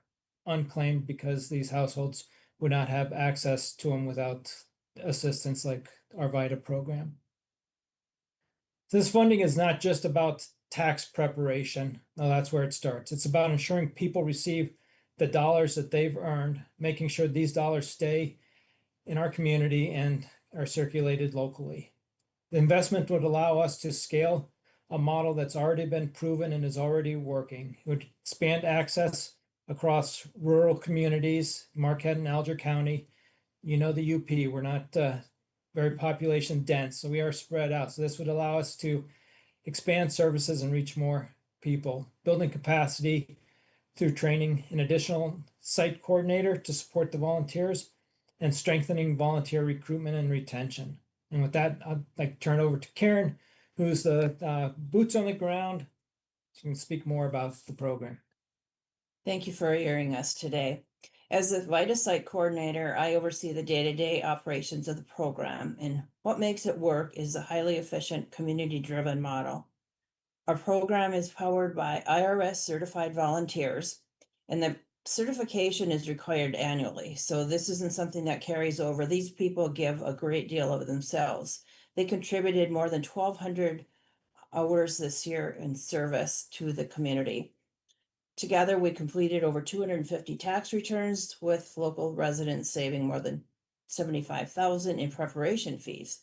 unclaimed because these households would not have access to them without assistance like our VITA program. This funding is not just about tax preparation. No, that's where it starts. It's about ensuring people receive the dollars that they've earned, making sure these dollars stay in our community and are circulated locally. The investment would allow us to scale a model that's already been proven and is already working. It would expand access across rural communities, Marquette and Alger County. You know, the UP, we're not very population dense, so we are spread out. So this would allow us to expand services and reach more people, building capacity through training an additional site coordinator to support the volunteers and strengthening volunteer recruitment and retention. And with that, I'd like to turn over to Karen, who's the boots on the ground. She can speak more about the program. Thank you for hearing us today. As the VITA site coordinator, I oversee the day-to-day operations of the program, and what makes it work is a highly efficient, community-driven model. Our program is powered by IRS certified volunteers, and the certification is required annually. So this isn't something that carries over. These people give a great deal of themselves. They contributed more than 1,200 hours this year in service to the community. Together, we completed over 250 tax returns, with local residents saving more than $75,000 in preparation fees.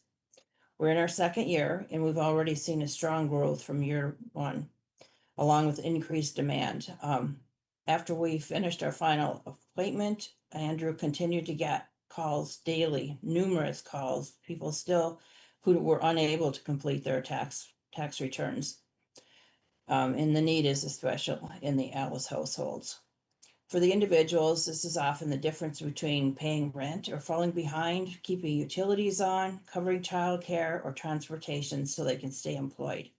We're in our second year, and we've already seen a strong growth from year one, along with increased demand. After we finished our final appointment, Andrew continued to get calls daily, numerous calls, people still who were unable to complete their tax returns. And the need is especially in the Alice households. For the individuals, this is often the difference between paying rent or falling behind, keeping utilities on, covering childcare or transportation so they can stay employed.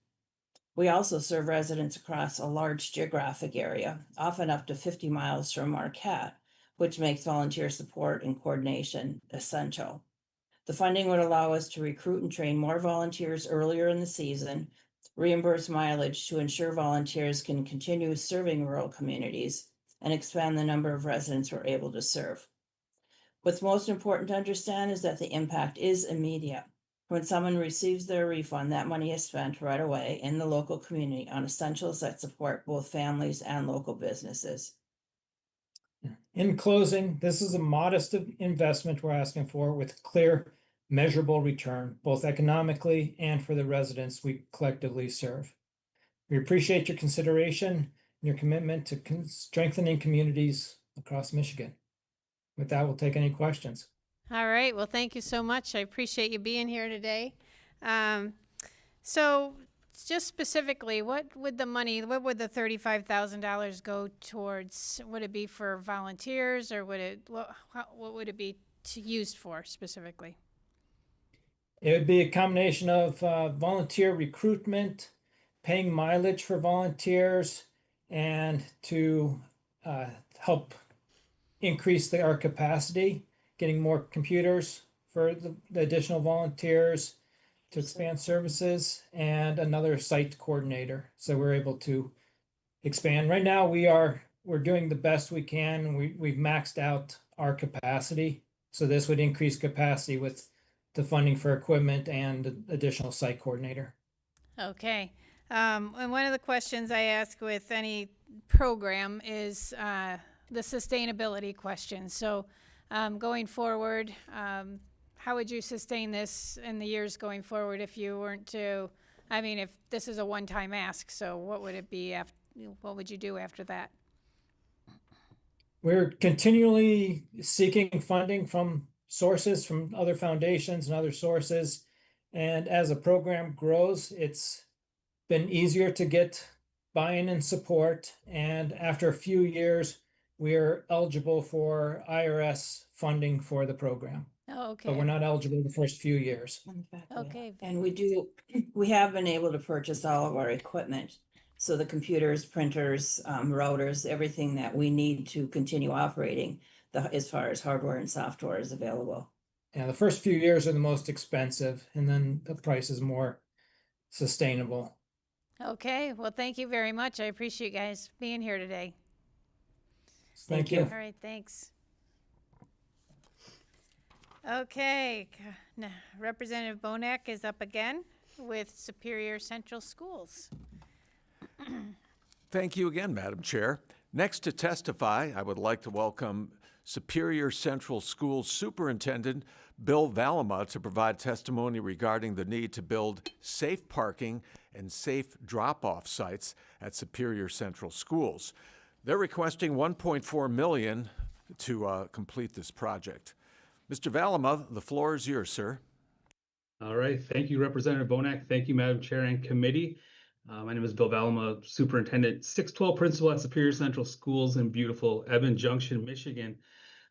We also serve residents across a large geographic area, often up to 50 miles from Marquette, which makes volunteer support and coordination essential. The funding would allow us to recruit and train more volunteers earlier in the season, reimburse mileage to ensure volunteers can continue serving rural communities, and expand the number of residents we're able to serve. What's most important to understand is that the impact is immediate. When someone receives their refund, that money is spent right away in the local community on essentials that support both families and local businesses. In closing, this is a modest investment we're asking for with clear, measurable return, both economically and for the residents we collectively serve. We appreciate your consideration and your commitment to strengthening communities across Michigan. With that, we'll take any questions. All right. Well, thank you so much. I appreciate you being here today. So just specifically, what would the $35,000 go towards? Would it be for volunteers, or what would it be used for specifically? It would be a combination of volunteer recruitment, paying mileage for volunteers, and to help increase our capacity, getting more computers for the additional volunteers, to expand services, and another site coordinator. So we're able to expand. Right now, we're doing the best we can. We've maxed out our capacity. So this would increase capacity with the funding for equipment and additional site coordinator. Okay. And one of the questions I ask with any program is the sustainability question. So going forward, how would you sustain this in the years going forward if you weren't to, if this is a one-time ask, so what would it be after, what would you do after that? We're continually seeking funding from sources, from other foundations and other sources. And as a program grows, it's been easier to get buy-in and support. And after a few years, we are eligible for IRS funding for the program, Oh, but we're okay. not eligible the first few years. Okay. And we have been able to purchase all of our equipment. So the computers, printers, routers, everything that we need to continue operating, as far as hardware and software is available. Yeah, the first few years are the most expensive, and then the price is more sustainable. Okay, well, thank you very much. I appreciate you guys being here today. Thank you. All right, thanks. Okay, Representative Bonak is up again with Superior Central Schools. Thank you again, Madam Chair. Next to testify, I would like to welcome Superior Central Schools Superintendent Bill Valema to provide testimony regarding the need to build safe parking and safe drop-off sites at Superior Central Schools. They're requesting $1.4 million to complete this project. Mr. Valema, the floor is yours, sir. All right. Thank you, Representative Bonak. Thank you, Madam Chair and Committee. My name is Bill Valema, Superintendent, 612 Principal at Superior Central Schools in beautiful Evan Junction, Michigan.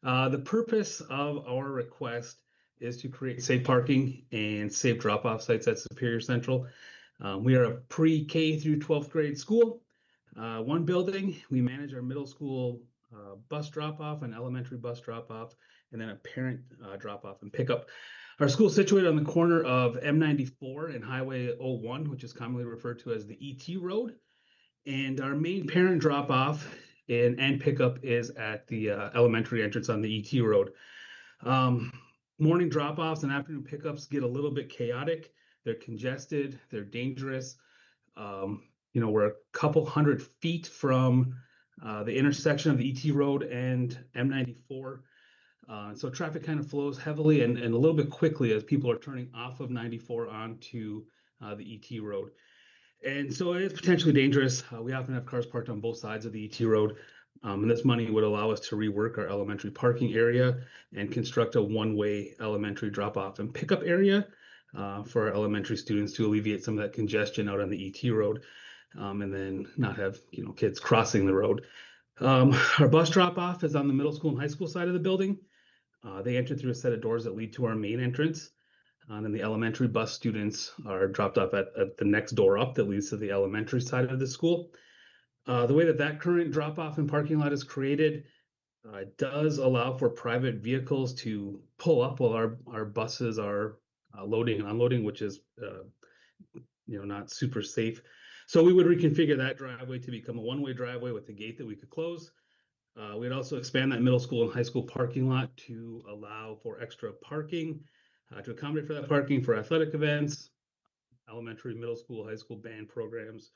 The purpose of our request is to create safe parking and safe drop-off sites at Superior Central. We are a pre-K through 12th grade school. One building, we manage our middle school bus drop-off and elementary bus drop-off, and then a parent drop-off and pickup. Our school is situated on the corner of M94 and Highway 01, which is commonly referred to as the ET Road. And our main parent drop-off and pickup is at the elementary entrance on the ET Road. Morning drop-offs and afternoon pickups get a little bit chaotic. They're congested, they're dangerous. We're a couple hundred feet from the intersection of the ET Road and M94. So traffic kind of flows heavily and a little bit quickly as people are turning off of 94 onto the ET Road. And so it is potentially dangerous. We often have cars parked on both sides of the ET Road. And this money would allow us to rework our elementary parking area and construct a one-way elementary drop-off and pickup area for our elementary students to alleviate some of that congestion out on the ET Road, and then not have kids crossing the road. Our bus drop-off is on the middle school and high school side of the building. They enter through a set of doors that lead to our main entrance. And then the elementary bus students are dropped off at the next door up that leads to the elementary side of the school. The way that current drop-off and parking lot is created does allow for private vehicles to pull up while our buses are loading and unloading, which is not super safe. So we would reconfigure that driveway to become a one-way driveway with a gate that we could close. We'd also expand that middle school and high school parking lot to allow for extra parking, to accommodate for that parking for athletic events, elementary, middle school, high school band programs,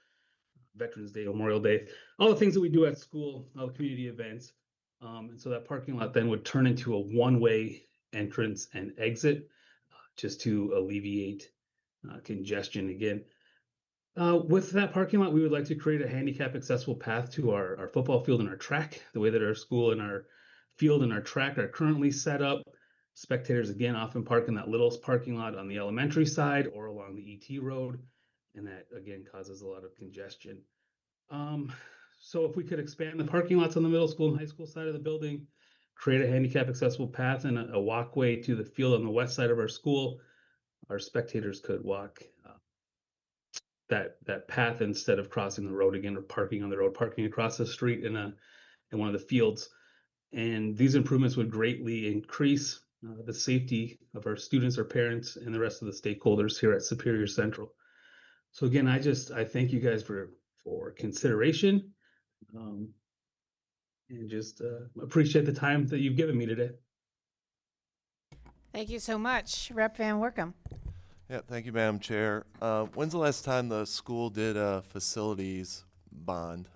Veterans Day, Memorial Day, all the things that we do at school, all the community events. And so that parking lot then would turn into a one-way entrance and exit just to alleviate congestion again. With that parking lot, we would like to create a handicap accessible path to our football field and our track, the way that our school and our field and our track are currently set up. Spectators, again, often park in that little parking lot on the elementary side or along the ET Road, and that, again, causes a lot of congestion. So if we could expand the parking lots on the middle school and high school side of the building, create a handicap accessible path and a walkway to the field on the west side of our school, our spectators could walk that path instead of crossing the road again or parking on the road, parking across the street in one of the fields. And these improvements would greatly increase the safety of our students, our parents, and the rest of the stakeholders here at Superior Central. So again, I thank you guys for consideration, and just appreciate the time that you've given me today. Thank you so much. Rep Van Workum. Yeah, thank you, Madam Chair. When's the last time the school did a facilities bond?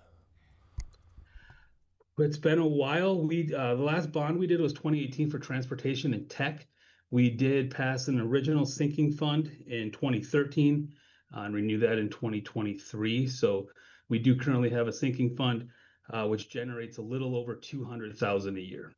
It's been a while. The last bond we did was 2018 for transportation and tech. We did pass an original sinking fund in 2013 and renew that in 2023. So we do currently have a sinking fund, which generates a little over $200,000 a year.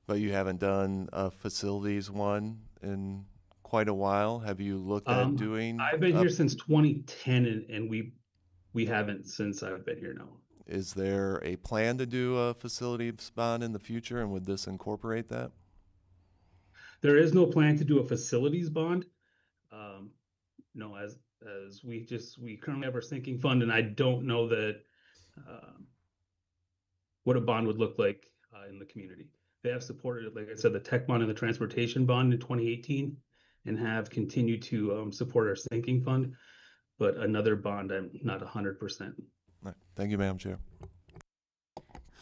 But you haven't done a facilities one in quite a while. Have you looked at doing? I've been here since 2010, and we haven't since I've been here. No. Is there a plan to do a facilities bond in the future, and would this incorporate that? There is no plan to do a facilities bond. No, as we currently have our sinking fund, and I don't know that what a bond would look like in the community. They have supported, like I said, the tech bond and the transportation bond in 2018, and have continued to support our sinking fund. But another bond, I'm not 100%. Right. Thank you, Madam Chair.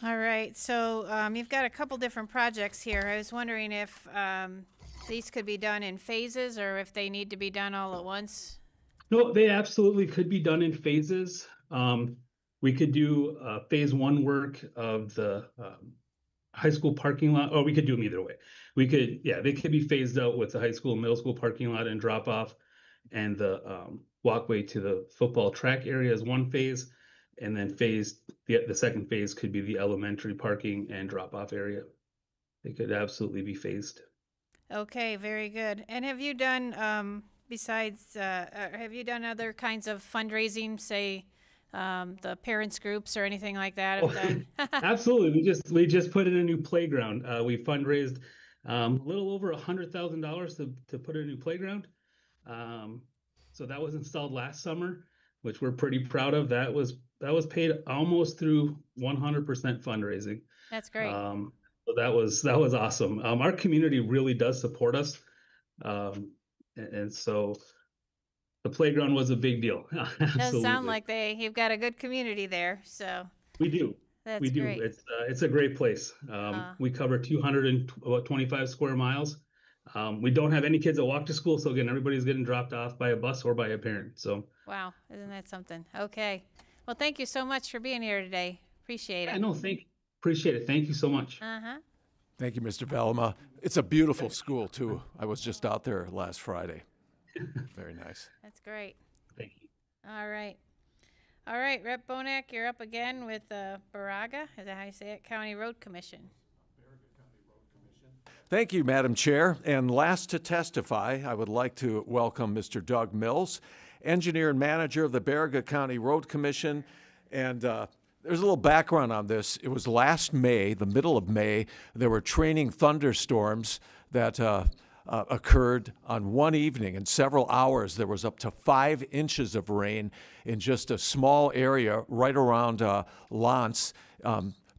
All right, so you've got a couple different projects here. I was wondering if these could be done in phases or if they need to be done all at once. No, they absolutely could be done in phases. We could do phase one work of the high school parking lot, or we could do them either way. We could, yeah, they could be phased out with the high school, middle school parking lot and drop off, and the walkway to the football track area is one phase, and then the second phase could be the elementary parking and drop off area. They could absolutely be phased. Okay, very good. And have you done have you done other kinds of fundraising, say the parents groups or anything like that have done? Absolutely. We just put in a new playground. We fundraised a little over $100,000 to put in a new playground. So that was installed last summer, which we're pretty proud of. That was paid almost through 100% fundraising. That's great. So that was awesome. Our community really does support us. And so the playground was a big deal. Absolutely. Does sound like you've got a good community there, so. We do. That's we do. great. It's a great place. We cover 225 square miles. We don't have any kids that walk to school, so again, everybody's getting dropped off by a bus or by a parent. So. Wow, isn't that something? Okay. Well, thank you so much for being here today. Appreciate it. Yeah, no, appreciate it. Thank you so much. Uh-huh. Thank you, Mr. Velma. It's a beautiful school, too. I was just out there last Friday. Very nice. That's great. Thank you. All right. All right, Rep. Bonak, you're up again with Baraga, is that how you say it? County Road Commission. Thank you, Madam Chair. And last to testify, I would like to welcome Mr. Doug Mills, engineer and manager of the Baraga County Road Commission. And there's a little background on this. It was last May, the middle of May, there were training thunderstorms that occurred on one evening. In several hours, there was up to 5 inches of rain in just a small area right around Lance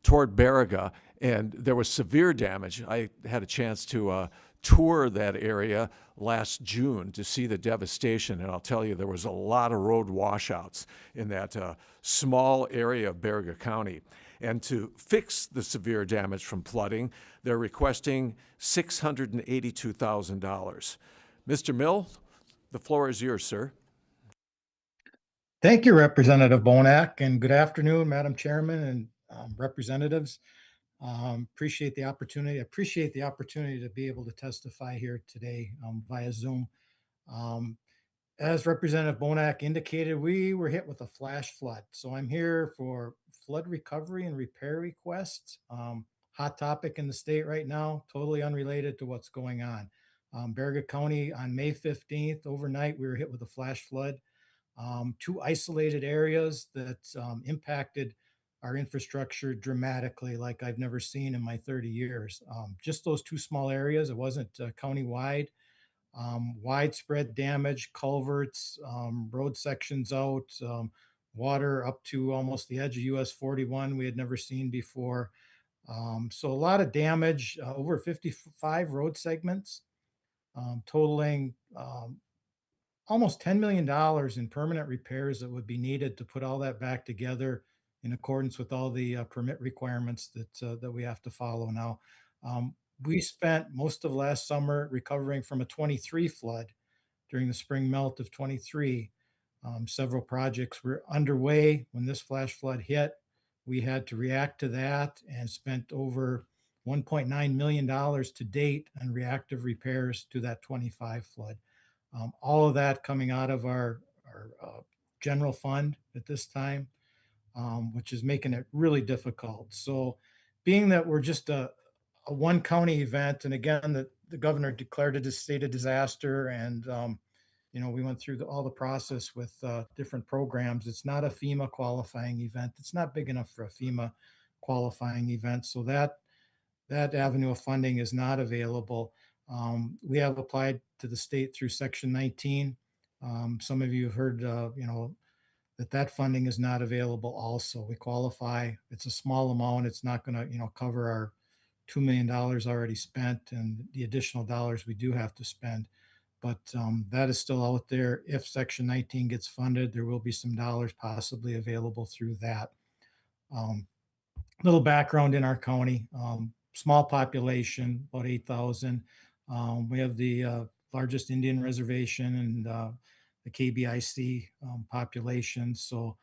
toward Baraga. And there was severe damage. I had a chance to tour that area last June to see the devastation, and I'll tell you, there was a lot of road washouts in that small area of Baraga County. And to fix the severe damage from flooding, they're requesting $682,000. Mr. Mill, the floor is yours, sir. Thank you, Representative Bonak, and good afternoon, Madam Chairman and representatives. Appreciate the opportunity. I appreciate the opportunity to be able to testify here today via Zoom. As Representative Bonak indicated, we were hit with a flash flood. So I'm here for flood recovery and repair requests. Hot topic in the state right now, totally unrelated to what's going on. Baraga County on May 15th, overnight, we were hit with a flash flood. 2 isolated areas that impacted our infrastructure dramatically, like I've never seen in my 30 years. Just those 2 small areas, it wasn't county-wide. Widespread damage, culverts, road sections out, water up to almost the edge of US 41 we had never seen before. So a lot of damage, over 55 road segments, totaling almost $10 million in permanent repairs that would be needed to put all that back together in accordance with all the permit requirements that we have to follow now. We spent most of last summer recovering from a 23 flood during the spring melt of 23. Several projects were underway when this flash flood hit. We had to react to that and spent over $1.9 million to date on reactive repairs to that 25 flood. All of that coming out of our general fund at this time, which is making it really difficult. So being that we're just a one county event, and again, the governor declared it a state of disaster, and we went through all the process with different programs. It's not a FEMA qualifying event. It's not big enough for a FEMA qualifying event. So that avenue of funding is not available. We have applied to the state through Section 19. Some of you have heard, that funding is not available also. We qualify. It's a small amount. It's not going to, cover our $2 million already spent and the additional dollars we do have to spend. But that is still out there. If Section 19 gets funded, there will be some dollars possibly available through that. Little background in our county, small population, about 8,000. We have the largest Indian reservation and the KBIC population. So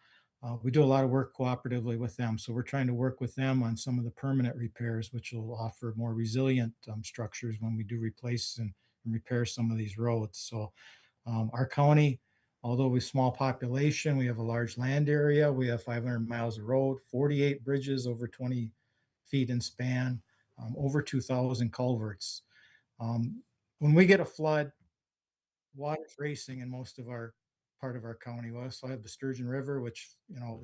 we do a lot of work cooperatively with them. So we're trying to work with them on some of the permanent repairs, which will offer more resilient structures when we do replace and repair some of these roads. So our county, although we small population, we have a large land area. We have 500 miles of road, 48 bridges over 20 feet in span, over 2,000 culverts. When we get a flood, water's racing in most of our part of our county. We also have the Sturgeon River, which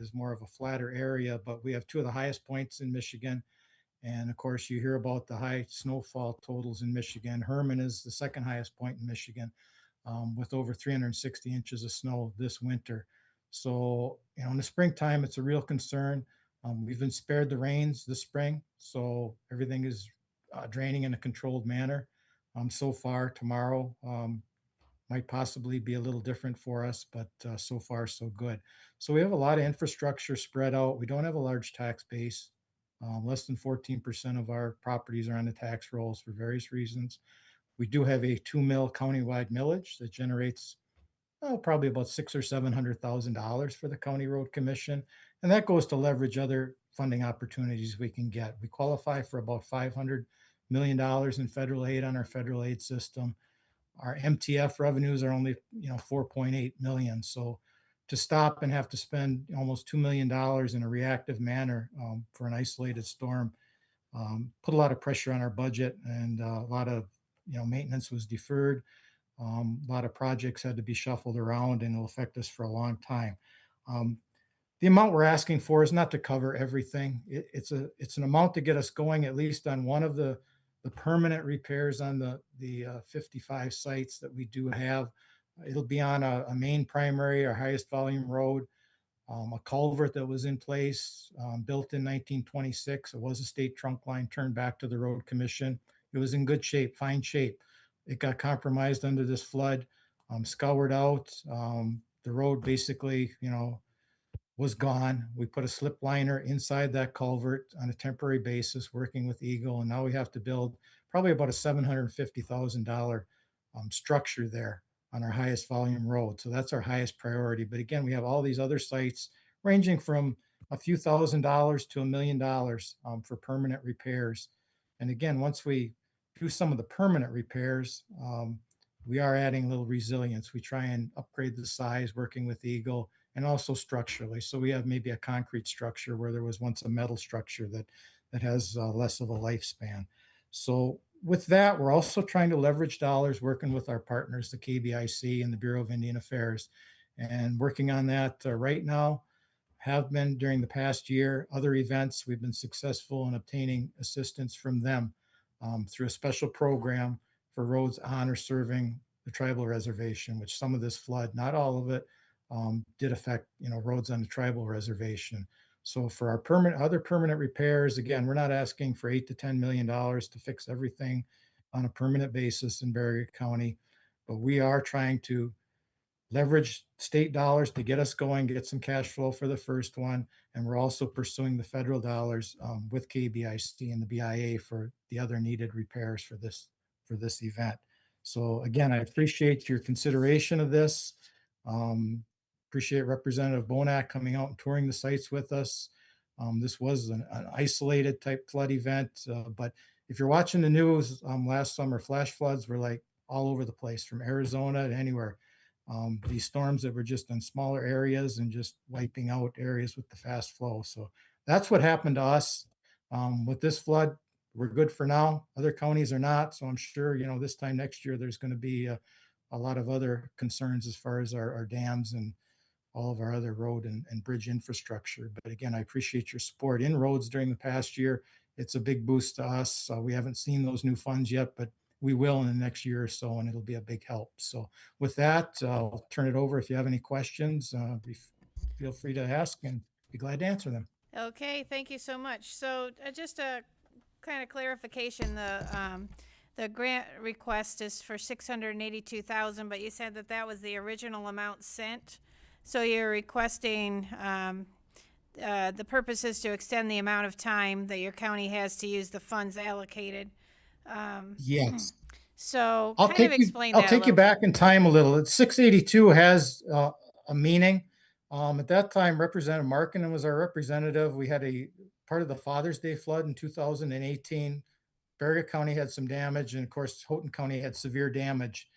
is more of a flatter area, but we have two of the highest points in Michigan. And of course, you hear about the high snowfall totals in Michigan. Herman is the second highest point in Michigan, with over 360 inches of snow this winter. So, in the springtime, it's a real concern. We've been spared the rains this spring, so everything is draining in a controlled manner. So far, tomorrow might possibly be a little different for us, but so far, so good. So we have a lot of infrastructure spread out. We don't have a large tax base. Less than 14% of our properties are on the tax rolls for various reasons. We do have a 2 mil countywide millage that generates probably about $600,000 or $700,000 for the County Road Commission, and that goes to leverage other funding opportunities we can get. We qualify for about $500 million in federal aid on our federal aid system. Our MTF revenues are only 4.8 million. So to stop and have to spend almost $2 million in a reactive manner for an isolated storm put a lot of pressure on our budget, and a lot of maintenance was deferred. A lot of projects had to be shuffled around, and it'll affect us for a long time. The amount we're asking for is not to cover everything. It's an amount to get us going at least on one of the permanent repairs on the 55 sites that we do have. It'll be on a main primary, our highest volume road, a culvert that was in place, built in 1926. It was a state trunk line turned back to the road commission. It was in good shape, fine shape. It got compromised under this flood, scoured out. The road basically, was gone. We put a slip liner inside that culvert on a temporary basis, working with Eagle, and now we have to build probably about a $750,000 structure there on our highest volume road. So that's our highest priority. But again, we have all these other sites ranging from a few $1,000s to $1 million for permanent repairs. And again, once we do some of the permanent repairs, we are adding a little resilience. We try and upgrade the size, working with Eagle, and also structurally. So we have maybe a concrete structure where there was once a metal structure that has less of a lifespan. So with that, we're also trying to leverage dollars, working with our partners, the KBIC and the Bureau of Indian Affairs, and working on that right now. Have been during the past year. Other events, we've been successful in obtaining assistance from them through a special program for roads on or serving the tribal reservation, which some of this flood, not all of it, did affect roads on the tribal reservation. So for our other permanent repairs, again, we're not asking for $8 to $10 million to fix everything on a permanent basis in Berry County, but we are trying to leverage state dollars to get us going, get some cash flow for the first one, and we're also pursuing the federal dollars with KBIC and the BIA for the other needed repairs for this event. So again, I appreciate your consideration of this. Appreciate Representative Bonak coming out and touring the sites with us. This was an isolated type flood event, but if you're watching the news, last summer, flash floods were like all over the place, from Arizona to anywhere. These storms that were just in smaller areas and just wiping out areas with the fast flow. So that's what happened to us. With this flood, we're good for now. Other counties are not. So I'm sure, this time next year, there's going to be a lot of other concerns as far as our dams and all of our other road and bridge infrastructure. But again, I appreciate your support in roads during the past year. It's a big boost to us. We haven't seen those new funds yet, but we will in the next year or so, and it'll be a big help. So with that, I'll turn it over. If you have any questions, feel free to ask and be glad to answer them. Okay, thank you so much. So just a kind of clarification, the grant request is for 682,000, but you said that that was the original amount sent. So you're requesting, the purpose is to extend the amount of time that your county has to use the funds allocated. Yes. So I'll kind of explain that I'll a take you little. back in time a little. It's 682 has a meaning. At that time, Representative Markkinen was our representative. We had a part of the Father's Day flood in 2018. Farragut County had some damage, and of course, Houghton County had severe damage.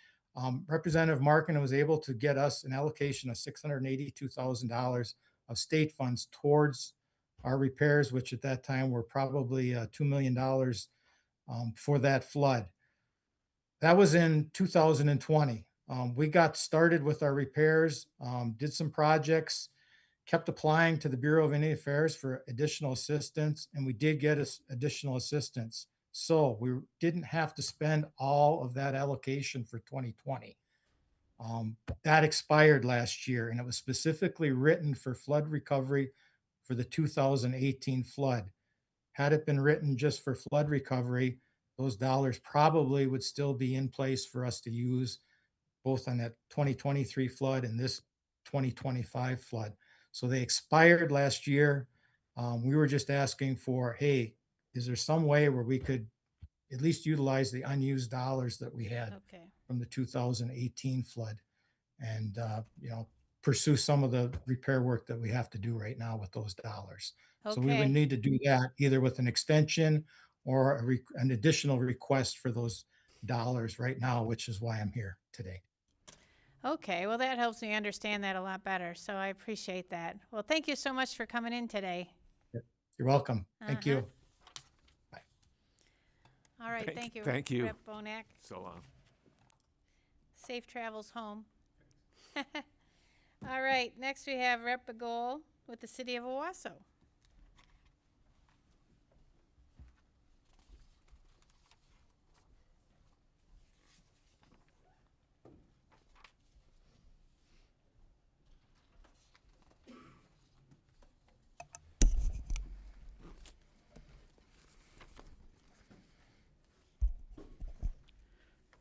Representative Markkinen was able to get us an allocation of $682,000 of state funds towards our repairs, which at that time were probably $2 million for that flood. That was in 2020. We got started with our repairs, did some projects, kept applying to the Bureau of Indian Affairs for additional assistance, and we did get additional assistance. So we didn't have to spend all of that allocation for 2020. That expired last year, and it was specifically written for flood recovery for the 2018 flood. Had it been written just for flood recovery, those dollars probably would still be in place for us to use both on that 2023 flood and this 2025 flood. So they expired last year. We were just asking for, hey, is there some way where we could at least utilize the unused dollars that we had from the 2018 flood and, pursue some of the repair work that we have to do right now with those dollars. So we would need to do that either with an extension or an additional request for those dollars right now, which is why I'm here today. Okay, well, that helps me understand that a lot better. So I appreciate that. Well, thank you so much for coming in today. You're welcome. Thank you. Bye. All right, thank you. Thank you. Rep. Bonac. So long. Safe travels home. All right, next we have Rep. Begole with the City of Owasso.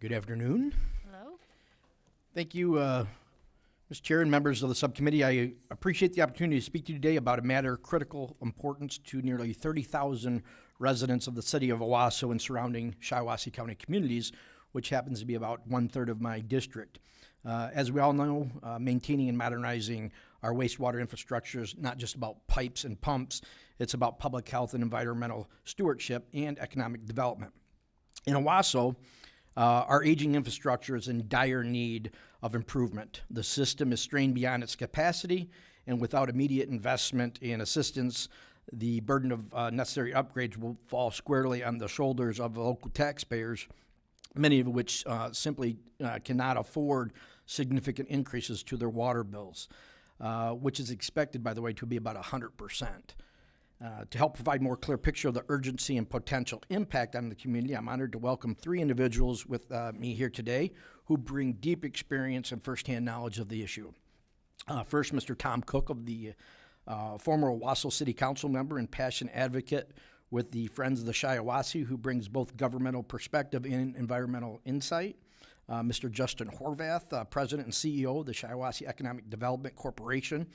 Good afternoon. Hello. Thank you, Mr. Chair and members of the subcommittee. I appreciate the opportunity to speak to you today about a matter of critical importance to nearly 30,000 residents of the city of Owasso and surrounding Shiawassee County communities, which happens to be about 1/3 of my district. As we all know, maintaining and modernizing our wastewater infrastructure is not just about pipes and pumps. It's about public health and environmental stewardship and economic development. In Owasso, our aging infrastructure is in dire need of improvement. The system is strained beyond its capacity, and without immediate investment and assistance, the burden of necessary upgrades will fall squarely on the shoulders of local taxpayers, many of which simply cannot afford significant increases to their water bills, which is expected, by the way, to be about 100%. To help provide more clear picture of the urgency and potential impact on the community, I'm honored to welcome 3 individuals with me here today who bring deep experience and firsthand knowledge of the issue. First, Mr. Tom Cook, of the former Owasso City Council member and passionate advocate with the Friends of the Shiawassee, who brings both governmental perspective and environmental insight. Mr. Justin Horvath, President and CEO of the Shiawassee Economic Development Corporation,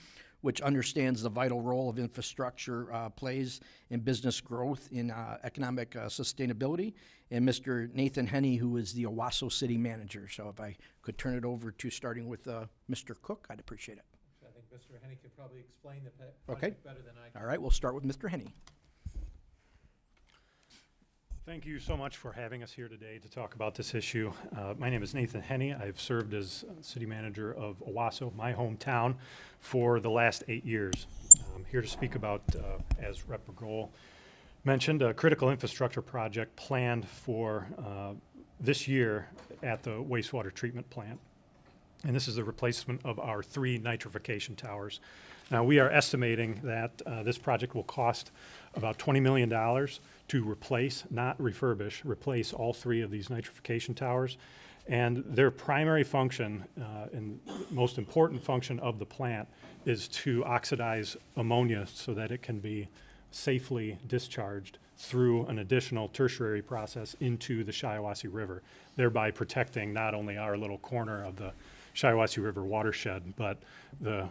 which understands the vital role of infrastructure plays in business growth in economic sustainability, and Mr. Nathan Henney, who is the Owasso City Manager. So if I could turn it over to starting with Mr. Cook, I'd appreciate it. I think Mr. Henney could probably explain the project better than I can. All right, we'll start with Mr. Henney. Thank you so much for having us here today to talk about this issue. My name is Nathan Henney. I've served as city manager of Owasso, my hometown, for the last 8 years. I'm here to speak about, as Rep. Begole mentioned, a critical infrastructure project planned for this year at the wastewater treatment plant. And this is the replacement of our 3 nitrification towers. Now, we are estimating that this project will cost about $20 million to replace, not refurbish, replace all 3 of these nitrification towers. And their primary function and most important function of the plant is to oxidize ammonia so that it can be safely discharged through an additional tertiary process into the Shiawassee River, thereby protecting not only our little corner of the Shiawassee River watershed, but the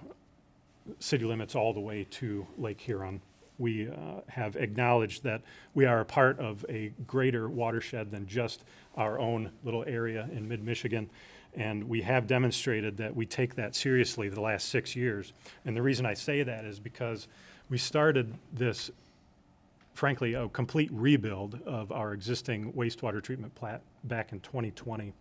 city limits all the way to Lake Huron. We have acknowledged that we are a part of a greater watershed than just our own little area in mid-Michigan, and we have demonstrated that we take that seriously the last 6 years. And the reason I say that is because we started this, frankly, a complete rebuild of our existing wastewater treatment plant back in 2020.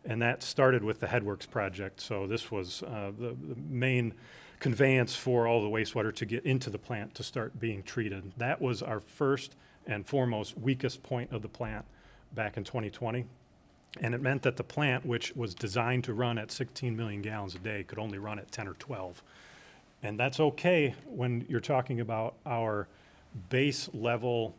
And that started with the Headworks project. So this was the main conveyance for all the wastewater to get into the plant to start being treated. That was our first and foremost weakest point of the plant back in 2020. And it meant that the plant, which was designed to run at 16 million gallons a day, could only run at 10 or 12. And that's okay when you're talking about our base level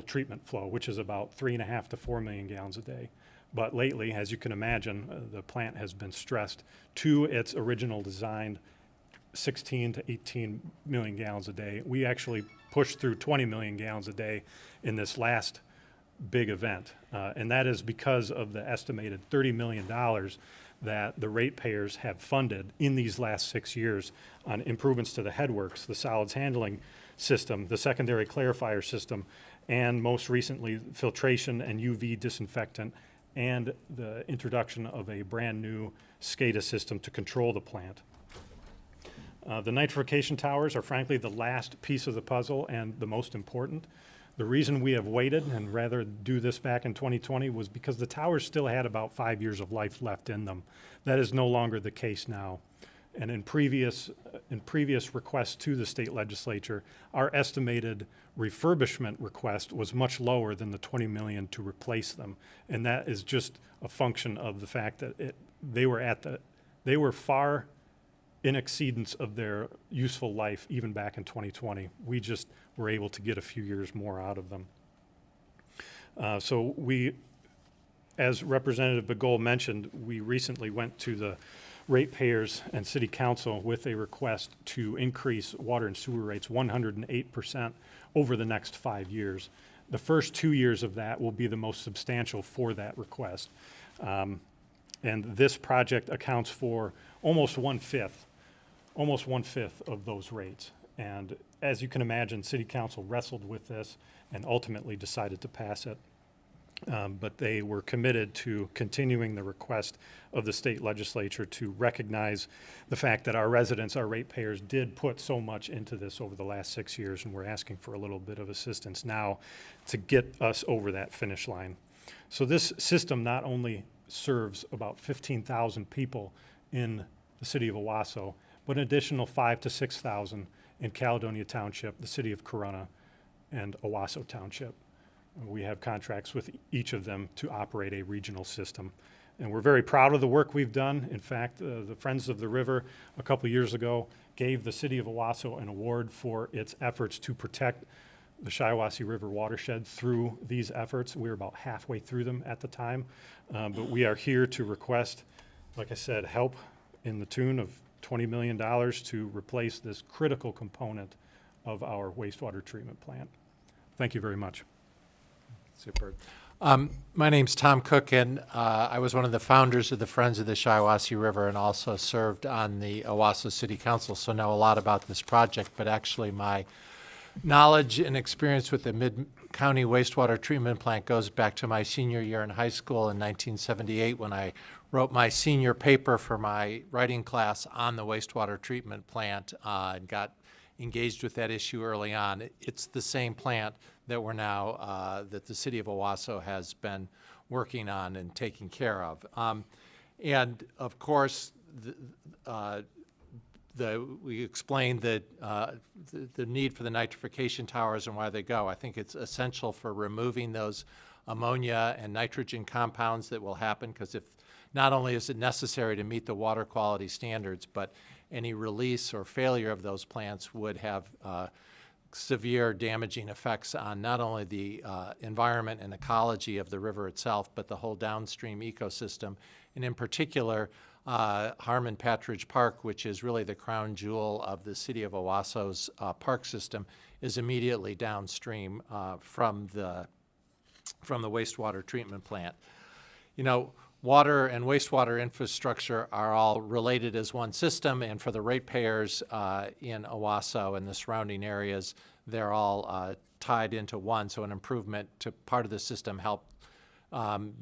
treatment flow, which is about 3.5 to 4 million gallons a day. But lately, as you can imagine, the plant has been stressed to its original design, 16 to 18 million gallons a day. We actually pushed through 20 million gallons a day in this last big event. And that is because of the estimated $30 million that the ratepayers have funded in these last 6 years on improvements to the headworks, the solids handling system, the secondary clarifier system, and most recently filtration and UV disinfectant, and the introduction of a brand new SCADA system to control the plant. The nitrification towers are frankly the last piece of the puzzle and the most important. The reason we have waited and rather do this back in 2020 was because the towers still had about 5 years of life left in them. That is no longer the case now. And in previous requests to the state legislature, our estimated refurbishment request was much lower than the 20 million to replace them. And that is just a function of the fact that they were far in exceedance of their useful life even back in 2020. We just were able to get a few years more out of them. So we, as Representative Begole mentioned, we recently went to the ratepayers and city council with a request to increase water and sewer rates 108% over the next 5 years. The first 2 years of that will be the most substantial for that request. And this project accounts for almost one-fifth of those rates. And as you can imagine, city council wrestled with this and ultimately decided to pass it. But they were committed to continuing the request of the state legislature to recognize the fact that our residents, our ratepayers, did put so much into this over the last 6 years, and we're asking for a little bit of assistance now to get us over that finish line. So this system not only serves about 15,000 people in the city of Owasso, but an additional 5,000 to 6,000 in Caledonia Township, the city of Corunna, and Owasso Township. We have contracts with each of them to operate a regional system. And we're very proud of the work we've done. In fact, the Friends of the River a couple years ago gave the city of Owasso an award for its efforts to protect the Shiawassee River watershed through these efforts. We were about halfway through them at the time. But we are here to request, like I said, help in the tune of $20 million to replace this critical component of our wastewater treatment plant. Thank you very much. Super. My name's Tom Cook, and I was one of the founders of the Friends of the Shiawassee River and also served on the Owasso City Council, so know a lot about this project. But actually my knowledge and experience with the Mid-County Wastewater Treatment Plant goes back to my senior year in high school in 1978 when I wrote my senior paper for my writing class on the wastewater treatment plant and got engaged with that issue early on. It's the same plant that we're now, that the city of Owasso has been working on and taking care of. And of course, we explained that the need for the nitrification towers and why they go. I think it's essential for removing those ammonia and nitrogen compounds that will happen, because if not only is it necessary to meet the water quality standards, but any release or failure of those plants would have severe damaging effects on not only the environment and ecology of the river itself, but the whole downstream ecosystem, and in particular, Harmon Patridge Park, which is really the crown jewel of the city of Owasso's park system, is immediately downstream from the wastewater treatment plant. You know, water and wastewater infrastructure are all related as one system, and for the ratepayers in Owasso and the surrounding areas, they're all tied into one, so an improvement to part of the system help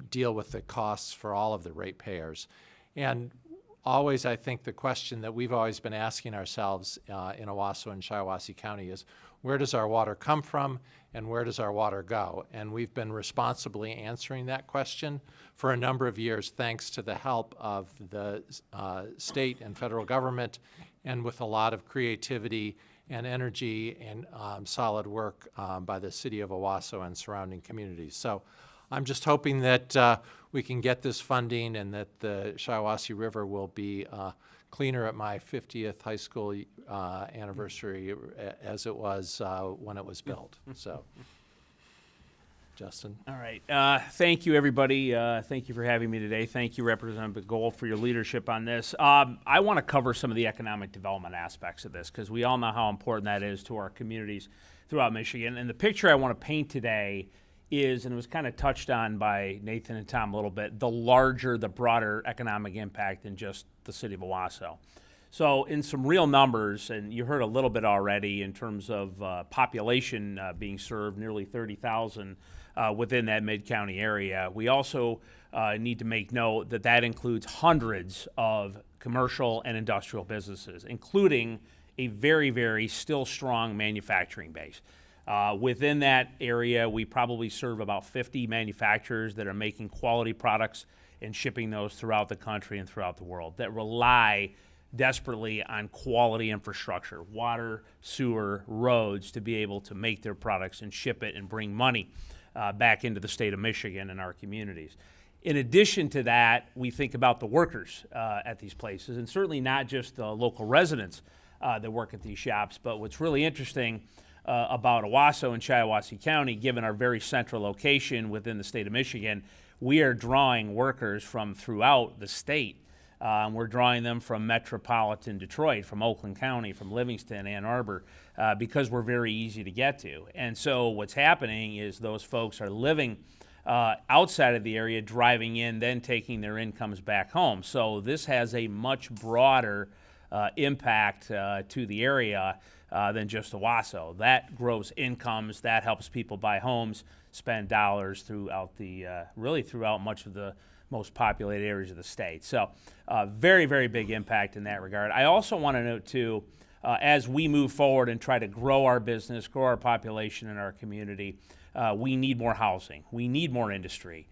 deal with the costs for all of the ratepayers. And always, I think the question that we've always been asking ourselves in Owasso and Shiawassee County is, where does our water come from and where does our water go? And we've been responsibly answering that question for a number of years, thanks to the help of the state and federal government, and with a lot of creativity and energy and solid work by the city of Owasso and surrounding communities. So I'm just hoping that we can get this funding and that the Shiawassee River will be cleaner at my 50th high school anniversary as it was when it was built. So, Justin. All right. Thank you, everybody. Thank you for having me today. Thank you, Representative Gold, for your leadership on this. I want to cover some of the economic development aspects of this because we all know how important that is to our communities throughout Michigan. And the picture I want to paint today is, and it was kind of touched on by Nathan and Tom a little bit, the broader economic impact than just the city of Owasso. So in some real numbers, and you heard a little bit already in terms of population being served, nearly 30,000 within that mid-county area, we also need to make note that that includes hundreds of commercial and industrial businesses, including a very, very still strong manufacturing base. Within that area, we probably serve about 50 manufacturers that are making quality products and shipping those throughout the country and throughout the world that rely desperately on quality infrastructure, water, sewer, roads, to be able to make their products and ship it and bring money back into the state of Michigan and our communities. In addition to that, we think about the workers at these places, and certainly not just the local residents that work at these shops, but what's really interesting about Owasso and Shiawassee County, given our very central location within the state of Michigan, we are drawing workers from throughout the state. We're drawing them from metropolitan Detroit, from Oakland County, from Livingston, Ann Arbor, because we're very easy to get to. And so what's happening is those folks are living outside of the area, driving in, then taking their incomes back home. So this has a much broader impact to the area than just Owasso. That grows incomes, that helps people buy homes, spend dollars throughout throughout much of the most populated areas of the state. So very, very big impact in that regard. I also want to note too, as we move forward and try to grow our business, grow our population in our community, we need more housing. We need more industry.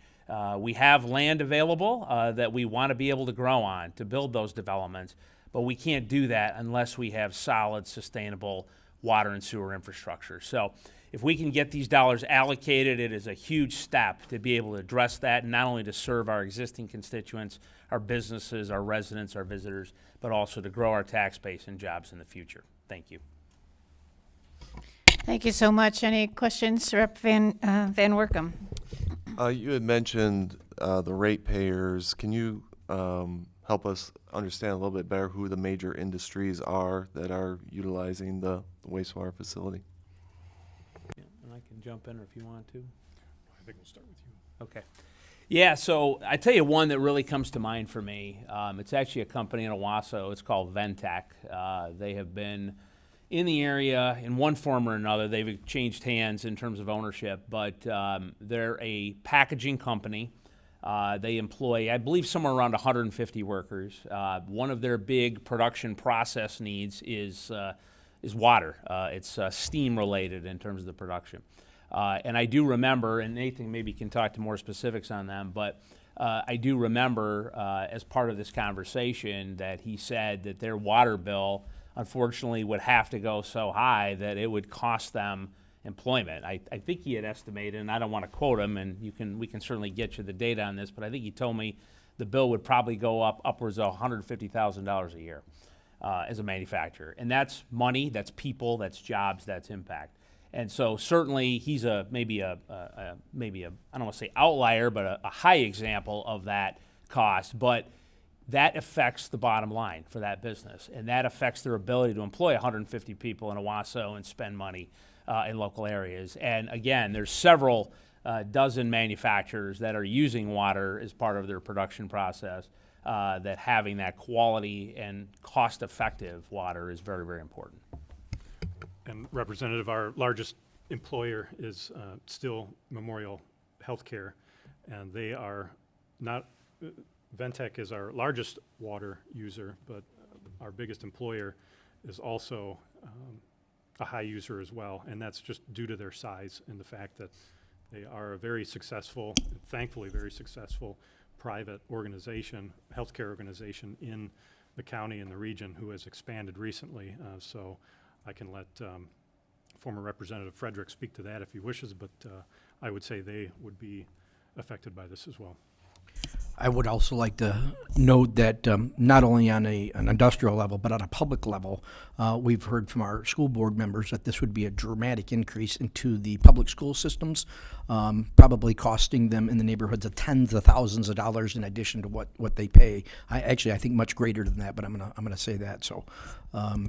We have land available that we want to be able to grow on to build those developments, but we can't do that unless we have solid, sustainable water and sewer infrastructure. So if we can get these dollars allocated, it is a huge step to be able to address that, and not only to serve our existing constituents, our businesses, our residents, our visitors, but also to grow our tax base and jobs in the future. Thank you. Thank you so much. Any questions, Rep. Van Workum? You had mentioned the ratepayers. Can you help us understand a little bit better who the major industries are that are utilizing the wastewater facility? Yeah, and I can jump in if you want to. I think we'll start with you. Okay. Yeah, so I tell you one that really comes to mind for me. It's actually a company in Owasso. It's called Ventec. They have been in the area in one form or another. They've changed hands in terms of ownership, but they're a packaging company. They employ, I believe, somewhere around 150 workers. One of their big production process needs is water. It's steam related in terms of the production. And I do remember, and Nathan maybe can talk to more specifics on them, but I do remember as part of this conversation that he said that their water bill, unfortunately, would have to go so high that it would cost them employment. I think he had estimated, and I don't want to quote him, and we can certainly get you the data on this, but I think he told me the bill would probably go up upwards of $150,000 a year as a manufacturer. And that's money, that's people, that's jobs, that's impact. And so certainly he's maybe a I don't want to say outlier, but a high example of that cost. But that affects the bottom line for that business, and that affects their ability to employ 150 people in Owasso and spend money in local areas. And again, there's several dozen manufacturers that are using water as part of their production process, that having that quality and cost-effective water is very, very important. And Representative, our largest employer is still Memorial Healthcare, and they are not, Ventec is our largest water user, but our biggest employer is also a high user as well, and that's just due to their size and the fact that they are a very successful, thankfully very successful private organization, healthcare organization in the county and the region who has expanded recently. So I can let former Representative Frederick speak to that if he wishes, but I would say they would be affected by this as well. I would also like to note that not only on an industrial level, but on a public level, we've heard from our school board members that this would be a dramatic increase into the public school systems, probably costing them in the neighborhoods of tens of thousands of dollars in addition to what they pay. I think much greater than that, but I'm gonna say that. So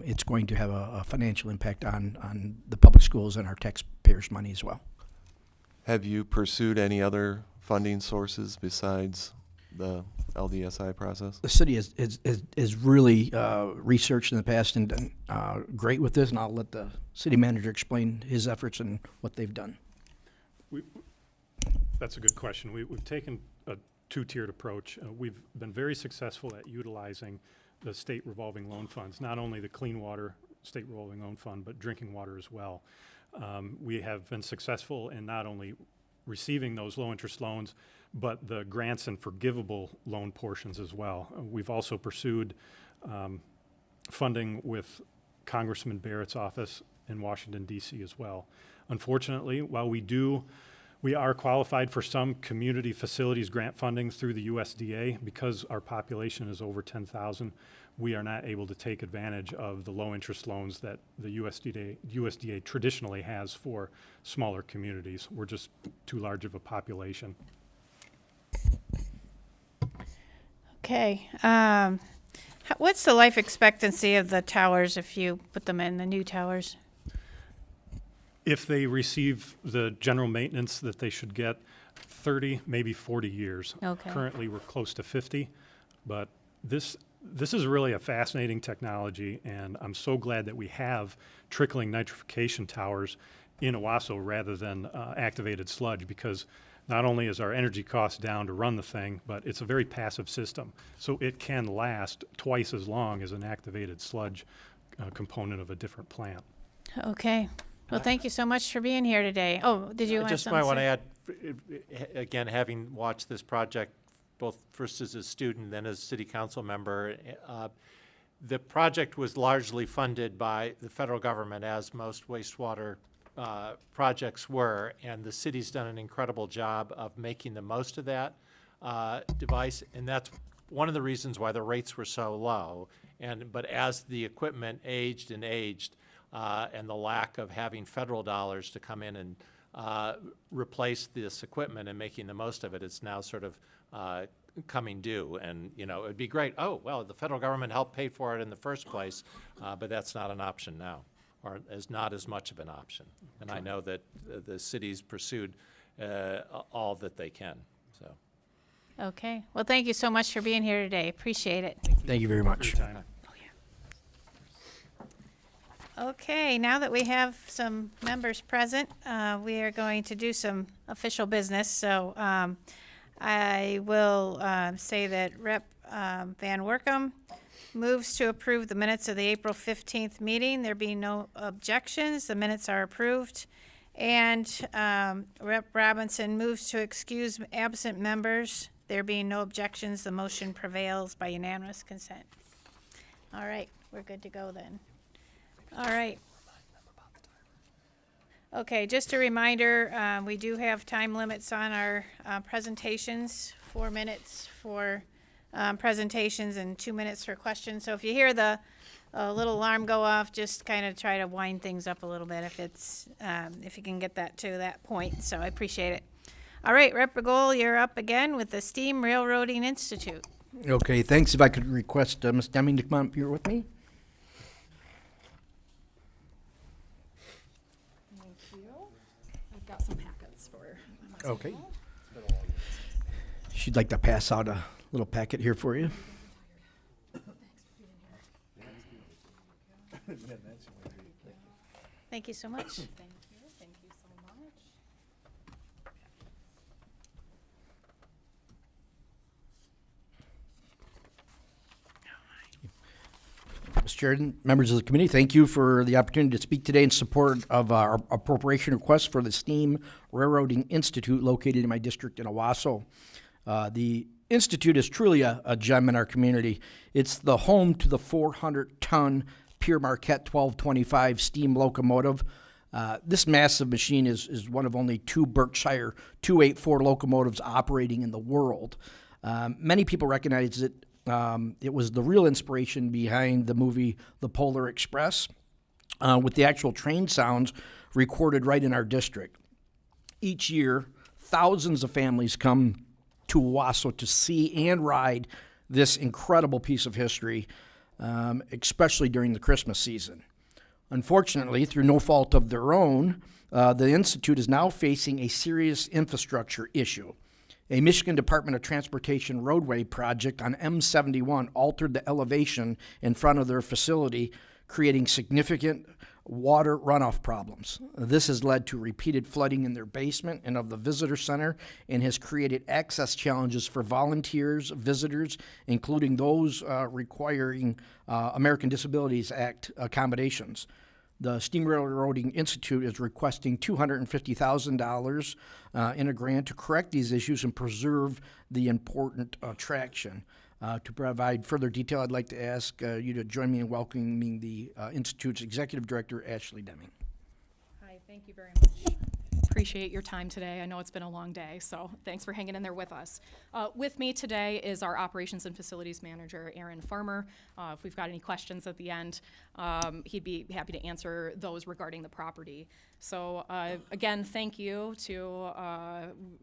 it's going to have a financial impact on the public schools and our taxpayers' money as well. Have you pursued any other funding sources besides the LDSI process? The city is really researched in the past and done great with this, and I'll let the city manager explain his efforts and what they've done. That's a good question. We've taken a two-tiered approach. We've been very successful at utilizing the state revolving loan funds, not only the Clean Water State Revolving Loan Fund, but drinking water as well. We have been successful in not only receiving those low-interest loans, but the grants and forgivable loan portions as well. We've also pursued funding with Congressman Barrett's office in Washington, D.C. as well. Unfortunately, while we are qualified for some community facilities grant funding through the USDA, because our population is over 10,000, we are not able to take advantage of the low-interest loans that the USDA traditionally has for smaller communities. We're just too large of a population. Okay. What's the life expectancy of the towers if you put them in, the new towers? If they receive the general maintenance that they should get, 30, maybe 40 years. Okay. Currently, we're close to 50, but this is really a fascinating technology, and I'm so glad that we have trickling nitrification towers in Owasso rather than activated sludge, because not only is our energy cost down to run the thing, but it's a very passive system. So it can last twice as long as an activated sludge component of a different plant. Okay. Well, thank you so much for being here today. Oh, did you I want just something? might want to add, again, having watched this project both first as a student, then as city council member, the project was largely funded by the federal government, as most wastewater projects were, and the city's done an incredible job of making the most of that device, and that's one of the reasons why the rates were so low. But as the equipment aged and aged, and the lack of having federal dollars to come in and replace this equipment and making the most of it, it's now sort of coming due. And it'd be great. Oh, well, the federal government helped pay for it in the first place, but that's not an option now, or is not as much of an option. And I know that the city's pursued all that they can. So. Okay. Well, thank you so much for being here today. Appreciate it. Thank you very much. Okay, now that we have some members present, we are going to do some official business. So I will say that Rep. Van Workum moves to approve the minutes of the April 15th meeting. There being no objections, the minutes are approved. And Rep. Robinson moves to excuse absent members. There being no objections, the motion prevails by unanimous consent. All right, we're good to go then. All right. Okay, just a reminder, we do have time limits on our presentations, 4 minutes for presentations and 2 minutes for questions. So if you hear the little alarm go off, just kind of try to wind things up a little bit if you can get that to that point. So I appreciate it. All right, Rep. Goal, you're up again with the Steam Railroading Institute. Okay, thanks. If I could request Ms. Deming to come up here with me. Thank you. I've got some packets for. Okay. She'd like to pass out a little packet here for you. Thank you so much. Thank you. Thank you so much. Mr. Chair, members of the committee, thank you for the opportunity to speak today in support of our appropriation request for the Steam Railroading Institute located in my district in Owasso. The Institute is truly a gem in our community. It's the home to the 400-ton Pierre Marquette 1225 steam locomotive. This massive machine is one of only 2 Berkshire 284 locomotives operating in the world. Many people recognize it. It was the real inspiration behind the movie The Polar Express, with the actual train sounds recorded right in our district. Each year, thousands of families come to Owasso to see and ride this incredible piece of history, especially during the Christmas season. Unfortunately, through no fault of their own, the Institute is now facing a serious infrastructure issue. A Michigan Department of Transportation roadway project on M71 altered the elevation in front of their facility, creating significant water runoff problems. This has led to repeated flooding in their basement and of the visitor center and has created access challenges for volunteers, visitors, including those requiring American Disabilities Act accommodations. The Steam Railroading Institute is requesting $250,000 in a grant to correct these issues and preserve the important attraction. To provide further detail, I'd like to ask you to join me in welcoming the Institute's Executive Director, Ashley Deming. Hi, thank you very much. Appreciate your time today. I know it's been a long day, so thanks for hanging in there with us. With me today is our Operations and Facilities Manager, Aaron Farmer. If we've got any questions at the end, he'd be happy to answer those regarding the property. So again, thank you to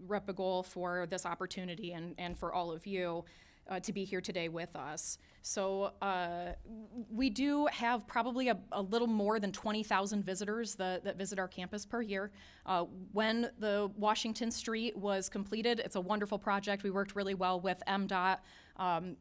Rep. Begol for this opportunity and for all of you to be here today with us. So we do have probably a little more than 20,000 visitors that visit our campus per year. When the Washington Street was completed, it's a wonderful project. We worked really well with MDOT.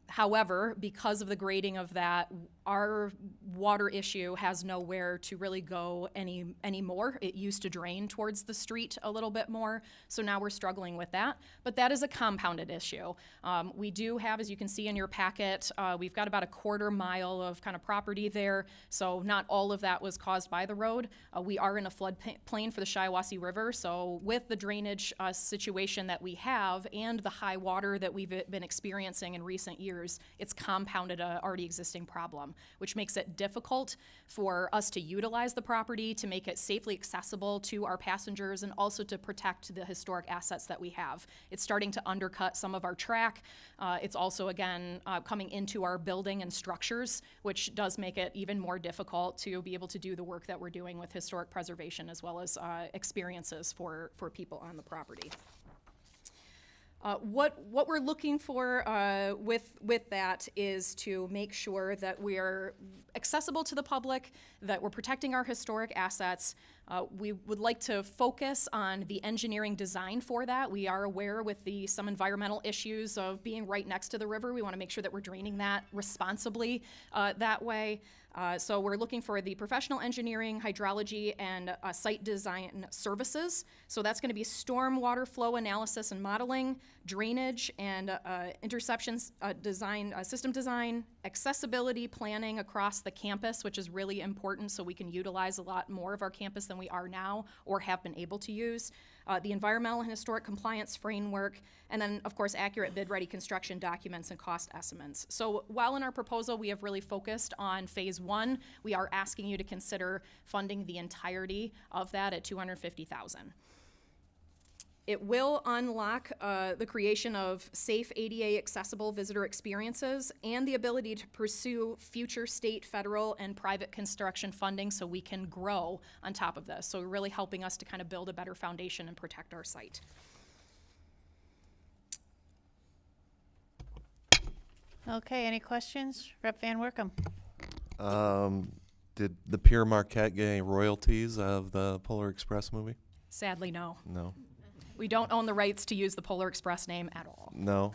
However, because of the grading of that, our water issue has nowhere to really go anymore. It used to drain towards the street a little bit more, so now we're struggling with that. But that is a compounded issue. We do have, as you can see in your packet, we've got about a quarter mile of kind of property there, so not all of that was caused by the road. We are in a floodplain for the Shiawassee River, so with the drainage situation that we have and the high water that we've been experiencing in recent years, it's compounded an already existing problem, which makes it difficult for us to utilize the property, to make it safely accessible to our passengers, and also to protect the historic assets that we have. It's starting to undercut some of our track. It's also, again, coming into our building and structures, which does make it even more difficult to be able to do the work that we're doing with historic preservation as well as experiences for people on the property. What we're looking for with that is to make sure that we're accessible to the public, that we're protecting our historic assets. We would like to focus on the engineering design for that. We are aware with some environmental issues of being right next to the river. We want to make sure that we're draining that responsibly that way. So we're looking for the professional engineering, hydrology, and site design services. So that's going to be stormwater flow analysis and modeling, drainage and interceptions design, system design, accessibility planning across the campus, which is really important so we can utilize a lot more of our campus than we are now or have been able to use. The environmental and historic compliance framework, and then, of course, accurate bid-ready construction documents and cost estimates. So while in our proposal we have really focused on phase 1, we are asking you to consider funding the entirety of that at $250,000. It will unlock the creation of safe ADA accessible visitor experiences and the ability to pursue future state, federal, and private construction funding so we can grow on top of this. So really helping us to kind of build a better foundation and protect our site. Okay, any questions? Rep Van Workum. Did the Pierre Marquette get any royalties of the Polar Express movie? Sadly, no. No. We don't own the rights to use the Polar Express name at all. No.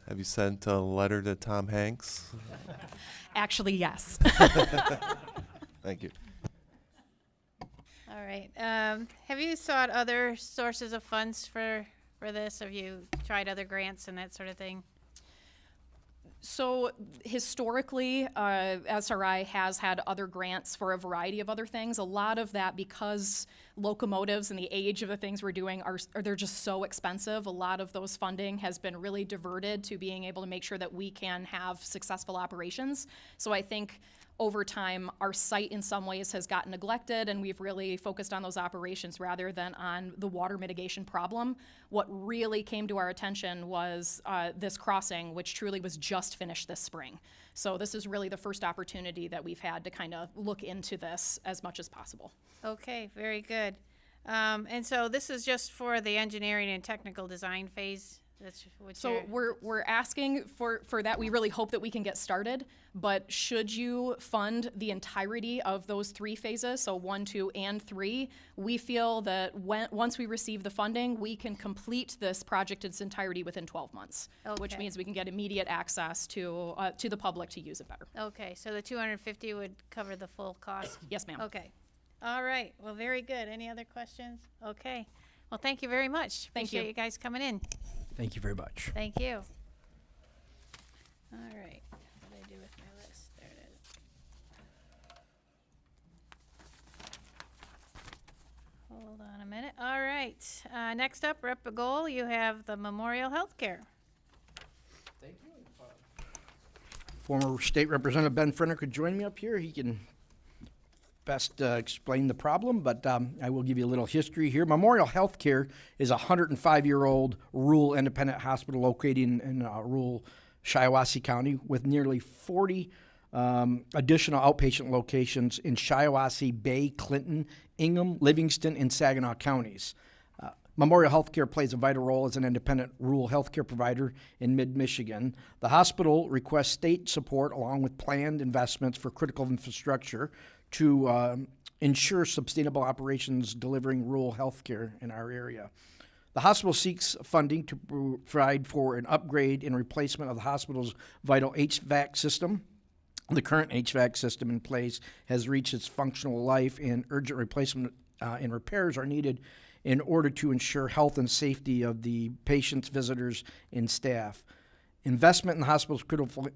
Have you sent a letter to Tom Hanks? Actually, yes. Thank you. All right. Have you sought other sources of funds for this? Have you tried other grants and that sort of thing? So historically, SRI has had other grants for a variety of other things. A lot of that because locomotives and the age of the things we're doing they're just so expensive. A lot of those funding has been really diverted to being able to make sure that we can have successful operations. So I think over time, our site in some ways has gotten neglected, and we've really focused on those operations rather than on the water mitigation problem. What really came to our attention was this crossing, which truly was just finished this spring. So this is really the first opportunity that we've had to kind of look into this as much as possible. Okay, very good. And so this is just for the engineering and technical design phase? That's what So we're asking for that. We really hope that we can get started, but should you fund the entirety of those 3 phases, so 1, 2, and 3, we feel that once we receive the funding, we can complete this project in its entirety within 12 months, which means we can get immediate access to the public to use it better. Okay, so the 250 would cover the full cost? Yes, ma'am. Okay. All right. Well, very good. Any other questions? Okay. Well, thank you very much. Thank Appreciate you. you guys coming in. Thank you very much. Thank you. All right. What did I do with my list? There it is. Hold on a minute. All right. Next up, Rep. Goal, you have the Memorial Healthcare. Thank you. Former State Representative Ben Frenner could join me up here. He can best explain the problem, but I will give you a little history here. Memorial Healthcare is a 105-year-old rural independent hospital located in rural Shiawassee County with nearly 40 additional outpatient locations in Shiawassee, Bay, Clinton, Ingham, Livingston, and Saginaw counties. Memorial Healthcare plays a vital role as an independent rural healthcare provider in mid-Michigan. The hospital requests state support along with planned investments for critical infrastructure to ensure sustainable operations delivering rural health care in our area. The hospital seeks funding to provide for an upgrade and replacement of the hospital's vital HVAC system. The current HVAC system in place has reached its functional life, and urgent replacement and repairs are needed in order to ensure health and safety of the patients, visitors, and staff. Investment in the hospital's critical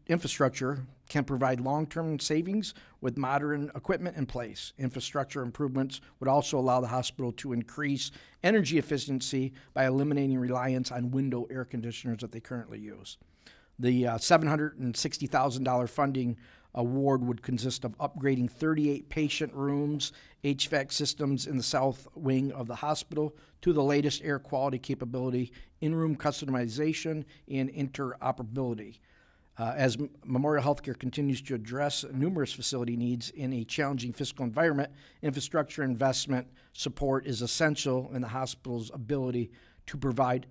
infrastructure can provide long-term savings with modern equipment in place. Infrastructure improvements would also allow the hospital to increase energy efficiency by eliminating reliance on window air conditioners that they currently use. The $760,000 funding award would consist of upgrading 38 patient rooms, HVAC systems in the south wing of the hospital to the latest air quality capability, in-room customization, and interoperability. As Memorial Healthcare continues to address numerous facility needs in a challenging fiscal environment, infrastructure investment support is essential in the hospital's ability to provide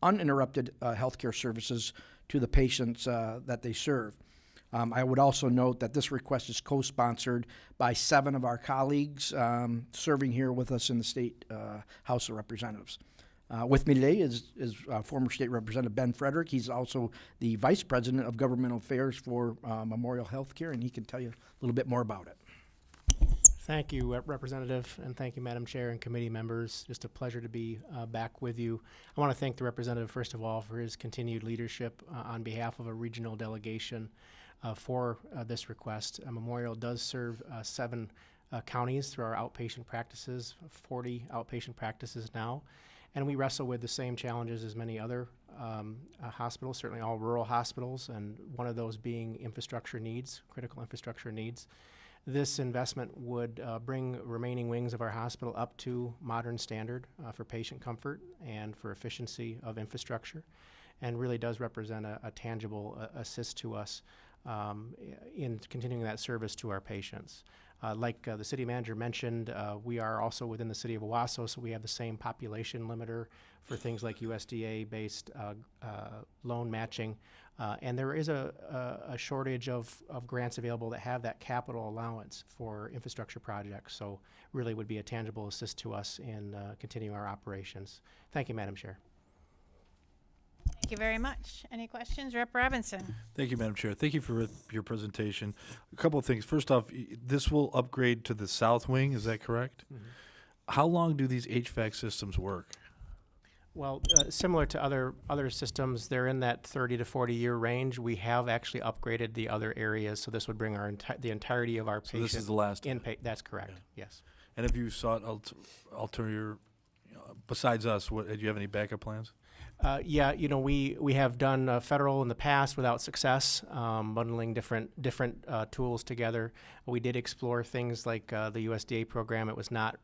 uninterrupted healthcare services to the patients that they serve. I would also note that this request is co-sponsored by 7 of our colleagues serving here with us in the State House of Representatives. With me today is former State Representative Ben Frederick. He's also the Vice President of Governmental Affairs for Memorial Healthcare, and he can tell you a little bit more about it. Thank you, Representative, and thank you, Madam Chair and committee members. Just a pleasure to be back with you. I want to thank the representative, first of all, for his continued leadership on behalf of a regional delegation for this request. Memorial does serve 7 counties through our outpatient practices, 40 outpatient practices now, and we wrestle with the same challenges as many other hospitals, certainly all rural hospitals, and one of those being infrastructure needs, critical infrastructure needs. This investment would bring remaining wings of our hospital up to modern standard for patient comfort and for efficiency of infrastructure, and really does represent a tangible assist to us in continuing that service to our patients. Like the city manager mentioned, we are also within the city of Owasso, so we have the same population limiter for things like USDA-based loan matching. And there is a shortage of grants available that have that capital allowance for infrastructure projects. So really would be a tangible assist to us in continuing our operations. Thank you, Madam Chair. Thank you very much. Any questions? Rep. Robinson. Thank you, Madam Chair. Thank you for your presentation. A couple of things. First off, this will upgrade to the south wing, is that correct? Mm-hmm. How long do these HVAC systems work? Well, similar to other systems, they're in that 30 to 40 year range. We have actually upgraded the other areas, so this would bring our the entirety of our So patients. this is the last in that's correct. Yeah. Yes. And if you sought ulterior, besides us, do you have any backup plans? Yeah, we have done federal in the past without success, bundling different tools together. We did explore things like the USDA program. It was not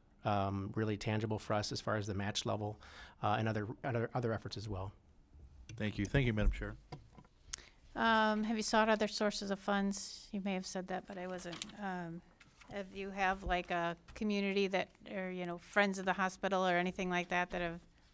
really tangible for us as far as the match level, and other efforts as well. Thank you. Thank you, Madam Chair. Have you sought other sources of funds? You may have said that, but I wasn't. Have you have like a community that, or friends of the hospital or anything like that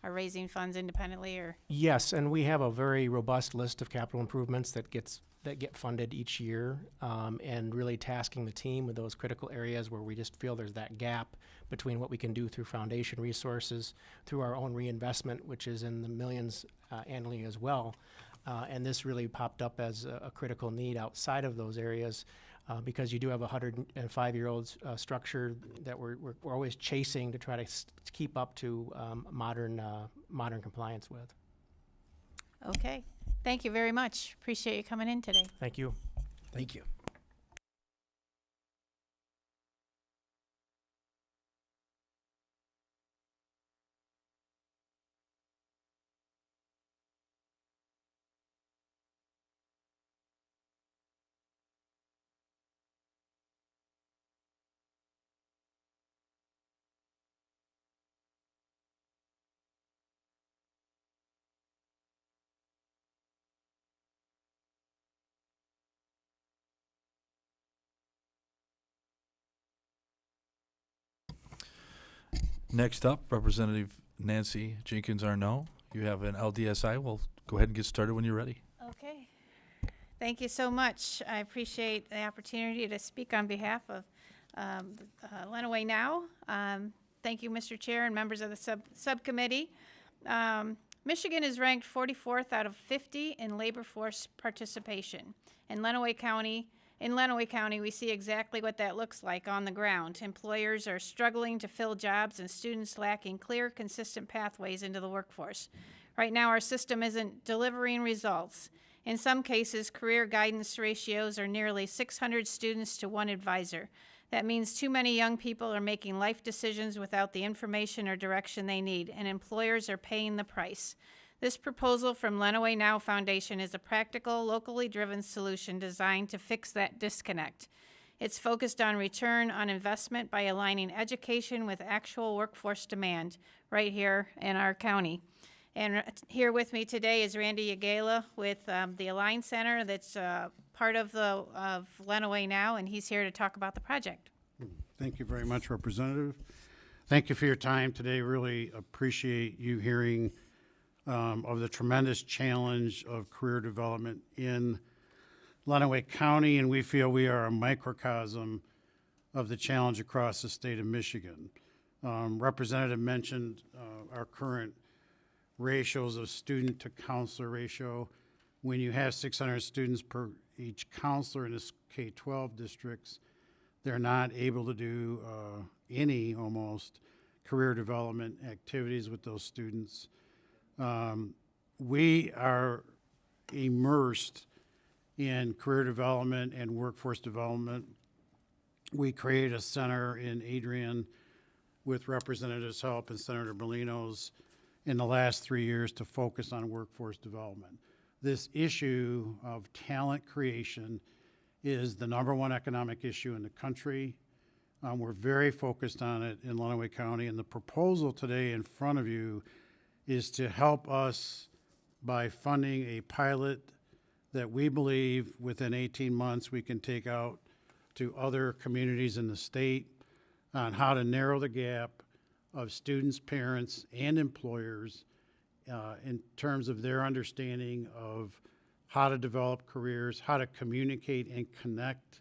are raising funds independently, or? Yes, and we have a very robust list of capital improvements that get funded each year, and really tasking the team with those critical areas where we just feel there's that gap between what we can do through foundation resources, through our own reinvestment, which is in the millions annually as well. And this really popped up as a critical need outside of those areas, because you do have a 105-year-old structure that we're always chasing to try to keep up to modern compliance with. Okay. Thank you very much. Appreciate you coming in today. Thank you. Thank you. Next up, Representative Nancy Jenkins Arnault. You have an LDSI. We'll go ahead and get started when you're ready. Okay. Thank you so much. I appreciate the opportunity to speak on behalf of Lenawee Now. Thank you, Mr. Chair and members of the subcommittee. Michigan is ranked 44th out of 50 in labor force participation. In Lenawee County, we see exactly what that looks like on the ground. Employers are struggling to fill jobs and students lacking clear, consistent pathways into the workforce. Right now, our system isn't delivering results. In some cases, career guidance ratios are nearly 600 students to 1 advisor. That means too many young people are making life decisions without the information or direction they need, and employers are paying the price. This proposal from Lenawee Now Foundation is a practical, locally driven solution designed to fix that disconnect. It's focused on return on investment by aligning education with actual workforce demand right here in our county. And here with me today is Randy Yagala with the Align Center that's part of Lenawee Now, and he's here to talk about the project. Thank you very much, Representative. Thank you for your time today. Really appreciate you hearing of the tremendous challenge of career development in Lenawee County, and we feel we are a microcosm of the challenge across the state of Michigan. Representative mentioned our current ratios of student to counselor ratio. When you have 600 students per each counselor in the K-12 districts, they're not able to do any almost career development activities with those students. We are immersed in career development and workforce development. We created a center in Adrian with Representative's help and Senator Molino's in the last 3 years to focus on workforce development. This issue of talent creation is the #1 economic issue in the country. We're very focused on it in Lenawee County, and the proposal today in front of you is to help us by funding a pilot that we believe within 18 months we can take out to other communities in the state on how to narrow the gap of students, parents, and employers in terms of their understanding of how to develop careers, how to communicate and connect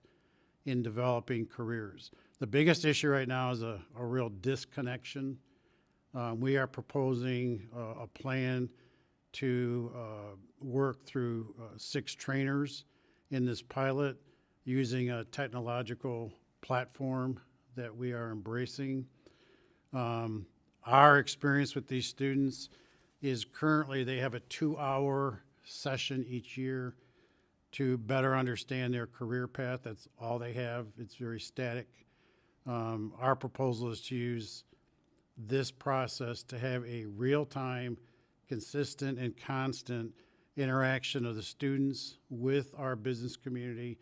in developing careers. The biggest issue right now is a real disconnection. We are proposing a plan to work through 6 trainers in this pilot using a technological platform that we are embracing. Our experience with these students is currently they have a 2-hour session each year to better understand their career path. That's all they have. It's very static. Our proposal is to use this process to have a real-time, consistent, and constant interaction of the students with our business community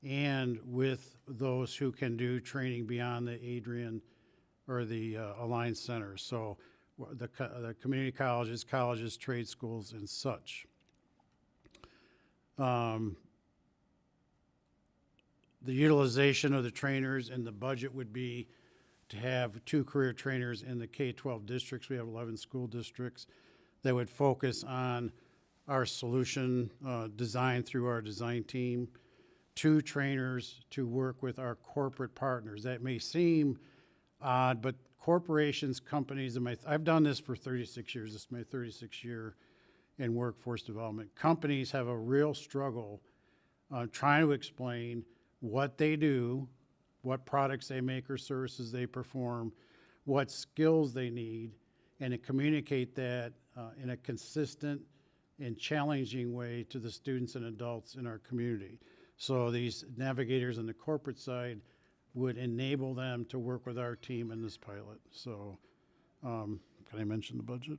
and with those who can do training beyond the Adrian or the Alliance Center. So the community colleges, trade schools, and such. The utilization of the trainers and the budget would be to have 2 career trainers in the K-12 districts. We have 11 school districts that would focus on our solution design through our design team. 2 trainers to work with our corporate partners. That may seem odd, but corporations, companies, I've done this for 36 years. This is my 36th year in workforce development. Companies have a real struggle trying to explain what they do, what products they make or services they perform, what skills they need, and to communicate that in a consistent and challenging way to the students and adults in our community. So these navigators on the corporate side would enable them to work with our team in this pilot. So can I mention the budget?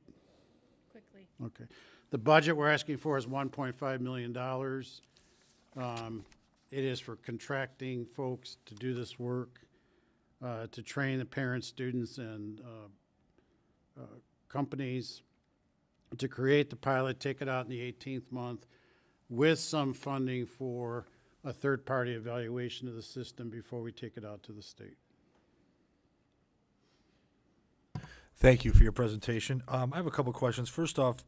Quickly. Okay. The budget we're asking for is $1.5 million. It is for contracting folks to do this work, to train the parents, students, and companies, to create the pilot, take it out in the 18th month, with some funding for a third-party evaluation of the system before we take it out to the state. Thank you for your presentation. I have a couple of questions. First off,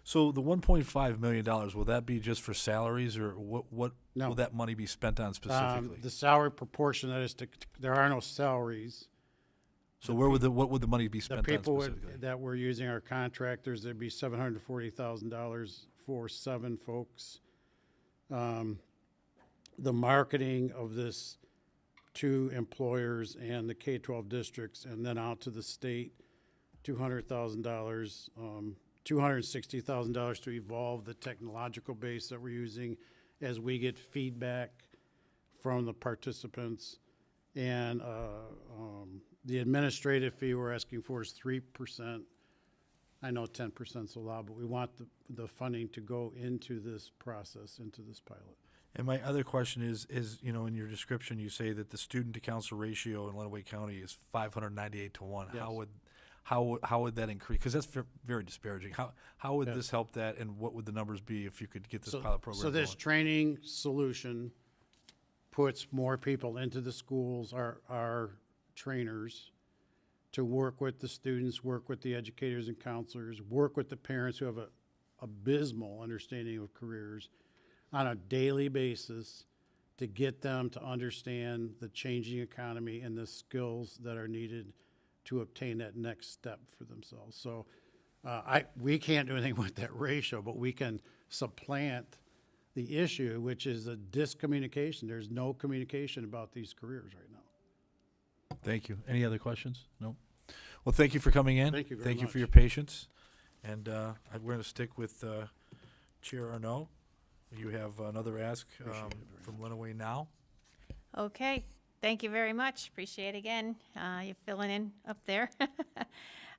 so the $1.5 million, will that be just for salaries, or what No. will that money be spent on specifically? The salary proportion, that is, there are no salaries. So what would the money be The spent on people specifically? that we're using are contractors. There'd be $740,000 for 7 folks. The marketing of this to employers and the K-12 districts and then out to the state, $200,000, $260,000 to evolve the technological base that we're using as we get feedback from the participants. And the administrative fee we're asking for is 3%. I know 10% is allowed, but we want the funding to go into this process, into this pilot. And my other question is, in your description, you say that the student to council ratio in Lenawee County is 598 to 1. Yes. How would that increase? Because that's very disparaging. How would Yes. this help that, and what would the numbers be if you could get this pilot program So this going? training solution puts more people into the schools, our trainers, to work with the students, work with the educators and counselors, work with the parents who have a abysmal understanding of careers on a daily basis to get them to understand the changing economy and the skills that are needed to obtain that next step for themselves. So we can't do anything with that ratio, but we can supplant the issue, which is a discommunication. There's no communication about these careers right now. Thank you. Any other questions? No? Well, thank you for coming in. Thank you very Thank you much. for your patience. And we're going to stick with Chair Arnaud. You have another ask from Lenawee Now. Okay, thank you very much. Appreciate again you filling in up there.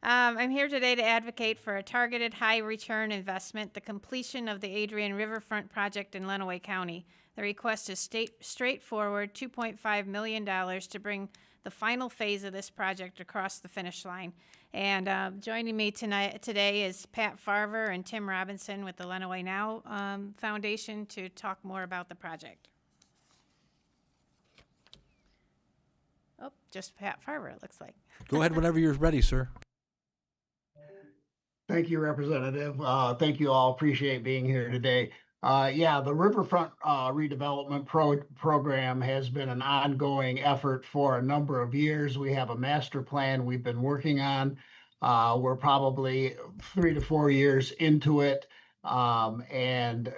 I'm here today to advocate for a targeted high return investment, the completion of the Adrian Riverfront project in Lenawee County. The request is straightforward, $2.5 million to bring the final phase of this project across the finish line. And joining me today is Pat Farver and Tim Robinson with the Lenawee Now Foundation to talk more about the project. Oh, just Pat Farver, it looks like. Go ahead whenever you're ready, sir. Thank you, Representative. Thank you all. Appreciate being here today. Yeah, the Riverfront redevelopment program has been an ongoing effort for a number of years. We have a master plan we've been working on. We're probably 3 to 4 years into it. And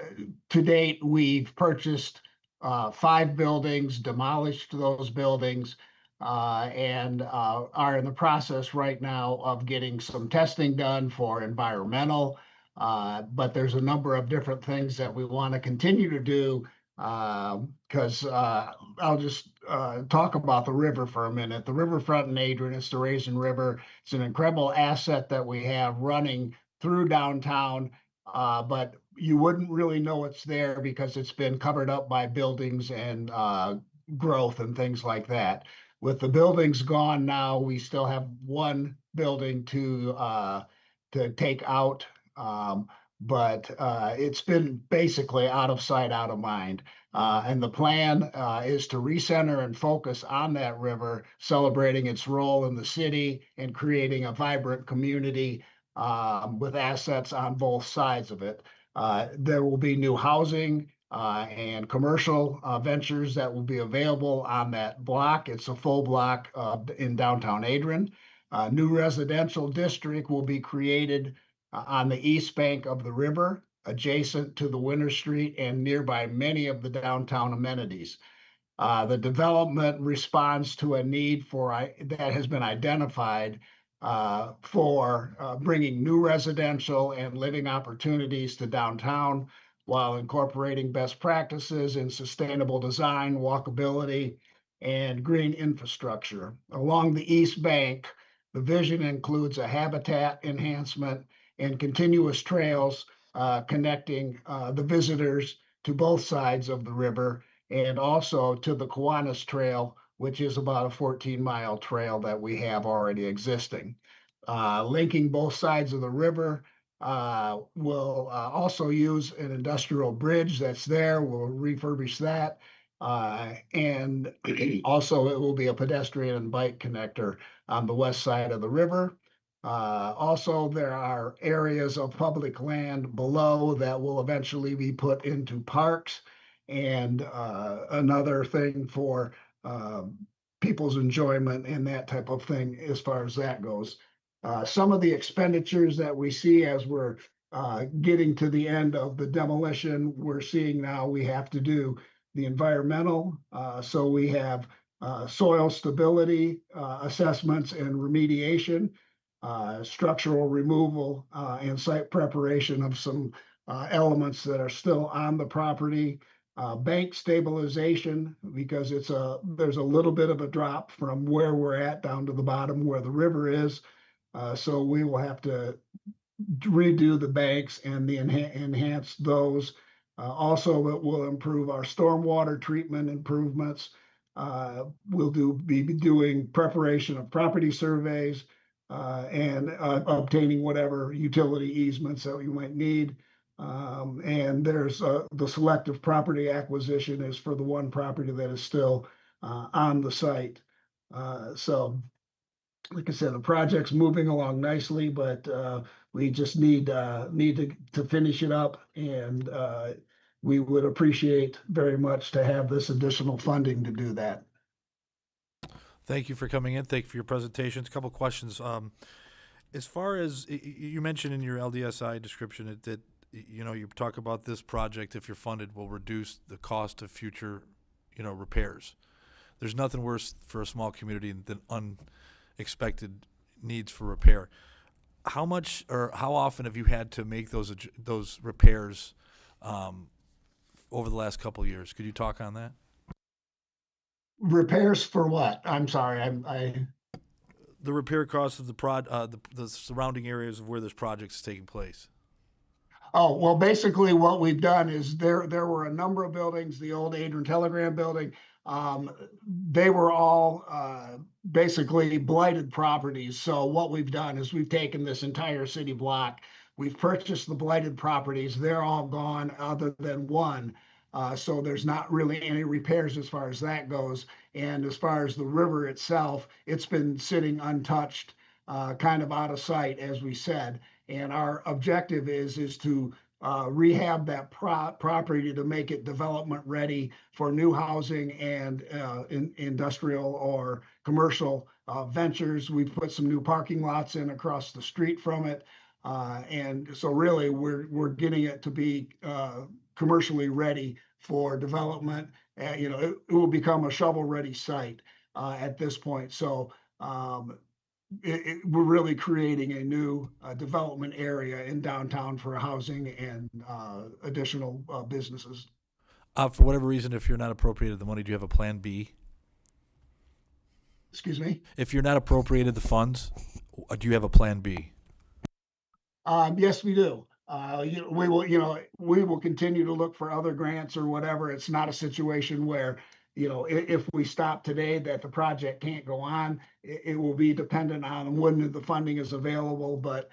to date, we've purchased 5 buildings, demolished those buildings, and are in the process right now of getting some testing done for environmental. But there's a number of different things that we want to continue to do, because I'll just talk about the river for a minute. The riverfront in Adrian, it's the Raisin River. It's an incredible asset that we have running through downtown, but you wouldn't really know it's there because it's been covered up by buildings and growth and things like that. With the buildings gone now, we still have 1 building to take out, but it's been basically out of sight, out of mind. And the plan is to recenter and focus on that river, celebrating its role in the city and creating a vibrant community with assets on both sides of it. There will be new housing and commercial ventures that will be available on that block. It's a full block in downtown Adrian. New residential district will be created on the east bank of the river, adjacent to the Winter Street and nearby many of the downtown amenities. The development responds to a need that has been identified for bringing new residential and living opportunities to downtown, while incorporating best practices in sustainable design, walkability, and green infrastructure. Along the East Bank, the vision includes a habitat enhancement and continuous trails connecting the visitors to both sides of the river, and also to the Kiwanis Trail, which is about a 14-mile trail that we have already existing. Linking both sides of the river, we'll also use an industrial bridge that's there. We'll refurbish that. And also it will be a pedestrian and bike connector on the west side of the river. Also, there are areas of public land below that will eventually be put into parks, and another thing for people's enjoyment and that type of thing as far as that goes. Some of the expenditures that we see as we're getting to the end of the demolition, we're seeing now we have to do the environmental. So we have soil stability assessments and remediation, structural removal, and site preparation of some elements that are still on the property. Bank stabilization, because there's a little bit of a drop from where we're at down to the bottom where the river is. So we will have to redo the banks and enhance those. Also, it will improve our stormwater treatment improvements. We'll be doing preparation of property surveys and obtaining whatever utility easements that we might need. And there's the selective property acquisition is for the 1 property that is still on the site. So, like I said, the project's moving along nicely, but we just need to finish it up, and we would appreciate very much to have this additional funding to do that. Thank you for coming in. Thank you for your presentations. A couple questions. As far as you mentioned in your LDSI description that you talk about this project, if you're funded, will reduce the cost of future repairs. There's nothing worse for a small community than unexpected needs for repair. How much or how often have you had to make those repairs over the last couple of years? Could you talk on that? Repairs for what? I'm sorry, the repair costs of the surrounding areas of where this project is taking place? Oh, well, basically what we've done is there were a number of buildings, the old Adrian Telegram building. They were all basically blighted properties. So what we've done is we've taken this entire city block. We've purchased the blighted properties. They're all gone other than one. So there's not really any repairs as far as that goes. And as far as the river itself, it's been sitting untouched, kind of out of sight, as we said. And our objective is to rehab that property to make it development ready for new housing and industrial or commercial ventures. We've put some new parking lots in across the street from it. And so really we're getting it to be commercially ready for development. It will become a shovel-ready site at this point. So we're really creating a new development area in downtown for housing and additional businesses. For whatever reason, if you're not appropriated the money, do you have a plan B? Excuse me? If you're not appropriated the funds, do you have a plan B? Yes, we do. We will continue to look for other grants or whatever. It's not a situation where, if we stop today that the project can't go on. It will be dependent on when the funding is available, but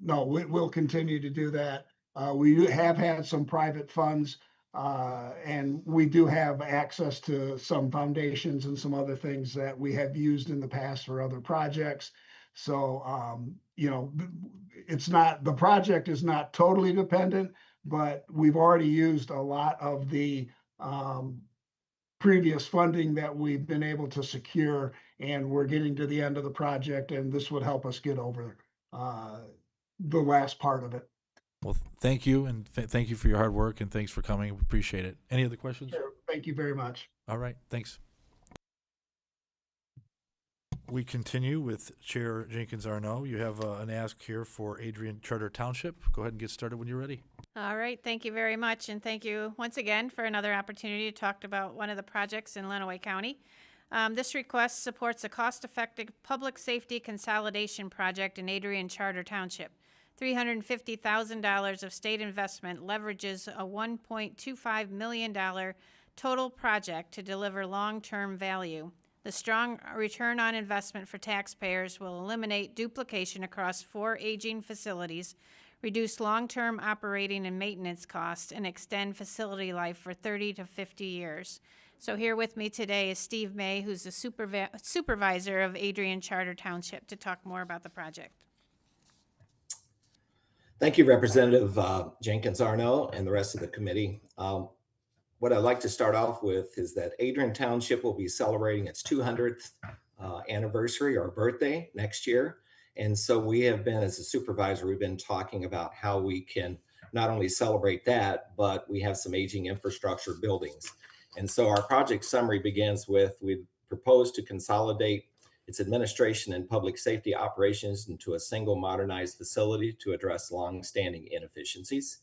no, we'll continue to do that. We have had some private funds, and we do have access to some foundations and some other things that we have used in the past for other projects. So, the project is not totally dependent, but we've already used a lot of the previous funding that we've been able to secure, and we're getting to the end of the project, and this would help us get over the last part of it. Well, thank you, and thank you for your hard work, and thanks for coming. We appreciate it. Any other questions? Sure. Thank you very much. All right, thanks. We continue with Chair Jenkins Arno. You have an ask here for Adrian Charter Township. Go ahead and get started when you're ready. All right, thank you very much, and thank you once again for another opportunity to talk about one of the projects in Lenawee County. This request supports a cost-effective public safety consolidation project in Adrian Charter Township. $350,000 of state investment leverages a $1.25 million total project to deliver long-term value. The strong return on investment for taxpayers will eliminate duplication across 4 aging facilities, reduce long-term operating and maintenance costs, and extend facility life for 30 to 50 years. So here with me today is Steve May, who's the supervisor of Adrian Charter Township, to talk more about the project. Thank you, Representative Jenkins Arno and the rest of the committee. What I'd like to start off with is that Adrian Township will be celebrating its 200th anniversary or birthday next year. And so we have been, as a supervisor, we've been talking about how we can not only celebrate that, but we have some aging infrastructure buildings. And so our project summary begins with, we propose to consolidate its administration and public safety operations into a single modernized facility to address long-standing inefficiencies,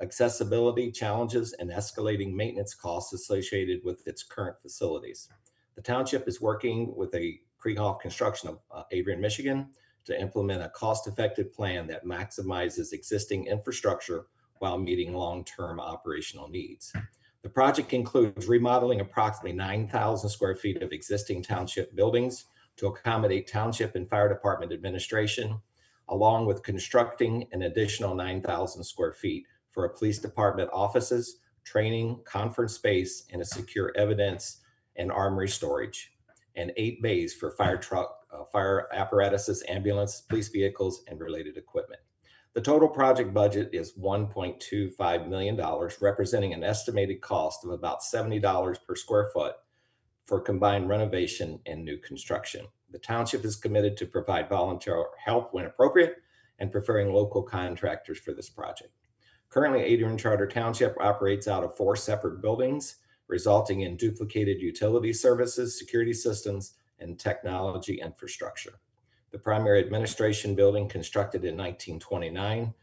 accessibility challenges, and escalating maintenance costs associated with its current facilities. The township is working with a Krieghoff Construction of Adrian, Michigan, to implement a cost-effective plan that maximizes existing infrastructure while meeting long-term operational needs. The project includes remodeling approximately 9,000 square feet of existing township buildings to accommodate township and fire department administration, along with constructing an additional 9,000 square feet for a police department offices, training, conference space, and a secure evidence and armory storage, and 8 bays for fire truck, fire apparatuses, ambulance, police vehicles, and related equipment. The total project budget is $1.25 million, representing an estimated cost of about $70 per square foot for combined renovation and new construction. The township is committed to provide volunteer help when appropriate and preferring local contractors for this project. Currently, Adrian Charter Township operates out of 4 separate buildings, resulting in duplicated utility services, security systems, and technology infrastructure. The primary administration building, constructed in 1929,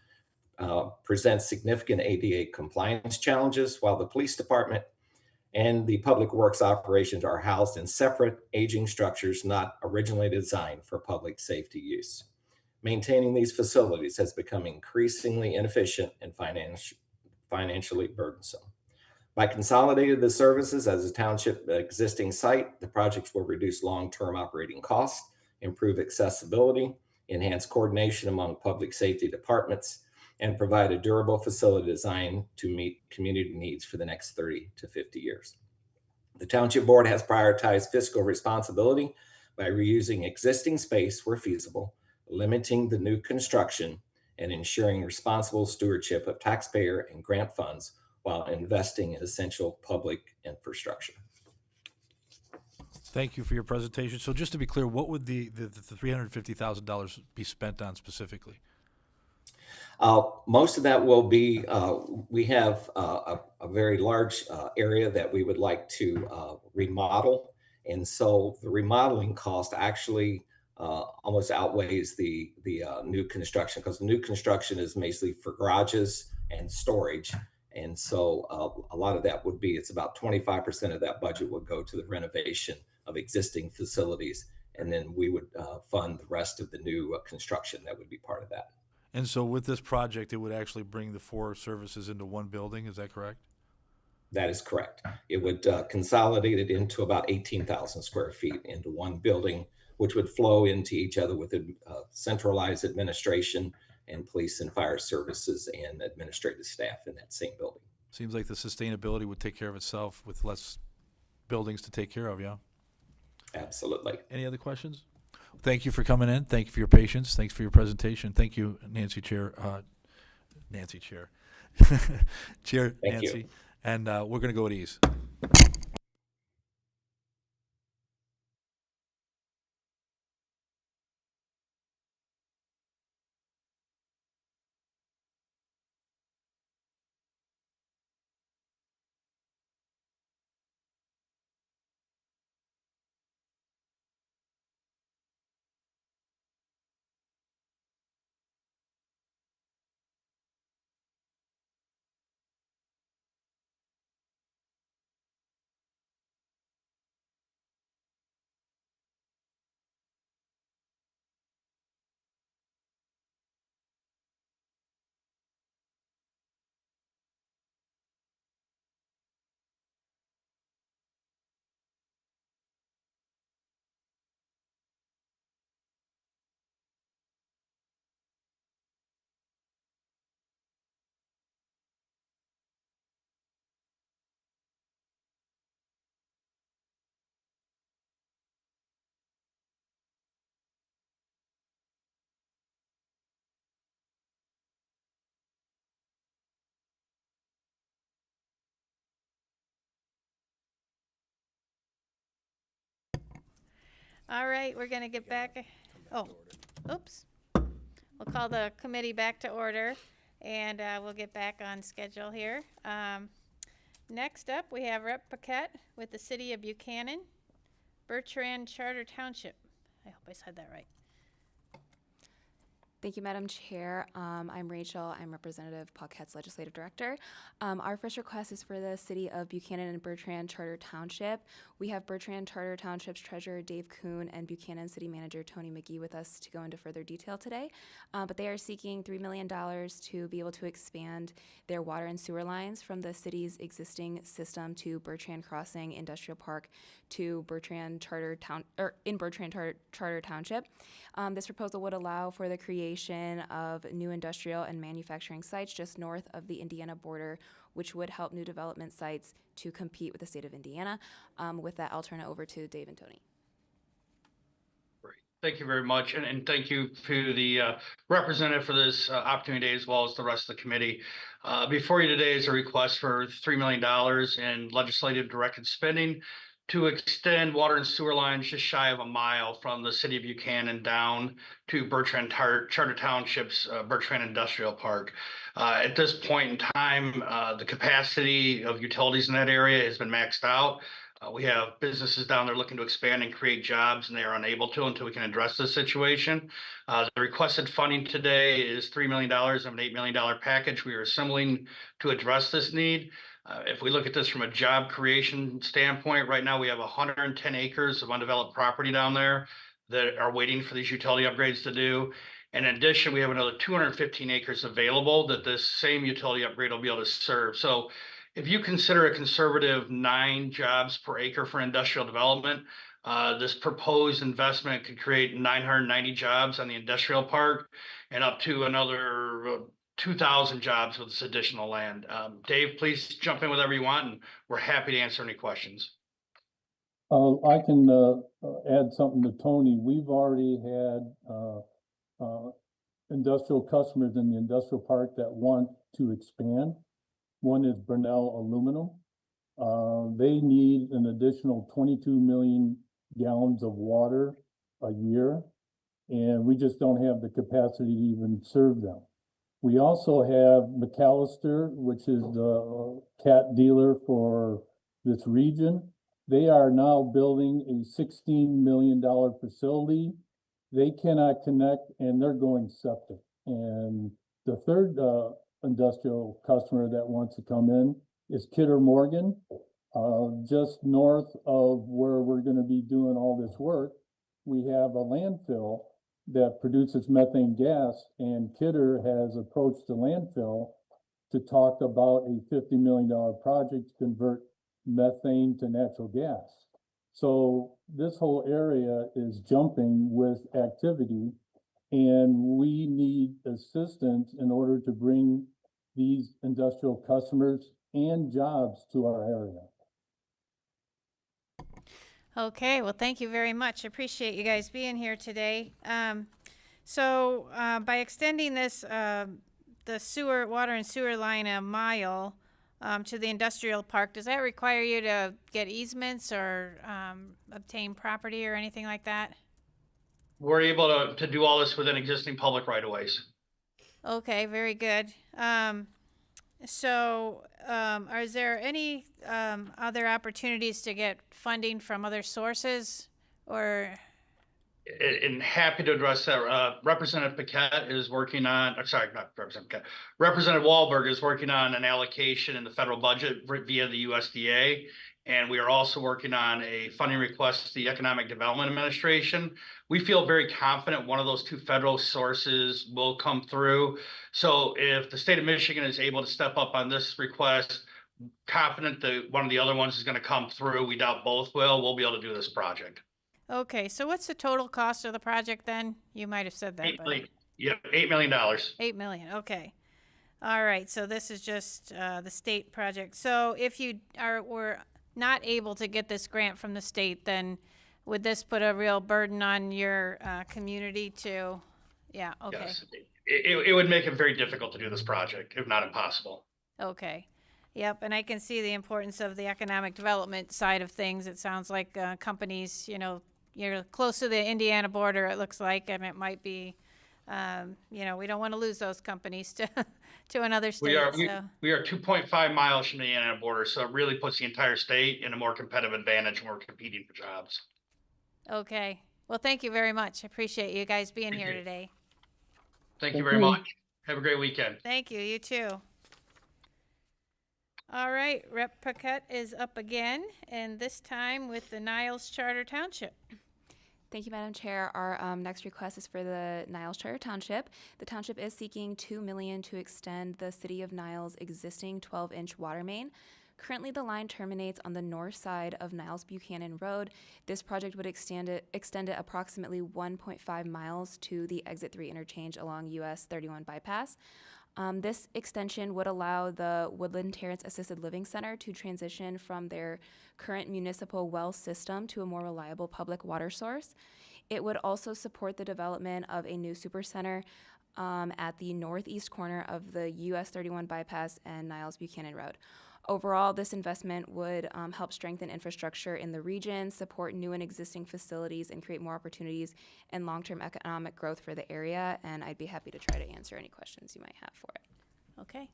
presents significant ADA compliance challenges, while the police department and the public works operations are housed in separate aging structures not originally designed for public safety use. Maintaining these facilities has become increasingly inefficient and financially burdensome. By consolidating the services as a township existing site, the projects will reduce long-term operating costs, improve accessibility, enhance coordination among public safety departments, and provide a durable facility designed to meet community needs for the next 30 to 50 years. The Township Board has prioritized fiscal responsibility by reusing existing space where feasible, limiting the new construction, and ensuring responsible stewardship of taxpayer and grant funds while investing in essential public infrastructure. Thank you for your presentation. So just to be clear, what would the $350,000 be spent on specifically? Most of that will be, we have a very large area that we would like to remodel. And so the remodeling cost actually almost outweighs the new construction, because the new construction is mostly for garages and storage. And so a lot of that would be, it's about 25% of that budget would go to the renovation of existing facilities. And then we would fund the rest of the new construction that would be part of that. And so with this project, it would actually bring the 4 services into one building, is that correct? That is correct. It would consolidate it into about 18,000 square feet into one building, which would flow into each other with a centralized administration and police and fire services and administrative staff in that same building. Seems like the sustainability would take care of itself with less buildings to take care of, yeah? Absolutely. Any other questions? Thank you for coming in. Thank you for your patience. Thanks for your presentation. Thank you, Nancy Chair. Chair. Chair Thank Nancy. you. And we're going to go at ease. All right, we're gonna get back, oh, oops. We'll call the committee back to order, and we'll get back on schedule here. Next up, we have Rep. Paquette with the City of Buchanan, Bertrand Charter Township. I hope I said that right. Thank you, Madam Chair. I'm Rachel. I'm Representative Paquette's Legislative Director. Our first request is for the City of Buchanan and Bertrand Charter Township. We have Bertrand Charter Township's Treasurer Dave Kuhn and Buchanan City Manager Tony McGee with us to go into further detail today. But they are seeking $3 million to be able to expand their water and sewer lines from the city's existing system to Bertrand Crossing Industrial Park to Bertrand Charter Charter Township. This proposal would allow for the creation of new industrial and manufacturing sites just north of the Indiana border, which would help new development sites to compete with the state of Indiana. With that, I'll turn it over to Dave and Tony. Great. Thank you very much. And thank you to the representative for this opportunity, as well as the rest of the committee. Before you today is a request for $3 million in legislative directed spending to extend water and sewer lines just shy of a mile from the City of Buchanan down to Bertrand Charter Township's Bertrand Industrial Park. At this point in time, the capacity of utilities in that area has been maxed out. We have businesses down there looking to expand and create jobs, and they are unable to until we can address this situation. The requested funding today is $3 million of an $8 million package we are assembling to address this need. If we look at this from a job creation standpoint, right now we have 110 acres of undeveloped property down there that are waiting for these utility upgrades to do. In addition, we have another 215 acres available that this same utility upgrade will be able to serve. So if you consider a conservative 9 jobs per acre for industrial development, this proposed investment could create 990 jobs on the industrial park and up to another 2,000 jobs with this additional land. Dave, please jump in whatever you want, and we're happy to answer any questions. I can add something to Tony. We've already had industrial customers in the industrial park that want to expand. One is Brunel Aluminum. They need an additional 22 million gallons of water a year, and we just don't have the capacity to even serve them. We also have McAllister, which is the cat dealer for this region. They are now building a $16 million facility. They cannot connect, and they're going septic. And the third industrial customer that wants to come in is Kidder Morgan, just north of where we're going to be doing all this work. We have a landfill that produces methane gas, and Kidder has approached the landfill to talk about a $50 million project to convert methane to natural gas. So this whole area is jumping with activity, and we need assistance in order to bring these industrial customers and jobs to our area. Okay, well, thank you very much. I appreciate you guys being here today. So by extending this, the water and sewer line a mile to the industrial park, does that require you to get easements or obtain property or anything like that? We're able to do all this within existing public right-of-ways. Okay, very good. Is there any other opportunities to get funding from other sources, or? And happy to address that. Representative Paquette is working on, sorry, not Representative Paquette. Representative Wahlberg is working on an allocation in the federal budget via the USDA. And we are also working on a funding request to the Economic Development Administration. We feel very confident one of those 2 federal sources will come through. So if the state of Michigan is able to step up on this request, confident that one of the other ones is going to come through, we doubt both will, we'll be able to do this project. Okay, so what's the total cost of the project then? You might have said that. Yep, $8 million. $8 million, okay. All right, so this is just the state project. So if you were not able to get this grant from the state, then would this put a real burden on your community to, yeah, okay. Yes, it would make it very difficult to do this project, if not impossible. Okay. Yep, and I can see the importance of the economic development side of things. It sounds like companies, you're close to the Indiana border, it looks like, and it might be, we don't want to lose those companies to another state. We are 2.5 miles from the Indiana border, so it really puts the entire state in a more competitive advantage when we're competing for jobs. Okay. Well, thank you very much. I appreciate you guys being here today. Thank you very much. Have a great weekend. Thank you. You too. All right, Rep. Paquette is up again, and this time with the Niles Charter Township. Thank you, Madam Chair. Our next request is for the Niles Charter Township. The township is seeking $2 million to extend the City of Niles' existing 12-inch water main. Currently, the line terminates on the north side of Niles Buchanan Road. This project would extend it approximately 1.5 miles to the Exit 3 interchange along US 31 bypass. This extension would allow the Woodland Terrace Assisted Living Center to transition from their current municipal well system to a more reliable public water source. It would also support the development of a new supercenter at the northeast corner of the US 31 bypass and Niles Buchanan Road. Overall, this investment would help strengthen infrastructure in the region, support new and existing facilities, and create more opportunities and long-term economic growth for the area. And I'd be happy to try to answer any questions you might have for it. Okay.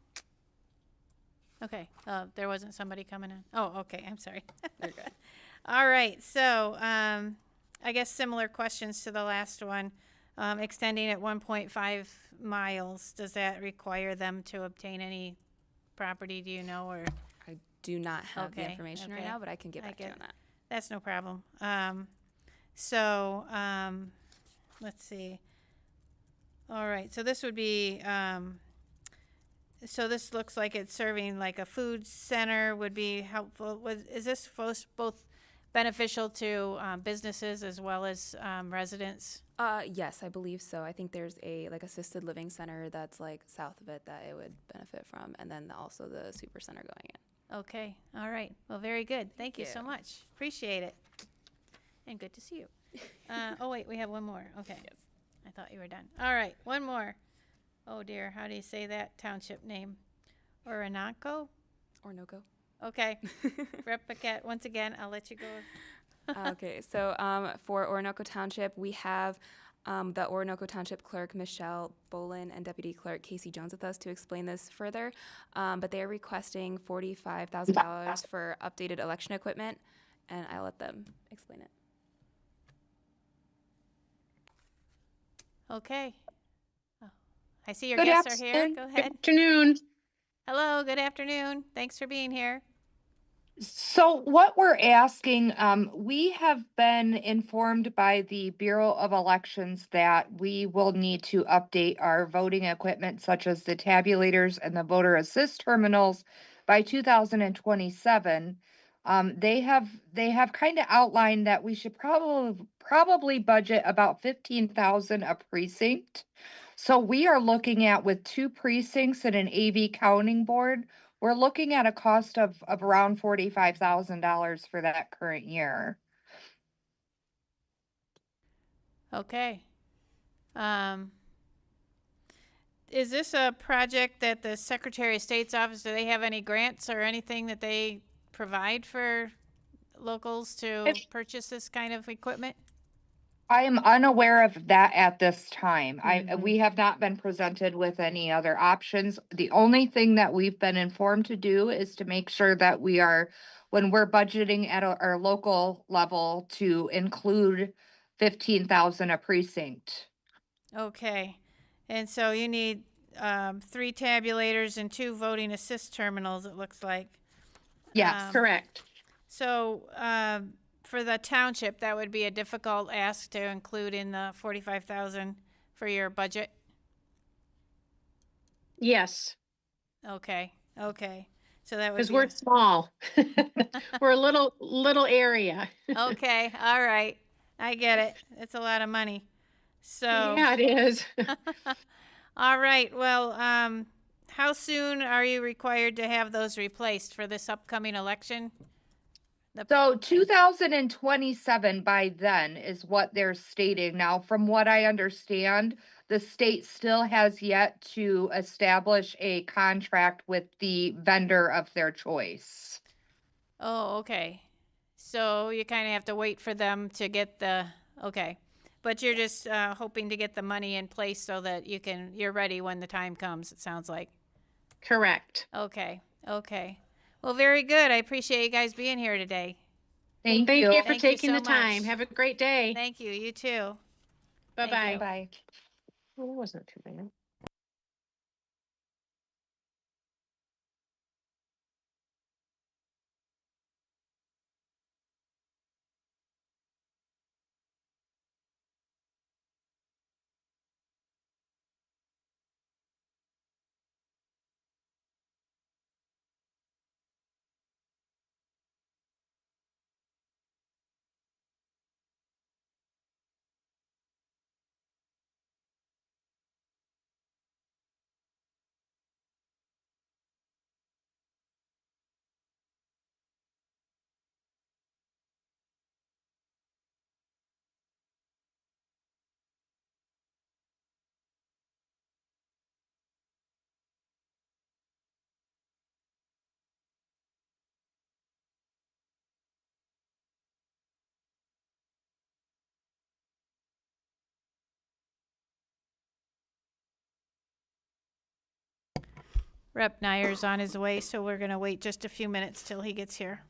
Okay. There wasn't somebody coming in. Oh, okay. I'm sorry. All right. So I guess similar questions to the last one. Extending at 1.5 miles, does that require them to obtain any property, do you know, or? do not have the Okay, information right okay. now, but I can get I back to you get on that. That's no problem. So, let's see. All right, so this would be, so this looks like it's serving like a food center would be helpful. Is this both beneficial to businesses as well as residents? Yes, I believe so. I think there's a like assisted living center that's like south of it that it would benefit from, and then also the super center going in. Okay, all right. Well, very good. Thank you so you. much. Appreciate it. And good to see you. Oh, wait, we have one more. Okay. Yes. I thought you were done. All right, one more. Oh, dear. How do you say that township name? Orinoco? Orinoco. Okay. Rep Paquette, once again, I'll let you go. Okay, so for Orinoco Township, we have the Orinoco Township Clerk, Michelle Bolin, and Deputy Clerk Casey Jones with us to explain this further. But they are requesting $45,000 for updated election equipment, and I'll let them explain it. Okay. Oh, I see your Good guests are here. afternoon. Go Good ahead. afternoon. Hello, good afternoon. Thanks for being here. So what we're asking, we have been informed by the Bureau of Elections that we will need to update our voting equipment such as the tabulators and the voter assist terminals by 2027. They have kind of outlined that we should probably budget about 15,000 a precinct. So we are looking at, with 2 precincts and an AV counting board, we're looking at a cost of around $45,000 for that current year. Okay. Is this a project that the Secretary of State's office, do they have any grants or anything that they provide for locals to purchase this kind of equipment? I am unaware of that at this time. We have not been presented with any other options. The only thing that we've been informed to do is to make sure that we are, when we're budgeting at our local level, to include 15,000 a precinct. Okay. And so you need 3 tabulators and 2 voting assist terminals, it looks like. Yes, correct. So for the township, that would be a difficult ask to include in the 45,000 for your budget? Yes, Okay, okay. So that would because be. we're small. We're a little area. Okay, all right. I get it. It's a lot of money. So. Yeah, it is. All right, well, how soon are you required to have those replaced for this upcoming election? So 2027 by then is what they're stating. Now, from what I understand, the state still has yet to establish a contract with the vendor of their choice. Oh, okay. So you kind of have to wait for them to get okay. But you're just hoping to get the money in place so that you're ready when the time comes, it sounds like. Correct. Okay, okay. Well, very good. I appreciate you guys being here today. Thank you. for taking the time. Have a great day. Thank you. You too. Bye-bye. you. Bye. Well, it wasn't too bad. Rep. Nyer's on his way, so we're going to wait just a few minutes till he gets here.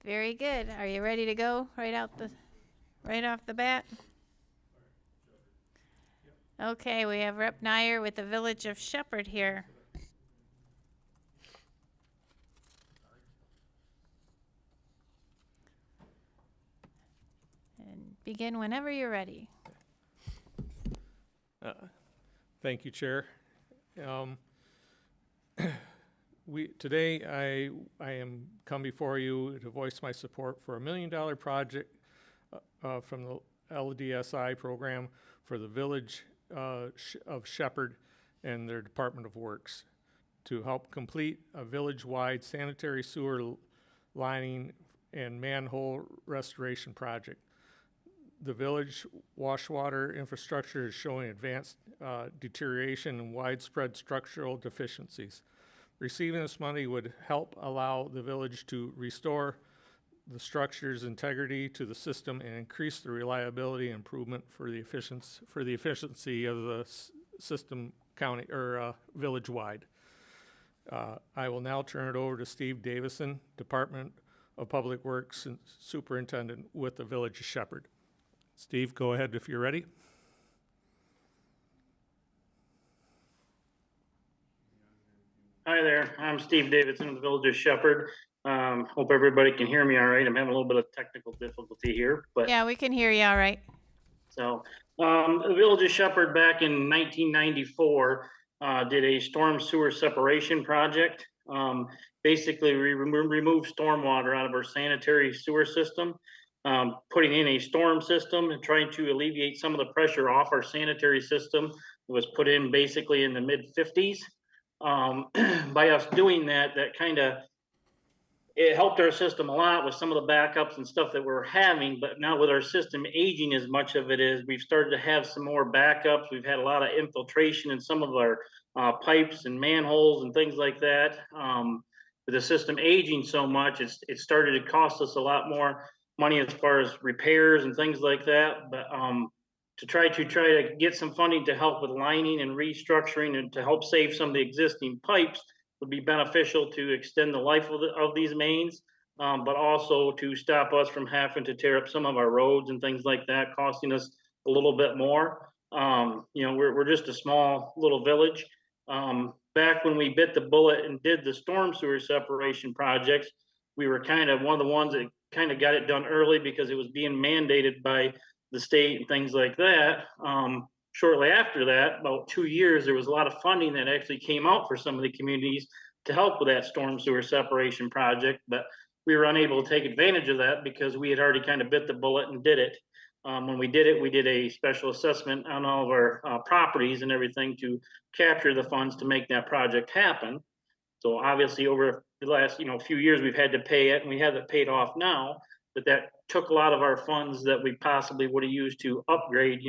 Very good. Are you ready to go right off the bat? Okay, we have Rep. Nyer with the Village of Shepherd here. And begin whenever you're ready. Thank you, Chair. Today I am come before you to voice my support for $1 million project from the LDSI program for the Village of Shepherd and their Department of Works to help complete a village-wide sanitary sewer lining and manhole restoration project. The village washwater infrastructure is showing advanced deterioration and widespread structural deficiencies. Receiving this money would help allow the village to restore the structure's integrity to the system and increase the reliability and improvement for the efficiency of the system county or village-wide. I will now turn it over to Steve Davison, Department of Public Works and Superintendent with the Village of Shepherd. Steve, go ahead if you're ready. Hi there, I'm Steve Davidson of the Village of Shepherd. Hope everybody can hear me all right. I'm having a little bit of technical difficulty here, but Yeah, we can hear you all right. so the Village of Shepherd back in 1994 did a storm sewer separation project. Basically, we removed stormwater out of our sanitary sewer system, putting in a storm system and trying to alleviate some of the pressure off our sanitary system. It was put in basically in the mid-50s. By us doing that, it helped our system a lot with some of the backups and stuff that we're having. But now with our system aging as much of it is, we've started to have some more backups. We've had a lot of infiltration in some of our pipes and manholes and things like that. With the system aging so much, it started to cost us a lot more money as far as repairs and things like that. But to try to get some funding to help with lining and restructuring and to help save some of the existing pipes would be beneficial to extend the life of these mains, but also to stop us from having to tear up some of our roads and things like that, costing us a little bit more. We're just a small little village. Back when we bit the bullet and did the storm sewer separation projects, we were kind of one of the ones that kind of got it done early because it was being mandated by the state and things like that. Shortly after that, about 2 years, there was a lot of funding that actually came out for some of the communities to help with that storm sewer separation project, but we were unable to take advantage of that because we had already kind of bit the bullet and did it. When we did it, we did a special assessment on all of our properties and everything to capture the funds to make that project happen. So obviously over the last few years, we've had to pay it, and we have it paid off now, but that took a lot of our funds that we possibly would have used to upgrade,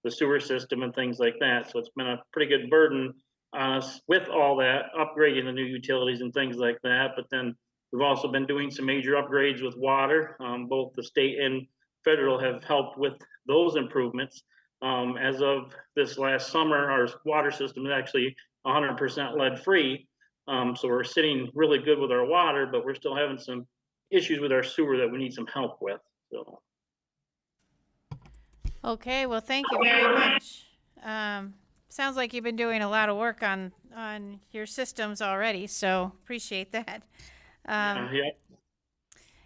the sewer system and things like that. So it's been a pretty good burden on us with all that, upgrading the new utilities and things like that. But then we've also been doing some major upgrades with water. Both the state and federal have helped with those improvements. As of this last summer, our water system is actually 100% lead free. So we're sitting really good with our water, but we're still having some issues with our sewer that we need some help with. So. Okay, well, thank you very much. Sounds like you've been doing a lot of work on your systems already, so appreciate that. Yeah.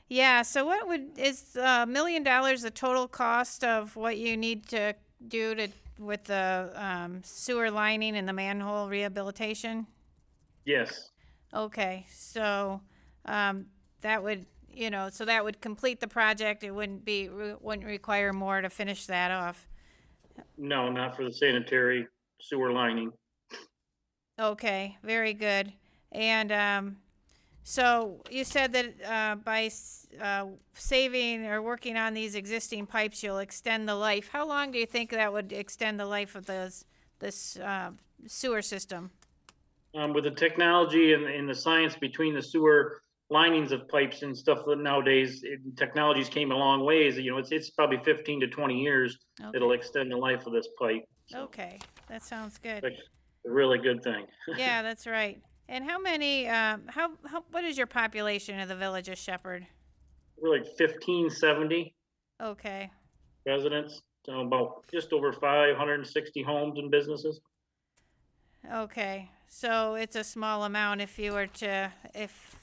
Yeah, so is $1 million the total cost of what you need to do with the sewer lining and the manhole rehabilitation? Yes. Okay, so that would complete the project. It wouldn't require more to finish that off. No, not for the sanitary sewer lining. Okay, very good. And so you said that by saving or working on these existing pipes, you'll extend the life. How long do you think that would extend the life of this sewer system? With the technology and the science between the sewer linings of pipes and stuff that nowadays technologies came a long ways. It's probably 15 to 20 years. Okay. It'll extend the life of this pipe. So. Okay, that sounds good. That's a really good thing. Yeah, that's right. And how many? What is your population of the Village of Shepherd? we're like 1570 Okay. residents, so about just over 560 homes and businesses. Okay, so it's a small amount if you were to, if,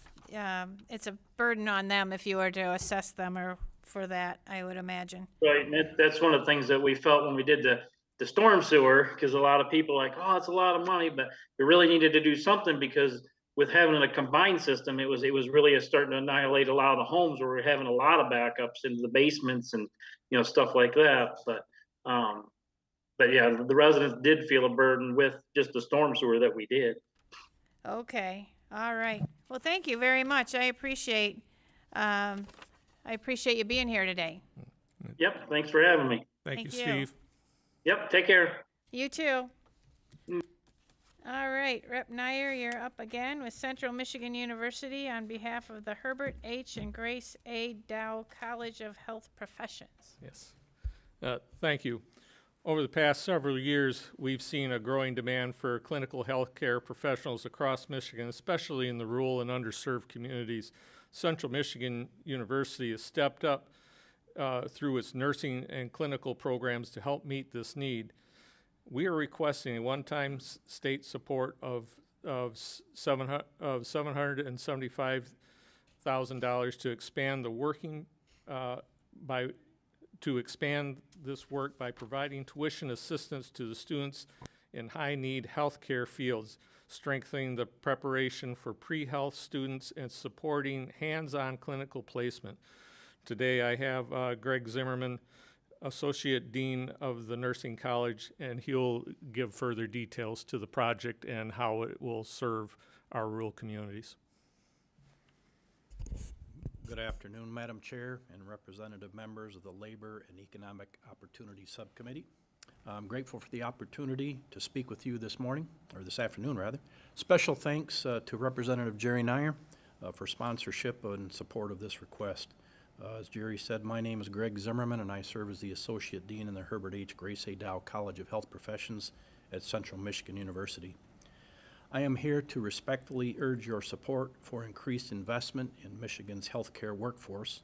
it's a burden on them if you were to assess them or for that, I would imagine. Right, and that's one of the things that we felt when we did the storm sewer, because a lot of people like, oh, it's a lot of money, but we really needed to do something because with having a combined system, it was really starting to annihilate a lot of the homes where we're having a lot of backups into the basements and, you know, stuff like that. But yeah, the residents did feel a burden with just the storm sewer that we did. Okay, all right. Well, thank you very much. I appreciate you being here today. Yep, thanks for having me. Thank you, Thank you. Steve. Yep, take care. You too. All right, Rep. Nyer, you're up again with Central Michigan University on behalf of the Herbert H. and Grace A. Dow College of Health Professions. Yes. Thank you. Over the past several years, we've seen a growing demand for clinical healthcare professionals across Michigan, especially in the rural and underserved communities. Central Michigan University has stepped up through its nursing and clinical programs to help meet this need. We are requesting a one-time state support of $775,000 to expand the working to expand this work by providing tuition assistance to the students in high-need healthcare fields, strengthening the preparation for pre-health students, and supporting hands-on clinical placement. Today I have Greg Zimmerman, Associate Dean of the Nursing College, and he'll give further details to the project and how it will serve our rural communities. Good afternoon, Madam Chair and representative members of the Labor and Economic Opportunity Subcommittee. I'm grateful for the opportunity to speak with you this morning, or this afternoon rather. Special thanks to Representative Jerry Nyer for sponsorship and support of this request. As Jerry said, my name is Greg Zimmerman, and I serve as the Associate Dean in the Herbert H. Grace A. Dow College of Health Professions at Central Michigan University. I am here to respectfully urge your support for increased investment in Michigan's healthcare workforce,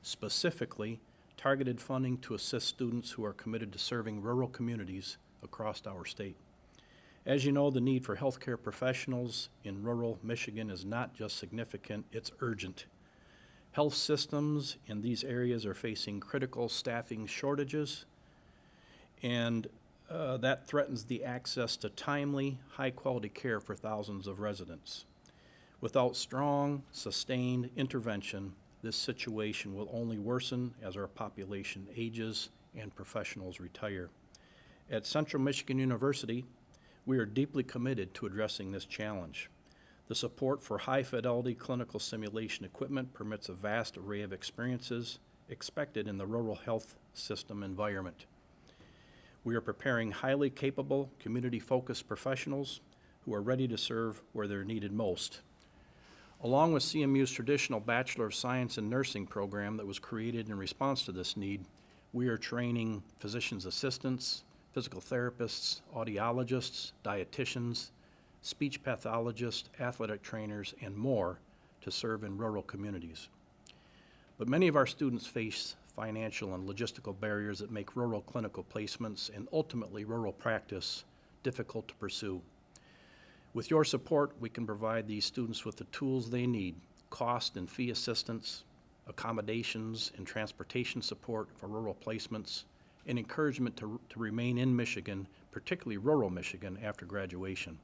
specifically targeted funding to assist students who are committed to serving rural communities across our state. As you know, the need for healthcare professionals in rural Michigan is not just significant, it's urgent. Health systems in these areas are facing critical staffing shortages, and that threatens the access to timely, high-quality care for thousands of residents. Without strong, sustained intervention, this situation will only worsen as our population ages and professionals retire. At Central Michigan University, we are deeply committed to addressing this challenge. The support for high-fidelity clinical simulation equipment permits a vast array of experiences expected in the rural health system environment. We are preparing highly capable, community-focused professionals who are ready to serve where they're needed most. Along with CMU's traditional Bachelor of Science in Nursing program that was created in response to this need, we are training physician's assistants, physical therapists, audiologists, dietitians, speech pathologists, athletic trainers, and more to serve in rural communities. But many of our students face financial and logistical barriers that make rural clinical placements and ultimately rural practice difficult to pursue. With your support, we can provide these students with the tools they need: cost and fee assistance, accommodations and transportation support for rural placements, and encouragement to remain in Michigan, particularly rural Michigan, after graduation.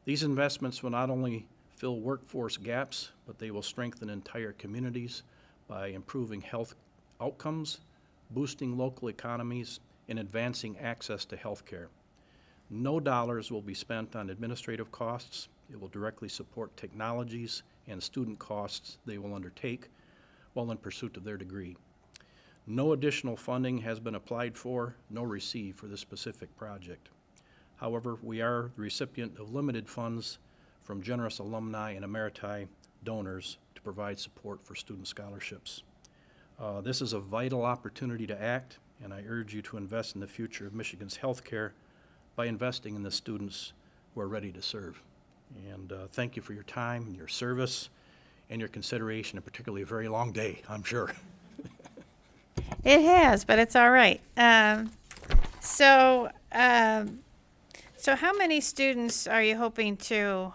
These investments will not only fill workforce gaps, but they will strengthen entire communities by improving health outcomes, boosting local economies, and advancing access to health care. No dollars will be spent on administrative costs. It will directly support technologies and student costs they will undertake while in pursuit of their degree. No additional funding has been applied for, nor received for this specific project. However, we are the recipient of limited funds from generous alumni and emeriti donors to provide support for student scholarships. This is a vital opportunity to act, and I urge you to invest in the future of Michigan's healthcare by investing in the students who are ready to serve. And thank you for your time and your service, and your consideration, and particularly a very long day, I'm sure. It has, but it's all right. So how many students are you hoping to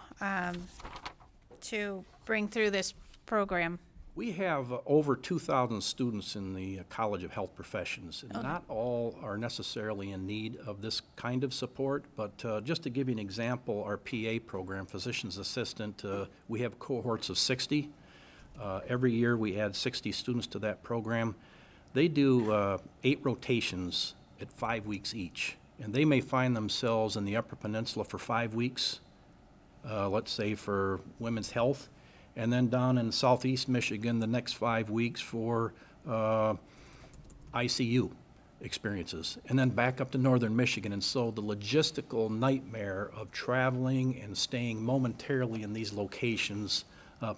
bring through this program? We have over 2,000 students in the College of Health Professions, and not all are necessarily in need of this kind of support, but just to give you an example, our PA program, Physician's Assistant, we have cohorts of 60. Every year we add 60 students to that program. They do 8 rotations at 5 weeks each, and they may find themselves in the Upper Peninsula for 5 weeks, let's say for women's health, and then down in southeast Michigan the next 5 weeks for ICU experiences, and then back up to northern Michigan. And so the logistical nightmare of traveling and staying momentarily in these locations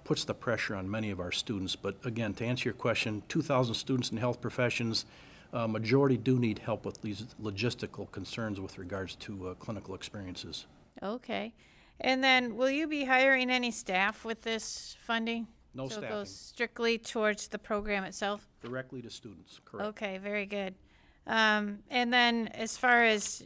puts the pressure on many of our students. But again, to answer your question, 2,000 students in health professions, majority do need help with these logistical concerns with regards to clinical experiences. Okay. And then will you be hiring any staff with this funding? No So it staffing. goes strictly towards the program itself? Directly to students, correct. Okay, very good. And then as far as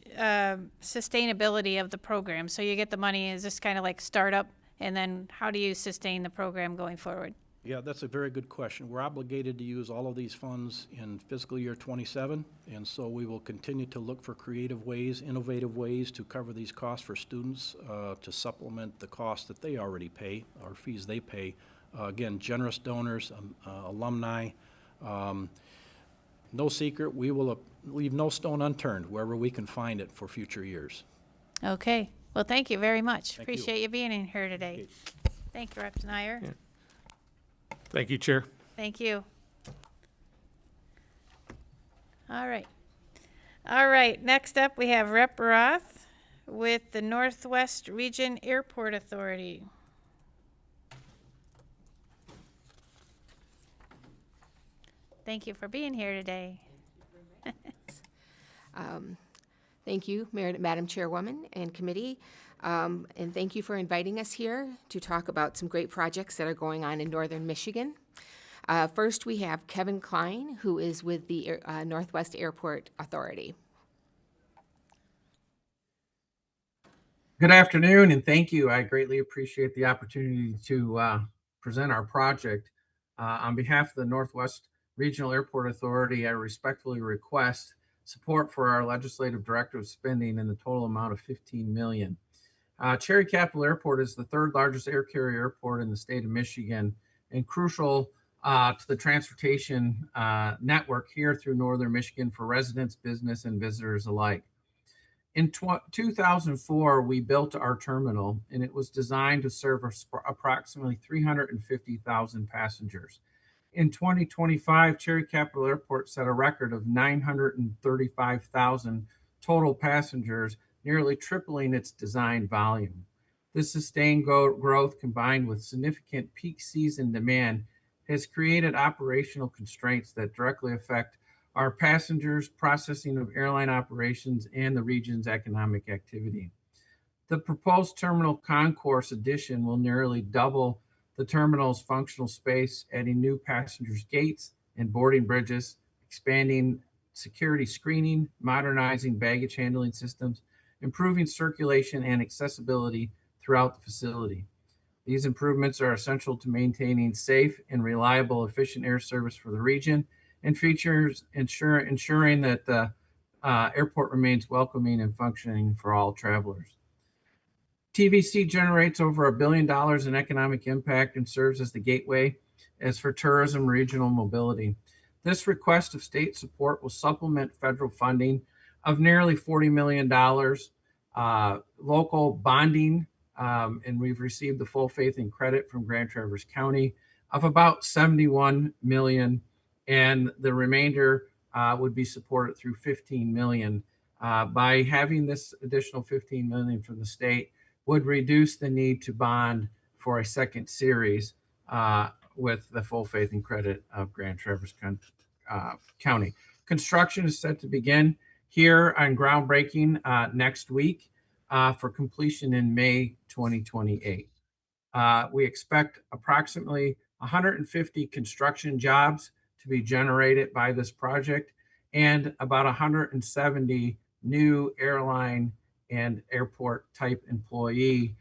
sustainability of the program, so you get the money, is this kind of like startup? And then how do you sustain the program going forward? Yeah, that's a very good question. We're obligated to use all of these funds in fiscal year 27, and so we will continue to look for creative ways, innovative ways to cover these costs for students, to supplement the costs that they already pay, or fees they pay. Again, generous donors, alumni. No secret, we will leave no stone unturned wherever we can find it for future years. Okay. Well, thank you very much. Thank you. Appreciate you being in here today. Thank you, Rep. Snyder. Yeah. Thank you, Chair. Thank you. All right. All right. Next up, we have Rep. Roth with the Northwest Region Airport Authority. Thank you for being here today. Thank you, Madam Chairwoman and committee, and thank you for inviting us here to talk about some great projects that are going on in northern Michigan. First, we have Kevin Klein, who is with the Northwest Airport Authority. Good afternoon, and thank you. I greatly appreciate the opportunity to present our project. On behalf of the Northwest Regional Airport Authority, I respectfully request support for our legislative directive spending in the total amount of $15 million. Cherry Capital Airport is the third largest air carrier airport in the state of Michigan and crucial to the transportation network here through northern Michigan for residents, business, and visitors alike. In 2004, we built our terminal, and it was designed to serve approximately 350,000 passengers. In 2025, Cherry Capital Airport set a record of 935,000 total passengers, nearly tripling its design volume. This sustained growth, combined with significant peak season demand, has created operational constraints that directly affect our passengers, processing of airline operations, and the region's economic activity. The proposed terminal concourse addition will nearly double the terminal's functional space, adding new passengers' gates and boarding bridges, expanding security screening, modernizing baggage handling systems, improving circulation and accessibility throughout the facility. These improvements are essential to maintaining safe and reliable, efficient air service for the region, and features ensuring that the airport remains welcoming and functioning for all travelers. TVC generates over $1 billion in economic impact and serves as the gateway as for tourism regional mobility. This request of state support will supplement federal funding of nearly $40 million, local bonding, and we've received the full faith and credit from Grand Traverse County of about $71 million, and the remainder would be supported through $15 million. By having this additional $15 million from the state would reduce the need to bond for a second series with the full faith and credit of Grand Traverse County. Construction is set to begin here on groundbreaking next week for completion in May 2028. We expect approximately 150 construction jobs to be generated by this project and about 170 new airline and airport type employee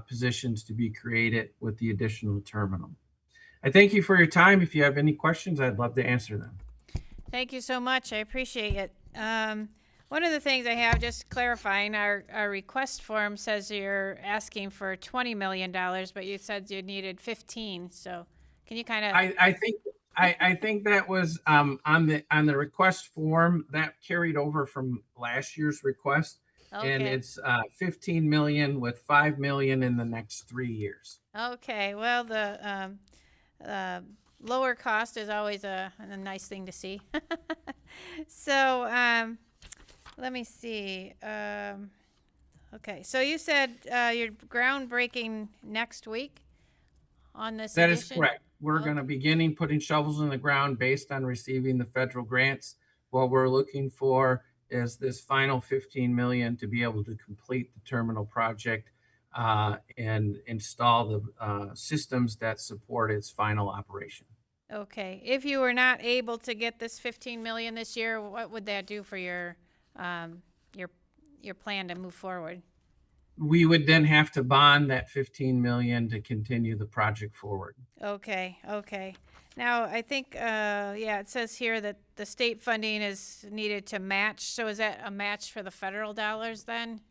positions to be created with the additional terminal. I thank you for your time. If you have any questions, I'd love to answer them. Thank you so much. I appreciate it. One of the things I have, just clarifying, our request form says you're asking for $20 million, but you said you needed 15. So can you kind of? I think that was on the request form that carried over from last year's request, and it's 15 million with 5 million in the next 3 years. Okay. Well, the lower cost is always a nice thing to see. So let me see. Okay, so you said you're groundbreaking next week on this That is addition? correct. We're going to begin putting shovels in the ground based on receiving the federal grants. What we're looking for is this final 15 million to be able to complete the terminal project and install the systems that support its final operation. Okay. If you were not able to get this 15 million this year, what would that do for your plan to move forward? We would then have to bond that 15 million to continue the project forward. Okay. Okay. Now, I think, yeah, it says here that the state funding is needed to match. So is that a match for the federal dollars then?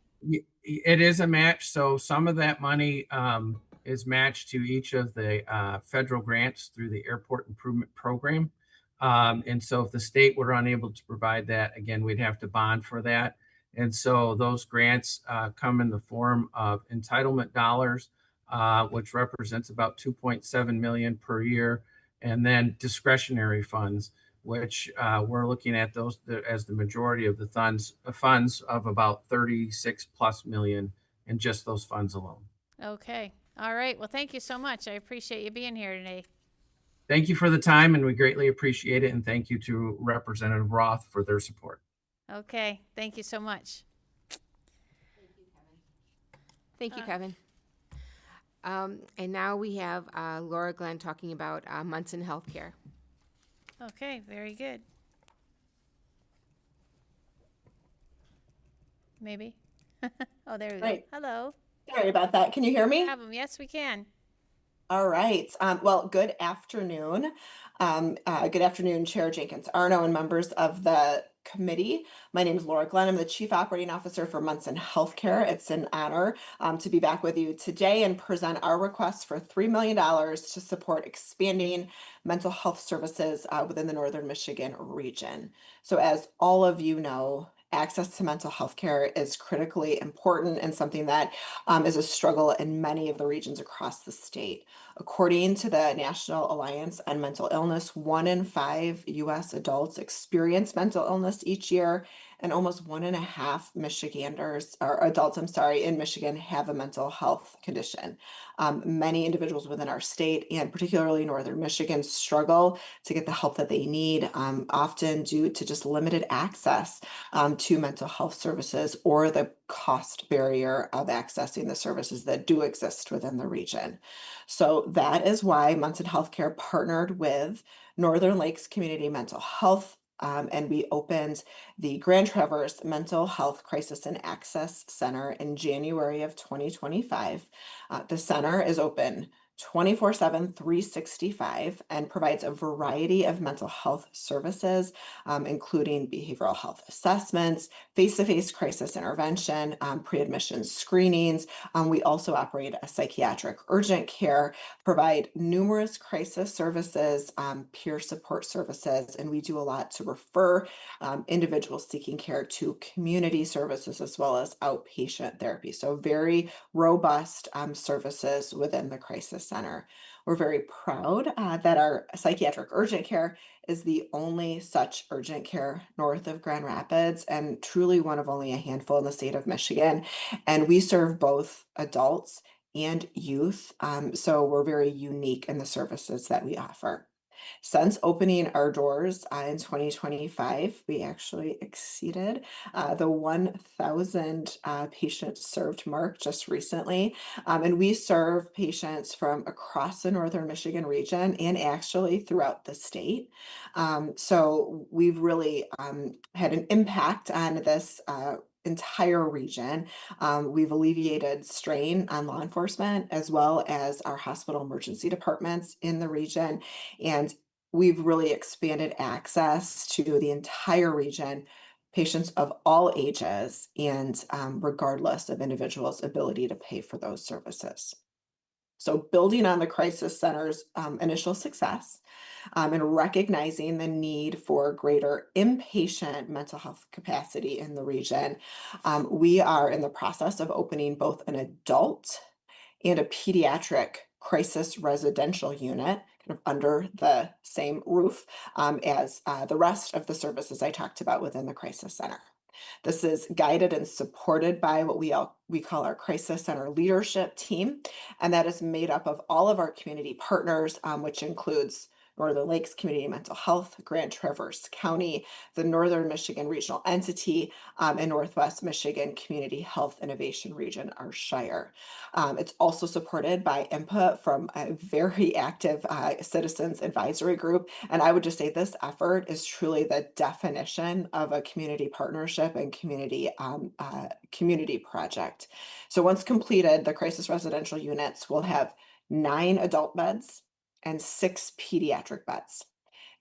It is a match. So some of that money is matched to each of the federal grants through the Airport Improvement Program. And so if the state were unable to provide that, again, we'd have to bond for that. And so those grants come in the form of entitlement dollars, which represents about 2.7 million per year, and then discretionary funds, which we're looking at those as the majority of the funds of about 36 plus million in just those funds alone. Okay. All right. Well, thank you so much. I appreciate you being here today. Thank you for the time, and we greatly appreciate it. And thank you to Representative Roth for their support. Okay. Thank you so much. Thank you, Kevin. And now we have Laura Glenn talking about Munson Healthcare. Okay, very good. Maybe. Oh, there we go. Right. Hello. Sorry about that. Can you hear me? Have 'em. Yes, we can. All right. Well, good afternoon. Good afternoon, Chair Jenkins Arno and members of the committee. My name is Laura Glenn. I'm the Chief Operating Officer for Munson Healthcare. It's an honor to be back with you today and present our request for $3 million to support expanding mental health services within the Northern Michigan region. So as all of you know, access to mental health care is critically important and something that is a struggle in many of the regions across the state. According to the National Alliance on Mental Illness, 1 in 5 U.S. adults experience mental illness each year, and almost 1.5 Michiganders, or adults, in Michigan have a mental health condition. Many individuals within our state, and particularly Northern Michigan, struggle to get the help that they need, often due to just limited access to mental health services or the cost barrier of accessing the services that do exist within the region. So that is why Munson Healthcare partnered with Northern Lakes Community Mental Health, and we opened the Grand Traverse Mental Health Crisis and Access Center in January of 2025. The center is open 24/7, 365, and provides a variety of mental health services, including behavioral health assessments, face-to-face crisis intervention, pre-admission screenings. We also operate a psychiatric urgent care, provide numerous crisis services, peer support services, and we do a lot to refer individuals seeking care to community services as well as outpatient therapy. So very robust services within the crisis center. We're very proud that our psychiatric urgent care is the only such urgent care north of Grand Rapids, and truly one of only a handful in the state of Michigan. And we serve both adults and youth, so we're very unique in the services that we offer. Since opening our doors in 2025, we actually exceeded the 1,000 patients served mark just recently. And we serve patients from across the Northern Michigan region and actually throughout the state. So we've really had an impact on this entire region. We've alleviated strain on law enforcement as well as our hospital emergency departments in the region. And we've really expanded access to the entire region, patients of all ages, and regardless of individuals' ability to pay for those services. So building on the crisis center's initial success and recognizing the need for greater inpatient mental health capacity in the region, we are in the process of opening both an adult and a pediatric crisis residential unit kind of under the same roof as the rest of the services I talked about within the crisis center. This is guided and supported by what we call our crisis center leadership team, and that is made up of all of our community partners, which includes Northern Lakes Community Mental Health, Grand Traverse County, the Northern Michigan Regional Entity, and Northwest Michigan Community Health Innovation Region, our Shire. It's also supported by input from a very active citizens advisory group. And I would just say this effort is truly the definition of a community partnership and community project. So once completed, the crisis residential units will have 9 adult beds and 6 pediatric beds.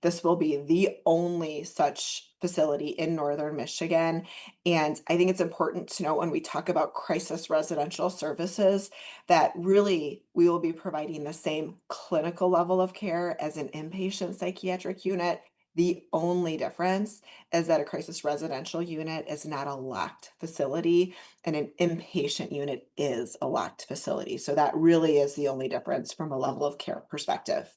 This will be the only such facility in Northern Michigan. And I think it's important to note when we talk about crisis residential services that really we will be providing the same clinical level of care as an inpatient psychiatric unit. The only difference is that a crisis residential unit is not a locked facility and an inpatient unit is a locked facility. So that really is the only difference from a level of care perspective.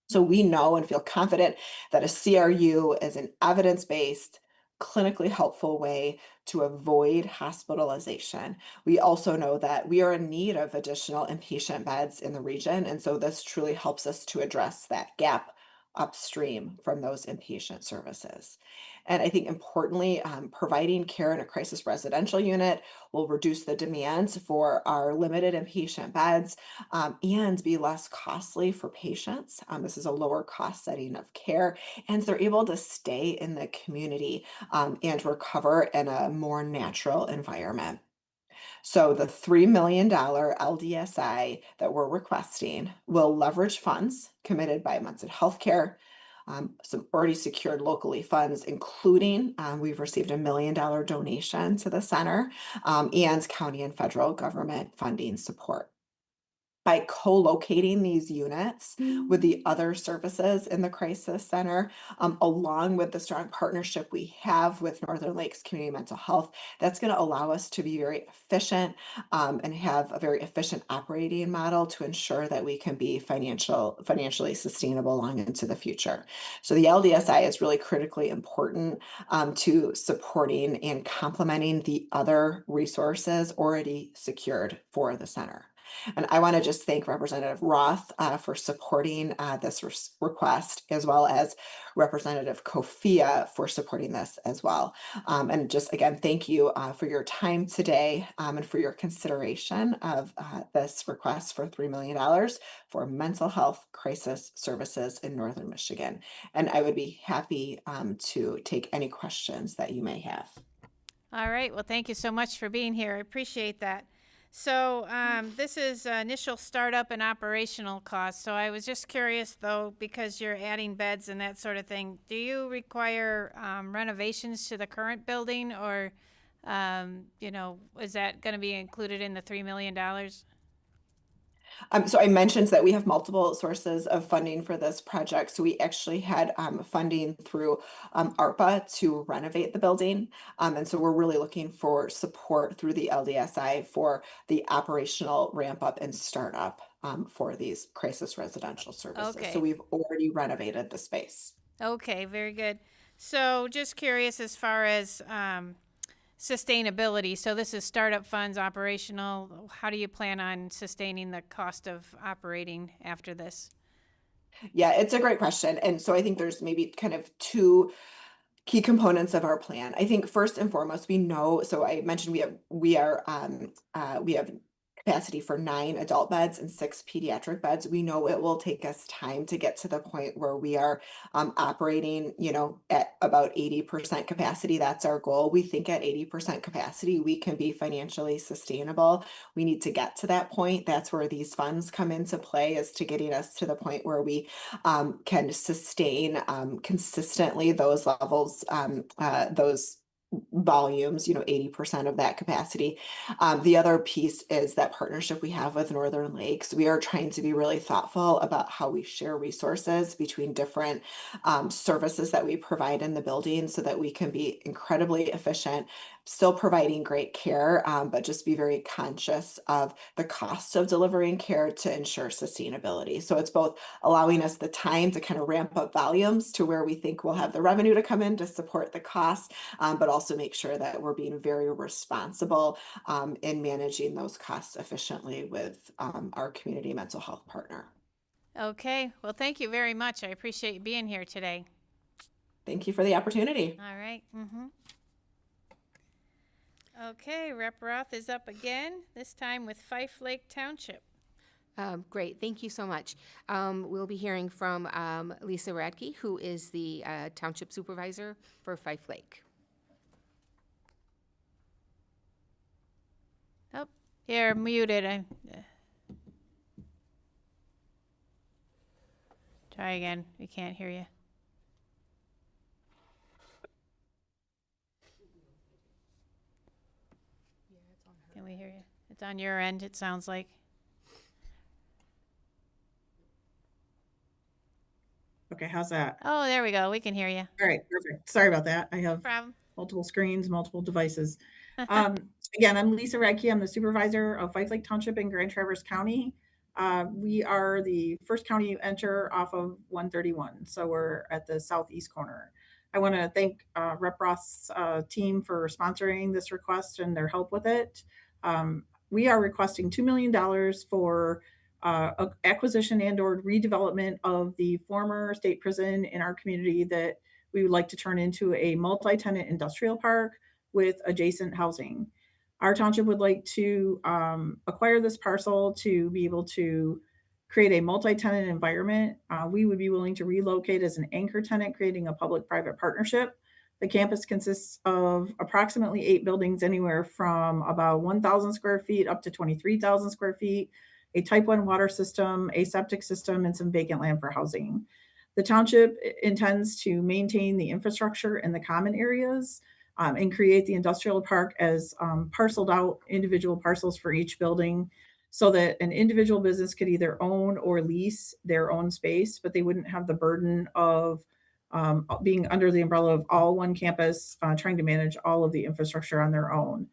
So we know and feel confident that a CRU is an evidence-based, clinically helpful way to avoid hospitalization. We also know that we are in need of additional inpatient beds in the region, and so this truly helps us to address that gap upstream from those inpatient services. And I think importantly, providing care in a crisis residential unit will reduce the demands for our limited inpatient beds and be less costly for patients. This is a lower cost setting of care, and they're able to stay in the community and recover in a more natural environment. So the $3 million LDSI that we're requesting will leverage funds committed by Munson Healthcare, some already secured locally funds, including we've received $1 million donation to the center and county and federal government funding support. By co-locating these units with the other services in the crisis center, along with the strong partnership we have with Northern Lakes Community Mental Health, that's going to allow us to be very efficient and have a very efficient operating model to ensure that we can be financially sustainable long into the future. So the LDSI is really critically important to supporting and complementing the other resources already secured for the center. And I want to just thank Representative Roth for supporting this request, as well as Representative Kofia for supporting this as well. And just again, thank you for your time today and for your consideration of this request for $3 million for mental health crisis services in Northern Michigan. And I would be happy to take any questions that you may have. All right. Well, thank you so much for being here. I appreciate that. So this is initial startup and operational costs. So I was just curious, though, because you're adding beds and that sort of thing, do you require renovations to the current building, or, is that going to be included in the $3 million? So I mentioned that we have multiple sources of funding for this project. So we actually had funding through ARPA to renovate the building. And so we're really looking for support through the LDSI for the operational ramp up and startup for these crisis residential services. Okay. So we've already renovated the space. Okay, very good. So just curious as far as sustainability. So this is startup funds, operational. How do you plan on sustaining the cost of operating after this? Yeah, it's a great question. And so I think there's maybe kind of two key components of our plan. I think first and foremost, we know, so I mentioned we have capacity for 9 adult beds and 6 pediatric beds. We know it will take us time to get to the point where we are operating, at about 80% capacity. That's our goal. We think at 80% capacity, we can be financially sustainable. We need to get to that point. That's where these funds come into play, is to getting us to the point where we can sustain consistently those levels, those volumes, 80% of that capacity. The other piece is that partnership we have with Northern Lakes. We are trying to be really thoughtful about how we share resources between different services that we provide in the building so that we can be incredibly efficient, still providing great care, but just be very conscious of the cost of delivering care to ensure sustainability. So it's both allowing us the time to kind of ramp up volumes to where we think we'll have the revenue to come in to support the costs, but also make sure that we're being very responsible in managing those costs efficiently with our community mental health partner. Okay, well, thank you very much. I appreciate you being here today. Thank you for the opportunity. All right. Okay, Rep Roth is up again, this time with Fife Lake Township. Great, thank you so much. We'll be hearing from Lisa Radke, who is the Township Supervisor for Fife Lake. Oh, you're muted. Try again. We can't hear you. Can we hear you? It's on your end, it sounds like. Okay, how's that? Oh, there we go. We can hear you. All right, perfect. Sorry about that. I have multiple screens, multiple devices. Again, I'm Lisa Radke. I'm the supervisor of Fife Lake Township in Grand Traverse County. We are the first county you enter off of 131, so we're at the southeast corner. I want to thank Rep Roth's team for sponsoring this request and their help with it. We are requesting $2 million for acquisition and or redevelopment of the former state prison in our community that we would like to turn into a multi-tenant industrial park with adjacent housing. Our township would like to acquire this parcel to be able to create a multi-tenant environment. We would be willing to relocate as an anchor tenant, creating a public-private partnership. The campus consists of approximately 8 buildings, anywhere from about 1,000 square feet up to 23,000 square feet, a type 1 water system, a septic system, and some vacant land for housing. The township intends to maintain the infrastructure in the common areas and create the industrial park as parceled out individual parcels for each building, so that an individual business could either own or lease their own space, but they wouldn't have the burden of being under the umbrella of all one campus, trying to manage all of the infrastructure on their own.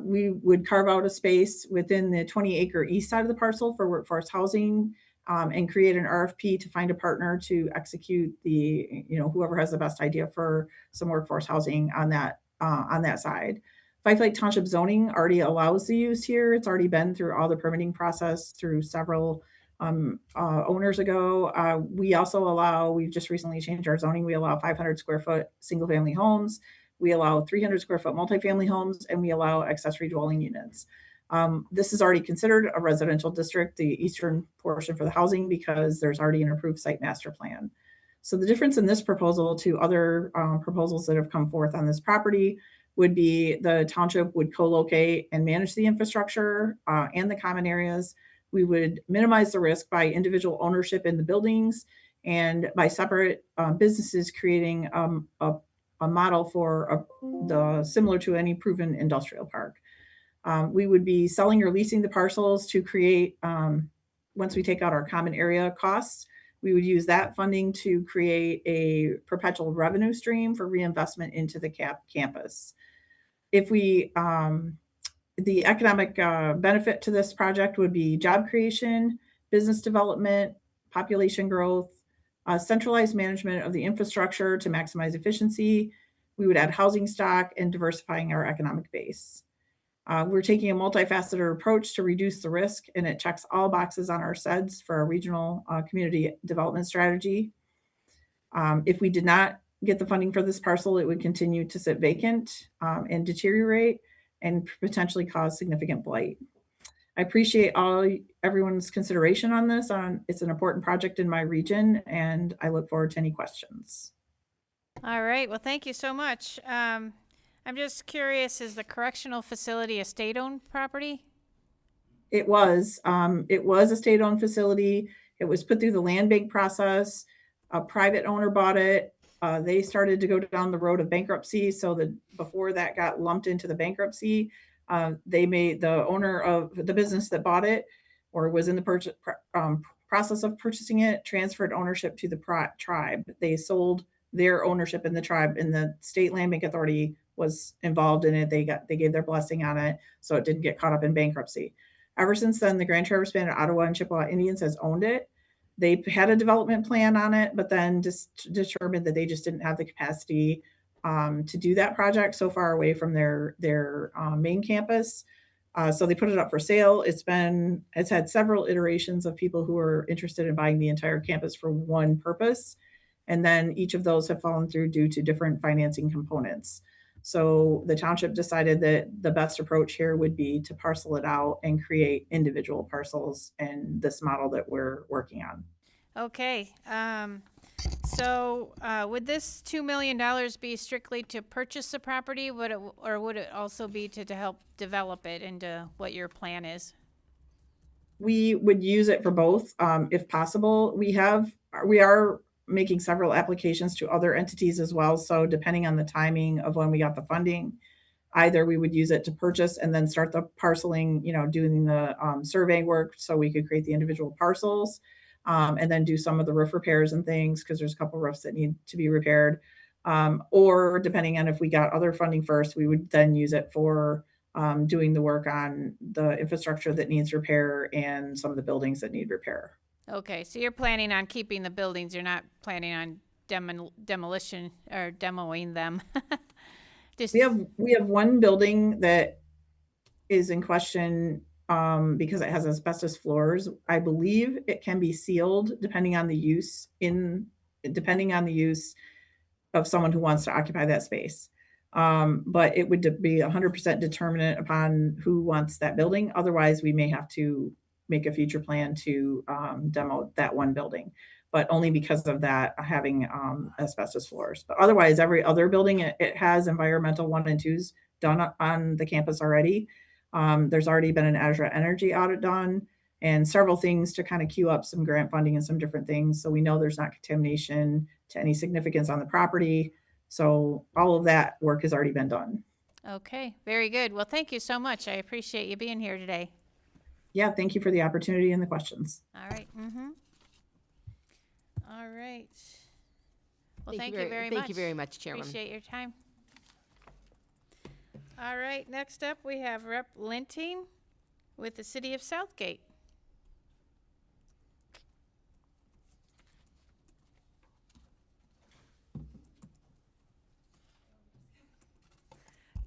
We would carve out a space within the 20-acre east side of the parcel for workforce housing, and create an RFP to find a partner to execute the, whoever has the best idea for some workforce housing on that side. Fife Lake Township zoning already allows the use here. It's already been through all the permitting process through several owners ago. We also allow, we've just recently changed our zoning. We allow 500 square foot single family homes. We allow 300 square foot multifamily homes, and we allow accessory dwelling units. This is already considered a residential district, the eastern portion for the housing, because there's already an approved site master plan. So the difference in this proposal to other proposals that have come forth on this property would be the township would co-locate and manage the infrastructure and the common areas. We would minimize the risk by individual ownership in the buildings and by separate businesses creating a model for similar to any proven industrial park. We would be selling or leasing the parcels to create, once we take out our common area costs, we would use that funding to create a perpetual revenue stream for reinvestment into the campus. If we, the economic benefit to this project would be job creation, business development, population growth, centralized management of the infrastructure to maximize efficiency. We would add housing stock and diversifying our economic base. We're taking a multifaceted approach to reduce the risk, and it checks all boxes on our SEDS for our regional community development strategy. If we did not get the funding for this parcel, it would continue to sit vacant and deteriorate and potentially cause significant blight. I appreciate everyone's consideration on this. It's an important project in my region, and I look forward to any questions. All right. Well, thank you so much. I'm just curious, is the correctional facility a state-owned property? It was a state-owned facility. It was put through the land bank process. A private owner bought it. They started to go down the road of bankruptcy. So before that got lumped into the bankruptcy, the owner of the business that bought it or was in the process of purchasing it, transferred ownership to the tribe. They sold their ownership in the tribe, and the state land bank authority was involved in it. They gave their blessing on it, so it didn't get caught up in bankruptcy. Ever since then, the Grand Traverse Band of Ottawa and Chippewa Indians has owned it. They had a development plan on it, but then just determined that they just didn't have the capacity to do that project so far away from their main campus. So they put it up for sale. It's had several iterations of people who are interested in buying the entire campus for one purpose. And then each of those have fallen through due to different financing components. So the township decided that the best approach here would be to parcel it out and create individual parcels in this model that we're working on. Okay. So would this $2 million be strictly to purchase the property, or would it also be to help develop it into what your plan is? We would use it for both, if possible. We are making several applications to other entities as well. So depending on the timing of when we got the funding, either we would use it to purchase and then start the parceling, doing the survey work so we could create the individual parcels, and then do some of the roof repairs and things because there's a couple roofs that need to be repaired. Or depending on if we got other funding first, we would then use it for doing the work on the infrastructure that needs repair and some of the buildings that need repair. Okay, so you're planning on keeping the buildings. You're not planning on demolition or demoing them. We have one building that is in question because it has asbestos floors. I believe it can be sealed depending on the use of someone who wants to occupy that space. But it would be 100% determinant upon who wants that building. Otherwise, we may have to make a future plan to demo that one building, but only because of that having asbestos floors. But otherwise, every other building, it has environmental 1 and 2s done on the campus already. There's already been an Azure Energy audit done and several things to kind of queue up some grant funding and some different things. So we know there's not contamination to any significance on the property. So all of that work has already been done. Okay, very good. Well, thank you so much. I appreciate you being here today. Yeah, thank you for the opportunity and the questions. All right. All right. Well, thank you very much. Thank you very much, Chairman. Appreciate your time. All right, next up we have Rep. Linting with the City of Southgate.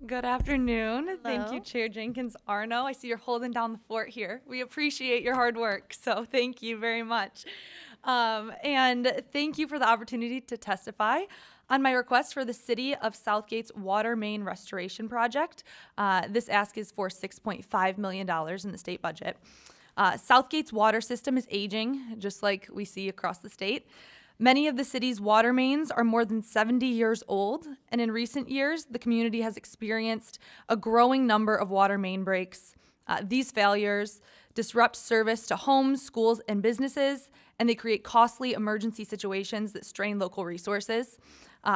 Good afternoon. Thank Hello. you, Chair Jenkins Arno. I see you're holding down the fort here. We appreciate your hard work, so thank you very much. And thank you for the opportunity to testify on my request for the City of Southgate's water main restoration project. This ask is for $6.5 million in the state budget. Southgate's water system is aging, just like we see across the state. Many of the city's water mains are more than 70 years old, and in recent years, the community has experienced a growing number of water main breaks. These failures disrupt service to homes, schools, and businesses, and they create costly emergency situations that strain local resources.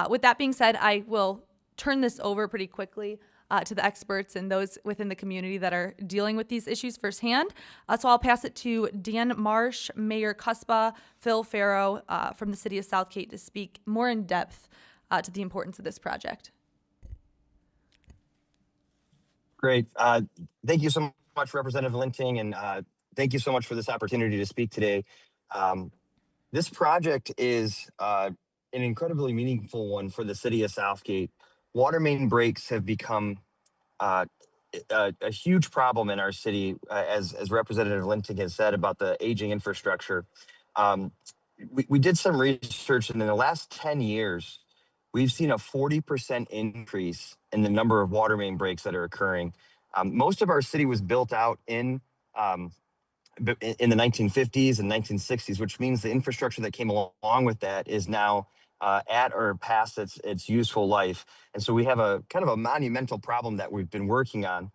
With that being said, I will turn this over pretty quickly to the experts and those within the community that are dealing with these issues firsthand. So I'll pass it to Dan Marsh, Mayor Cuspa, Phil Farrow from the City of Southgate to speak more in depth to the importance of this project. Great. Thank you so much, Representative Linting, and thank you so much for this opportunity to speak today. This project is an incredibly meaningful one for the City of Southgate. Water main breaks have become a huge problem in our city, as Representative Linting has said about the aging infrastructure. We did some research, and in the last 10 years, we've seen a 40% increase in the number of water main breaks that are occurring. Most of our city was built out in the 1950s and 1960s, which means the infrastructure that came along with that is now at or past its useful life. And so we have a kind of a monumental problem that we've been working on.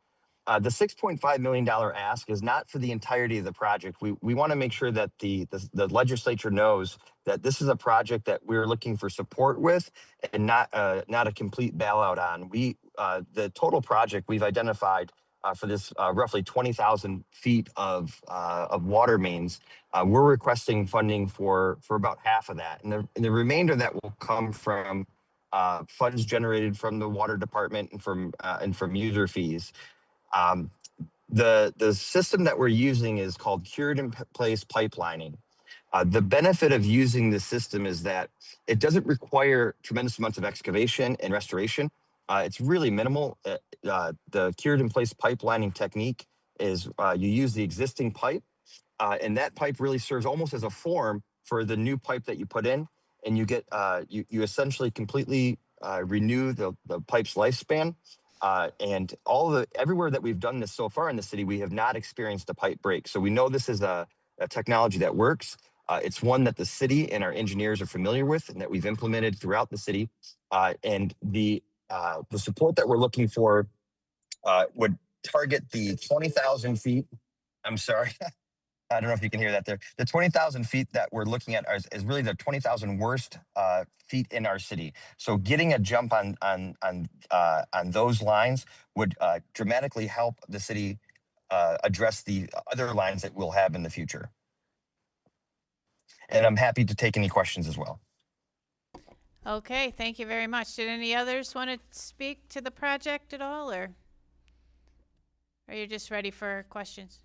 The $6.5 million ask is not for the entirety of the project. We want to make sure that the legislature knows that this is a project that we're looking for support with, and not a complete bailout on. The total project we've identified for this roughly 20,000 feet of water mains, we're requesting funding for about half of that, and the remainder that will come from funds generated from the water department and from user fees. The system that we're using is called cured in place pipelining. The benefit of using this system is that it doesn't require tremendous amounts of excavation and restoration. It's really minimal. The cured in place pipelining technique is you use the existing pipe, and that pipe really serves almost as a form for the new pipe that you put in, and you get you essentially completely renew the pipe's lifespan. And everywhere that we've done this so far in the city, we have not experienced a pipe break. So we know this is a technology that works. It's one that the city and our engineers are familiar with, and that we've implemented throughout the city. And the support that we're looking for would target the 20,000 feet. I'm sorry. I don't know if you can hear that there. The 20,000 feet that we're looking at is really the 20,000 worst feet in our city. So getting a jump on those lines would dramatically help the city address the other lines that we'll have in the future. And I'm happy to take any questions as well. Okay, thank you very much. Did any others want to speak to the project at all, or are you just ready for questions?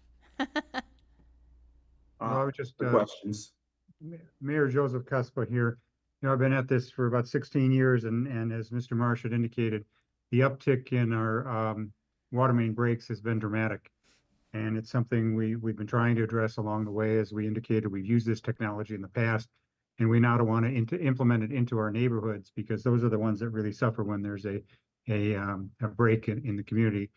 I would just questions. Mayor Joseph Cuspa here. You know, I've been at this for about 16 years, and as Mr. Marsh had indicated, the uptick in our water main breaks has been dramatic, and it's something we've been trying to address along the way. As we indicated, we've used this technology in the past, and we now want to implement it into our neighborhoods, because those are the ones that really suffer when there's a break in the community.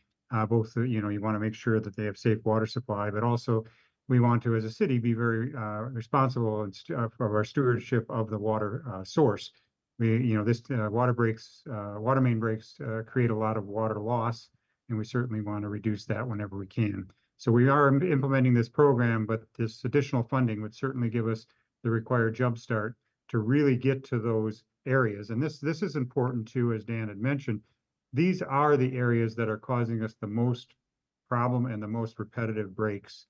Both, you know, you want to make sure that they have safe water supply, but also we want to, as a city, be very responsible of our stewardship of the water source. This water main breaks create a lot of water loss, and we certainly want to reduce that whenever we can. So we are implementing this program, but this additional funding would certainly give us the required jump start to really get to those areas. And this is important too, as Dan had mentioned. These are the areas that are causing us the most problem and the most repetitive breaks.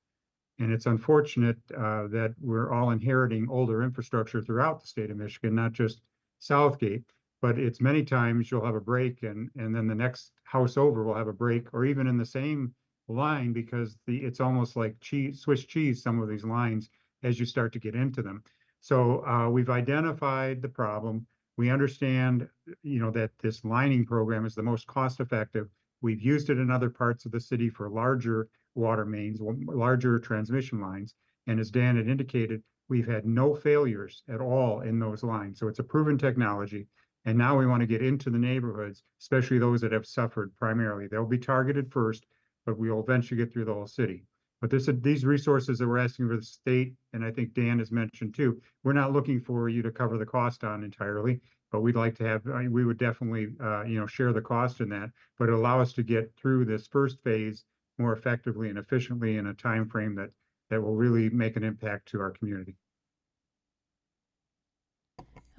And it's unfortunate that we're all inheriting older infrastructure throughout the state of Michigan, not just Southgate, but it's many times you'll have a break, and then the next house over will have a break, or even in the same line, because it's almost like Swiss cheese, some of these lines, as you start to get into them. So we've identified the problem. We understand, that this lining program is the most cost effective. We've used it in other parts of the city for larger water mains, larger transmission lines. And as Dan had indicated, we've had no failures at all in those lines. So it's a proven technology. And now we want to get into the neighborhoods, especially those that have suffered primarily. They'll be targeted first, but we'll eventually get through the whole city. But these resources that we're asking for the state, and I think Dan has mentioned too, we're not looking for you to cover the cost on entirely, but we'd like to have, we would definitely, share the cost in that, but allow us to get through this first phase more effectively and efficiently in a time frame that will really make an impact to our community.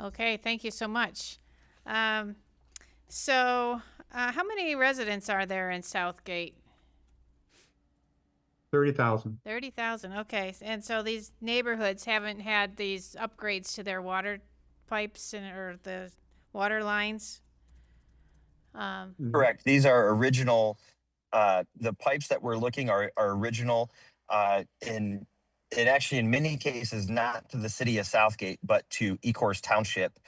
Okay, thank you so much. So how many residents are there in Southgate? 30,000. 30,000, okay. And so these neighborhoods haven't had these upgrades to their water pipes or the water lines? Correct. These are original. The pipes that we're looking are original. In actually, in many cases, not to the city of Southgate, but to Ecorse Township,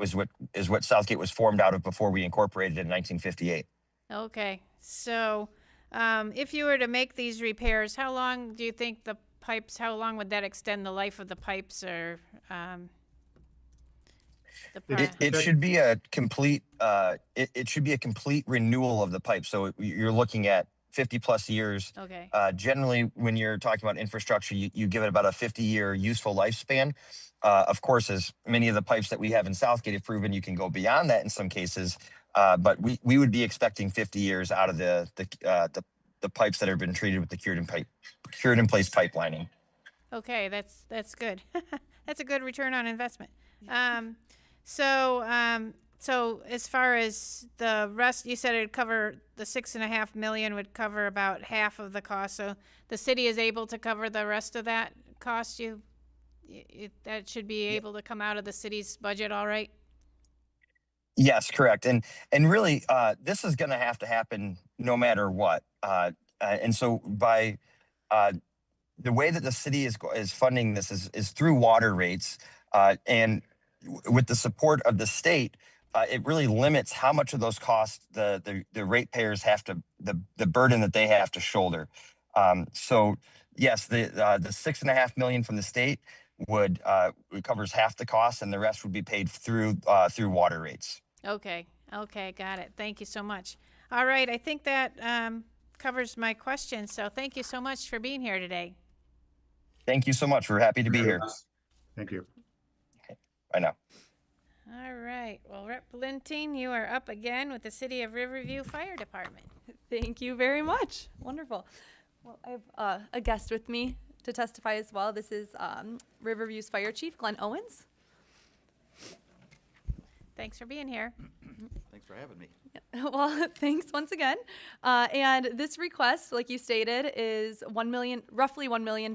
is what Southgate was formed out of before we incorporated in 1958. Okay, so if you were to make these repairs, how long do you think the pipes, how long would that extend the life of the pipes or, It should be a complete, it should be a complete renewal of the pipe. So you're looking at 50+ years. Okay. Generally, when you're talking about infrastructure, you give it about a 50-year useful lifespan. Of course, as many of the pipes that we have in Southgate have proven, you can go beyond that in some cases. But we would be expecting 50 years out of the pipes that have been treated with the cured in place pipelining. Okay, that's good. That's a good return on investment. So as far as the rest, you said it'd cover the $6.5 million would cover about half of the cost. So the city is able to cover the rest of that cost. That should be able to come out of the city's budget, all right? Yes, correct. And really, this is going to have to happen no matter what. And so by the way that the city is funding this is through water rates, and with the support of the state, it really limits how much of those costs the ratepayers have to, the burden that they have to shoulder. So yes, the $6.5 million from the state covers half the cost, and the rest would be paid through water rates. Okay, got it. Thank you so much. All right, I think that covers my questions. So thank you so much for being here today. Thank you so much. We're happy to be here. Thank you. Bye now. All right. Well, Rep. Linting, you are up again with the City of Riverview Fire Department. Thank you very much. Wonderful. Well, I have a guest with me to testify as well. This is Riverview's Fire Chief, Glenn Owens. Thanks for being here. Thanks for having me. Well, thanks once again. And this request, like you stated, is roughly $1 million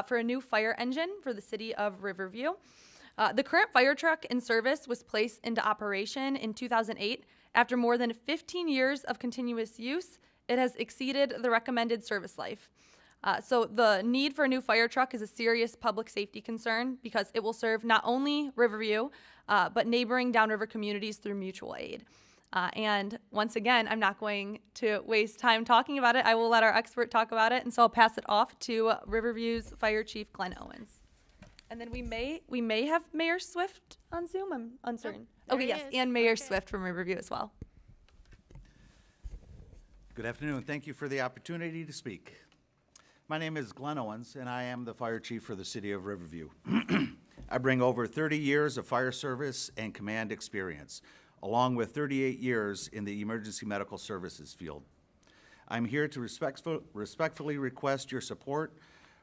for a new fire engine for the City of Riverview. The current fire truck in service was placed into operation in 2008. After more than 15 years of continuous use, it has exceeded the recommended service life. So the need for a new fire truck is a serious public safety concern because it will serve not only Riverview, but neighboring downriver communities through mutual aid. And once again, I'm not going to waste time talking about it. I will let our expert talk about it, and so I'll pass it off to Riverview's Fire Chief, Glenn Owens. And then we may have Mayor Swift on Zoom. I'm uncertain. Okay, yes, and Mayor Swift from Riverview as well. Good afternoon. Thank you for the opportunity to speak. My name is Glenn Owens, and I am the Fire Chief for the City of Riverview. I bring over 30 years of fire service and command experience, along with 38 years in the emergency medical services field. I'm here to respectfully request your support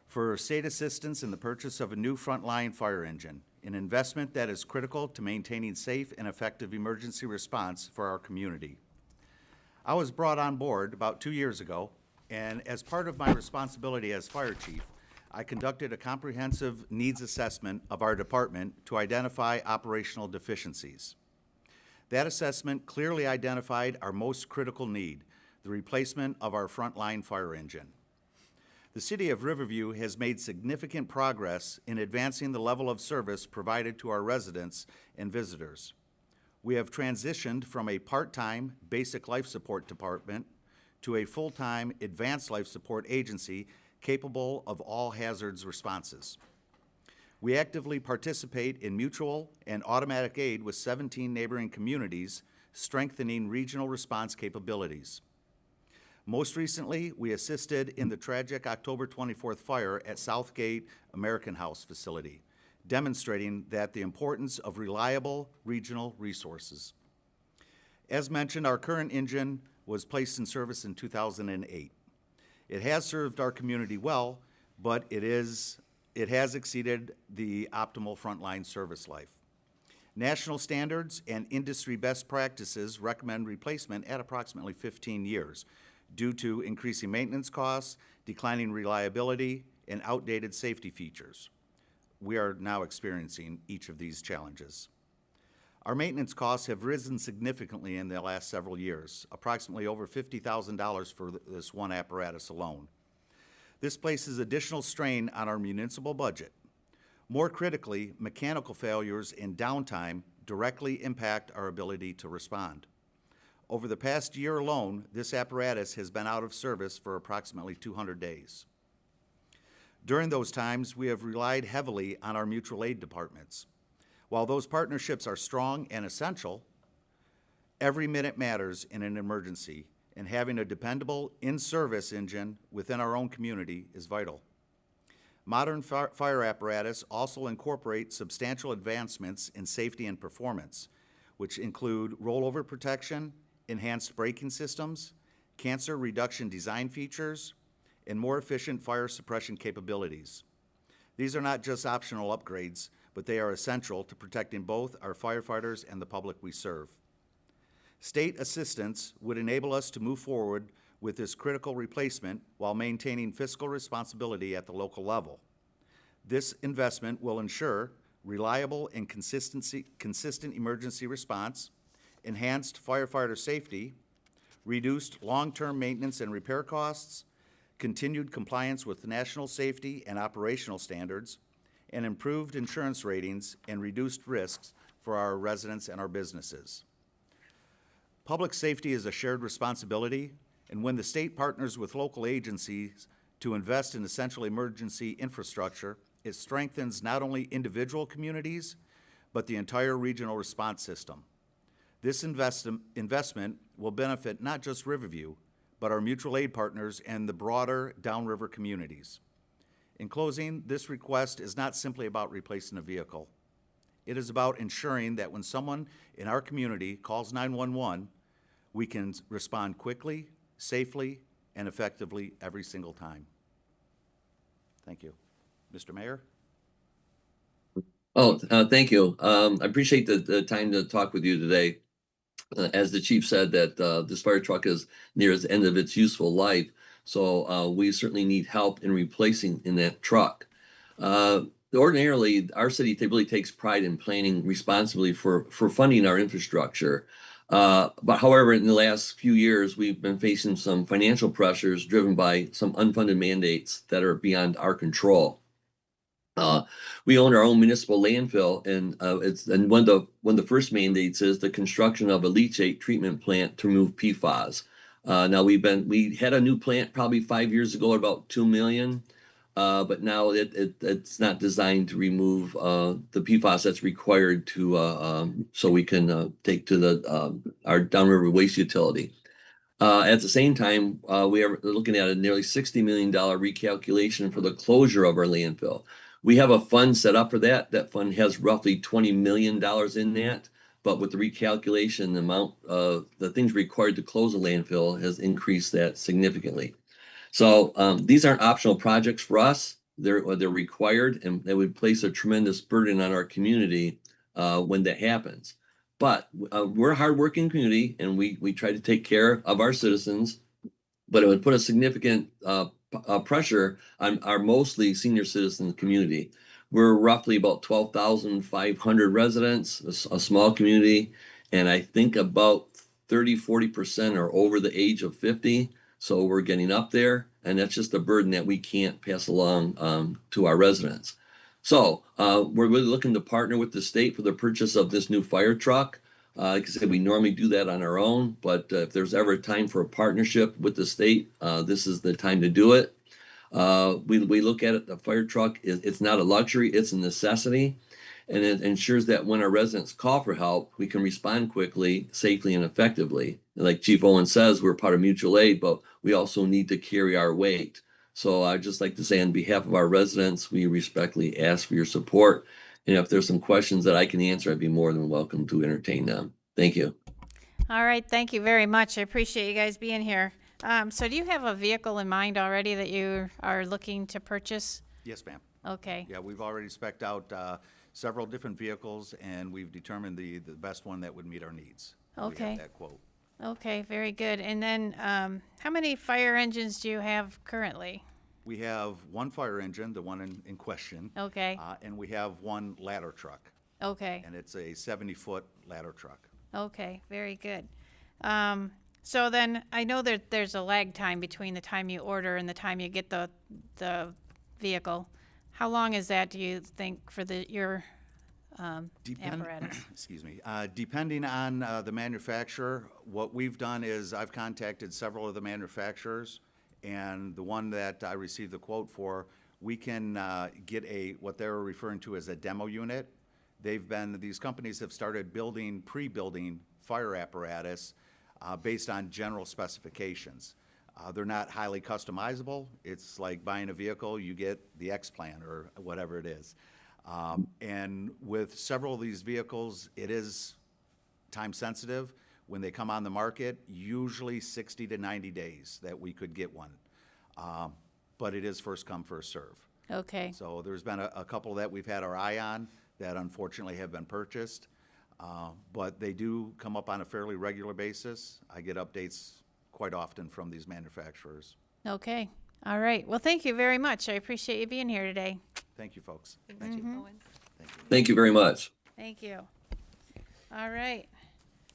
for state assistance in the purchase of a new frontline fire engine, an investment that is critical to maintaining safe and effective emergency response for our community. I was brought on board about 2 years ago, and as part of my responsibility as fire chief, I conducted a comprehensive needs assessment of our department to identify operational deficiencies. That assessment clearly identified our most critical need, the replacement of our frontline fire engine. The City of Riverview has made significant progress in advancing the level of service provided to our residents and visitors. We have transitioned from a part-time basic life support department to a full-time advanced life support agency capable of all hazards responses. We actively participate in mutual and automatic aid with 17 neighboring communities, strengthening regional response capabilities. Most recently, we assisted in the tragic October 24th fire at Southgate American House facility, demonstrating that the importance of reliable regional resources. As mentioned, our current engine was placed in service in 2008. It has served our community well, but it has exceeded the optimal frontline service life. National standards and industry best practices recommend replacement at approximately 15 years due to increasing maintenance costs, declining reliability, and outdated safety features. We are now experiencing each of these challenges. Our maintenance costs have risen significantly in the last several years, approximately over $50,000 for this one apparatus alone. This places additional strain on our municipal budget. More critically, mechanical failures and downtime directly impact our ability to respond. Over the past year alone, this apparatus has been out of service for approximately 200 days. During those times, we have relied heavily on our mutual aid departments. While those partnerships are strong and essential, every minute matters in an emergency, and having a dependable in-service engine within our own community is vital. Modern fire apparatus also incorporate substantial advancements in safety and performance, which include rollover protection, enhanced braking systems, cancer reduction design features, and more efficient fire suppression capabilities. These are not just optional upgrades, but they are essential to protecting both our firefighters and the public we serve. State assistance would enable us to move forward with this critical replacement while maintaining fiscal responsibility at the local level. This investment will ensure reliable and consistent emergency response, enhanced firefighter safety, reduced long-term maintenance and repair costs, continued compliance with national safety and operational standards, and improved insurance ratings and reduced risks for our residents and our businesses. Public safety is a shared responsibility, and when the state partners with local agencies to invest in essential emergency infrastructure, it strengthens not only individual communities, but the entire regional response system. This investment will benefit not just Riverview, but our mutual aid partners and the broader downriver communities. In closing, this request is not simply about replacing a vehicle. It is about ensuring that when someone in our community calls 911, we can respond quickly, safely, and effectively every single time. Thank you. Mr. Mayor? Thank you. I appreciate the time to talk with you today. As the chief said, that this fire truck is near the end of its useful life, so we certainly need help in replacing in that truck. Ordinarily, our city really takes pride in planning responsibly for funding our infrastructure. But however, in the last few years, we've been facing some financial pressures driven by some unfunded mandates that are beyond our control. We own our own municipal landfill, and one of the first mandates is the construction of a leachate treatment plant to remove PFAS. Now we had a new plant probably 5 years ago at about $2 million, but now it's not designed to remove the PFAS that's required to so we can take to our downriver waste utility. At the same time, we are looking at a nearly $60 million recalculation for the closure of our landfill. We have a fund set up for that. That fund has roughly $20 million in that, but with the recalculation, the amount of the things required to close a landfill has increased that significantly. So these aren't optional projects for us. They're required, and they would place a tremendous burden on our community when that happens. But we're a hardworking community, and we try to take care of our citizens, but it would put a significant pressure on our mostly senior citizen community. We're roughly about 12,500 residents, a small community, and I think about 30-40% are over the age of 50. So we're getting up there, and that's just a burden that we can't pass along to our residents. So we're really looking to partner with the state for the purchase of this new fire truck. Like I said, we normally do that on our own, but if there's ever a time for a partnership with the state, this is the time to do it. We look at it, the fire truck, it's not a luxury, it's a necessity. And it ensures that when our residents call for help, we can respond quickly, safely, and effectively. And like Chief Owen says, we're part of mutual aid, but we also need to carry our weight. So I'd just like to say on behalf of our residents, we respectfully ask for your support. And if there's some questions that I can answer, I'd be more than welcome to entertain them. Thank you. All right, thank you very much. I appreciate you guys being here. So do you have a vehicle in mind already that you are looking to purchase? Yes, ma'am. Okay. Yeah, we've already spec'd out several different vehicles, and we've determined the best one that would meet our needs. Okay. We have that quote. Okay, very good. And then how many fire engines do you have currently? We have one fire engine, the one in question. Okay. And we have one ladder truck. Okay. And it's a 70-foot ladder truck. Okay, very good. So then I know that there's a lag time between the time you order and the time you get the vehicle. How long is that, do you think, for your apparatus? Excuse me. Depending on the manufacturer, what we've done is I've contacted several of the manufacturers, and the one that I received the quote for, we can get what they're referring to as a demo unit. These companies have started pre-building fire apparatus based on general specifications. They're not highly customizable. It's like buying a vehicle, you get the X plan or whatever it is. And with several of these vehicles, it is time sensitive. When they come on the market, usually 60 to 90 days that we could get one. But it is first come, first serve. Okay. So there's been a couple that we've had our eye on that unfortunately have been purchased. But they do come up on a fairly regular basis. I get updates quite often from these manufacturers. Okay. All right. Well, thank you very much. I appreciate you being here today. Thank you, folks. Thank you. Thank you very much. Thank you. All right.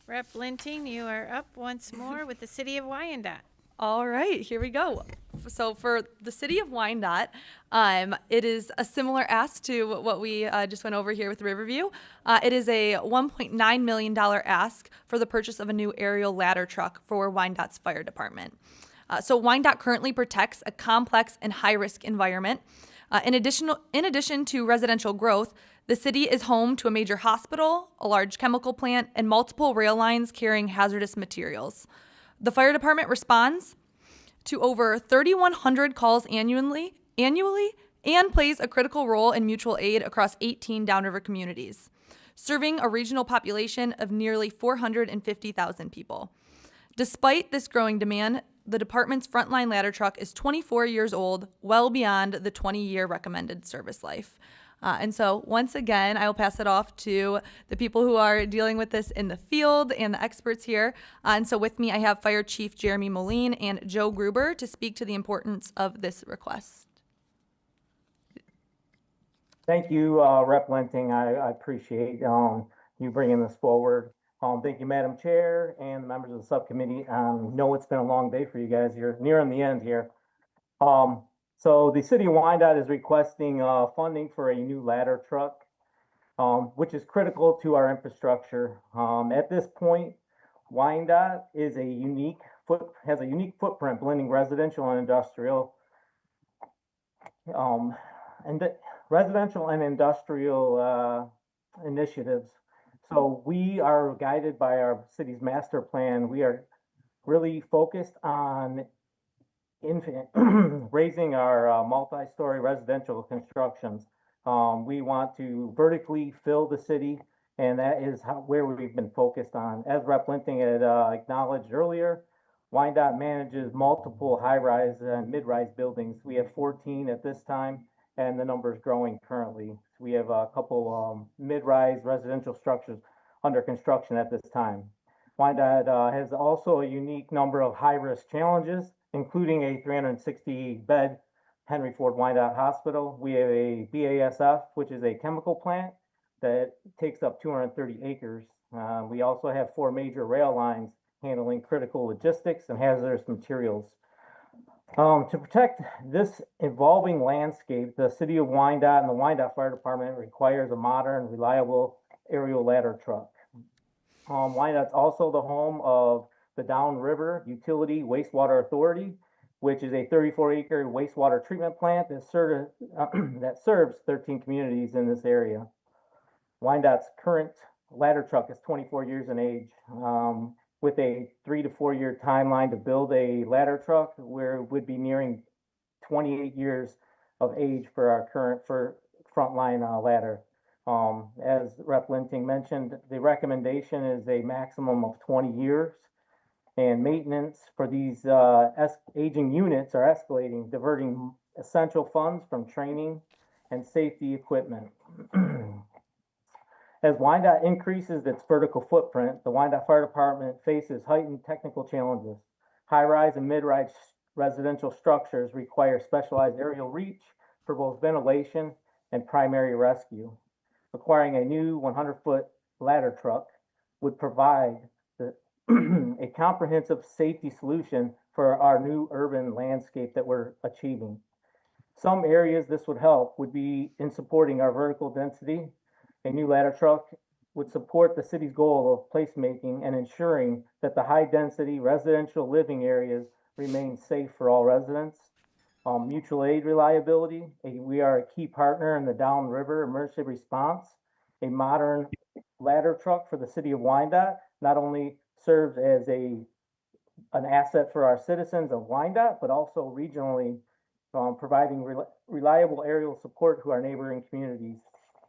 Rep Linting, you are up once more with the City of Wyandotte. All right, here we go. So for the City of Wyandotte, it is a similar ask to what we just went over here with Riverview. It is a $1.9 million ask for the purchase of a new aerial ladder truck for Wyandotte's fire department. So Wyandotte currently protects a complex and high-risk environment. In addition to residential growth, the city is home to a major hospital, a large chemical plant, and multiple rail lines carrying hazardous materials. The fire department responds to over 3,100 calls annually and plays a critical role in mutual aid across 18 downriver communities, serving a regional population of nearly 450,000 people. Despite this growing demand, the department's frontline ladder truck is 24 years old, well beyond the 20-year recommended service life. And so once again, I will pass it off to the people who are dealing with this in the field and the experts here. And so with me, I have Fire Chief Jeremy Moline and Joe Gruber to speak to the importance of this request. Thank you, Rep Lenting. I appreciate you bringing this forward. Thank you, Madam Chair and members of the subcommittee. Know it's been a long day for you guys. You're nearing the end here. So the City of Wyandotte is requesting funding for a new ladder truck, which is critical to our infrastructure. At this point, Wyandotte is has a unique footprint blending residential and industrial, initiatives. So we are guided by our city's master plan. We are really focused on raising our multi-story residential constructions. We want to vertically fill the city, and that is where we've been focused on. As Rep Linting had acknowledged earlier, Wyandotte manages multiple high-rise and mid-rise buildings. We have 14 at this time, and the number is growing currently. We have a couple mid-rise residential structures under construction at this time. Wyandotte has also a unique number of high-risk challenges, including a 360-bed Henry Ford Wyandotte Hospital. We have a BASF, which is a chemical plant that takes up 230 acres. We also have 4 major rail lines handling critical logistics and hazardous materials. To protect this evolving landscape, the City of Wyandotte and the Wyandotte Fire Department requires a modern, reliable aerial ladder truck. Wyandotte's also the home of the Downriver Utility Wastewater Authority, which is a 34-acre wastewater treatment plant that serves 13 communities in this area. Wyandotte's current ladder truck is 24 years in age. With a 3 to 4 year timeline to build a ladder truck, where it would be nearing 28 years of age for our current frontline ladder. As Rep Linting mentioned, the recommendation is a maximum of 20 years. And maintenance for these aging units are escalating, diverting essential funds from training and safety equipment. As Wyandotte increases its vertical footprint, the Wyandotte Fire Department faces heightened technical challenges. High-rise and mid-rise residential structures require specialized aerial reach for both ventilation and primary rescue. Acquiring a new 100-foot ladder truck would provide a comprehensive safety solution for our new urban landscape that we're achieving. Some areas this would help would be in supporting our vertical density A new ladder truck would support the city's goal of placemaking and ensuring that the high-density residential living areas remain safe for all residents. Mutual aid reliability, we are a key partner in the downriver emergency response. A modern ladder truck for the city of Wyandotte not only serves as an asset for our citizens of Wyandotte, but also regionally, providing reliable aerial support to our neighboring communities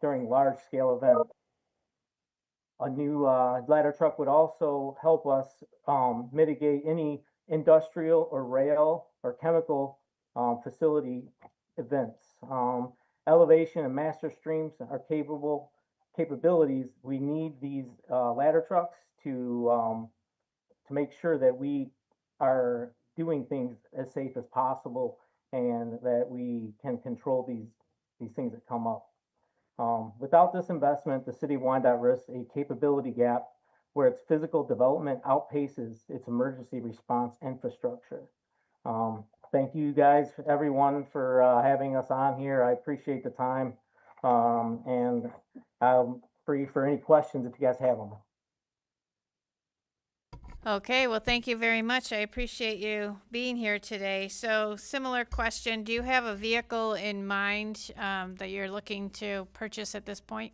during large-scale events. A new ladder truck would also help us mitigate any industrial or rail or chemical facility events. Elevation and master streams are capabilities. We need these ladder trucks to make sure that we are doing things as safe as possible and that we can control these things that come up. Without this investment, the city of Wyandotte risks a capability gap where its physical development outpaces its emergency response infrastructure. Thank you guys, everyone, for having us on here. I appreciate the time, and I'm free for any questions if you guys have them. Okay, well, thank you very much. I appreciate you being here today. So, similar question, do you have a vehicle in mind that you're looking to purchase at this point?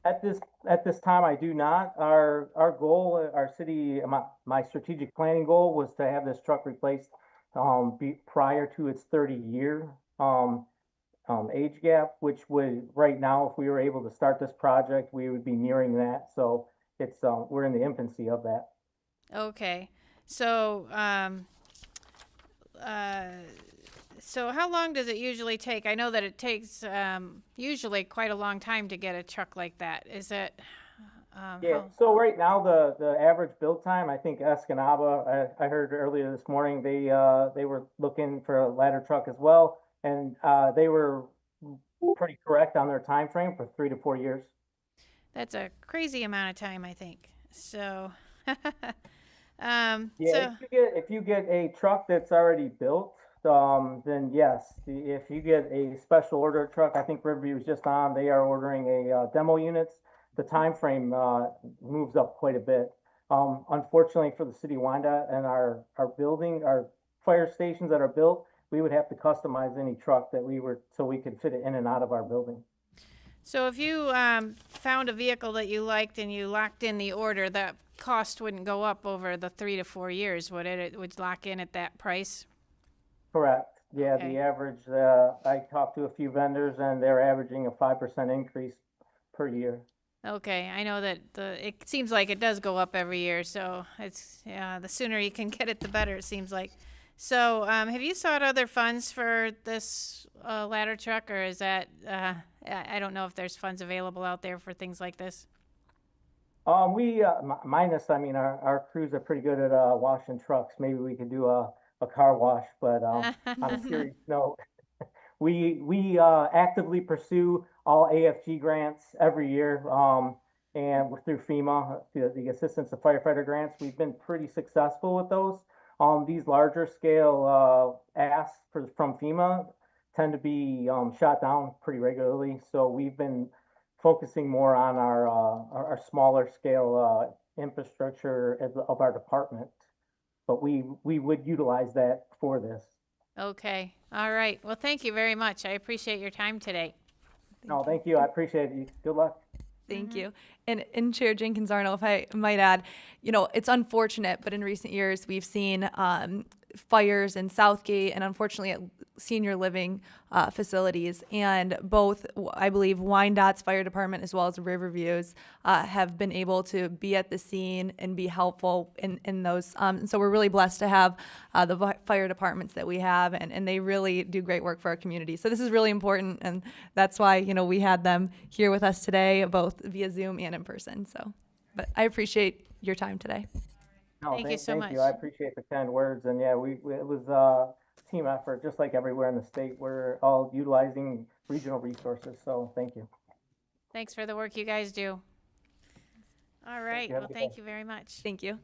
At this time, I do not. Our goal, our city, my strategic planning goal was to have this truck replaced prior to its 30-year age gap, which would, right now, if we were able to start this project, we would be nearing that. So it's we're in the infancy of that. Okay, so so how long does it usually take? I know that it takes usually quite a long time to get a truck like that. Is it? Yeah. So right now the average build time, I think Escanaba, I heard earlier this morning they were looking for a ladder truck as well, and they were pretty correct on their time frame for 3 to 4 years. That's a crazy amount of time, I think. So. Yeah, if you get a truck that's already built, then yes. If you get a special order truck, I think Riverview is just on. They are ordering a demo units. The time frame moves up quite a bit. Unfortunately for the city of Wyandotte and our building, our fire stations that are built, we would have to customize any truck that so we could fit it in and out of our building. So if you found a vehicle that you liked and you locked in the order, that cost wouldn't go up over the 3 to 4 years, would it? It would lock in at that price? Correct. Yeah, Okay. the average, I talked to a few vendors and they're averaging a 5% increase per year. Okay, I know that it seems like it does go up every year, so it's the sooner you can get it, the better, it seems like. So have you sought other funds for this ladder truck, or is that, I don't know if there's funds available out there for things like this? Minus, I mean, our crews are pretty good at washing trucks. Maybe we could do a car wash, but on a serious note, we actively pursue all AFG grants every year, and through FEMA, the Assistance of Firefighter grants. We've been pretty successful with those. These larger scale asks from FEMA tend to be shot down pretty regularly, so we've been focusing more on our smaller scale infrastructure of our department, but we would utilize that for this. Okay, all right. Well, thank you very much. I appreciate your time today. No, thank you. I appreciate it. Good luck. Thank you. And Chair Jenkins-Arnold, if I might add, it's unfortunate, but in recent years we've seen fires in Southgate and unfortunately at senior living facilities. And both, I believe, Wyandotte's fire department as well as Riverview's have been able to be at the scene and be helpful in those. So we're really blessed to have the fire departments that we have, and they really do great work for our community. So this is really important, and that's why, we had them here with us today, both via Zoom and in person. So, but I appreciate your time today. No, thank you so much. I appreciate the kind words, and yeah, it was a team effort, just like everywhere in the state. We're all utilizing regional resources, so thank you. Thanks for the work you guys do. All right, well, thank you very much. Thank you.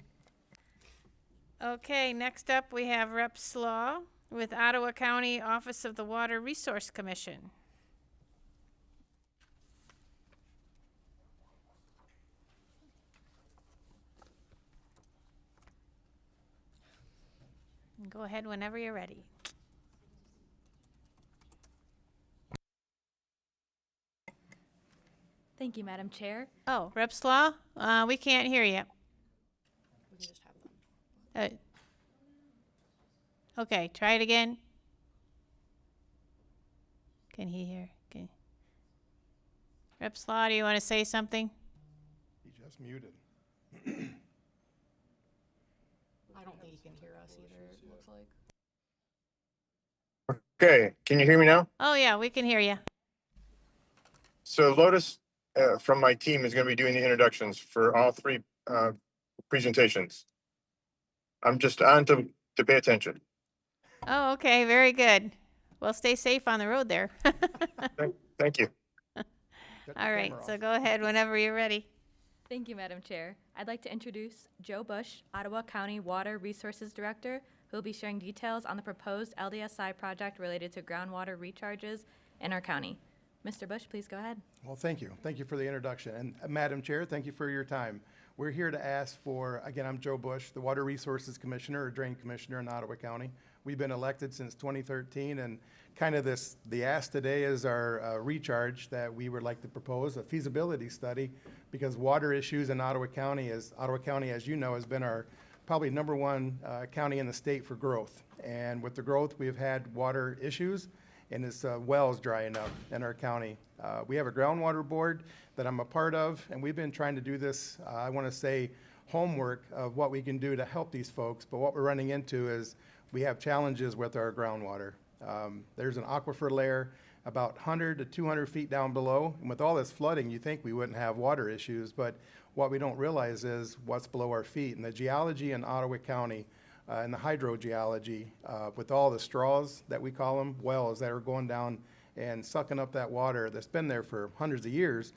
Okay, next up we have Rep. Slaw with Ottawa County Office of the Water Resource Commission. Go ahead whenever you're ready. Thank you, Madam Chair. Oh, Rep Slaw, we can't hear you. Okay, try it again. Can he hear? Okay. Rep Slaw, do you want to say something? He just muted. I don't think he can hear us either, it looks like. Okay, can you hear me now? Oh, yeah, we can hear you. So Lotus from my team is going to be doing the introductions for all three presentations. I'm just on to pay attention. Oh, okay, very good. Well, stay safe on the road there. Thank you. All right, so go ahead whenever you're ready. Thank you, Madam Chair. I'd like to introduce Joe Bush, Ottawa County Water Resources Director, who will be sharing details on the proposed LDSI project related to groundwater recharges in our county. Mr. Bush, please go ahead. Well, thank you. Thank you for the introduction. And Madam Chair, thank you for your time. We're here to ask for, again, I'm Joe Bush, the Water Resources Commissioner or Drain Commissioner in Ottawa County. We've been elected since 2013, and kind of the ask today is our recharge that we would like to propose, a feasibility study, because water issues in Ottawa County, as you know, has been our probably #1 county in the state for growth. And with the growth, we've had water issues, and it's wells drying up in our county. We have a groundwater board that I'm a part of, and we've been trying to do this, I want to say, homework of what we can do to help these folks. But what we're running into is we have challenges with our groundwater. There's an aquifer layer about 100 to 200 feet down below. And with all this flooding, you think we wouldn't have water issues, but what we don't realize is what's below our feet. And the geology in Ottawa County and the hydrogeology, with all the straws that we call them, wells that are going down and sucking up that water that's been there for hundreds of years,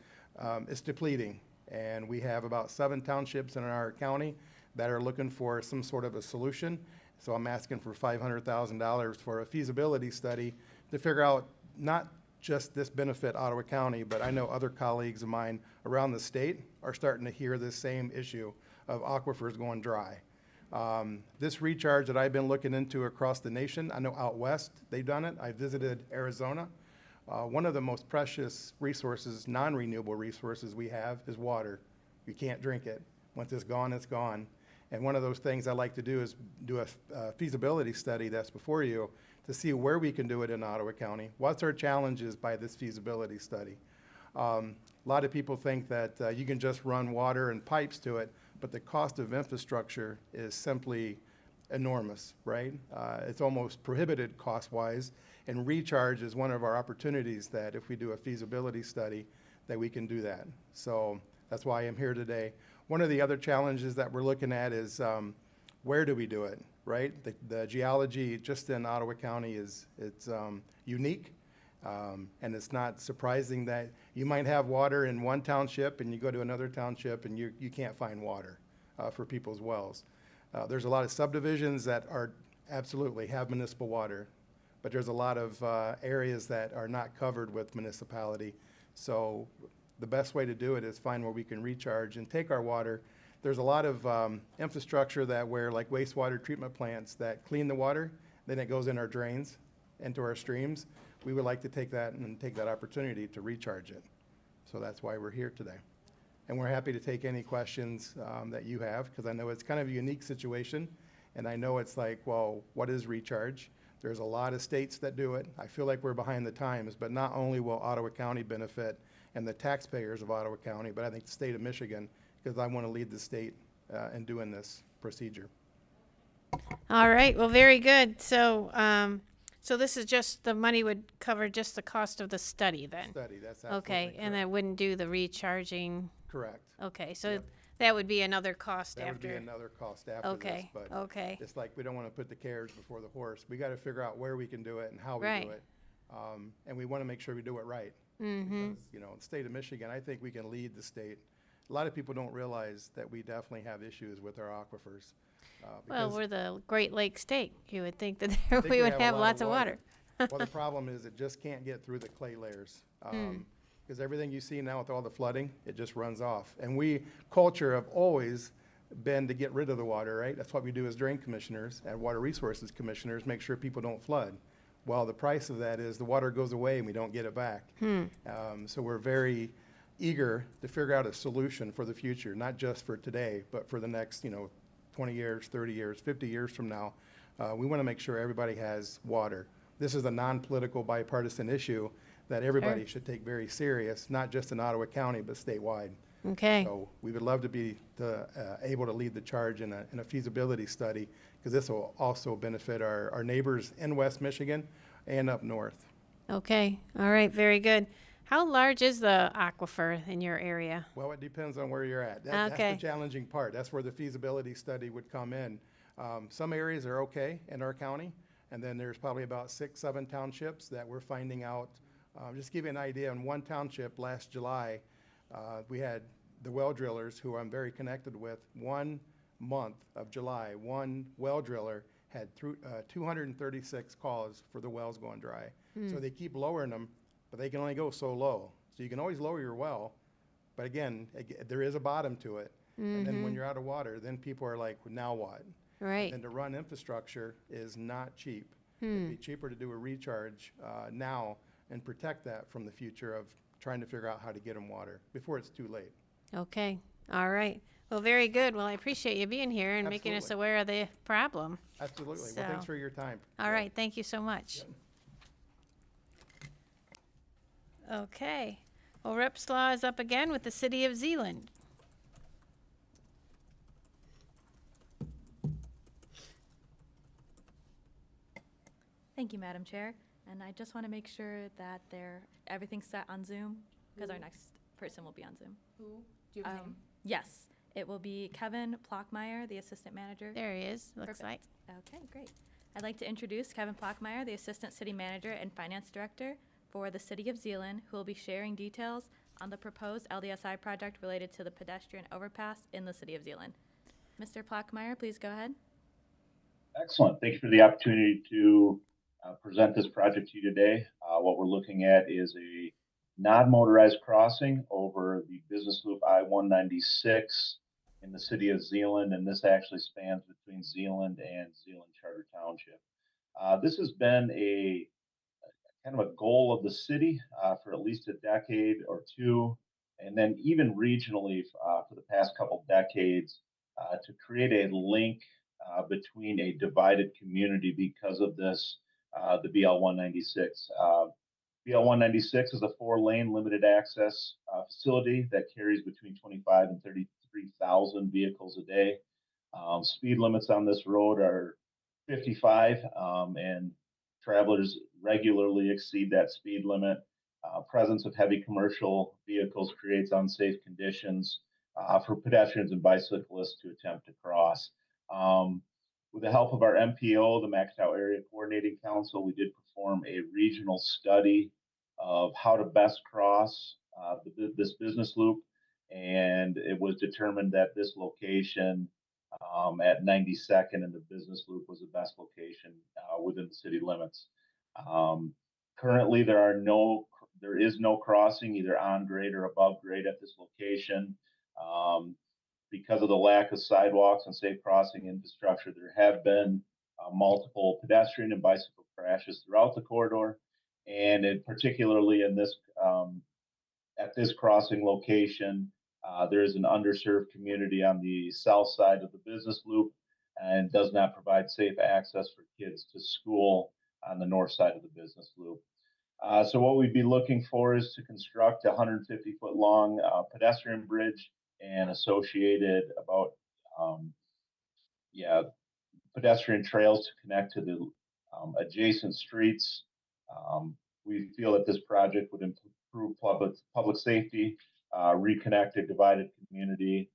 it's depleting. And we have about 7 townships in our county that are looking for some sort of a solution. So I'm asking for $500,000 for a feasibility study to figure out not just this benefit Ottawa County, but I know other colleagues of mine around the state are starting to hear this same issue of aquifers going dry. This recharge that I've been looking into across the nation, I know out west they've done it. I visited Arizona. One of the most precious resources, non-renewable resources we have is water. You can't drink it. Once it's gone, it's gone. And one of those things I like to do is do a feasibility study that's before you to see where we can do it in Ottawa County. What's our challenges by this feasibility study? A lot of people think that you can just run water and pipes to it, but the cost of infrastructure is simply enormous, right? It's almost prohibited cost-wise, and recharge is one of our opportunities that if we do a feasibility study, that we can do that. So that's why I'm here today. One of the other challenges that we're looking at is where do we do it, right? The geology just in Ottawa County it's unique, and it's not surprising that you might have water in one township and you go to another township and you can't find water for people's wells. There's a lot of subdivisions that are absolutely have municipal water, but there's a lot of areas that are not covered with municipality. So the best way to do it is find where we can recharge and take our water. There's a lot of infrastructure like wastewater treatment plants that clean the water, then it goes in our drains, into our streams. We would like to take that and take that opportunity to recharge it. So that's why we're here today. And we're happy to take any questions that you have, because I know it's kind of a unique situation. And I know it's like, well, what is recharge? There's a lot of states that do it. I feel like we're behind the times, but not only will Ottawa County benefit and the taxpayers of Ottawa County, but I think the state of Michigan, because I want to lead the state in doing this procedure. All right, well, very good. So, so this is just, the money would cover just the cost of the study then? Study, that's absolutely Okay, correct. and that wouldn't do the recharging? Correct. Okay, so Yep. that would be another cost That after? would be another cost after Okay, this, but okay. it's like we don't want to put the carriage before the horse. We got to figure out where we can do it and how we Right. do it. And we want to make sure we do it right. Mm-hmm. Because, in the state of Michigan, I think we can lead the state. A lot of people don't realize that we definitely have issues with our aquifers. Well, because we're the Great Lakes state. You would think that I think we would a have lot lots of water. Well, the problem is it just can't get through the clay layers. Because everything you see now with all the flooding, it just runs off. And culture have always bend to get rid of the water, right? That's what we do as drain commissioners and water resources commissioners, make sure people don't flood. Well, the price of that is the water goes away and we don't get it back. So we're very eager to figure out a solution for the future, not just for today, but for the next, 20 years, 30 years, 50 years from now. We want to make sure everybody has water. This is a non-political bipartisan issue that everybody should take very serious, not just in Ottawa County, but statewide. Okay. So we would love to be able to lead the charge in a feasibility study, because this will also benefit our neighbors in West Michigan and up north. Okay. All right. Very good. How large is the aquifer in your area? Well, it depends on where you're at. That's Okay. the challenging part. That's where the feasibility study would come in. Some areas are okay in our county, and then there's probably about 6, 7 townships that we're finding out. Just to give you an idea, in one township last July, we had the well drillers, who I'm very connected with. 1 month of July, one well driller had 236 calls for the wells going dry. So they keep lowering them, but they can only go so low. So you can always lower your well, but again, there is a bottom to it. And then when you're out of water, then people are like, well, now what? Right. And to run infrastructure is not cheap. It'd be cheaper to do a recharge now and protect that from the future of trying to figure out how to get them water before it's too late. Okay. All right. Well, very good. Well, I appreciate you being here and making us Absolutely. aware of the problem. Absolutely. So- Well, thanks for your time. All right. Thank you so much. Okay. Well, Rep Slaw is up again with the City of Zealand. Thank you, Madam Chair. And I just want to make sure that everything's set on Zoom, because our next person will be on Zoom. Who? Do you have a name? Yes, it will be Kevin Plockmeyer, the Assistant Manager. There he is, looks Perfect. like. Okay, great. I'd like to introduce Kevin Plockmeyer, the Assistant City Manager and Finance Director for the City of Zeeland, who will be sharing details on the proposed LDSI project related to the pedestrian overpass in the City of Zeeland. Mr. Plockmeyer, please go ahead. Excellent. Thank you for the opportunity to present this project to you today. What we're looking at is a non-motorized crossing over the business loop I-196 in the City of Zeeland, and this actually spans between Zeeland and Zeeland Charter Township. This has been a kind of a goal of the city for at least a decade or two, and then even regionally for the past couple decades to create a link between a divided community because of this, the BL-196. BL-196 is a 4-lane limited access facility that carries between 25 and 33,000 vehicles a day. Speed limits on this road are 55, and travelers regularly exceed that speed limit. Presence of heavy commercial vehicles creates unsafe conditions for pedestrians and bicyclists to attempt to cross. With the help of our MPO, the Macataw Area Coordinating Council, we did perform a regional study of how to best cross this business loop, and it was determined that this location at 92nd and the business loop was the best location within the city limits. Currently, there is no crossing either on grade or above grade at this location. Because of the lack of sidewalks and safe crossing infrastructure, there have been multiple pedestrian and bicycle crashes throughout the corridor, and particularly in this at this crossing location, there is an underserved community on the south side of the business loop and does not provide safe access for kids to school on the north side of the business loop. So what we'd be looking for is to construct a 150-foot long pedestrian bridge and associated about pedestrian trails to connect to the adjacent streets. We feel that this project would improve public safety, reconnect a divided community.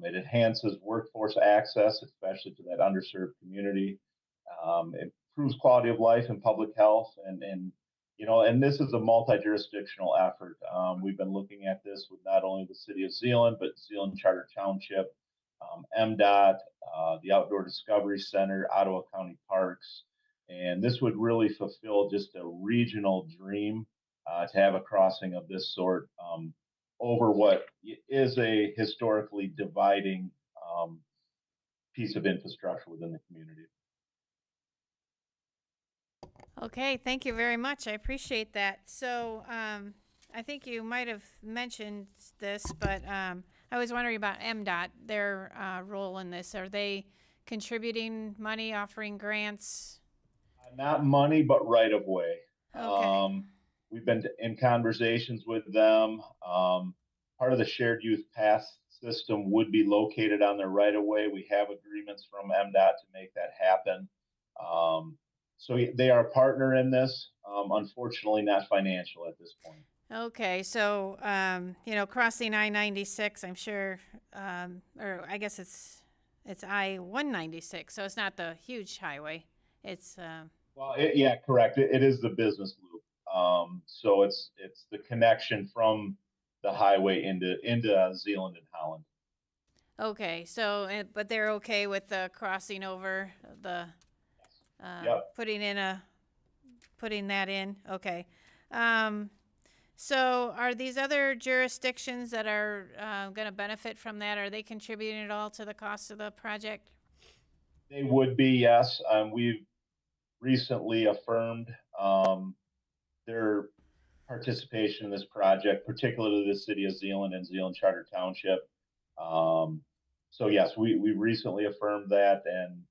It enhances workforce access, especially to that underserved community. Improves quality of life and public health, and this is a multi-jurisdictional effort. We've been looking at this with not only the City of Zeeland, but Zeeland Charter Township, MDOT, the Outdoor Discovery Center, Ottawa County Parks, and this would really fulfill just a regional dream to have a crossing of this sort over what is a historically dividing piece of infrastructure within the community. Okay, thank you very much. I appreciate that. So, I think you might have mentioned this, but I was wondering about MDOT, their role in this. Are they contributing money, offering grants? Not money, but right of way. Okay. We've been in conversations with them. Part of the shared youth pass system would be located on their right of way. We have agreements from MDOT to make that happen. So they are a partner in this. Unfortunately, not financial at this point. Okay, so, crossing I-96, I'm sure, or I guess it's I-196, so it's not the huge highway. It's, Well, yeah, correct. It is the business loop. So it's the connection from the highway into Zeeland and Holland. okay, so, but they're okay with the crossing over the, Yep. putting that in, okay. So are these other jurisdictions that are gonna benefit from that, are they contributing at all to the cost of the project? They would be, yes. We've recently affirmed their participation in this project, particularly the city of Zeeland and Zeeland Charter Township. So yes, we recently affirmed that, and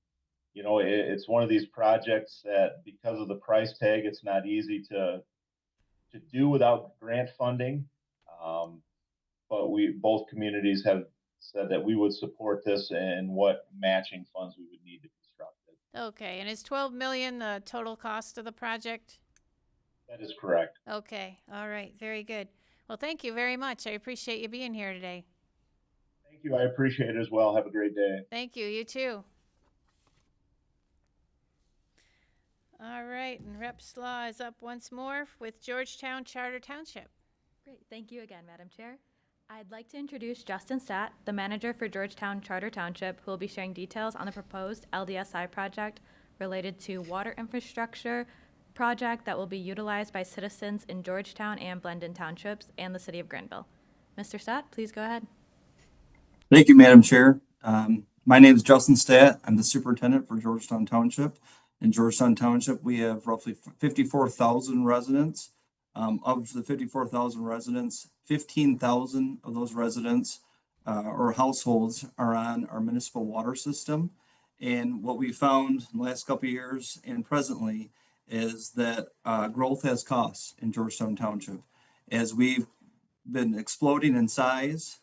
it's one of these projects that, because of the price tag, it's not easy to do without grant funding. But both communities have said that we would support this and what matching funds we would need to construct it. Okay, and is 12 million the total cost of the project? That is correct. Okay, all right, very good. Well, thank you very much. I appreciate you being here today. Thank you. I appreciate it as well. Have a great day. Thank you, you too. All right, and Rep. Slaw is up once more with Georgetown Charter Township. Great, thank you again, Madam Chair. I'd like to introduce Justin Statt, the manager for Georgetown Charter Township, who will be sharing details on the proposed LDSI project related to water infrastructure project that will be utilized by citizens in Georgetown and Blendon Townships and the city of Granville. Mr. Statt, please go ahead. Thank you, Madam Chair. My name is Justin Statt. I'm the superintendent for Georgetown Township. In Georgetown Township, we have roughly 54,000 residents. Of the 54,000 residents, 15,000 of those residents or households are on our municipal water system. And what we found in the last couple of years and presently is that growth has costs in Georgetown Township. As we've been exploding in size,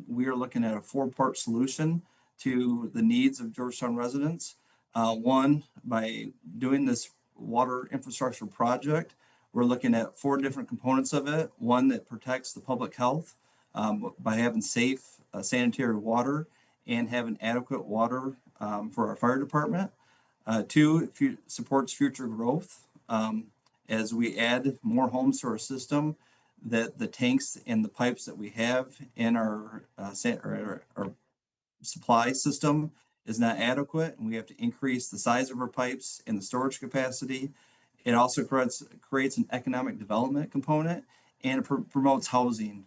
we are looking at a four-part solution to the needs of Georgetown residents. One, by doing this water infrastructure project, we're looking at four different components of it. One that protects the public health by having safe sanitary water and having adequate water for our fire department. Two, supports future growth as we add more homes to our system, that the tanks and the pipes that we have in our supply system is not adequate, and we have to increase the size of our pipes and the storage capacity. It also creates an economic development component, and it promotes housing.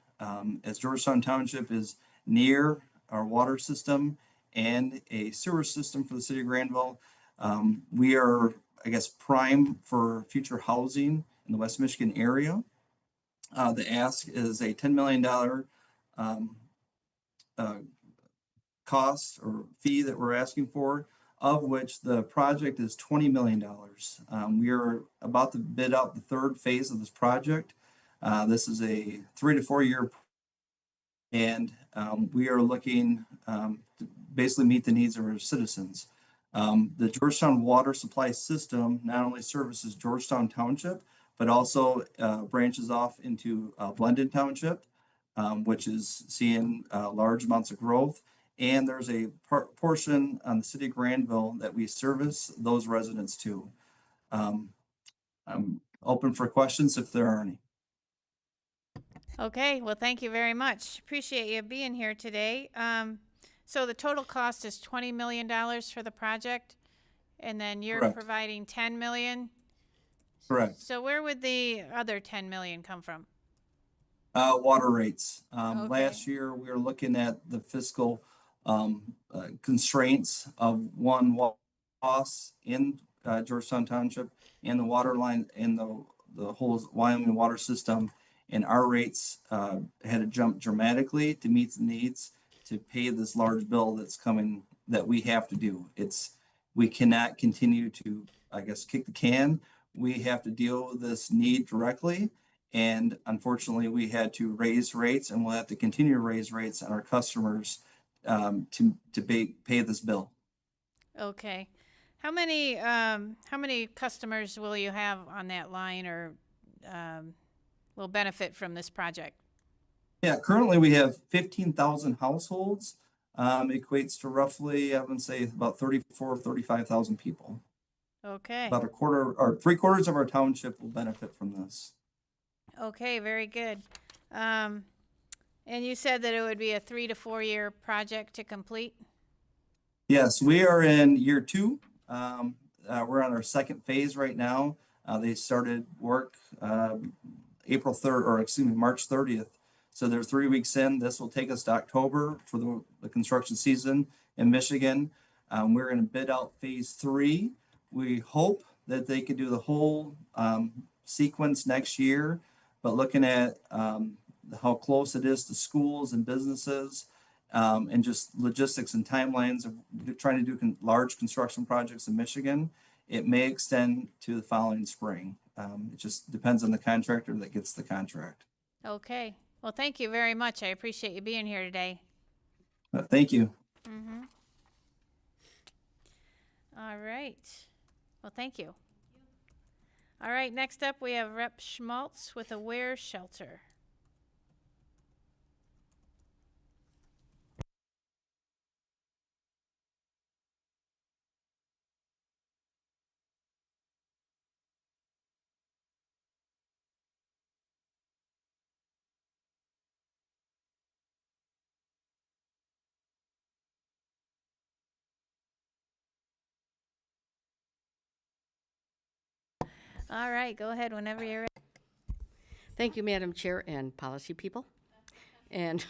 As Georgetown Township is near our water system and a sewer system for the city of Granville, we are, I guess, prime for future housing in the West Michigan area. The ask is a $10 million cost or fee that we're asking for, of which the project is $20 million. We are about to bid out the third phase of this project. This is a 3 to 4 year, and we are looking to basically meet the needs of our citizens. The Georgetown water supply system not only services Georgetown Township, but also branches off into Blendon Township, which is seeing large amounts of growth. And there's a portion on the city of Granville that we service those residents to. I'm open for questions if there are any. Okay, well, thank you very much. Appreciate you being here today. So the total cost is $20 million for the project, and then you're Correct. providing 10 million? Correct. So where would the other 10 million come from? Water rates. Okay. Last year, we were looking at the fiscal constraints of loss in Georgetown Township and the water line in the whole Wyoming water system. And our rates had to jump dramatically to meet the needs to pay this large bill that's coming that we have to do. We cannot continue to, I guess, kick the can. We have to deal with this need directly. And unfortunately, we had to raise rates, and we'll have to continue to raise rates on our customers to pay this bill. Okay. How many customers will you have on that line or will benefit from this project? Yeah, currently we have 15,000 households. Equates to roughly, I would say, about 35,000 people. Okay. About a quarter or 3/4 of our township will benefit from this. Okay, very good. And you said that it would be a 3 to 4 year project to complete? Yes, we are in year 2. We're on our second phase right now. They started work April 3rd, or excuse me, March 30th. So they're 3 weeks in. This will take us to October for the construction season in Michigan. We're going to bid out phase 3. We hope that they could do the whole sequence next year, but looking at how close it is to schools and businesses, and just logistics and timelines of trying to do large construction projects in Michigan, it may extend to the following spring. It just depends on the contractor that gets the contract. Okay. Well, thank you very much. I appreciate you being here today. Thank you. Mm-hmm. All right. Well, thank you. All right, next up we have Rep. Schmaltz with Aware Shelter. All right, go ahead whenever you're ready. Thank you, Madam Chair and policy people, and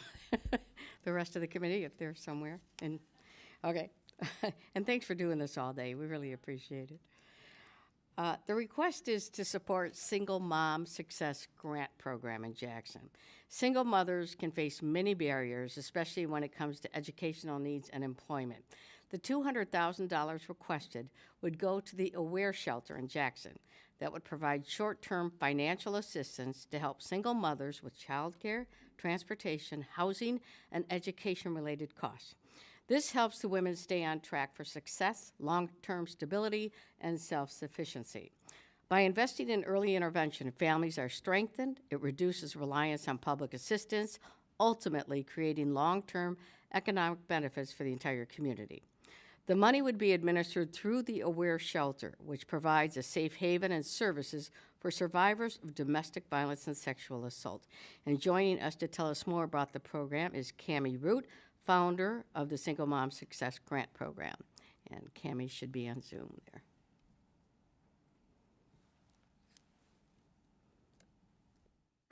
the rest of the committee, if they're somewhere. And okay, and thanks for doing this all day. We really appreciate it. The request is to support Single Mom Success Grant Program in Jackson. Single mothers can face many barriers, especially when it comes to educational needs and employment. The $200,000 requested would go to the Aware Shelter in Jackson that would provide short-term financial assistance to help single mothers with childcare, transportation, housing, and education-related costs. This helps the women stay on track for success, long-term stability, and self-sufficiency. By investing in early intervention, families are strengthened, it reduces reliance on public assistance, ultimately creating long-term economic benefits for the entire community. The money would be administered through the Aware Shelter, which provides a safe haven and services for survivors of domestic violence and sexual assault. And joining us to tell us more about the program is Cammie Root, founder of the Single Mom Success Grant Program. And Cammie should be on Zoom there.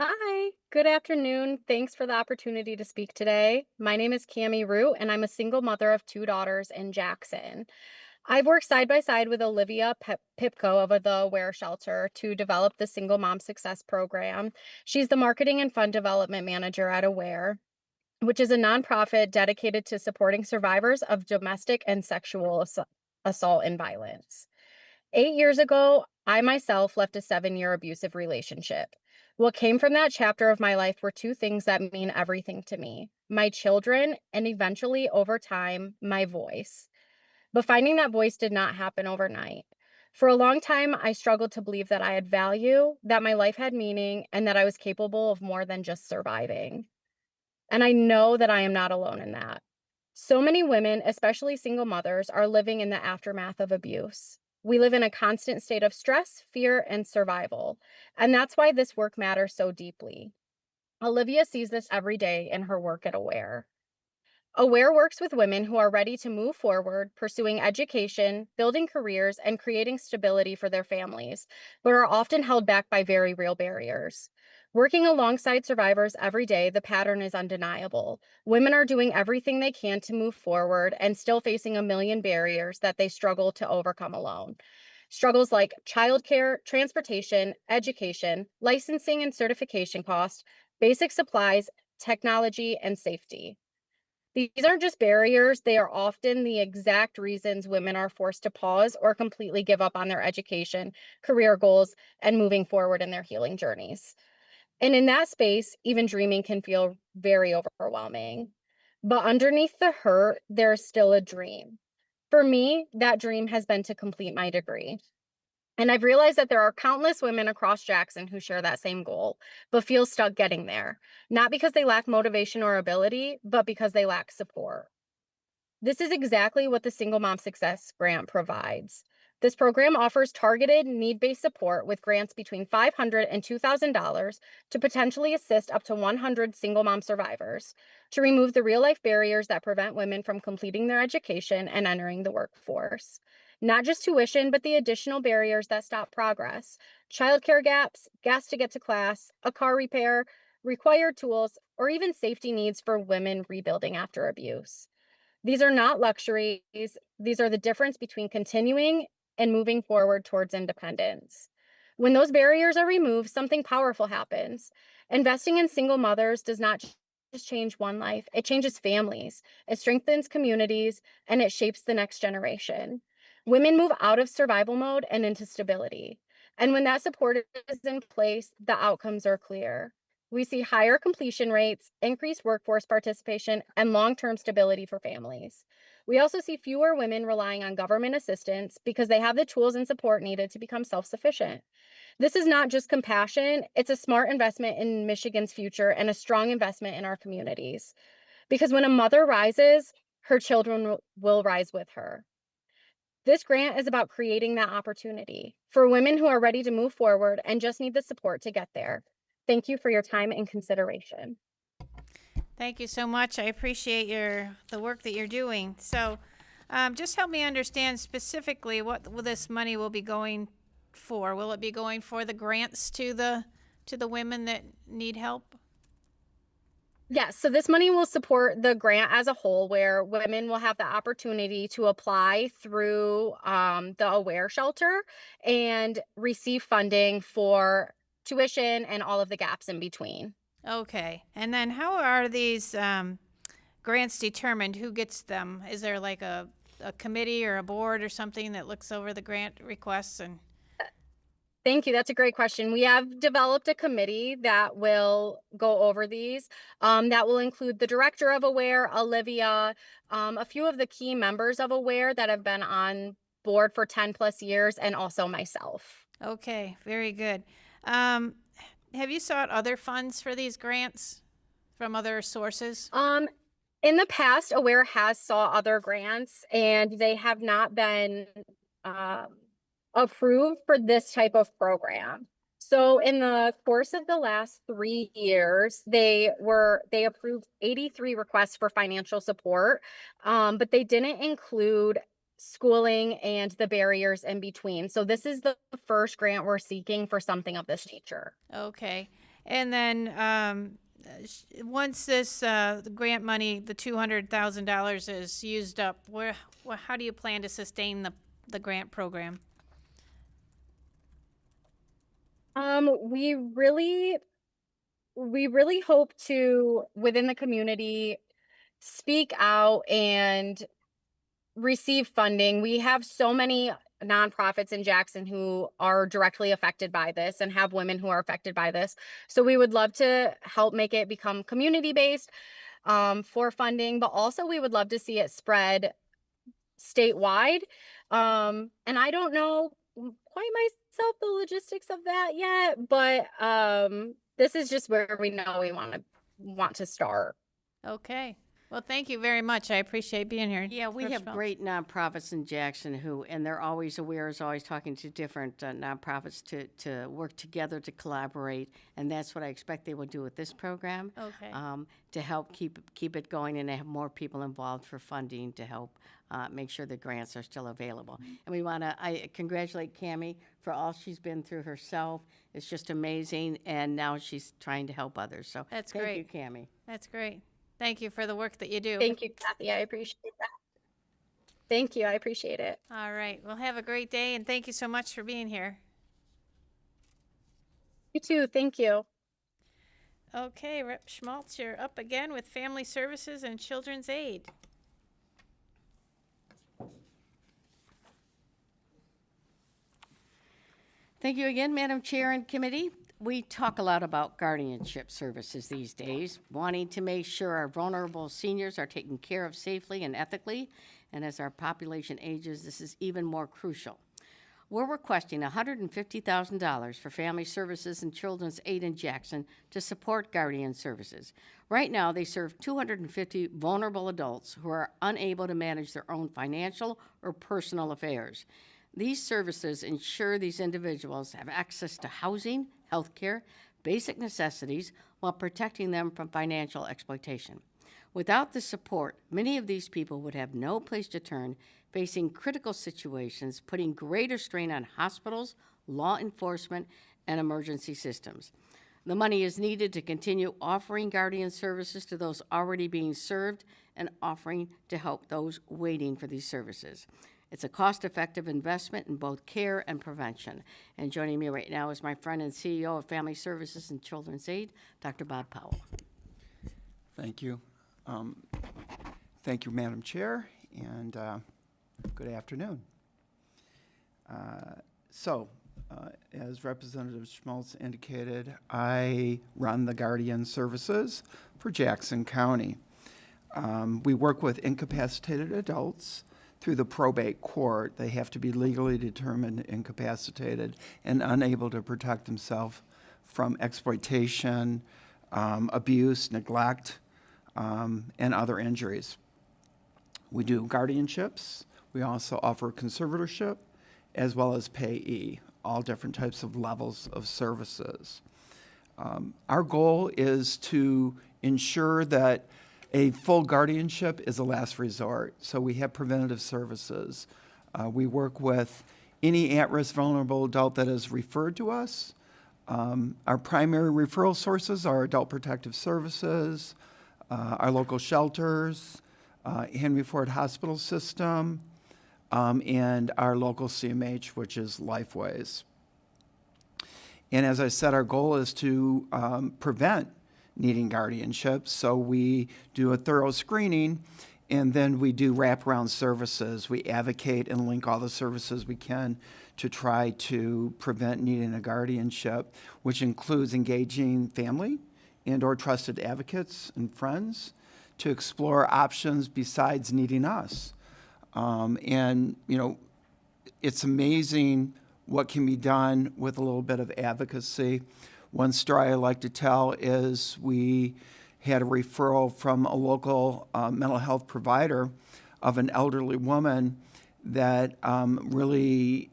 Hi, good afternoon. Thanks for the opportunity to speak today. My name is Cammie Root, and I'm a single mother of 2 daughters in Jackson. I've worked side by side with Olivia Pipko of the Aware Shelter to develop the Single Mom Success Program. She's the Marketing and Fund Development Manager at Aware, which is a nonprofit dedicated to supporting survivors of domestic and sexual assault and violence. 8 years ago, I myself left a 7-year abusive relationship. What came from that chapter of my life were 2 things that mean everything to me: my children, and eventually, over time, my voice. But finding that voice did not happen overnight. For a long time, I struggled to believe that I had value, that my life had meaning, and that I was capable of more than just surviving. And I know that I am not alone in that. So many women, especially single mothers, are living in the aftermath of abuse. We live in a constant state of stress, fear, and survival. And that's why this work matters so deeply. Olivia sees this every day in her work at Aware. Aware works with women who are ready to move forward, pursuing education, building careers, and creating stability for their families, but are often held back by very real barriers. Working alongside survivors every day, the pattern is undeniable. Women are doing everything they can to move forward and still facing a million barriers that they struggle to overcome alone. Struggles like childcare, transportation, education, licensing and certification costs, basic supplies, technology, and safety. These aren't just barriers, they are often the exact reasons women are forced to pause or completely give up on their education, career goals, and moving forward in their healing journeys. And in that space, even dreaming can feel very overwhelming. But underneath the hurt, there's still a dream. For me, that dream has been to complete my degree. And I've realized that there are countless women across Jackson who share that same goal, but feel stuck getting there, not because they lack motivation or ability, but because they lack support. This is exactly what the Single Mom Success Grant provides. This program offers targeted, need-based support with grants between $500 and $2,000 to potentially assist up to 100 single mom survivors, to remove the real-life barriers that prevent women from completing their education and entering the workforce. Not just tuition, but the additional barriers that stop progress: childcare gaps, gas to get to class, a car repair, required tools, or even safety needs for women rebuilding after abuse. These are not luxuries. These are the difference between continuing and moving forward towards independence. When those barriers are removed, something powerful happens. Investing in single mothers does not just change one life, it changes families, it strengthens communities, and it shapes the next generation. Women move out of survival mode and into stability. And when that support is in place, the outcomes are clear. We see higher completion rates, increased workforce participation, and long-term stability for families. We also see fewer women relying on government assistance because they have the tools and support needed to become self-sufficient. This is not just compassion, it's a smart investment in Michigan's future and a strong investment in our communities. Because when a mother rises, her children will rise with her. This grant is about creating that opportunity for women who are ready to move forward and just need the support to get there. Thank you for your time and consideration. Thank you so much. I appreciate the work that you're doing. So just help me understand specifically what this money will be going for. Will it be going for the grants to the women that need help? Yes, so this money will support the grant as a whole, where women will have the opportunity to apply through the Aware Shelter and receive funding for tuition and all of the gaps in between. Okay. And then how are these grants determined? Who gets them? Is there like a committee or a board or something that looks over the grant requests? And Thank you. That's a great question. We have developed a committee that will go over these. That will include the director of Aware, Olivia, a few of the key members of Aware that have been on board for 10 plus years, and also myself. Okay, very good. Have you sought other funds for these grants from other sources? In the past, Aware has sought other grants, and they have not been approved for this type of program. So in the course of the last 3 years, they approved 83 requests for financial support, but they didn't include schooling and the barriers in between. So this is the first grant we're seeking for something of this nature. Okay. And then once this the grant money, the $200,000 is used up, how do you plan to sustain the grant program? We really hope to, within the community, speak out and receive funding. We have so many nonprofits in Jackson who are directly affected by this and have women who are affected by this. So we would love to help make it become community-based for funding, but also we would love to see it spread statewide. And I don't know quite myself the logistics of that yet, but this is just where we know we want to start. Okay. Well, thank you very much. I appreciate being here. Yeah, we Rep. have Schmaltz. great nonprofits in Jackson and they're always aware, is always talking to different nonprofits to work together, to collaborate, and that's what I expect they will do with this program. Okay. To help keep it going and have more people involved for funding to help make sure the grants are still available. And I congratulate Cammie for all she's been through herself. It's just amazing, and now she's trying to help others. So That's thank great. you, Cammie. That's great. Thank you for the work that you do. Thank you, Kathy. I appreciate that. Thank you. I appreciate it. All right. Well, have a great day, and thank you so much for being here. You too. Thank you. Okay, Rep. Schmaltz, you're up again with Family Services and Children's Aid. Thank you again, Madam Chair and Committee. We talk a lot about guardianship services these days, wanting to make sure our vulnerable seniors are taken care of safely and ethically, and as our population ages, this is even more crucial. We're requesting $150,000 for Family Services and Children's Aid in Jackson to support guardian services. Right now, they serve 250 vulnerable adults who are unable to manage their own financial or personal affairs. These services ensure these individuals have access to housing, health care, basic necessities, while protecting them from financial exploitation. Without the support, many of these people would have no place to turn, facing critical situations, putting greater strain on hospitals, law enforcement, and emergency systems. The money is needed to continue offering guardian services to those already being served and offering to help those waiting for these services. It's a cost-effective investment in both care and prevention. And joining me right now is my friend and CEO of Family Services and Children's Aid, Dr. Bob Powell. Thank you. Thank you, Madam Chair, and good afternoon. As Representative Schmaltz indicated, I run the Guardian Services for Jackson County. We work with incapacitated adults through the probate court. They have to be legally determined incapacitated and unable to protect themselves from exploitation, abuse, neglect, and other injuries. We do guardianships. We also offer conservatorship as well as payee, all different types of levels of services. Our goal is to ensure that a full guardianship is a last resort, so we have preventative services. We work with any at-risk vulnerable adult that is referred to us. Our primary referral sources are Adult Protective Services, our local shelters, Henry Ford Hospital System, and our local CMH, which is Lifeways. And as I said, our goal is to prevent needing guardianship. So we do a thorough screening, and then we do wraparound services. We advocate and link all the services we can to try to prevent needing a guardianship, which includes engaging family and or trusted advocates and friends to explore options besides needing us. And, you know, it's amazing what can be done with a little bit of advocacy. One story I like to tell is we had a referral from a local mental health provider of an elderly woman that really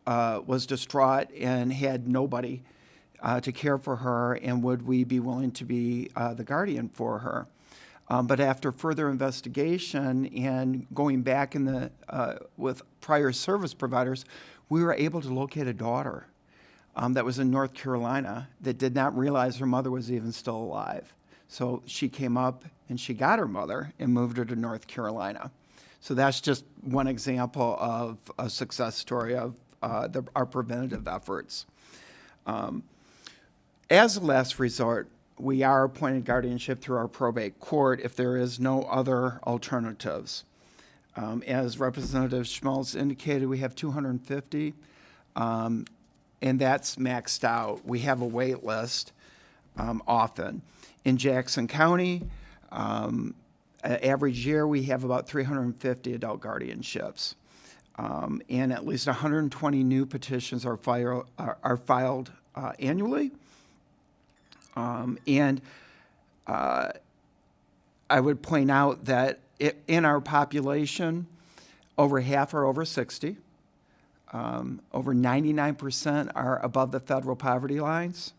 was distraught and had nobody to care for her, and would we be willing to be the guardian for her. But after further investigation and going back in the with prior service providers, we were able to locate a daughter that was in North Carolina that did not realize her mother was even still alive. So she came up and she got her mother and moved her to North Carolina. So that's just one example of a success story of our preventative efforts. As a last resort, we are appointed guardianship through our probate court if there is no other alternatives. As Representative Schmaltz indicated, we have 250, and that's maxed out. We have a wait list often. In Jackson County, average year, we have about 350 adult guardianships. And at least 120 new petitions are filed annually. I would point out that in our population, over half are over 60. Over 99% are above the federal poverty lines,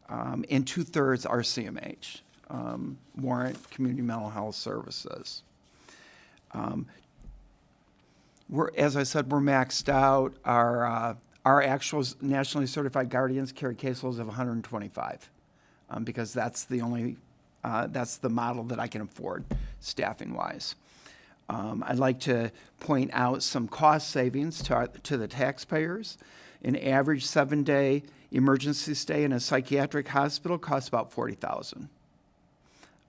and 2/3 are CMH, warrant community mental health services. As I said, we're maxed out. Our actual nationally certified guardians carry caseloads of 125, because that's the model that I can afford staffing-wise. I'd like to point out some cost savings to the taxpayers. An average 7-day emergency stay in a psychiatric hospital costs about $40,000.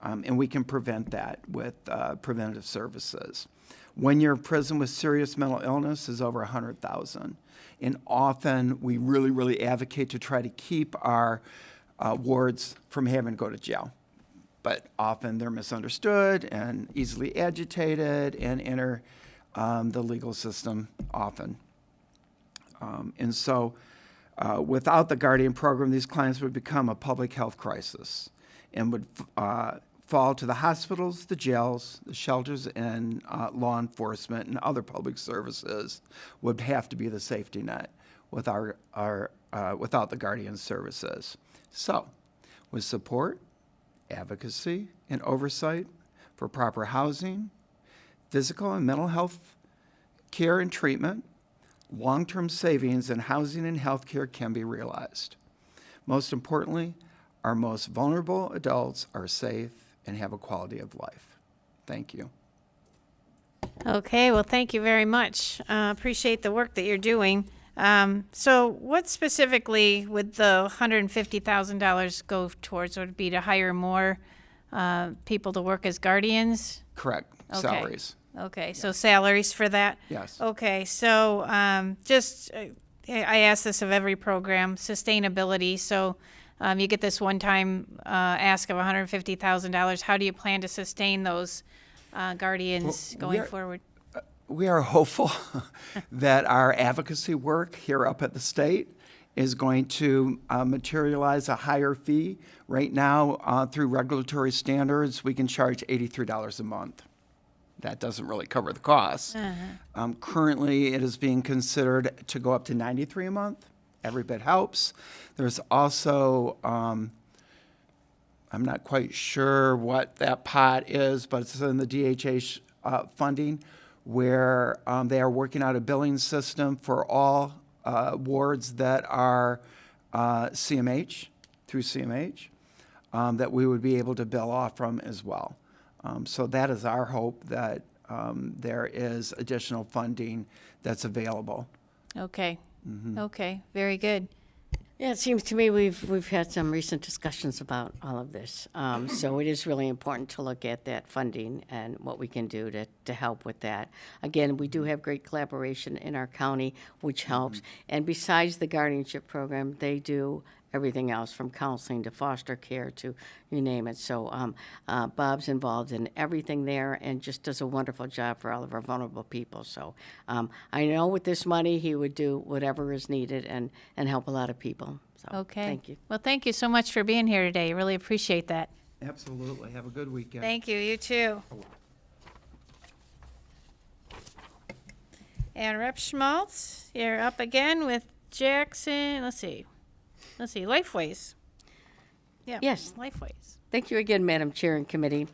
And we can prevent that with preventative services. 1 year in prison with serious mental illness is over $100,000. And often we really, really advocate to try to keep our wards from having to go to jail. But often they're misunderstood and easily agitated and enter the legal system often. And so without the Guardian program, these clients would become a public health crisis and would fall to the hospitals, the jails, the shelters, and law enforcement and other public services would have to be the safety net with without the Guardian services. So with support, advocacy, and oversight for proper housing, physical and mental health care and treatment, long-term savings in housing and health care can be realized. Most importantly, our most vulnerable adults are safe and have a quality of life. Thank you. Okay, well, thank you very much. Appreciate the work that you're doing. So what specifically would the $150,000 go towards? Would it be to hire more people to work as guardians? Correct. Okay. Salaries. Okay, so salaries for that? Yes. Okay, so I ask this of every program, sustainability. So you get this one-time ask of $150,000. How do you plan to sustain those guardians going forward? We are hopeful that our advocacy work here up at the state is going to materialize a higher fee. Right now, through regulatory standards, we can charge $83 a month. That doesn't really cover the costs. Currently, it is being considered to go up to $93 a month. Every bit helps. There's also, I'm not quite sure what that pot is, but it's in the DHH funding, where they are working out a billing system for all wards that are CMH, through CMH, that we would be able to bill off from as well. So that is our hope, that there is additional funding that's available. Okay. Okay, very good. Yeah, it seems to me we've had some recent discussions about all of this. So it is really important to look at that funding and what we can do to help with that. Again, we do have great collaboration in our county, which helps. And besides the guardianship program, they do everything else from counseling to foster care to you name it. So Bob's involved in everything there and just does a wonderful job for all of our vulnerable people. So I know with this money, he would do whatever is needed and help a lot of people. So Okay. thank you. Well, thank you so much for being here today. Really appreciate that. Absolutely. Have a good weekend. Thank you. You too. And Rep. Schmaltz, you're up again with Jackson. Let's see, Lifeways. Yeah. Yes. Lifeways. Thank you again, Madam Chair and Committee.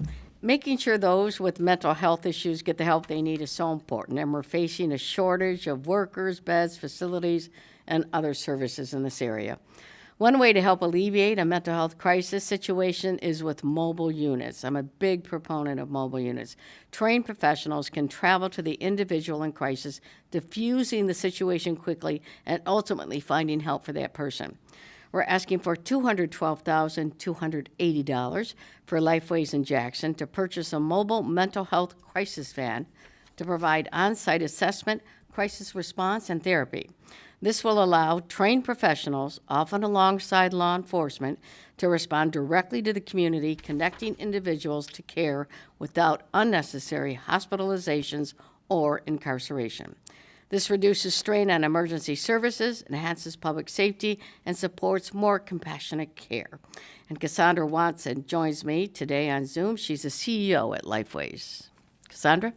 Making sure those with mental health issues get the help they need is so important, and we're facing a shortage of workers, beds, facilities, and other services in this area. One way to help alleviate a mental health crisis situation is with mobile units. I'm a big proponent of mobile units. Trained professionals can travel to the individual in crisis, diffusing the situation quickly and ultimately finding help for that person. We're asking for $212,280 for Lifeways in Jackson to purchase a mobile mental health crisis van to provide on-site assessment, crisis response, and therapy. This will allow trained professionals, often alongside law enforcement, to respond directly to the community, connecting individuals to care without unnecessary hospitalizations or incarceration. This reduces strain on emergency services, enhances public safety, and supports more compassionate care. And Cassandra Watson joins me today on Zoom. She's the CEO at Lifeways. Cassandra?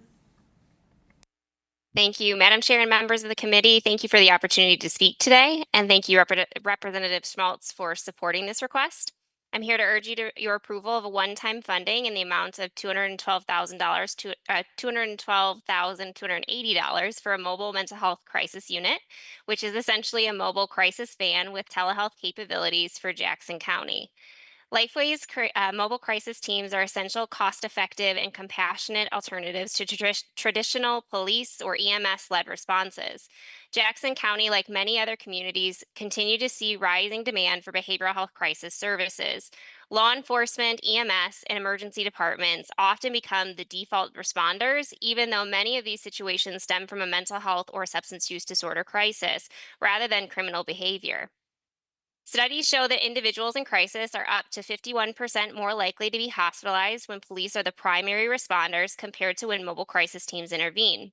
Thank you, Madam Chair and members of the committee. Thank you for the opportunity to speak today, and thank you, Representative Schmaltz, for supporting this request. I'm here to urge your approval of a one-time funding in the amount of $212,000 to $212,280 for a mobile mental health crisis unit, which is essentially a mobile crisis van with telehealth capabilities for Jackson County. Lifeway's mobile crisis teams are essential, cost-effective, and compassionate alternatives to traditional police or EMS-led responses. Jackson County, like many other communities, continue to see rising demand for behavioral health crisis services. Law enforcement, EMS, and emergency departments often become the default responders, even though many of these situations stem from a mental health or substance use disorder crisis, rather than criminal behavior. Studies show that individuals in crisis are up to 51% more likely to be hospitalized when police are the primary responders compared to when mobile crisis teams intervene.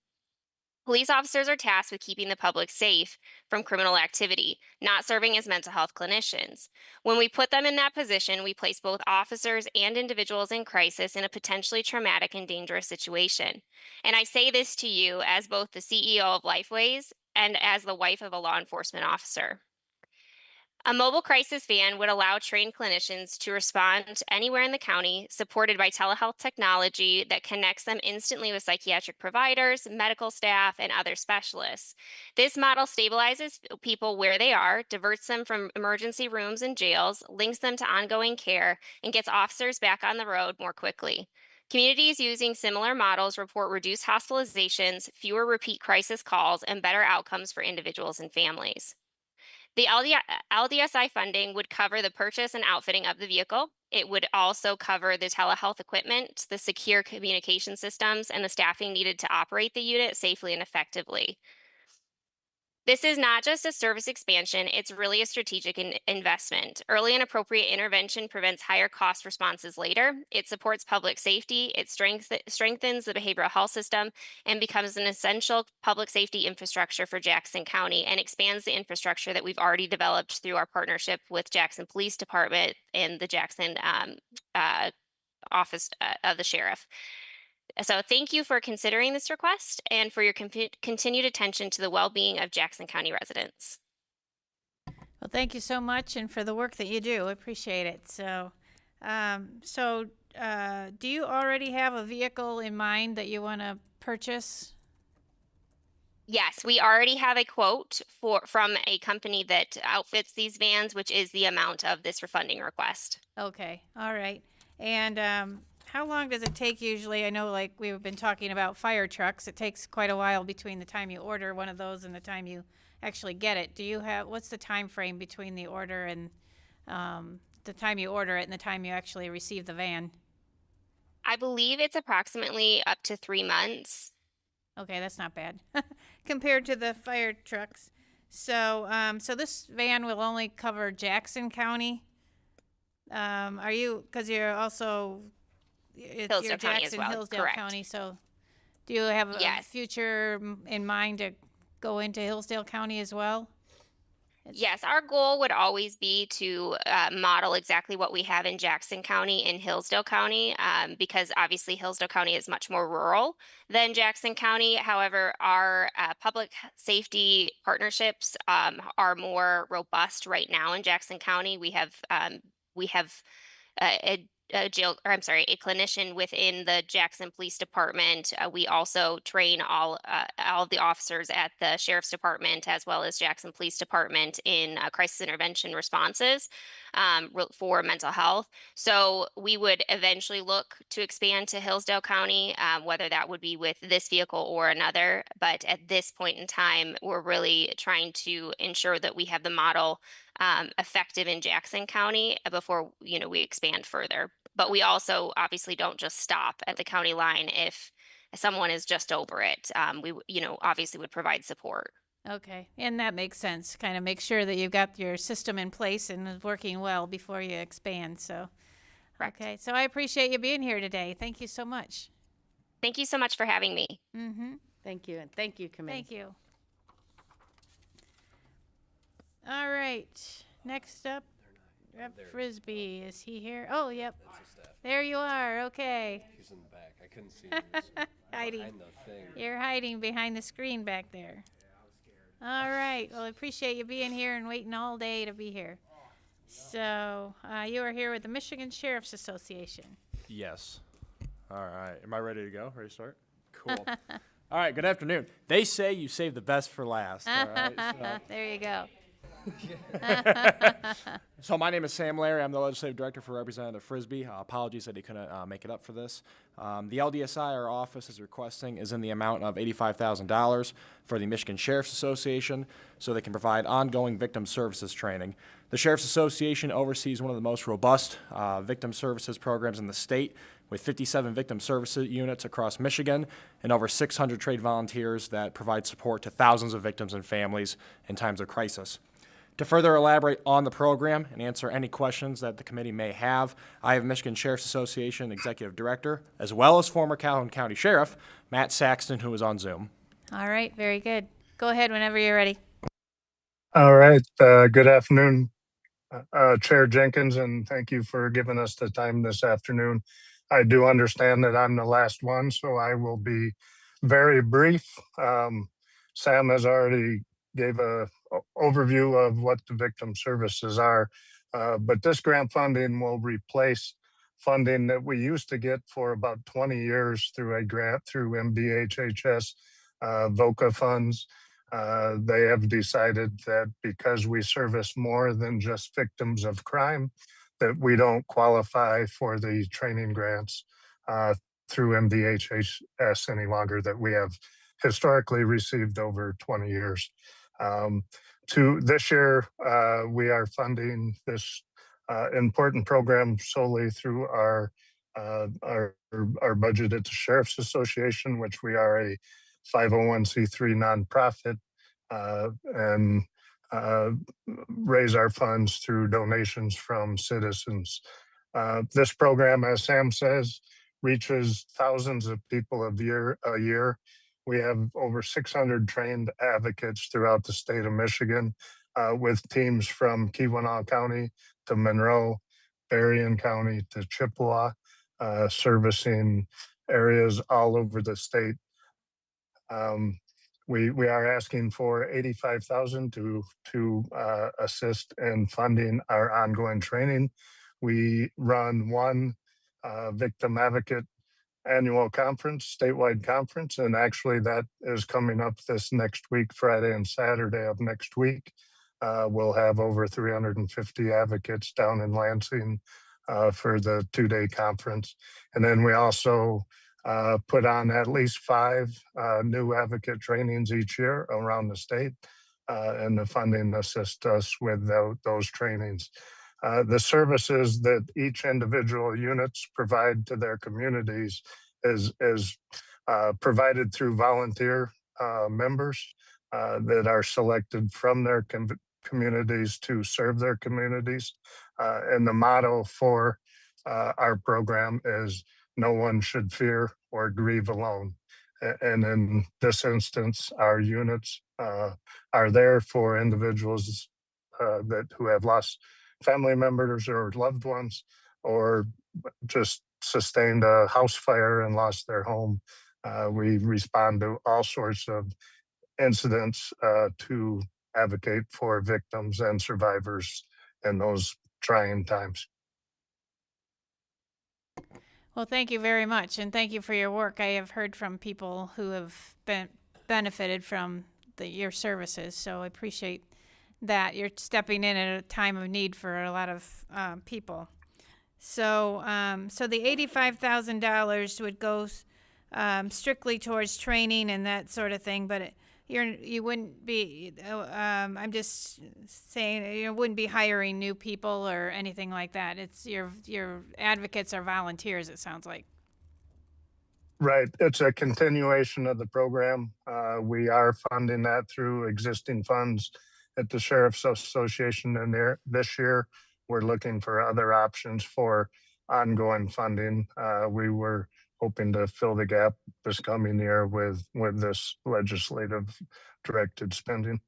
Police officers are tasked with keeping the public safe from criminal activity, not serving as mental health clinicians. When we put them in that position, we place both officers and individuals in crisis in a potentially traumatic and dangerous situation. And I say this to you as both the CEO of Lifeways and as the wife of a law enforcement officer. A mobile crisis van would allow trained clinicians to respond anywhere in the county, supported by telehealth technology that connects them instantly with psychiatric providers, medical staff, and other specialists. This model stabilizes people where they are, diverts them from emergency rooms and jails, links them to ongoing care, and gets officers back on the road more quickly. Communities using similar models report reduced hospitalizations, fewer repeat crisis calls, and better outcomes for individuals and families. The LDSI funding would cover the purchase and outfitting of the vehicle. It would also cover the telehealth equipment, the secure communication systems, and the staffing needed to operate the unit safely and effectively. This is not just a service expansion, it's really a strategic investment. Early and appropriate intervention prevents higher cost responses later. It supports public safety, it strengthens the behavioral health system, and becomes an essential public safety infrastructure for Jackson County, and expands the infrastructure that we've already developed through our partnership with Jackson Police Department and the Jackson Office of the Sheriff. So thank you for considering this request and for your continued attention to the well-being of Jackson County residents. Well, thank you so much, and for the work that you do. I appreciate it. So, do you already have a vehicle in mind that you want to purchase? Yes, we already have a quote from a company that outfits these vans, which is the amount of this refunding request. Okay, all right. And how long does it take usually? I know, like we've been talking about fire trucks, it takes quite a while between the time you order one of those and the time you actually get it. What's the time frame between the order and the time you order it and the time you actually receive the van? I believe it's approximately up to 3 months. Okay, that's not bad compared to the fire trucks. So, so this van will only cover Jackson County. Because you're also Hillsdale County as well. Hillsdale Correct. County. So, do you have a future in mind to go into Hillsdale County as well? Yes, our goal would always be to model exactly what we have in Jackson County in Hillsdale County, because obviously Hillsdale County is much more rural than Jackson County. However, our public safety partnerships are more robust right now in Jackson County. We have a clinician within the Jackson Police Department. We also train all of the officers at the Sheriff's Department as well as Jackson Police Department in crisis intervention responses for mental health. So we would eventually look to expand to Hillsdale County, whether that would be with this vehicle or another. But at this point in time, we're really trying to ensure that we have the model effective in Jackson County before we expand further. But we also obviously don't just stop at the county line if someone is just over it. We obviously would provide support. Okay, and that makes sense. Kind of make sure that you've got your system in place and is working well before you expand. So, Correct. Okay, so I appreciate you being here today. Thank you so much. Thank you so much for having me. Mm-hmm. Thank you, and thank you, committee. Thank you. All right. Next up, Rep Frisbee. Is he here? Oh, yep. There you are. Okay. He's in the back. I couldn't see him. He was Hiding. behind the thing. You're hiding behind the screen back there. All right. Well, I appreciate you being here and waiting all day to be here. So, you are here with the Michigan Sheriff's Association. Yes. All right. Am I ready to go? Ready to start? Cool. All right. Good afternoon. They say you save the best for last. All right, so. There you go. So my name is Sam Larry. I'm the legislative director for Representative Frisbee. Apologies that he couldn't make it up for this. The LDSI our office is requesting is in the amount of $85,000 for the Michigan Sheriff's Association so they can provide ongoing victim services training. The Sheriff's Association oversees one of the most robust victim services programs in the state, with 57 victim services units across Michigan and over 600 trained volunteers that provide support to thousands of victims and families in times of crisis. To further elaborate on the program and answer any questions that the committee may have, I have Michigan Sheriff's Association Executive Director, as well as former Calhoun County Sheriff, Matt Saxton, who is on Zoom. All right. Very good. Go ahead whenever you're ready. All right, good afternoon, Chair Jenkins, and thank you for giving us the time this afternoon. I do understand that I'm the last one, so I will be very brief. Sam has already gave a overview of what the victim services are, but this grant funding will replace funding that we used to get for about 20 years through a grant through MDHHS VOCA funds. They have decided that because we service more than just victims of crime, that we don't qualify for the training grants through MDHHS any longer that we have historically received over 20 years. To this year, we are funding this important program solely through our budget at the Sheriff's Association, which we are a 501c3 nonprofit, and raise our funds through donations from citizens. This program, as Sam says, reaches thousands of people a year. We have over 600 trained advocates throughout the state of Michigan, with teams from Keweenaw County to Monroe, Berrien County to Chippewa, servicing areas all over the state. We are asking for $85,000 to assist in funding our ongoing training. We run one victim advocate annual conference, statewide conference, and actually that is coming up this next week, Friday and Saturday of next week. We'll have over 350 advocates down in Lansing for the 2-day conference. And then we also put on at least 5 new advocate trainings each year around the state, and the funding assists us with those trainings. The services that each individual units provide to their communities is provided through volunteer members that are selected from their communities to serve their communities. And the motto for our program is "No one should fear or grieve alone." And in this instance, our units are there for individuals who have lost family members or loved ones, or just sustained a house fire and lost their home. We respond to all sorts of incidents to advocate for victims and survivors in those trying times. Well, thank you very much, and thank you for your work. I have heard from people who have benefited from your services, so I appreciate that you're stepping in at a time of need for a lot of people. So the $85,000 would go strictly towards training and that sort of thing, but you wouldn't be. I'm just saying you wouldn't be hiring new people or anything like that. It's your advocates are volunteers. It sounds like. Right. It's a continuation of the program. We are funding that through existing funds at the Sheriff's Association, and this year we're looking for other options for ongoing funding. We were hoping to fill the gap this coming year with this legislative directed spending.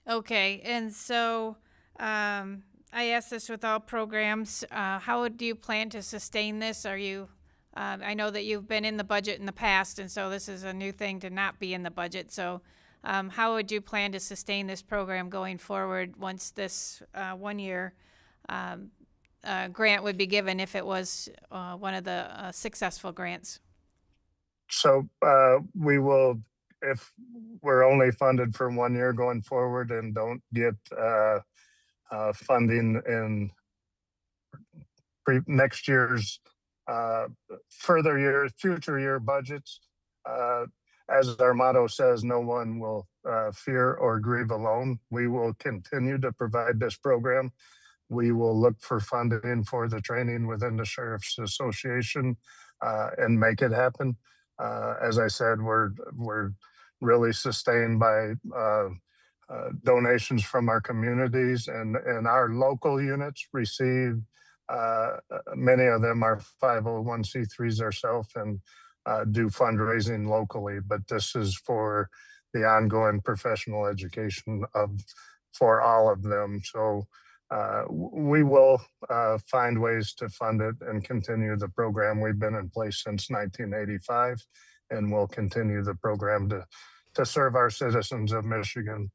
Okay, and so I ask this with all programs. How do you plan to sustain this? Are you, I know that you've been in the budget in the past, and so this is a new thing to not be in the budget. So how would you plan to sustain this program going forward once this 1 year grant would be given if it was one of the successful grants? So we will, if we're only funded for 1 year going forward and don't get funding in next year's further years, future year budgets, as our motto says, no one will fear or grieve alone. We will continue to provide this program. We will look for funding for the training within the Sheriff's Association and make it happen. As I said, we're really sustained by donations from our communities, and our local units receive, many of them are 501c3s ourselves and do fundraising locally, but this is for the ongoing professional education for all of them. So we will find ways to fund it and continue the program. We've been in place since 1985, and we'll continue the program to serve our citizens of Michigan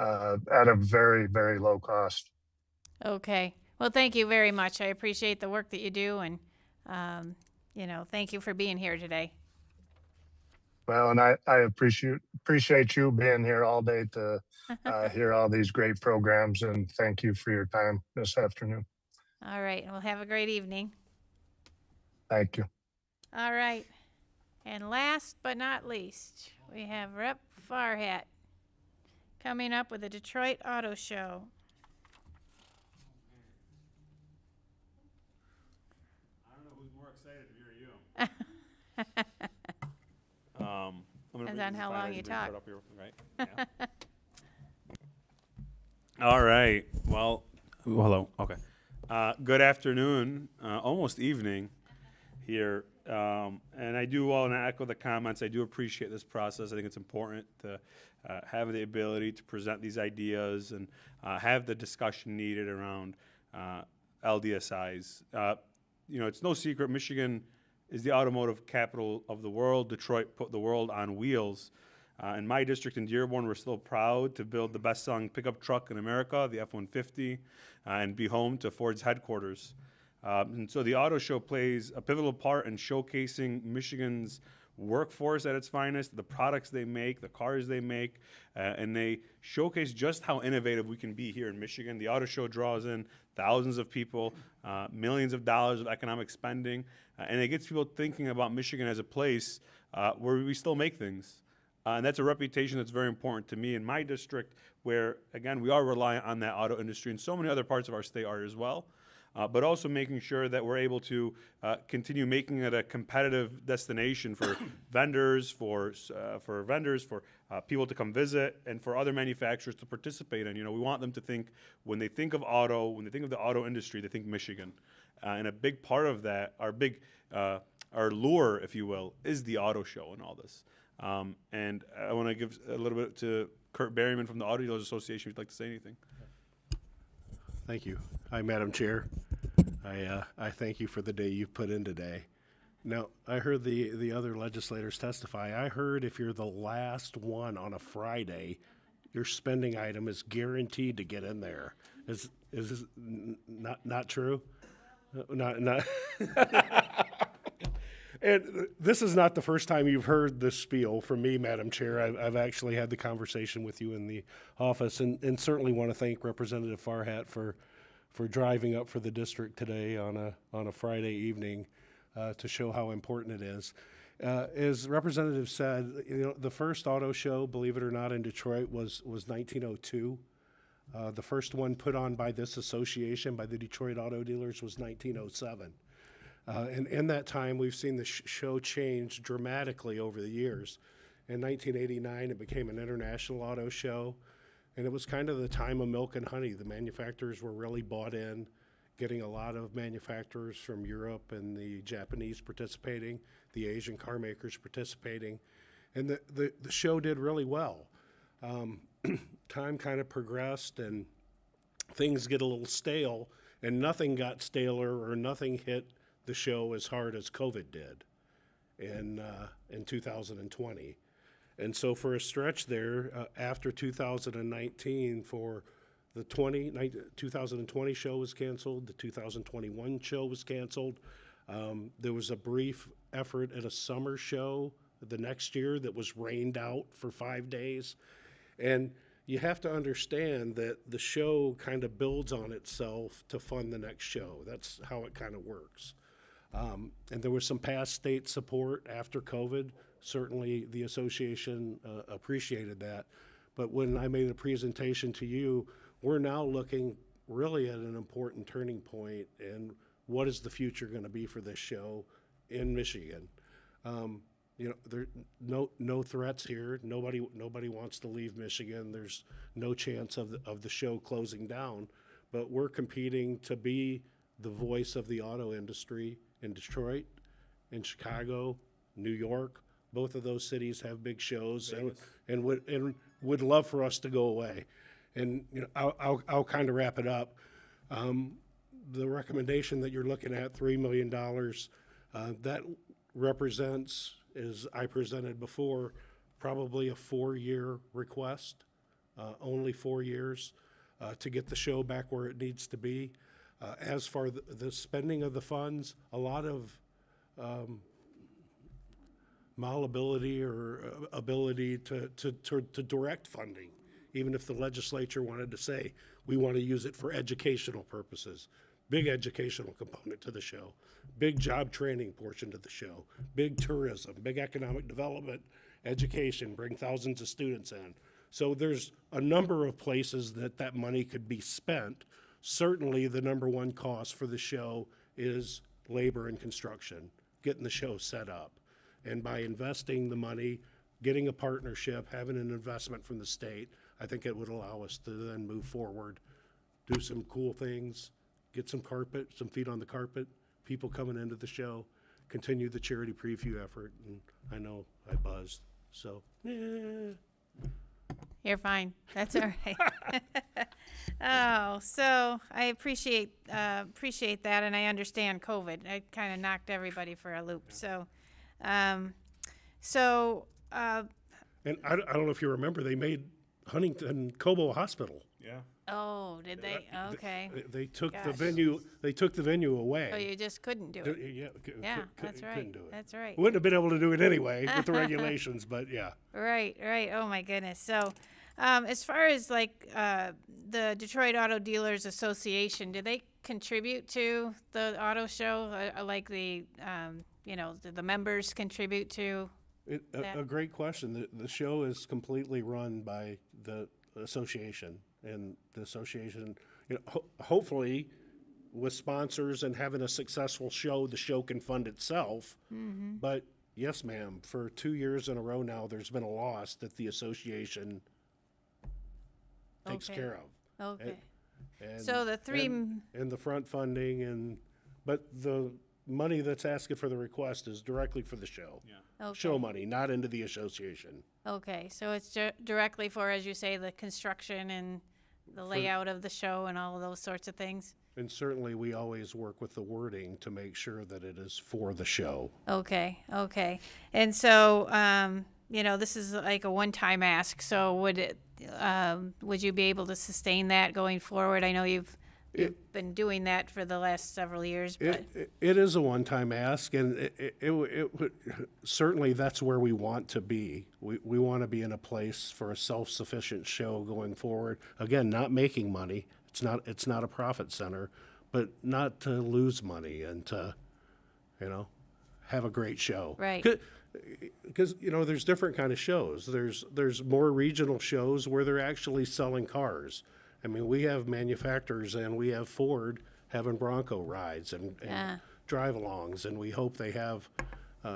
at a very, very low cost. Okay. Well, thank you very much. I appreciate the work that you do, and thank you for being here today. Well, and I appreciate you being here all day to hear all these great programs, and thank you for your time this afternoon. All right. Well, have a great evening. Thank you. All right. And last but not least, we have Rep. Farhat coming up with the Detroit Auto Show. I don't know who's more excited, me or you. Depends on how long you talk. Up here, right? Yeah. All right. Well, hello. Okay. Good afternoon, almost evening here. And I do want to echo the comments. I do appreciate this process. I think it's important to have the ability to present these ideas and have the discussion needed around LDSIs. It's no secret Michigan is the automotive capital of the world. Detroit put the world on wheels. In my district in Dearborn, we're still proud to build the best-selling pickup truck in America, the F-150, and be home to Ford's headquarters. And so the auto show plays a pivotal part in showcasing Michigan's workforce at its finest, the products they make, the cars they make, and they showcase just how innovative we can be here in Michigan. The auto show draws in thousands of people, millions of dollars of economic spending, and it gets people thinking about Michigan as a place where we still make things. And that's a reputation that's very important to me in my district, where, again, we are reliant on that auto industry, and so many other parts of our state are as well. But also making sure that we're able to continue making it a competitive destination for vendors, for people to come visit, and for other manufacturers to participate in. We want them to think, when they think of auto, when they think of the auto industry, they think Michigan. And a big part of that, our lure, if you will, is the auto show and all this. And I want to give a little bit to Kurt Berryman from the Auto Dealers Association. If you'd like to say anything. Thank you. Hi, Madam Chair. I thank you for the day you've put in today. Now, I heard the other legislators testify. I heard if you're the last one on a Friday, your spending item is guaranteed to get in there. Is this not true? Not. And this is not the first time you've heard this spiel from me, Madam Chair. I've actually had the conversation with you in the office, and certainly want to thank Representative Farhat for driving up for the district today on a Friday evening to show how important it is. As Representative said, the first auto show, believe it or not, in Detroit was 1902. The first one put on by this association, by the Detroit Auto Dealers, was 1907. And in that time, we've seen the show change dramatically over the years. In 1989, it became an international auto show, and it was kind of the time of milk and honey. The manufacturers were really bought in, getting a lot of manufacturers from Europe and the Japanese participating, the Asian car makers participating, and the show did really well. time kind of progressed and things get a little stale, and nothing got staler or nothing hit the show as hard as COVID did in 2020. And so for a stretch there, after 2019, for the 2020 show was canceled, the 2021 show was canceled. There was a brief effort at a summer show the next year that was rained out for 5 days. And you have to understand that the show kind of builds on itself to fund the next show. That's how it kind of works. And there was some past state support after COVID. Certainly the association appreciated that. But when I made a presentation to you, we're now looking really at an important turning point, and what is the future going to be for this show in Michigan? You know, there no threats here. Nobody wants to leave Michigan. There's no chance of the show closing down, but we're competing to be the voice of the auto industry in Detroit, in Chicago, New York. Both of those cities have big shows and would love for us to go away. And you know, I'll kind of wrap it up. The recommendation that you're looking at, $3 million, that represents, as I presented before, probably a 4-year request, only 4 years, to get the show back where it needs to be. As for the spending of the funds, a lot of malleability or ability to direct funding, even if the legislature wanted to say, we want to use it for educational purposes. Big educational component to the show, big job training portion to the show, big tourism, big economic development, education, bring thousands of students in. So there's a number of places that money could be spent. Certainly the number one cost for the show is labor and construction, getting the show set up. And by investing the money, getting a partnership, having an investment from the state, I think it would allow us to then move forward, do some cool things, get some carpet, some feet on the carpet, people coming into the show, continue the charity preview effort. And I know I buzzed, so. You're fine. That's all right. Oh, so I appreciate that, and I understand COVID. It kind of knocked everybody for a loop. So, and I don't know if you remember, they made Huntington Cobo Hospital. Yeah. Oh, did they? Okay. They took the Gosh. venue. They took the venue away. So you just couldn't do it. Yeah, that's right. Couldn't do it. That's right. Wouldn't have been able to do it anyway with the regulations, but yeah. Right. Oh my goodness. So, as far as like the Detroit Auto Dealers Association, do they contribute to the auto show? Like the the members contribute to? A great question. The show is completely run by the association, and the association, hopefully, with sponsors and having a successful show, the show can fund itself. Mm-hmm. But yes, ma'am, for 2 years in a row now, there's been a loss that the association takes care of. Okay. And, So the three and the front funding but the money that's asking for the request is directly for the show. Yeah. Okay. Show money, not into the association. Okay, so it's directly for, as you say, the construction and the layout of the show and all of those sorts of things? And certainly, we always work with the wording to make sure that it is for the show. Okay. And so, this is like a one-time ask, so would you be able to sustain that going forward? I know you've been doing that for the last several years, but. It is a one-time ask, and it would, certainly that's where we want to be. We want to be in a place for a self-sufficient show going forward. Again, not making money. It's not a profit center, but not to lose money and to, have a great show. Right. Because there's different kind of shows. There's more regional shows where they're actually selling cars. I mean, we have manufacturers and we have Ford having Bronco rides and drive-alongs, and we hope they have,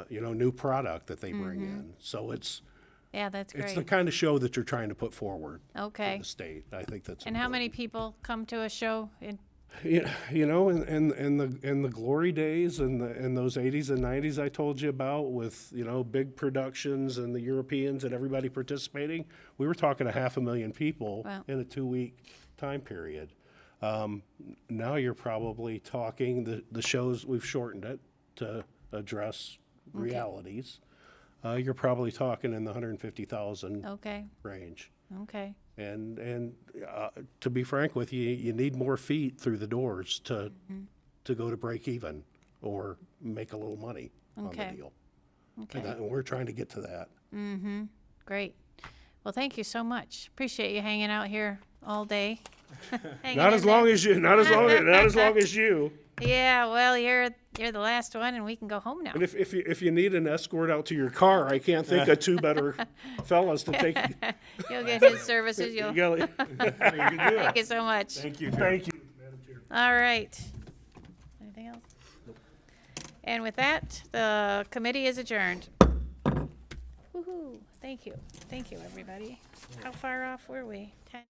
new product that they bring in. So that's great. It's the kind of show that you're trying to put forward. Okay. For the state. I think that's. And how many people come to a show You know, in the glory days and in those 80s and 90s I told you about, with, you know, big productions and the Europeans and everybody participating, we were talking 500,000 people Wow. in a 2-week time period. Now you're probably talking, the shows, we've shortened it to address realities. You're probably talking in the 150,000 Okay, range. okay. And to be frank with you, you need more feet through the doors to go to break even or make a little money on Okay. the deal. Okay. And we're trying to get to that. Mm-hmm. Great. Well, thank you so much. Appreciate you hanging out here all day. Not as long as you. Not as long as you. Yeah, well, you're the last one, and we can go home now. And if you need an escort out to your car, I can't think of 2 better fellas to take you. You'll get his services. You You'll. got it. You can do it. Thank you so much. Thank you, Madam Chair. All right. Anything else? And with that, the committee is adjourned. Woohoo! Thank you. Thank you, everybody. How far off were we? 10.